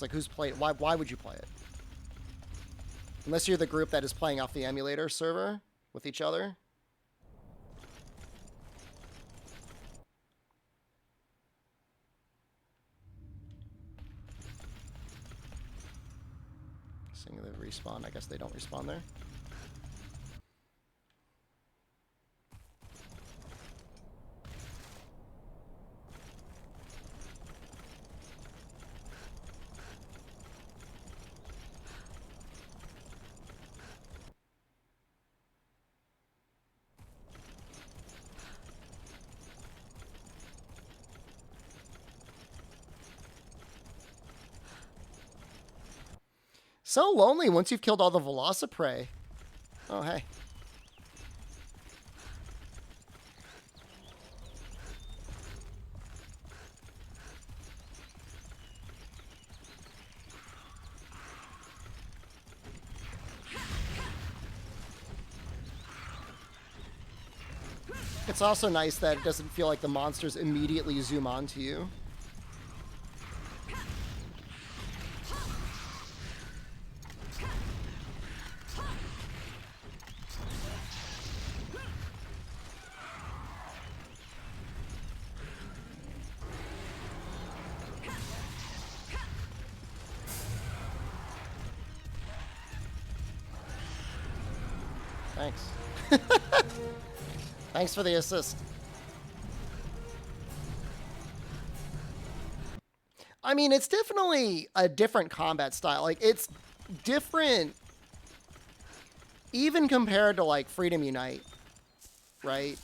Speaker 1: Like, who's playing? Why would you play it? Unless you're the group that is playing off the emulator server with each other. Seeing the respawn, I guess they don't respawn there. So lonely once you've killed all the Velociprey. Oh, hey. It's also nice that it doesn't feel like the monsters immediately zoom onto you. Thanks. Thanks for the assist. I mean, it's definitely a different combat style. Like, it's different even compared to, like, Freedom Unite, right?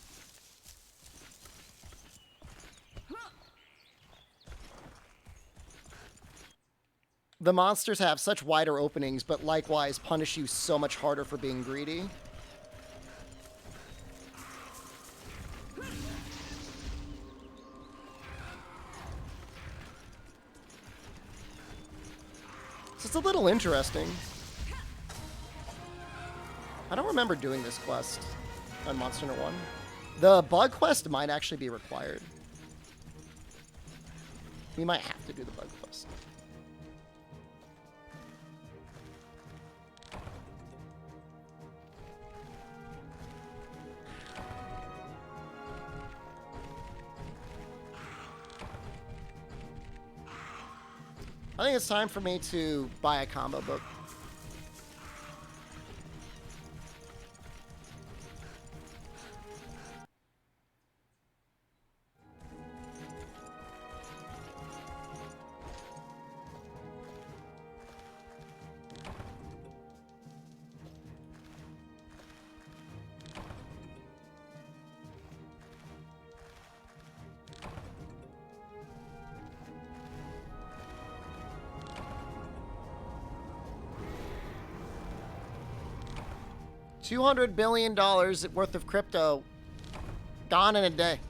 Speaker 1: The monsters have such wider openings, but likewise punish you so much harder for being greedy. So it's a little interesting. I don't remember doing this quest on Monster Hunter 1. The bug quest might actually be required. We might have to do the bug quest. I think it's time for me to buy a combo book. $200 billion worth of crypto gone in a day.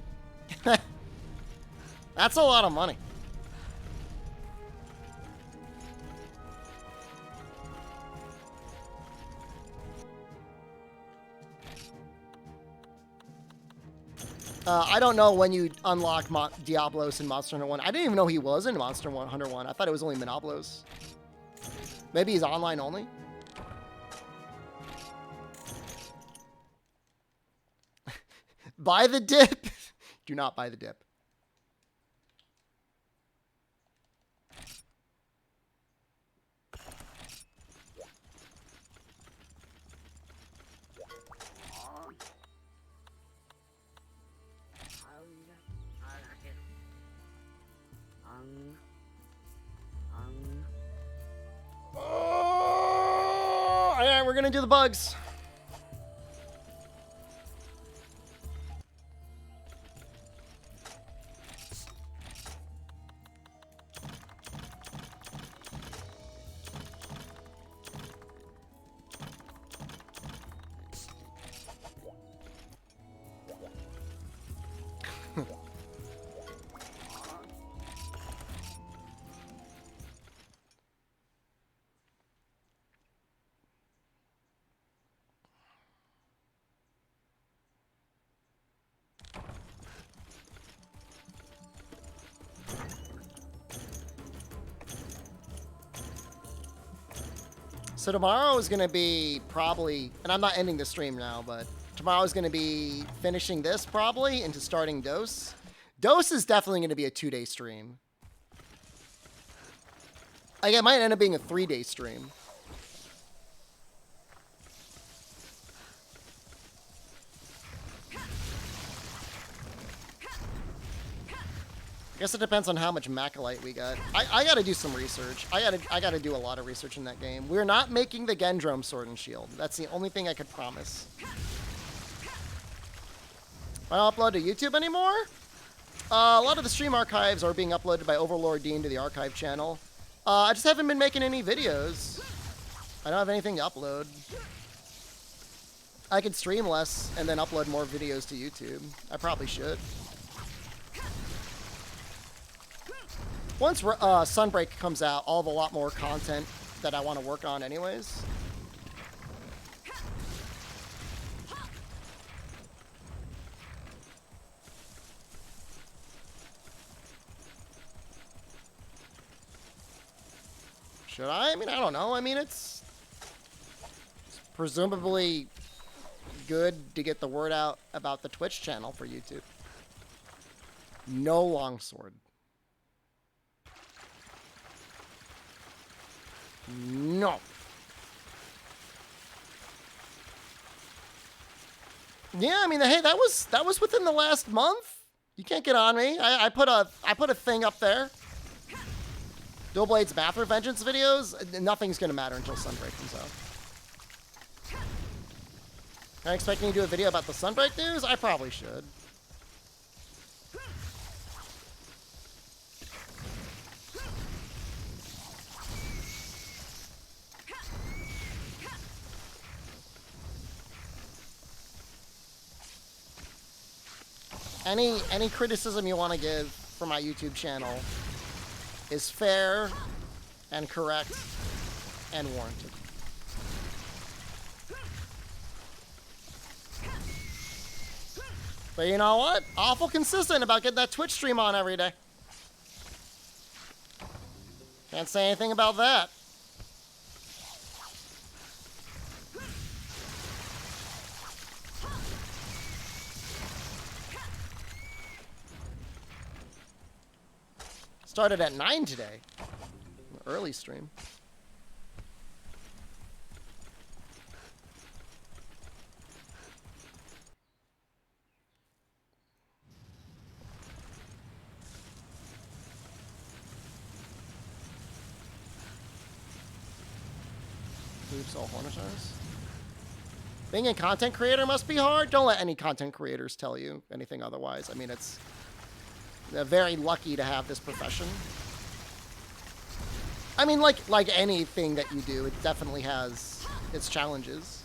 Speaker 1: That's a lot of money. I don't know when you unlock Diablos in Monster Hunter 1. I didn't even know he was in Monster Hunter 1. I thought it was only Monoblos. Maybe he's online only? Buy the dip. Do not buy the dip. Oh, all right, we're gonna do the bugs. So tomorrow is going to be probably, and I'm not ending the stream now, but tomorrow is going to be finishing this probably into starting Dose. Dose is definitely going to be a 2-day stream. Like, it might end up being a 3-day stream. I guess it depends on how much Macalite we got. I gotta do some research. I gotta do a lot of research in that game. We're not making the Gendrome Sword and Shield. That's the only thing I could promise. I don't upload to YouTube anymore? A lot of the stream archives are being uploaded by Overlord Dean to the archive channel. I just haven't been making any videos. I don't have anything to upload. I could stream less and then upload more videos to YouTube. I probably should. Once Sunbreak comes out, I'll have a lot more content that I want to work on anyways. Should I? I mean, I don't know. I mean, it's presumably good to get the word out about the Twitch channel for YouTube. No longsword. No. Yeah, I mean, hey, that was within the last month. You can't get on me. I put a thing up there. Dual Blades Bath Vengeance videos. Nothing's gonna matter until Sunbreak comes out. Am I expecting you to do a video about the Sunbreak news? I probably should. Any criticism you want to give for my YouTube channel is fair and correct and warranted. But you know what? Awful consistent about getting that Twitch stream on every day. Can't say anything about that. Started at 9 today. Early stream. Oops, all Hornetars. Being a content creator must be hard. Don't let any content creators tell you anything otherwise. I mean, they're very lucky to have this profession. I mean, like anything that you do, it definitely has its challenges.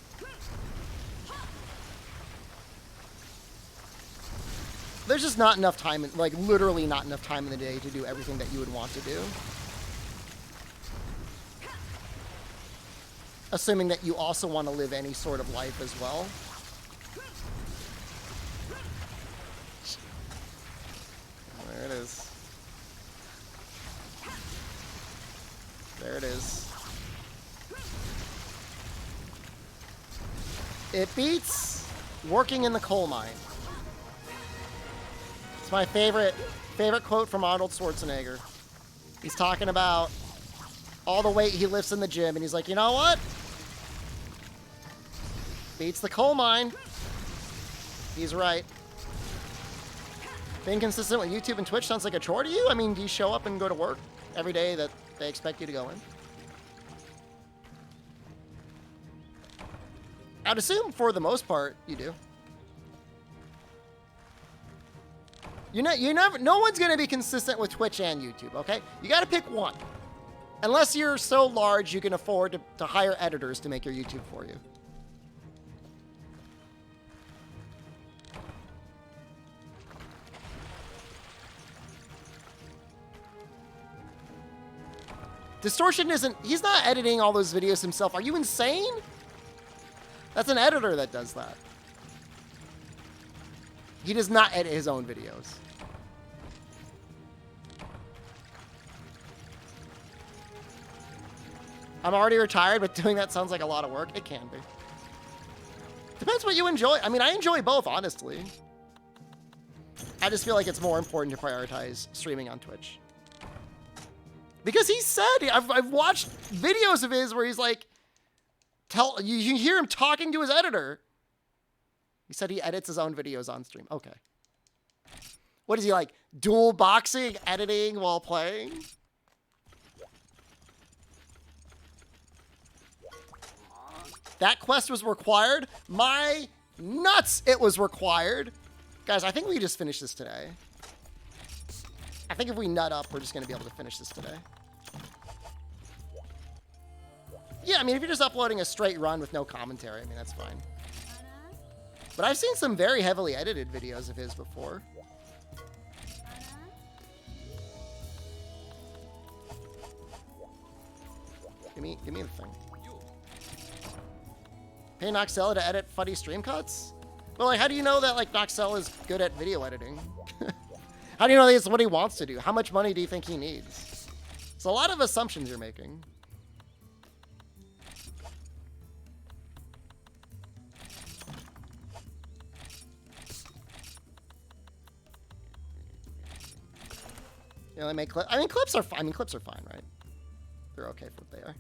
Speaker 1: There's just not enough time, like literally not enough time in the day to do everything that you would want to do. Assuming that you also want to live any sort of life as well. There it is. There it is. It beats working in the coal mine. It's my favorite quote from Arnold Schwarzenegger. He's talking about all the weight he lifts in the gym, and he's like, you know what? Beats the coal mine. He's right. Being consistent with YouTube and Twitch sounds like a chore to you? I mean, do you show up and go to work every day that they expect you to go in? I'd assume for the most part you do. No one's going to be consistent with Twitch and YouTube, okay? You got to pick one. Unless you're so large you can afford to hire editors to make your YouTube for you. Distortion isn't... He's not editing all those videos himself. Are you insane? That's an editor that does that. He does not edit his own videos. I'm already retired, but doing that sounds like a lot of work. It can be. Depends what you enjoy. I mean, I enjoy both, honestly. I just feel like it's more important to prioritize streaming on Twitch. Because he said, I've watched videos of his where he's like, you hear him talking to his editor. He said he edits his own videos on stream. Okay. What is he like? Dual boxing, editing while playing? That quest was required? My nuts, it was required. Guys, I think we just finished this today. I think if we nut up, we're just going to be able to finish this today. Yeah, I mean, if you're just uploading a straight run with no commentary, I mean, that's fine. But I've seen some very heavily edited videos of his before. Give me the thing. Pay Noxella to edit funny stream cuts? Well, like, how do you know that, like, Noxella is good at video editing? How do you know that's what he wants to do? How much money do you think he needs? It's a lot of assumptions you're making. You know, they make clips. I mean, clips are fine. I mean, clips are fine, right? They're okay for what they are.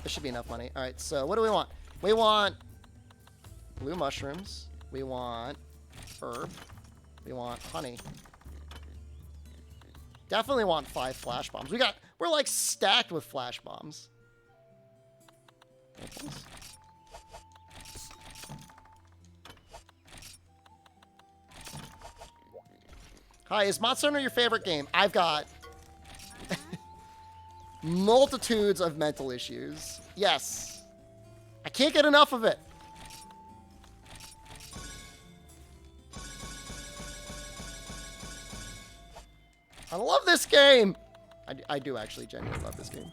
Speaker 1: This should be enough money. All right, so what do we want? We want blue mushrooms. We want herb. We want honey. Definitely want 5 flash bombs. We're like stacked with flash bombs. Hi, is Monster Hunter your favorite game? I've got multitudes of mental issues. Yes. I can't get enough of it. I love this game. I do actually genuinely love this game.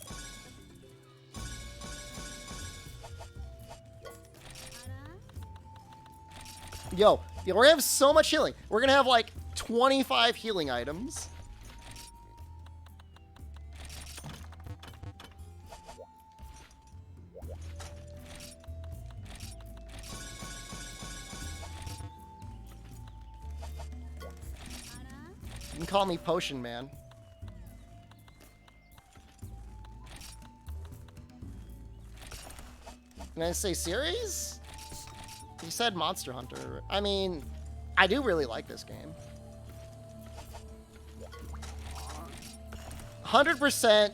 Speaker 1: Yo, we're gonna have so much healing. We're gonna have like 25 healing items. You can call me Potion Man. Can I say series? You said Monster Hunter. I mean, I do really like this game. 100%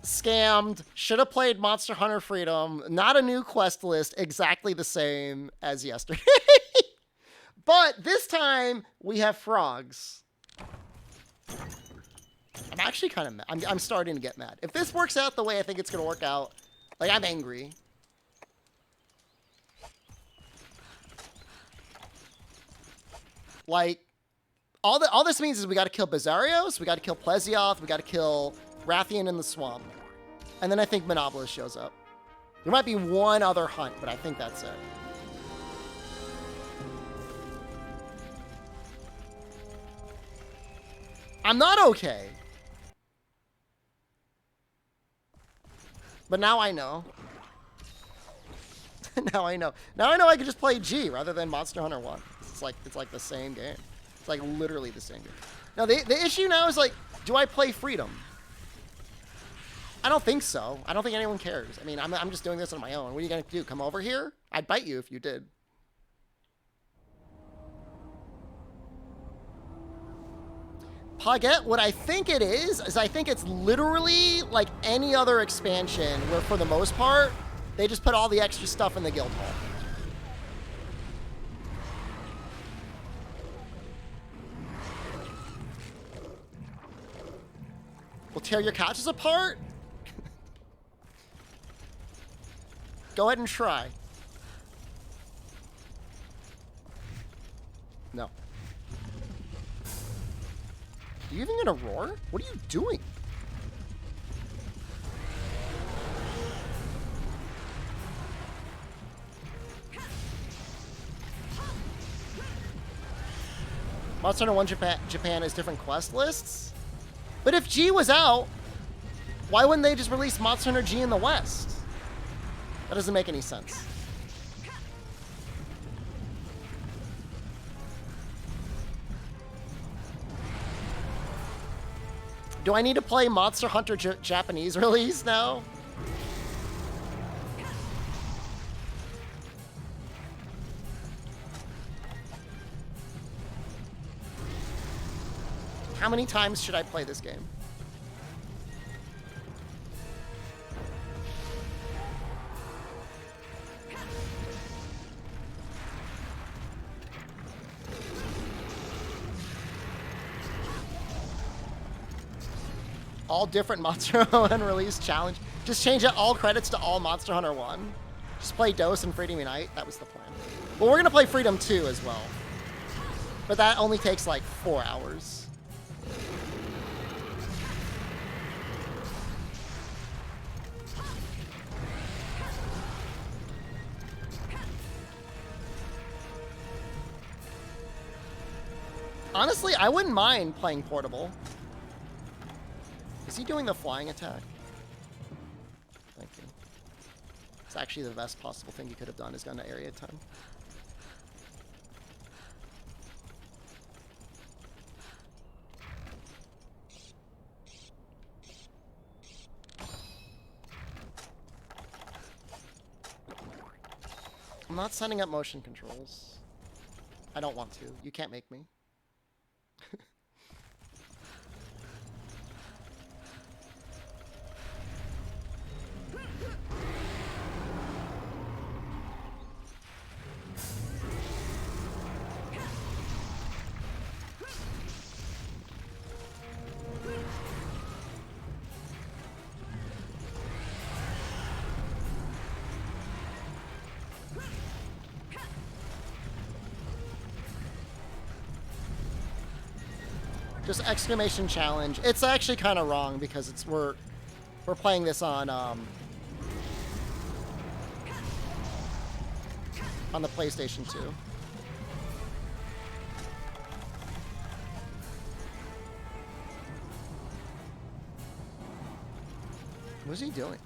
Speaker 1: scammed. Should have played Monster Hunter Freedom. Not a new quest list. Exactly the same as yesterday. But this time, we have frogs. I'm actually kind of mad. I'm starting to get mad. If this works out the way I think it's going to work out, like, I'm angry. Like, all this means is we got to kill Bizarrios, we got to kill Plesioth, we got to kill Rathian in the swamp. And then I think Monobolus shows up. There might be one other hunt, but I think that's it. I'm not okay. But now I know. Now I know. Now I know I could just play G rather than Monster Hunter 1. It's like the same game. It's like literally the same game. Now the issue now is like, do I play Freedom? I don't think so. I don't think anyone cares. I mean, I'm just doing this on my own. What are you gonna do? Come over here? I'd bite you if you did. Paget, what I think it is I think it's literally like any other expansion where for the most part, they just put all the extra stuff in the guild hall. We'll tear your couches apart? Go ahead and try. No. Are you even gonna roar? What are you doing? Monster Hunter 1 Japan has different quest lists? But if G was out, why wouldn't they just release Monster Hunter G in the West? That doesn't make any sense. Do I need to play Monster Hunter Japanese release now? How many times should I play this game? All different Monster Hunter 1 release challenge. Just change out all credits to all Monster Hunter 1. Just play Dose and Freedom Unite. That was the plan. Well, we're going to play Freedom 2 as well. But that only takes like 4 hours. Honestly, I wouldn't mind playing Portable. Is he doing the flying attack? Thank you. It's actually the best possible thing you could have done is gone to area 10. I'm not setting up motion controls. I don't want to. You can't make me. Just exclamation challenge. It's actually kind of wrong because it's we're playing this on the PlayStation 2. What's he doing?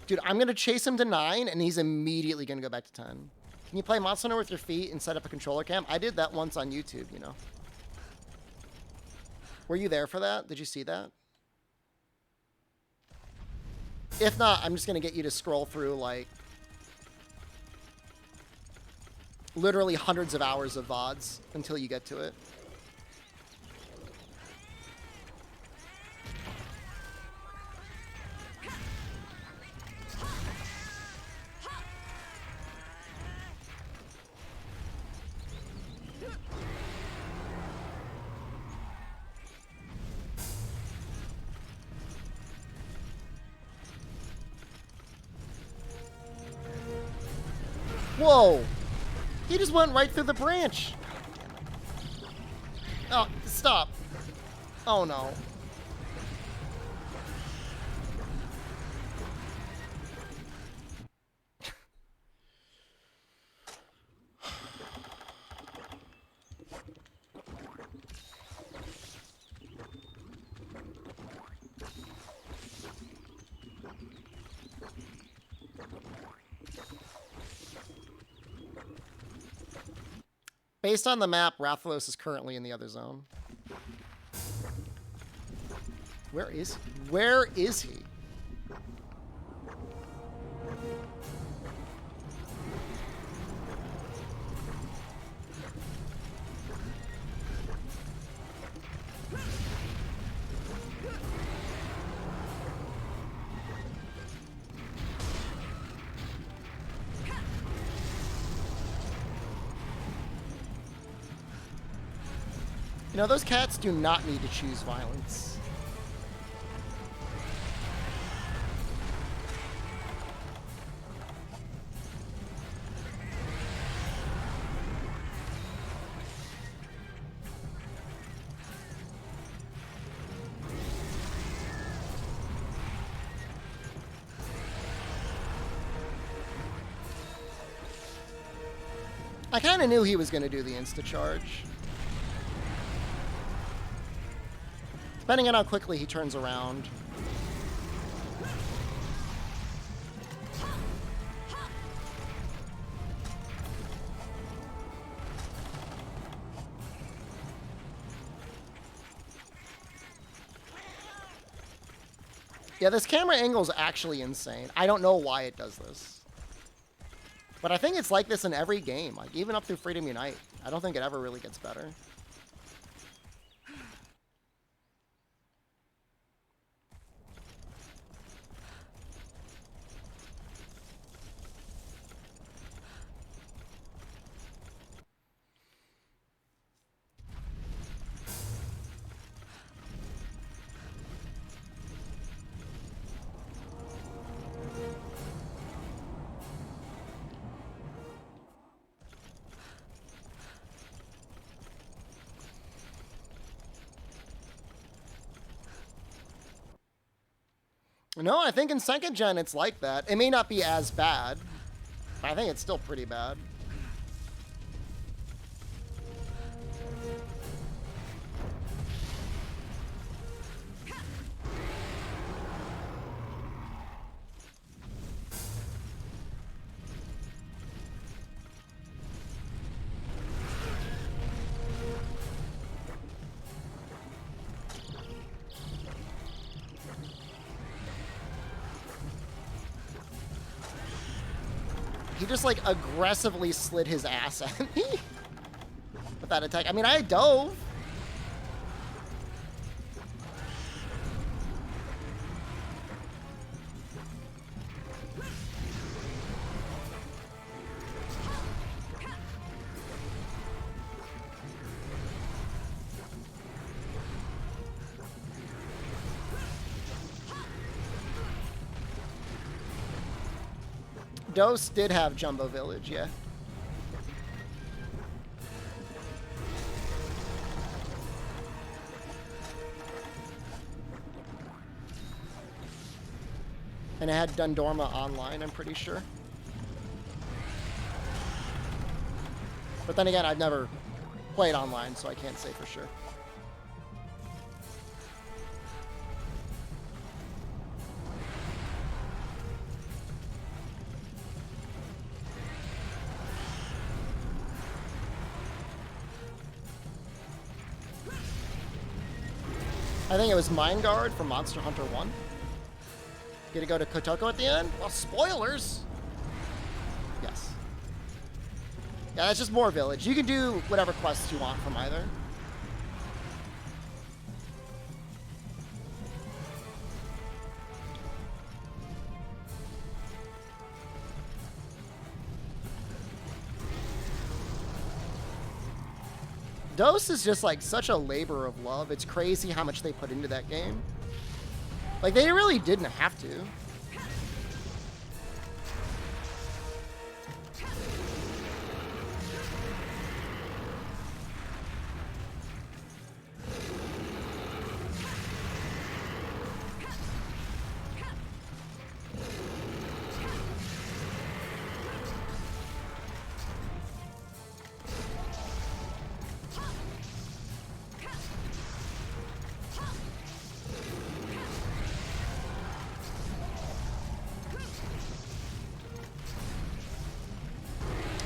Speaker 1: Dude, I'm going to chase him to 9, and he's immediately going to go back to 10. Can you play Monster Hunter with your feet and set up a controller cam? I did that once on YouTube, you know. Were you there for that? Did you see that? If not, I'm just going to get you to scroll through, like, literally hundreds of hours of VODs until you get to it. Whoa! He just went right through the branch. Oh, stop. Oh no. Based on the map, Rathalos is currently in the other zone. Where is he? Where is he? You know, those cats do not need to choose violence. I kind of knew he was going to do the insta-charge. Depending on how quickly he turns around. Yeah, this camera angle is actually insane. I don't know why it does this. But I think it's like this in every game, like even up through Freedom Unite. I don't think it ever really gets better. No, I think in second gen it's like that. It may not be as bad, but I think it's still pretty bad. He just, like, aggressively slid his ass at me with that attack. I mean, I dove. Dose did have Jumbo Village, yeah. And it had Dundorma online, I'm pretty sure. But then again, I've never played online, so I can't say for sure. I think it was Mind Guard from Monster Hunter 1. Get to go to Kotoko at the end? Well, spoilers! Yes. Yeah, that's just more village. You can do whatever quests you want from either. Dose is just like such a labor of love. It's crazy how much they put into that game. Like, they really didn't have to.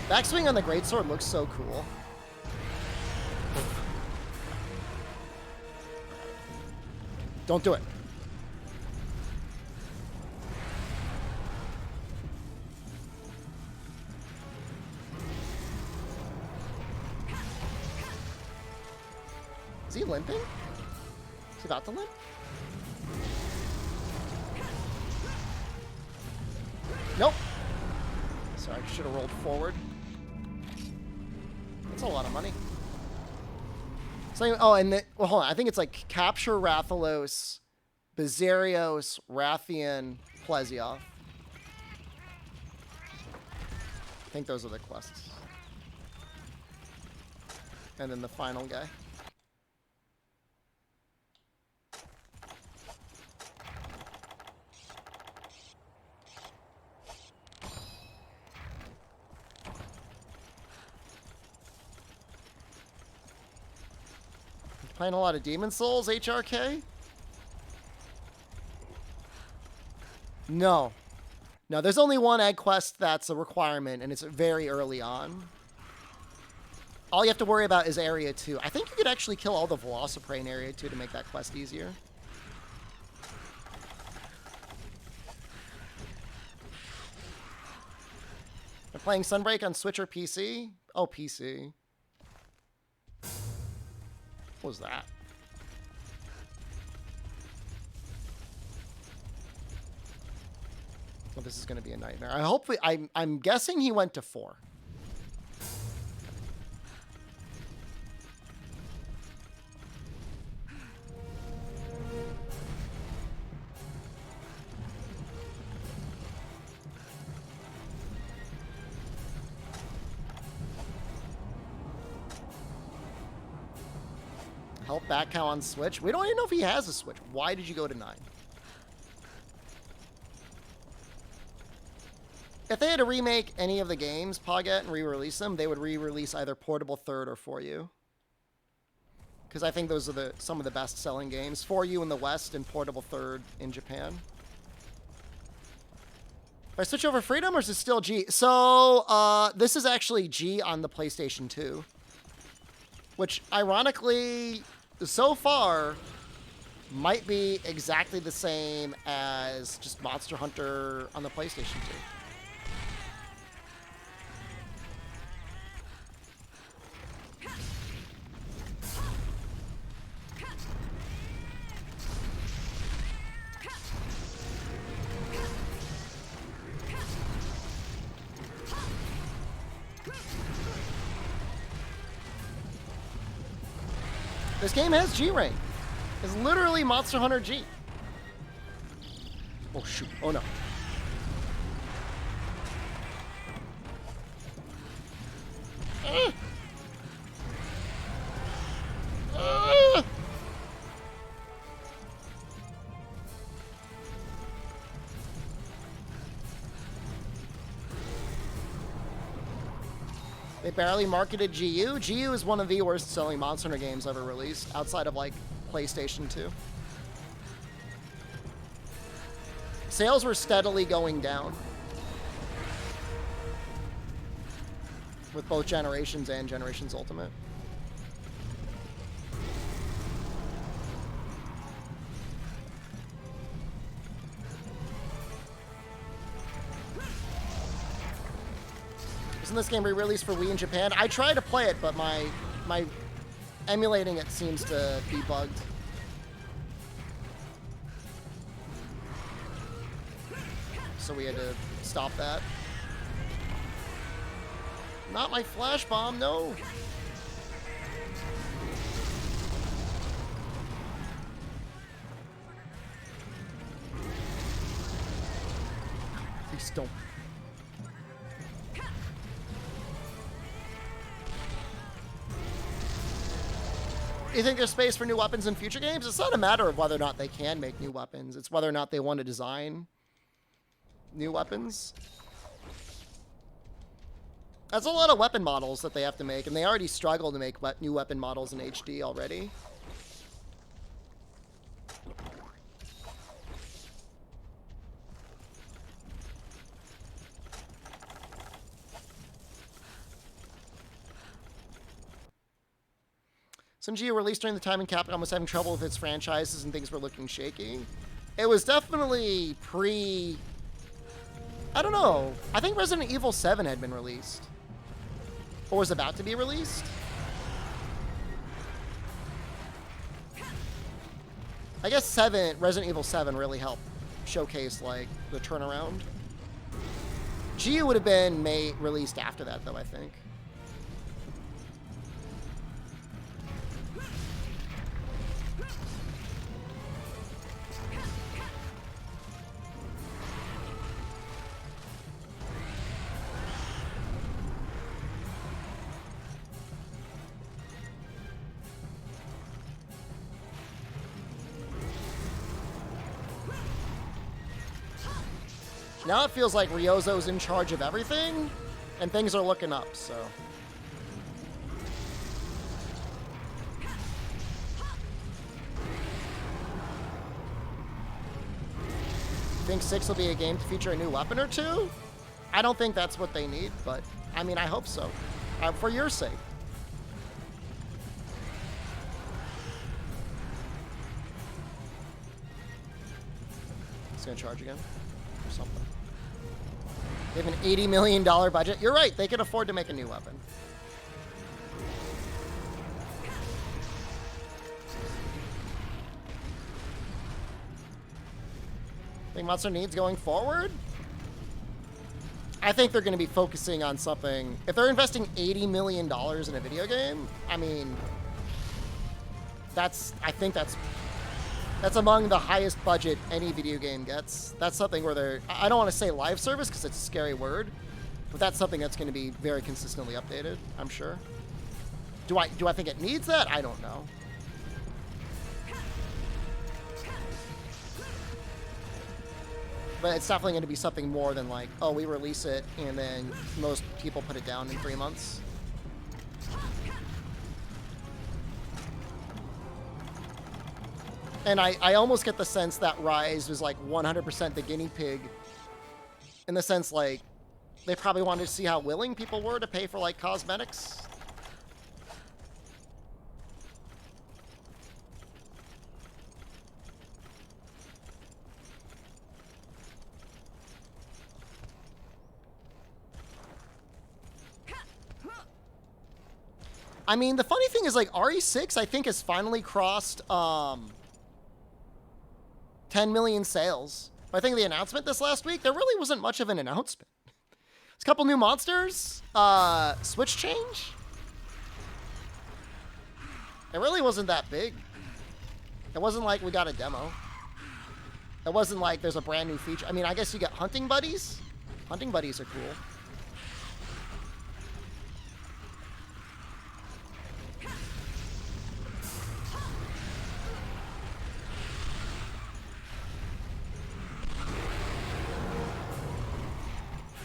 Speaker 1: Backswing on the Greatsword looks so cool. Don't do it. Is he limping? Is he about to limp? Nope. Sorry, I should have rolled forward. That's a lot of money. So, oh, and well, hold on. I think it's like capture Rathalos, Bizarios, Rathian, Plesioth. I think those are the quests. And then the final guy. Playing a lot of Demon Souls, HRK? No. No, there's only one egg quest that's a requirement, and it's very early on. All you have to worry about is Area 2. I think you could actually kill all the Velociprey in Area 2 to make that quest easier. They're playing Sunbreak on Switch or PC? Oh, PC. What was that? Well, this is going to be a nightmare. I'm guessing he went to 4. Help back cow on Switch. We don't even know if he has a Switch. Why did you go to 9? If they had to remake any of the games, Poget, and re-release them, they would re-release either Portable Third or For You. Because I think those are some of the best-selling games. For You in the West and Portable Third in Japan. If I switch over Freedom, or is it still G? So, this is actually G on the PlayStation 2. Which, ironically, so far, might be exactly the same as just Monster Hunter on the PlayStation 2. This game has G rank. It's literally Monster Hunter G. Oh shoot! Oh no! They barely marketed GU. GU is one of the worst selling Monster Hunter games ever released, outside of like PlayStation 2. Sales were steadily going down with both Generations and Generations Ultimate. Isn't this game re-released for Wii in Japan? I tried to play it, but my emulating it seems to be bugged. So we had to stop that. Not my flash bomb, no. Please don't. You think there's space for new weapons in future games? It's not a matter of whether or not they can make new weapons. It's whether or not they want to design new weapons. That's a lot of weapon models that they have to make, and they already struggle to make new weapon models in HD already. Some GU released during the time when Capcom was having trouble with its franchises and things were looking shaky. It was definitely pre... I don't know. I think Resident Evil 7 had been released. Or was about to be released. I guess Resident Evil 7 really helped showcase, like, the turnaround. GU would have been released after that, though, I think. Now it feels like Ryozo's in charge of everything, and things are looking up, so. Think 6 will be a game to feature a new weapon or two? I don't think that's what they need, but I mean, I hope so. For your sake. It's gonna charge again or something. They have an $80 million budget. You're right, they can afford to make a new weapon. Think Monster needs going forward? I think they're going to be focusing on something. If they're investing $80 million in a video game, I mean, I think that's among the highest budget any video game gets. That's something where I don't want to say live service because it's a scary word, but that's something that's going to be very consistently updated, I'm sure. Do I think it needs that? I don't know. But it's definitely going to be something more than like, oh, we release it and then most people put it down in 3 months. And I almost get the sense that Rise was like 100% the guinea pig. In the sense like, they probably wanted to see how willing people were to pay for like cosmetics. I mean, the funny thing is like RE6 I think has finally crossed 10 million sales. But I think the announcement this last week, there really wasn't much of an announcement. couple new monsters. Switch change? It really wasn't that big. It wasn't like we got a demo. It wasn't like there's a brand new feature. I mean, I guess you get hunting buddies. Hunting buddies are cool.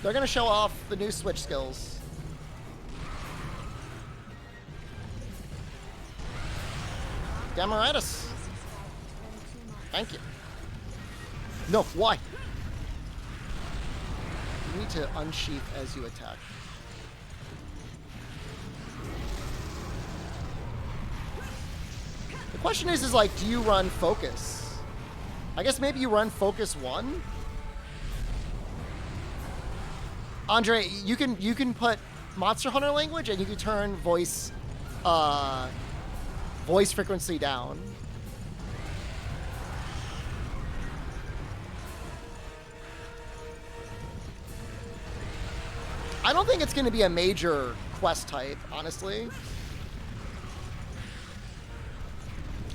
Speaker 1: They're gonna show off the new Switch skills. Demaritis. Thank you. No, why? You need to unsheath as you attack. The question is like, do you run focus? I guess maybe you run focus 1. Andre, you can put Monster Hunter language and you can turn voice frequency down. I don't think it's going to be a major quest type, honestly.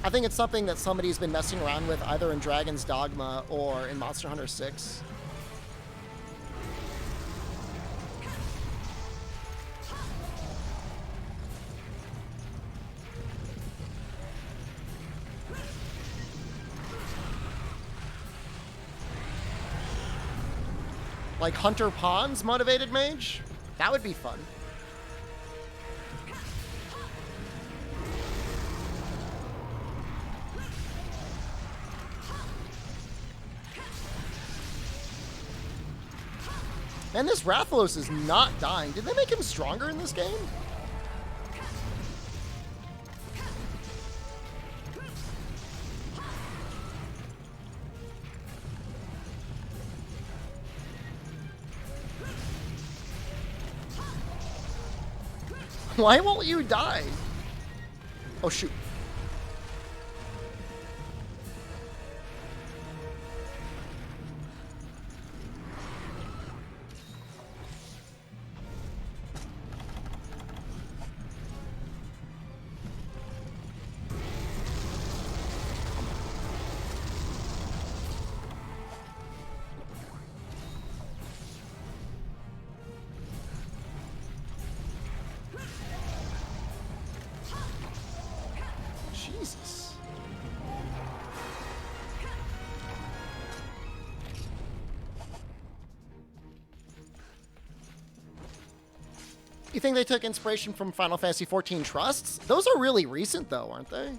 Speaker 1: I think it's something that somebody's been messing around with either in Dragon's Dogma or in Monster Hunter 6. Like Hunter Pond's motivated mage? That would be fun. And this Rathalos is not dying. Did they make him stronger in this game? Why won't you die? Oh, shoot. Jesus. You think they took inspiration from Final Fantasy XIV Trusts? Those are really recent, though, aren't they?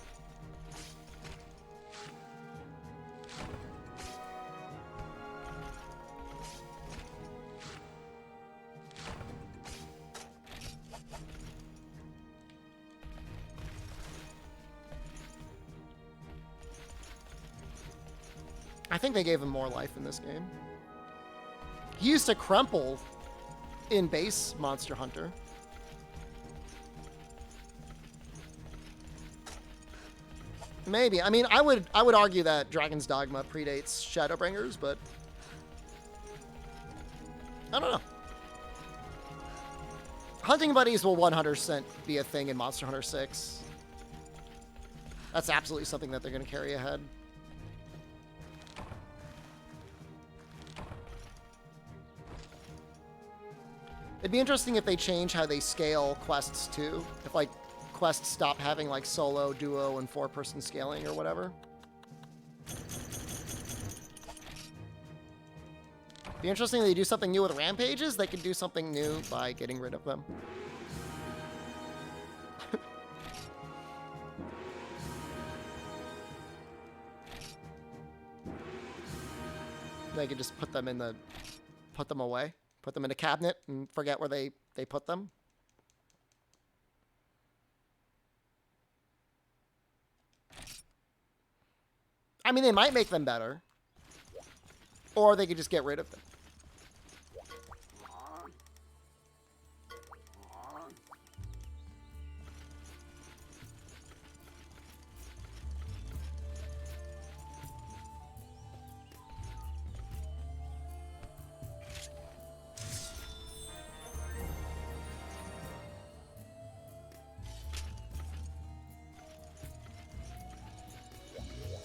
Speaker 1: I think they gave him more life in this game. He used to crumple in base Monster Hunter. Maybe. I mean, I would argue that Dragon's Dogma predates Shadowbringers, but I don't know. Hunting buddies will 100% be a thing in Monster Hunter 6. That's absolutely something that they're going to carry ahead. It'd be interesting if they change how they scale quests too. If like quests stop having like solo, duo, and 4-person scaling or whatever. Be interesting if they do something new with rampages. They could do something new by getting rid of them. They could just put them away. Put them in a cabinet and forget where they put them. I mean, they might make them better. Or they could just get rid of them.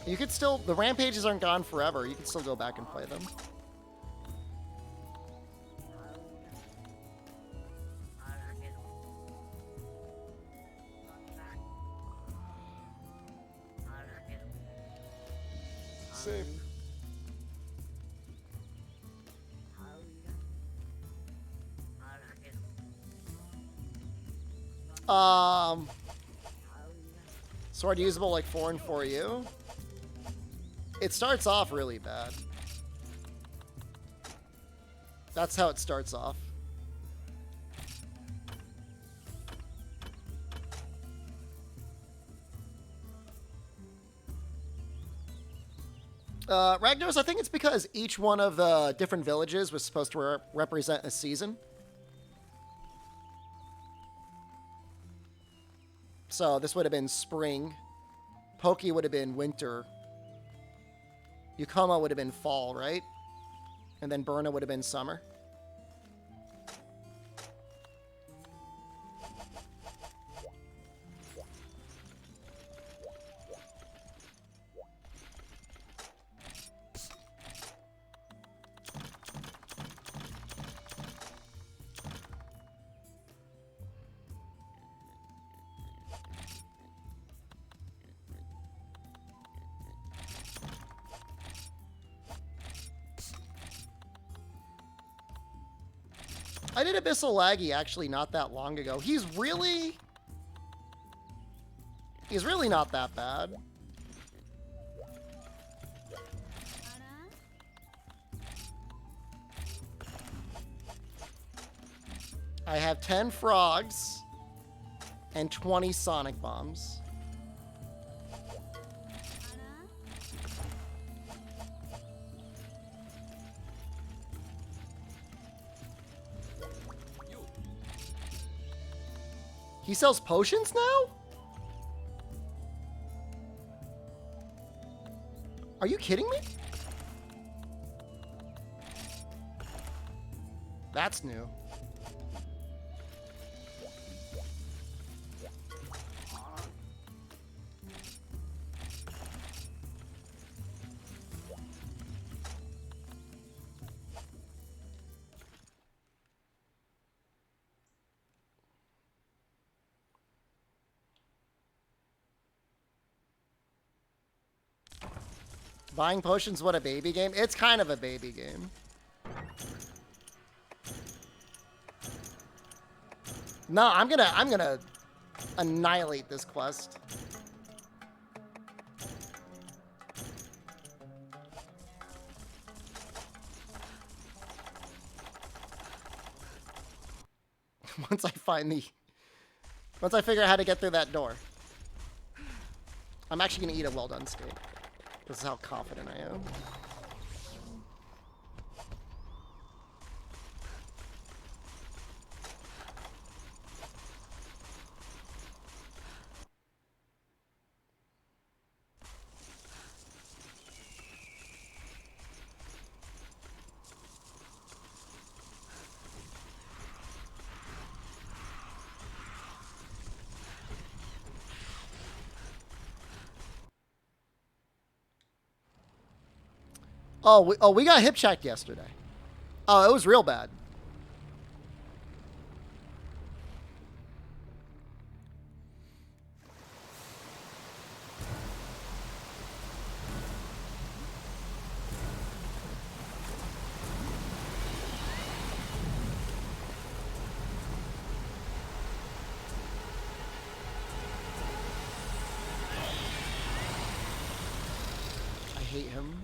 Speaker 1: You could still... The rampages aren't gone forever. You can still go back and play them.
Speaker 3: Save.
Speaker 1: Sword usable like 4 and 4U. It starts off really bad. That's how it starts off. Ragnaros, I think it's because each one of the different villages was supposed to represent a season. So this would have been spring. Poki would have been winter. Yukoma would have been fall, right? And then Burna would have been summer. I did Abyssal Laggy actually not that long ago. He's really not that bad. I have 10 frogs and 20 sonic bombs. He sells potions now? Are you kidding me? That's new. Buying potions, what a baby game. It's kind of a baby game. No, I'm gonna annihilate this quest. Once I figure out how to get through that door. I'm actually gonna eat a well done steak. This is how confident I am. Oh, we got hip checked yesterday. Oh, it was real bad. I hate him.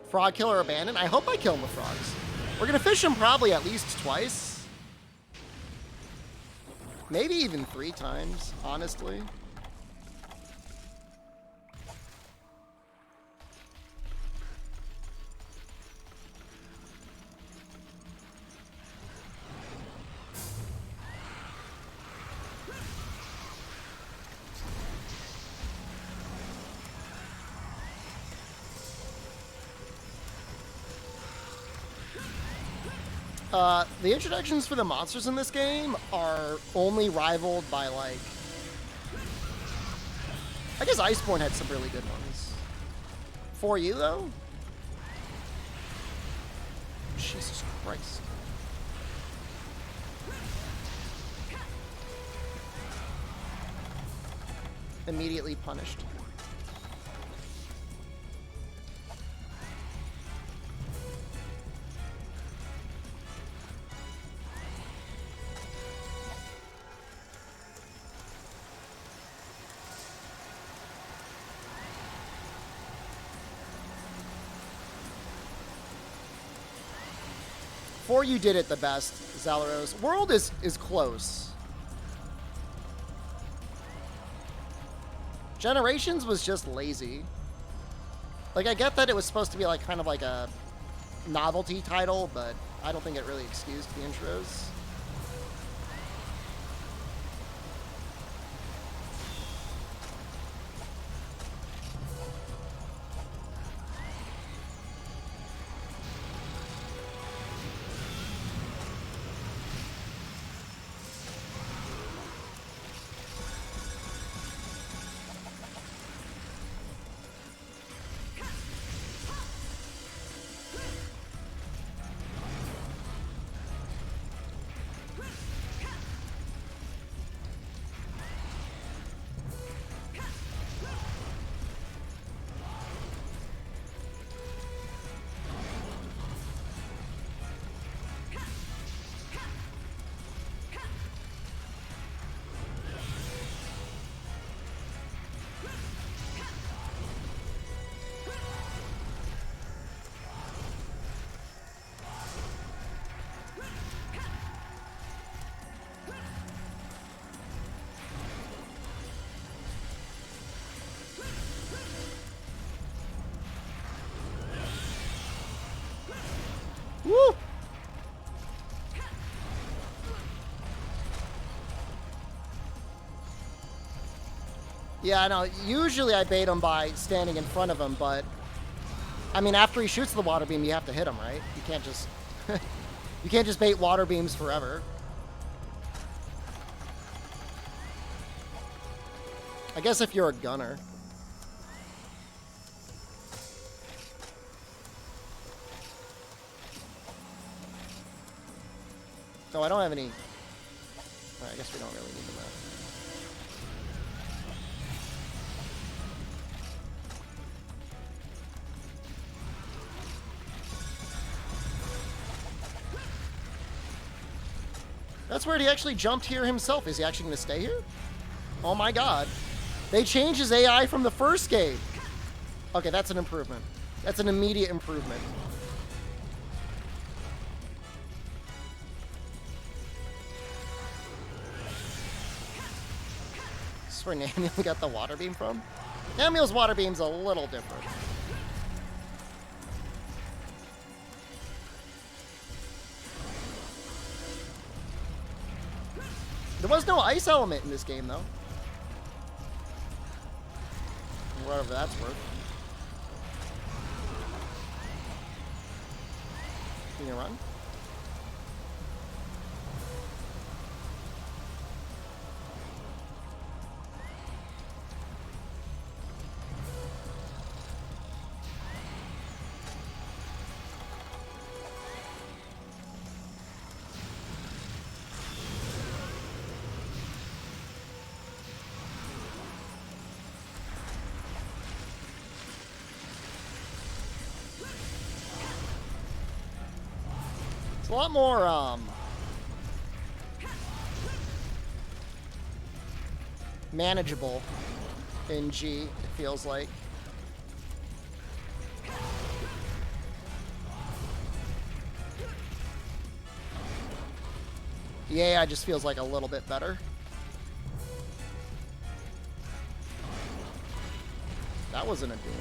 Speaker 1: Frog killer abandoned? I hope I kill him with frogs. We're gonna fish him probably at least twice. Maybe even 3 times, honestly. The introductions for the monsters in this game are only rivaled by, like... I guess Iceborne had some really good ones. For you, though? Jesus Christ. Immediately punished. Before you did it the best, Zalaros. World is close. Generations was just lazy. Like, I get that it was supposed to be like kind of like a novelty title, but I don't think it really excused the intros. Woo! Yeah, I know. Usually I bait him by standing in front of him, but... I mean, after he shoots the water beam, you have to hit him, right? You can't just... you can't just bait water beams forever. I guess if you're a gunner. No, I don't have any... Right, I guess we don't really need them. That's where he actually jumped here himself. Is he actually going to stay here? Oh my god. They changed his AI from the first game. Okay, that's an improvement. That's an immediate improvement. This is where Namiel got the water beam from? Namiel's water beam's a little different. There was no ice element in this game, though. Whatever that's worth. Can you run? It's a lot more, manageable in G, it feels like. The AI just feels like a little bit better. That wasn't a beam.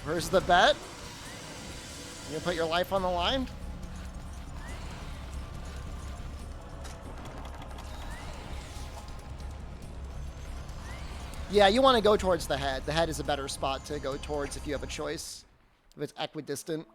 Speaker 1: Where's the bet? You gonna put your life on the line? Yeah, you want to go towards the head. The head is a better spot to go towards if you have a choice. If it's equidistant.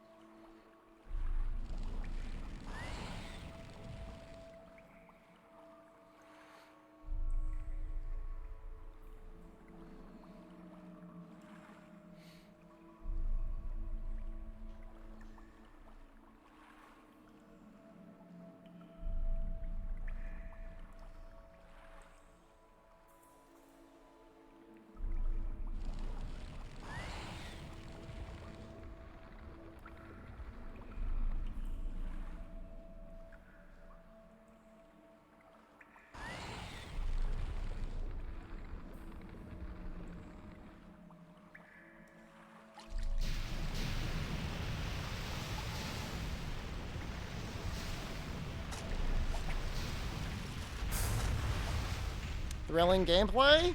Speaker 1: Thrilling gameplay?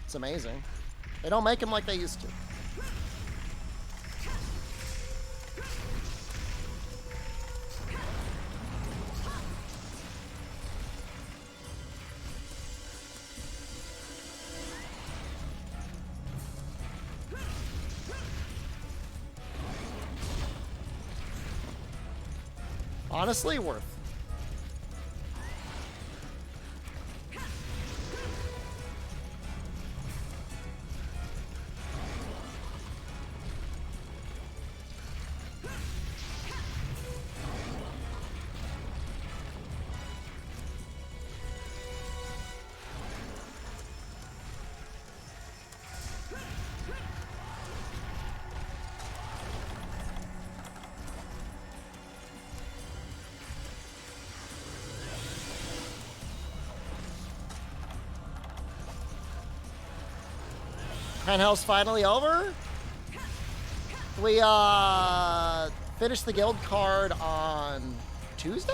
Speaker 1: It's amazing. They don't make them like they used to. Honestly, worth. Handheld's finally over. We finished the guild card on Tuesday?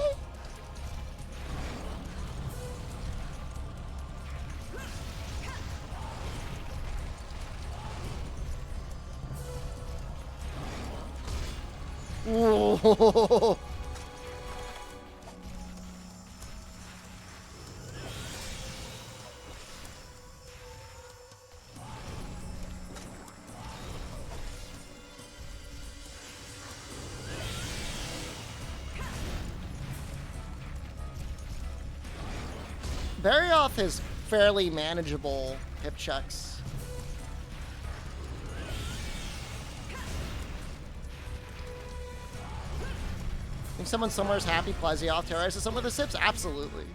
Speaker 1: Whoa. Barrioth has fairly manageable hip checks. Think someone somewhere is happy Plesioth terrorizes some of the sips? Absolutely.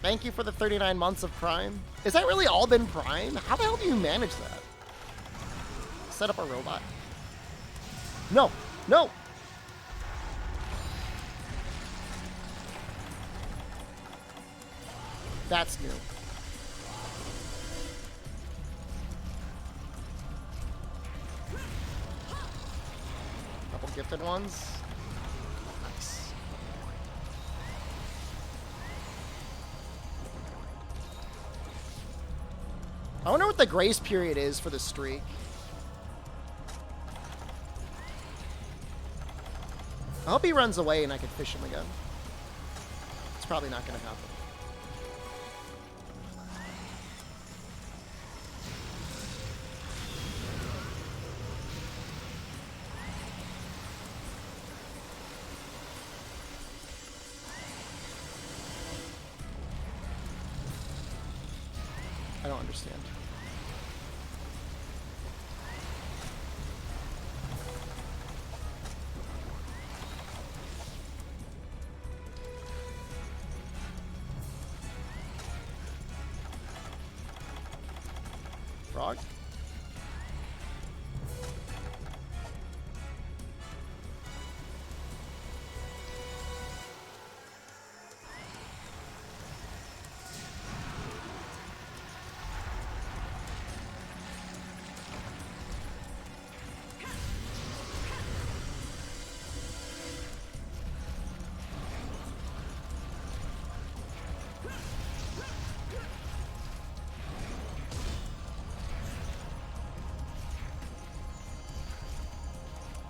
Speaker 1: Thank you for the 39 months of Prime. Is that really all been Prime? How the hell do you manage that? Set up a robot. No, no. That's new. Couple gifted ones. Nice. I wonder what the grace period is for the streak. I hope he runs away and I can fish him again. It's probably not going to happen. I don't understand. Frog?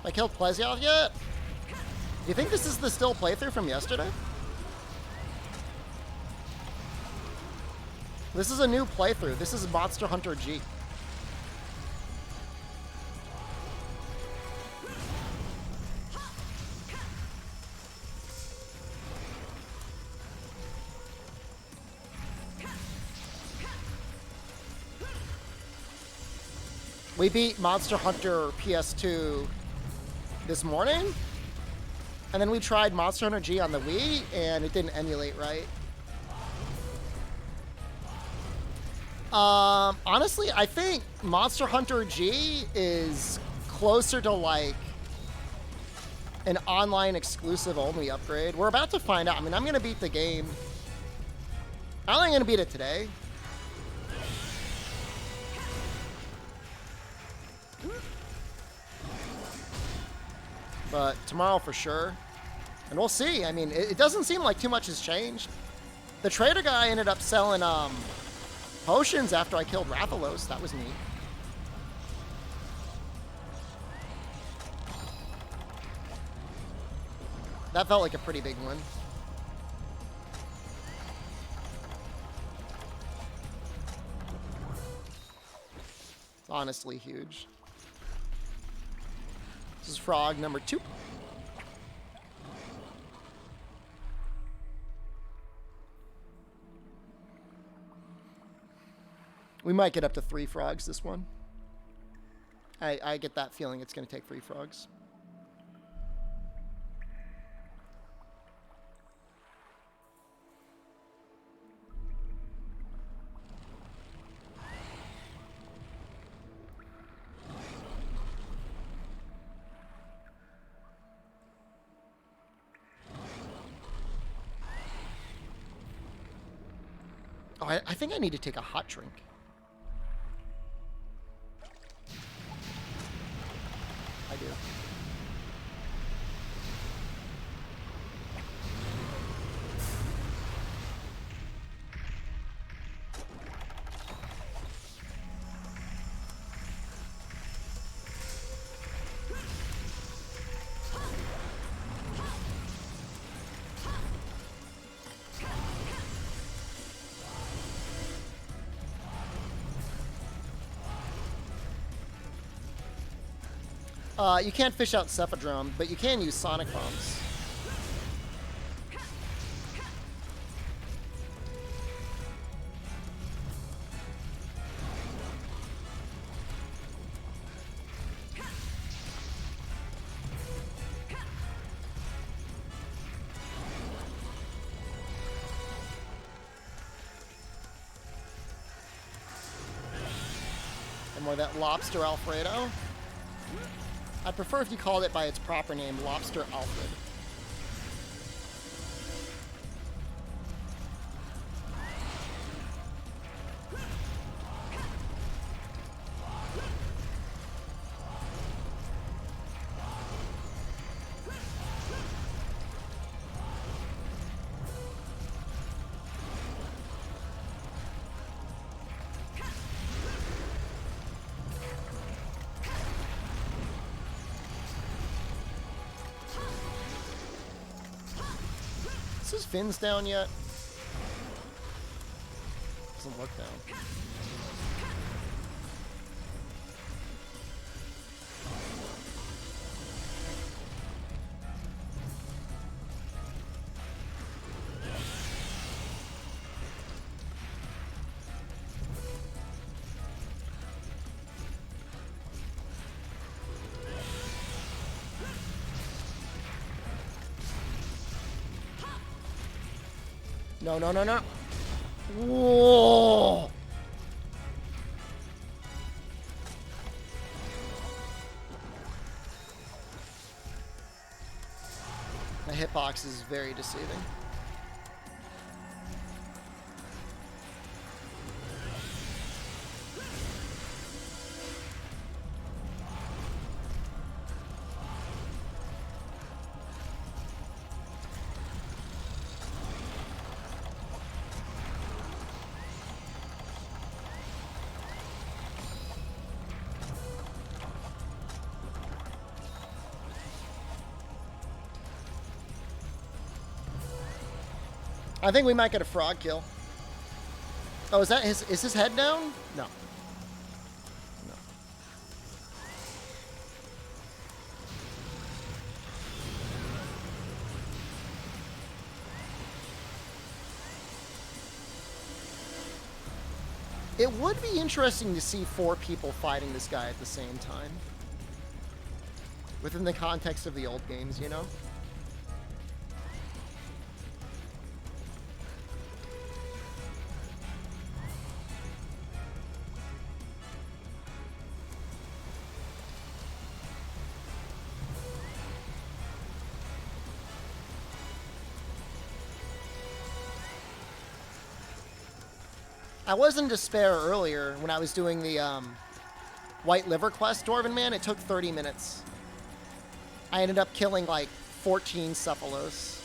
Speaker 1: I killed Plesioth yet? Do you think this is the still playthrough from yesterday? This is a new playthrough. This is Monster Hunter G. We beat Monster Hunter PS2 this morning, and then we tried Monster Hunter G on the Wii, and it didn't emulate right. Honestly, I think Monster Hunter G is closer to like an online exclusive only upgrade. We're about to find out. I mean, I'm going to beat the game. I'm only going to beat it today. But tomorrow for sure. And we'll see. I mean, it doesn't seem like too much has changed. The trader guy ended up selling potions after I killed Rathalos. That was neat. That felt like a pretty big one. It's honestly huge. This is frog number 2. We might get up to 3 frogs this one. I get that feeling it's going to take 3 frogs. Oh, I think I need to take a hot drink. I do. You can't fish out Cephadrome, but you can use Sonic Bombs. And more of that Lobster Alfredo. I'd prefer if you called it by its proper name, Lobster Alfred. Is his fins down yet? Doesn't look down. No, no, no, no. Whoa! The hitbox is very deceiving. I think we might get a frog kill. Oh, is that his? Is his head down? No. No. It would be interesting to see 4 people fighting this guy at the same time. Within the context of the old games, you know? I was in despair earlier when I was doing the White Liver quest, Dwarven Man. It took 30 minutes. I ended up killing like 14 Cephalos.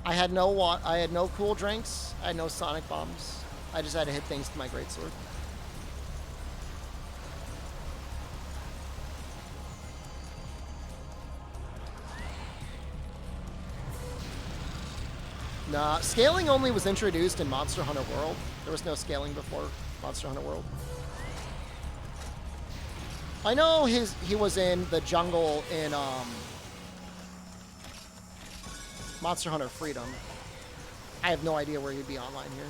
Speaker 1: I had no cool drinks. I had no sonic bombs. I just had to hit things to my greatsword. Nah, scaling only was introduced in Monster Hunter World. There was no scaling before Monster Hunter World. I know he was in the jungle in Monster Hunter Freedom. I have no idea where he'd be online here.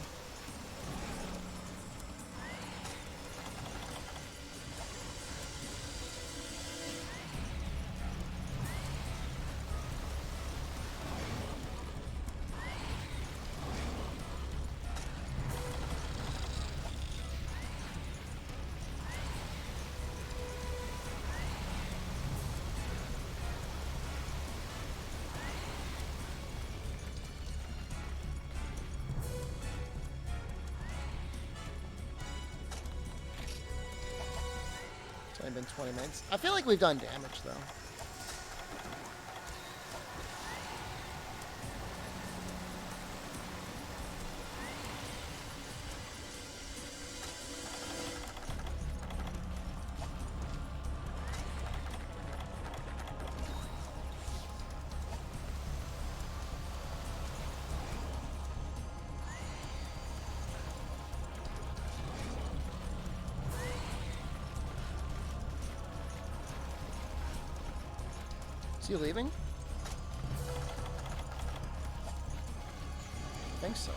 Speaker 1: Only been 20 minutes. I feel like we've done damage, though. Is he leaving? I think so.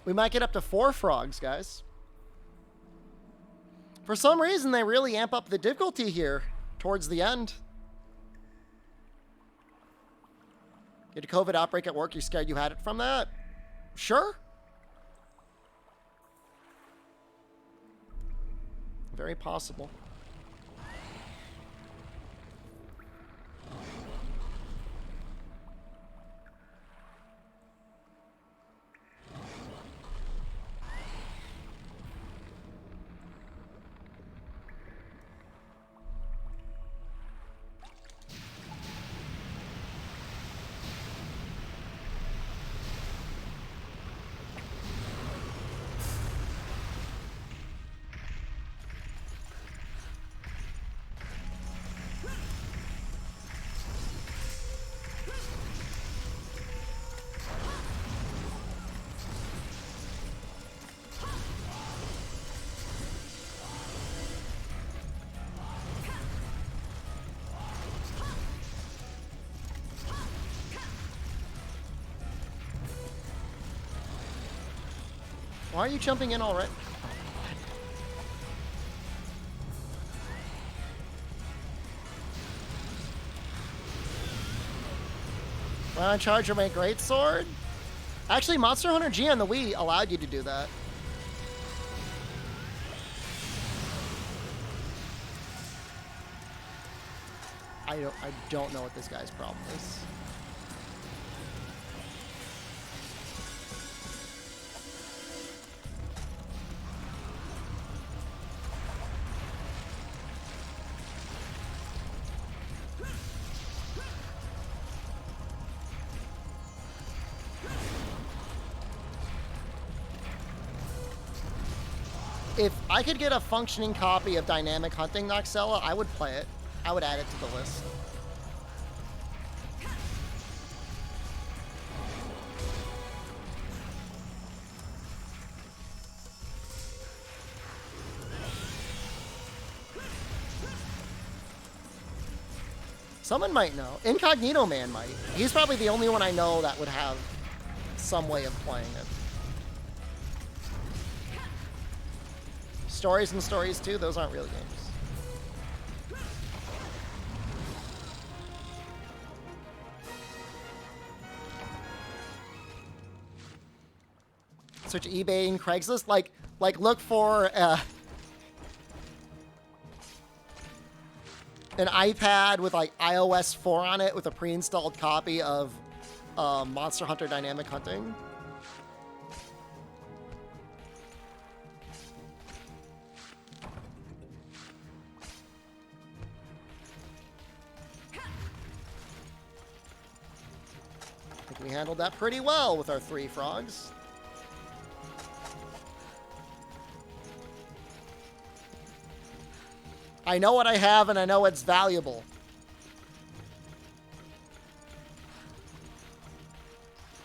Speaker 1: We might get up to 4 frogs, guys. For some reason, they really amp up the difficulty here towards the end. You had a COVID outbreak at work, you're scared you had it from that? Sure. Very possible. Why are you jumping in already? When I charge your my greatsword? Actually, Monster Hunter G on the Wii allowed you to do that. I don't know what this guy's problem is. If I could get a functioning copy of Dynamic Hunting Noxella, I would play it. I would add it to the list. Someone might know. Incognito Man might. He's probably the only one I know that would have some way of playing it. Stories and Stories 2, those aren't real games. Search eBay and Craigslist. Like look for an iPad with like iOS 4 on it with a pre-installed copy of Monster Hunter Dynamic Hunting. I think we handled that pretty well with our 3 frogs. I know what I have, and I know it's valuable.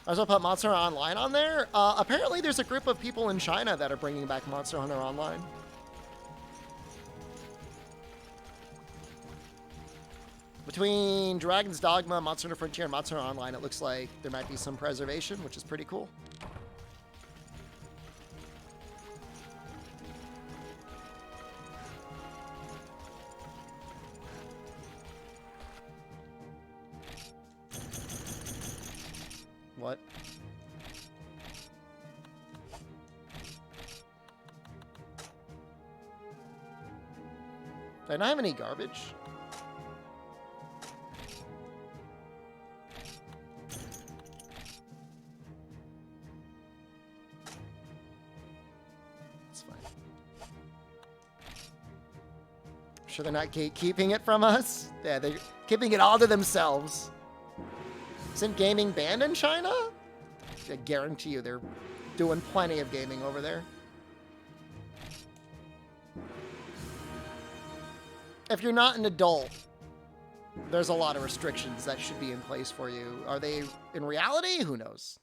Speaker 1: I was gonna put Monster Hunter Online on there. Apparently, there's a group of people in China that are bringing back Monster Hunter Online. Between Dragon's Dogma, Monster Hunter Frontier, and Monster Hunter Online, it looks like there might be some preservation, which is pretty cool. What? Did I not have any garbage? It's fine. I'm sure they're not gatekeeping it from us. Yeah, they're keeping it all to themselves. Isn't gaming banned in China? I guarantee you they're doing plenty of gaming over there. If you're not an adult, there's a lot of restrictions that should be in place for you. Are they in reality? Who knows?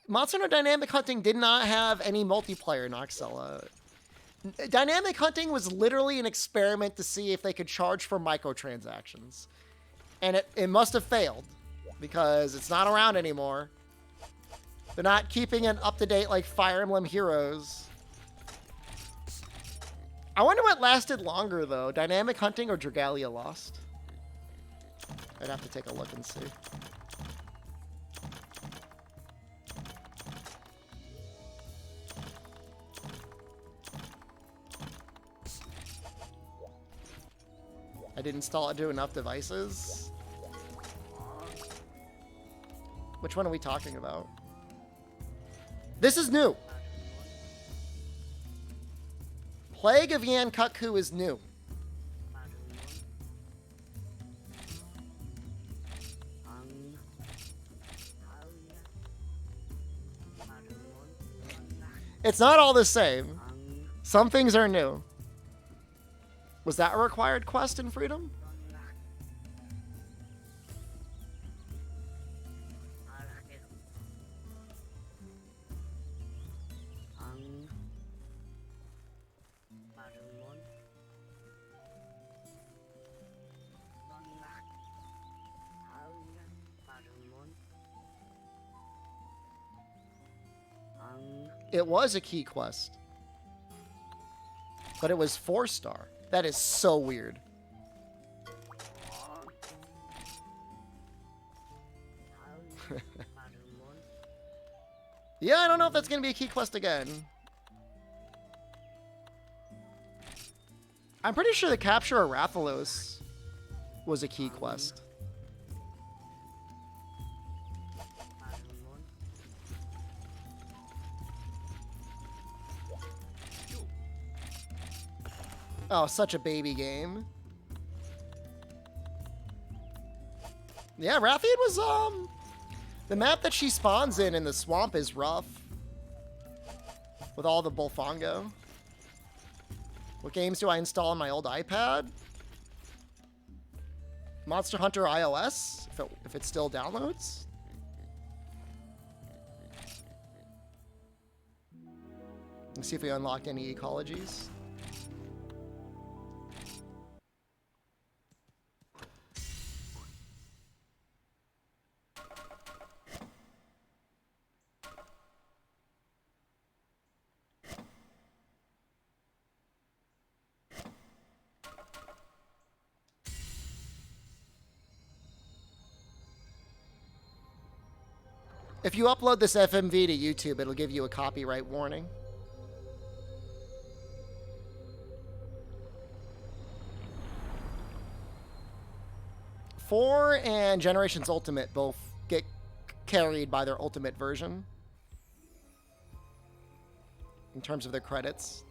Speaker 1: Monster Hunter Dynamic Hunting did not have any multiplayer, Noxella. Dynamic Hunting was literally an experiment to see if they could charge for microtransactions. And it must have failed, because it's not around anymore. They're not keeping it up to date like Fire Emblem Heroes. I wonder what lasted longer, though. Dynamic Hunting or Dragalia Lost? I'd have to take a look and see. I didn't install it to enough devices. Which one are we talking about? This is new. Plague of Yankutku is new. It's not all the same. Some things are new. Was that a required quest in Freedom? It was a key quest. But it was 4-star. That is so weird. Yeah, I don't know if that's going to be a key quest again. I'm pretty sure the capture of Rathalos was a key quest. Oh, such a baby game. Yeah, Rathian was, the map that she spawns in the swamp is rough. With all the Bullfongo. What games do I install on my old iPad? Monster Hunter iOS, if it still downloads. Let's see if we unlocked any ecologies. If you upload this FMV to YouTube, it'll give you a copyright warning. Four and Generations Ultimate both get carried by their Ultimate version in terms of their credits.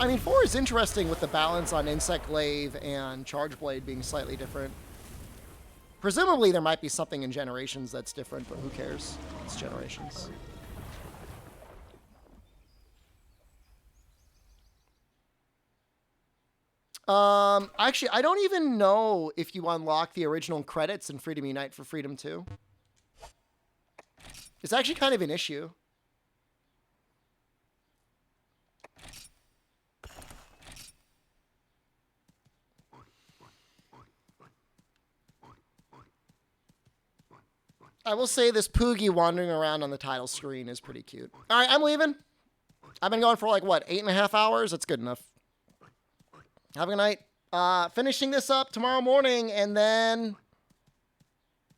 Speaker 1: I mean, 4 is interesting with the balance on Insect Glaive and Charge Blade being slightly different. Presumably, there might be something in Generations that's different, but who cares? It's Generations. Actually, I don't even know if you unlock the original credits in Freedom Unite for Freedom 2. It's actually kind of an issue. I will say this Poogie wandering around on the title screen is pretty cute. All right, I'm leaving. I've been going for like, what, 8.5 hours? That's good enough. Have a good night. Finishing this up tomorrow morning, and then...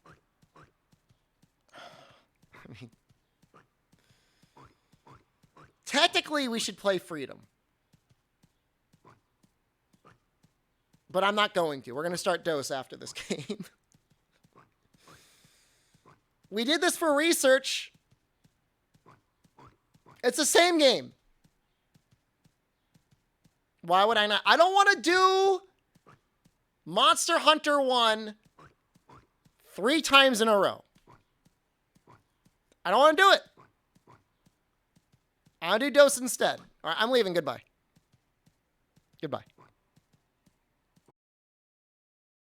Speaker 1: I mean, technically, we should play Freedom. But I'm not going to. We're going to start Dose after this game. We did this for research. It's the same game. Why would I not? I don't want to do Monster Hunter 1 3 times in a row. I don't want to do it. I'll do Dose instead. All right, I'm leaving. Goodbye. Goodbye.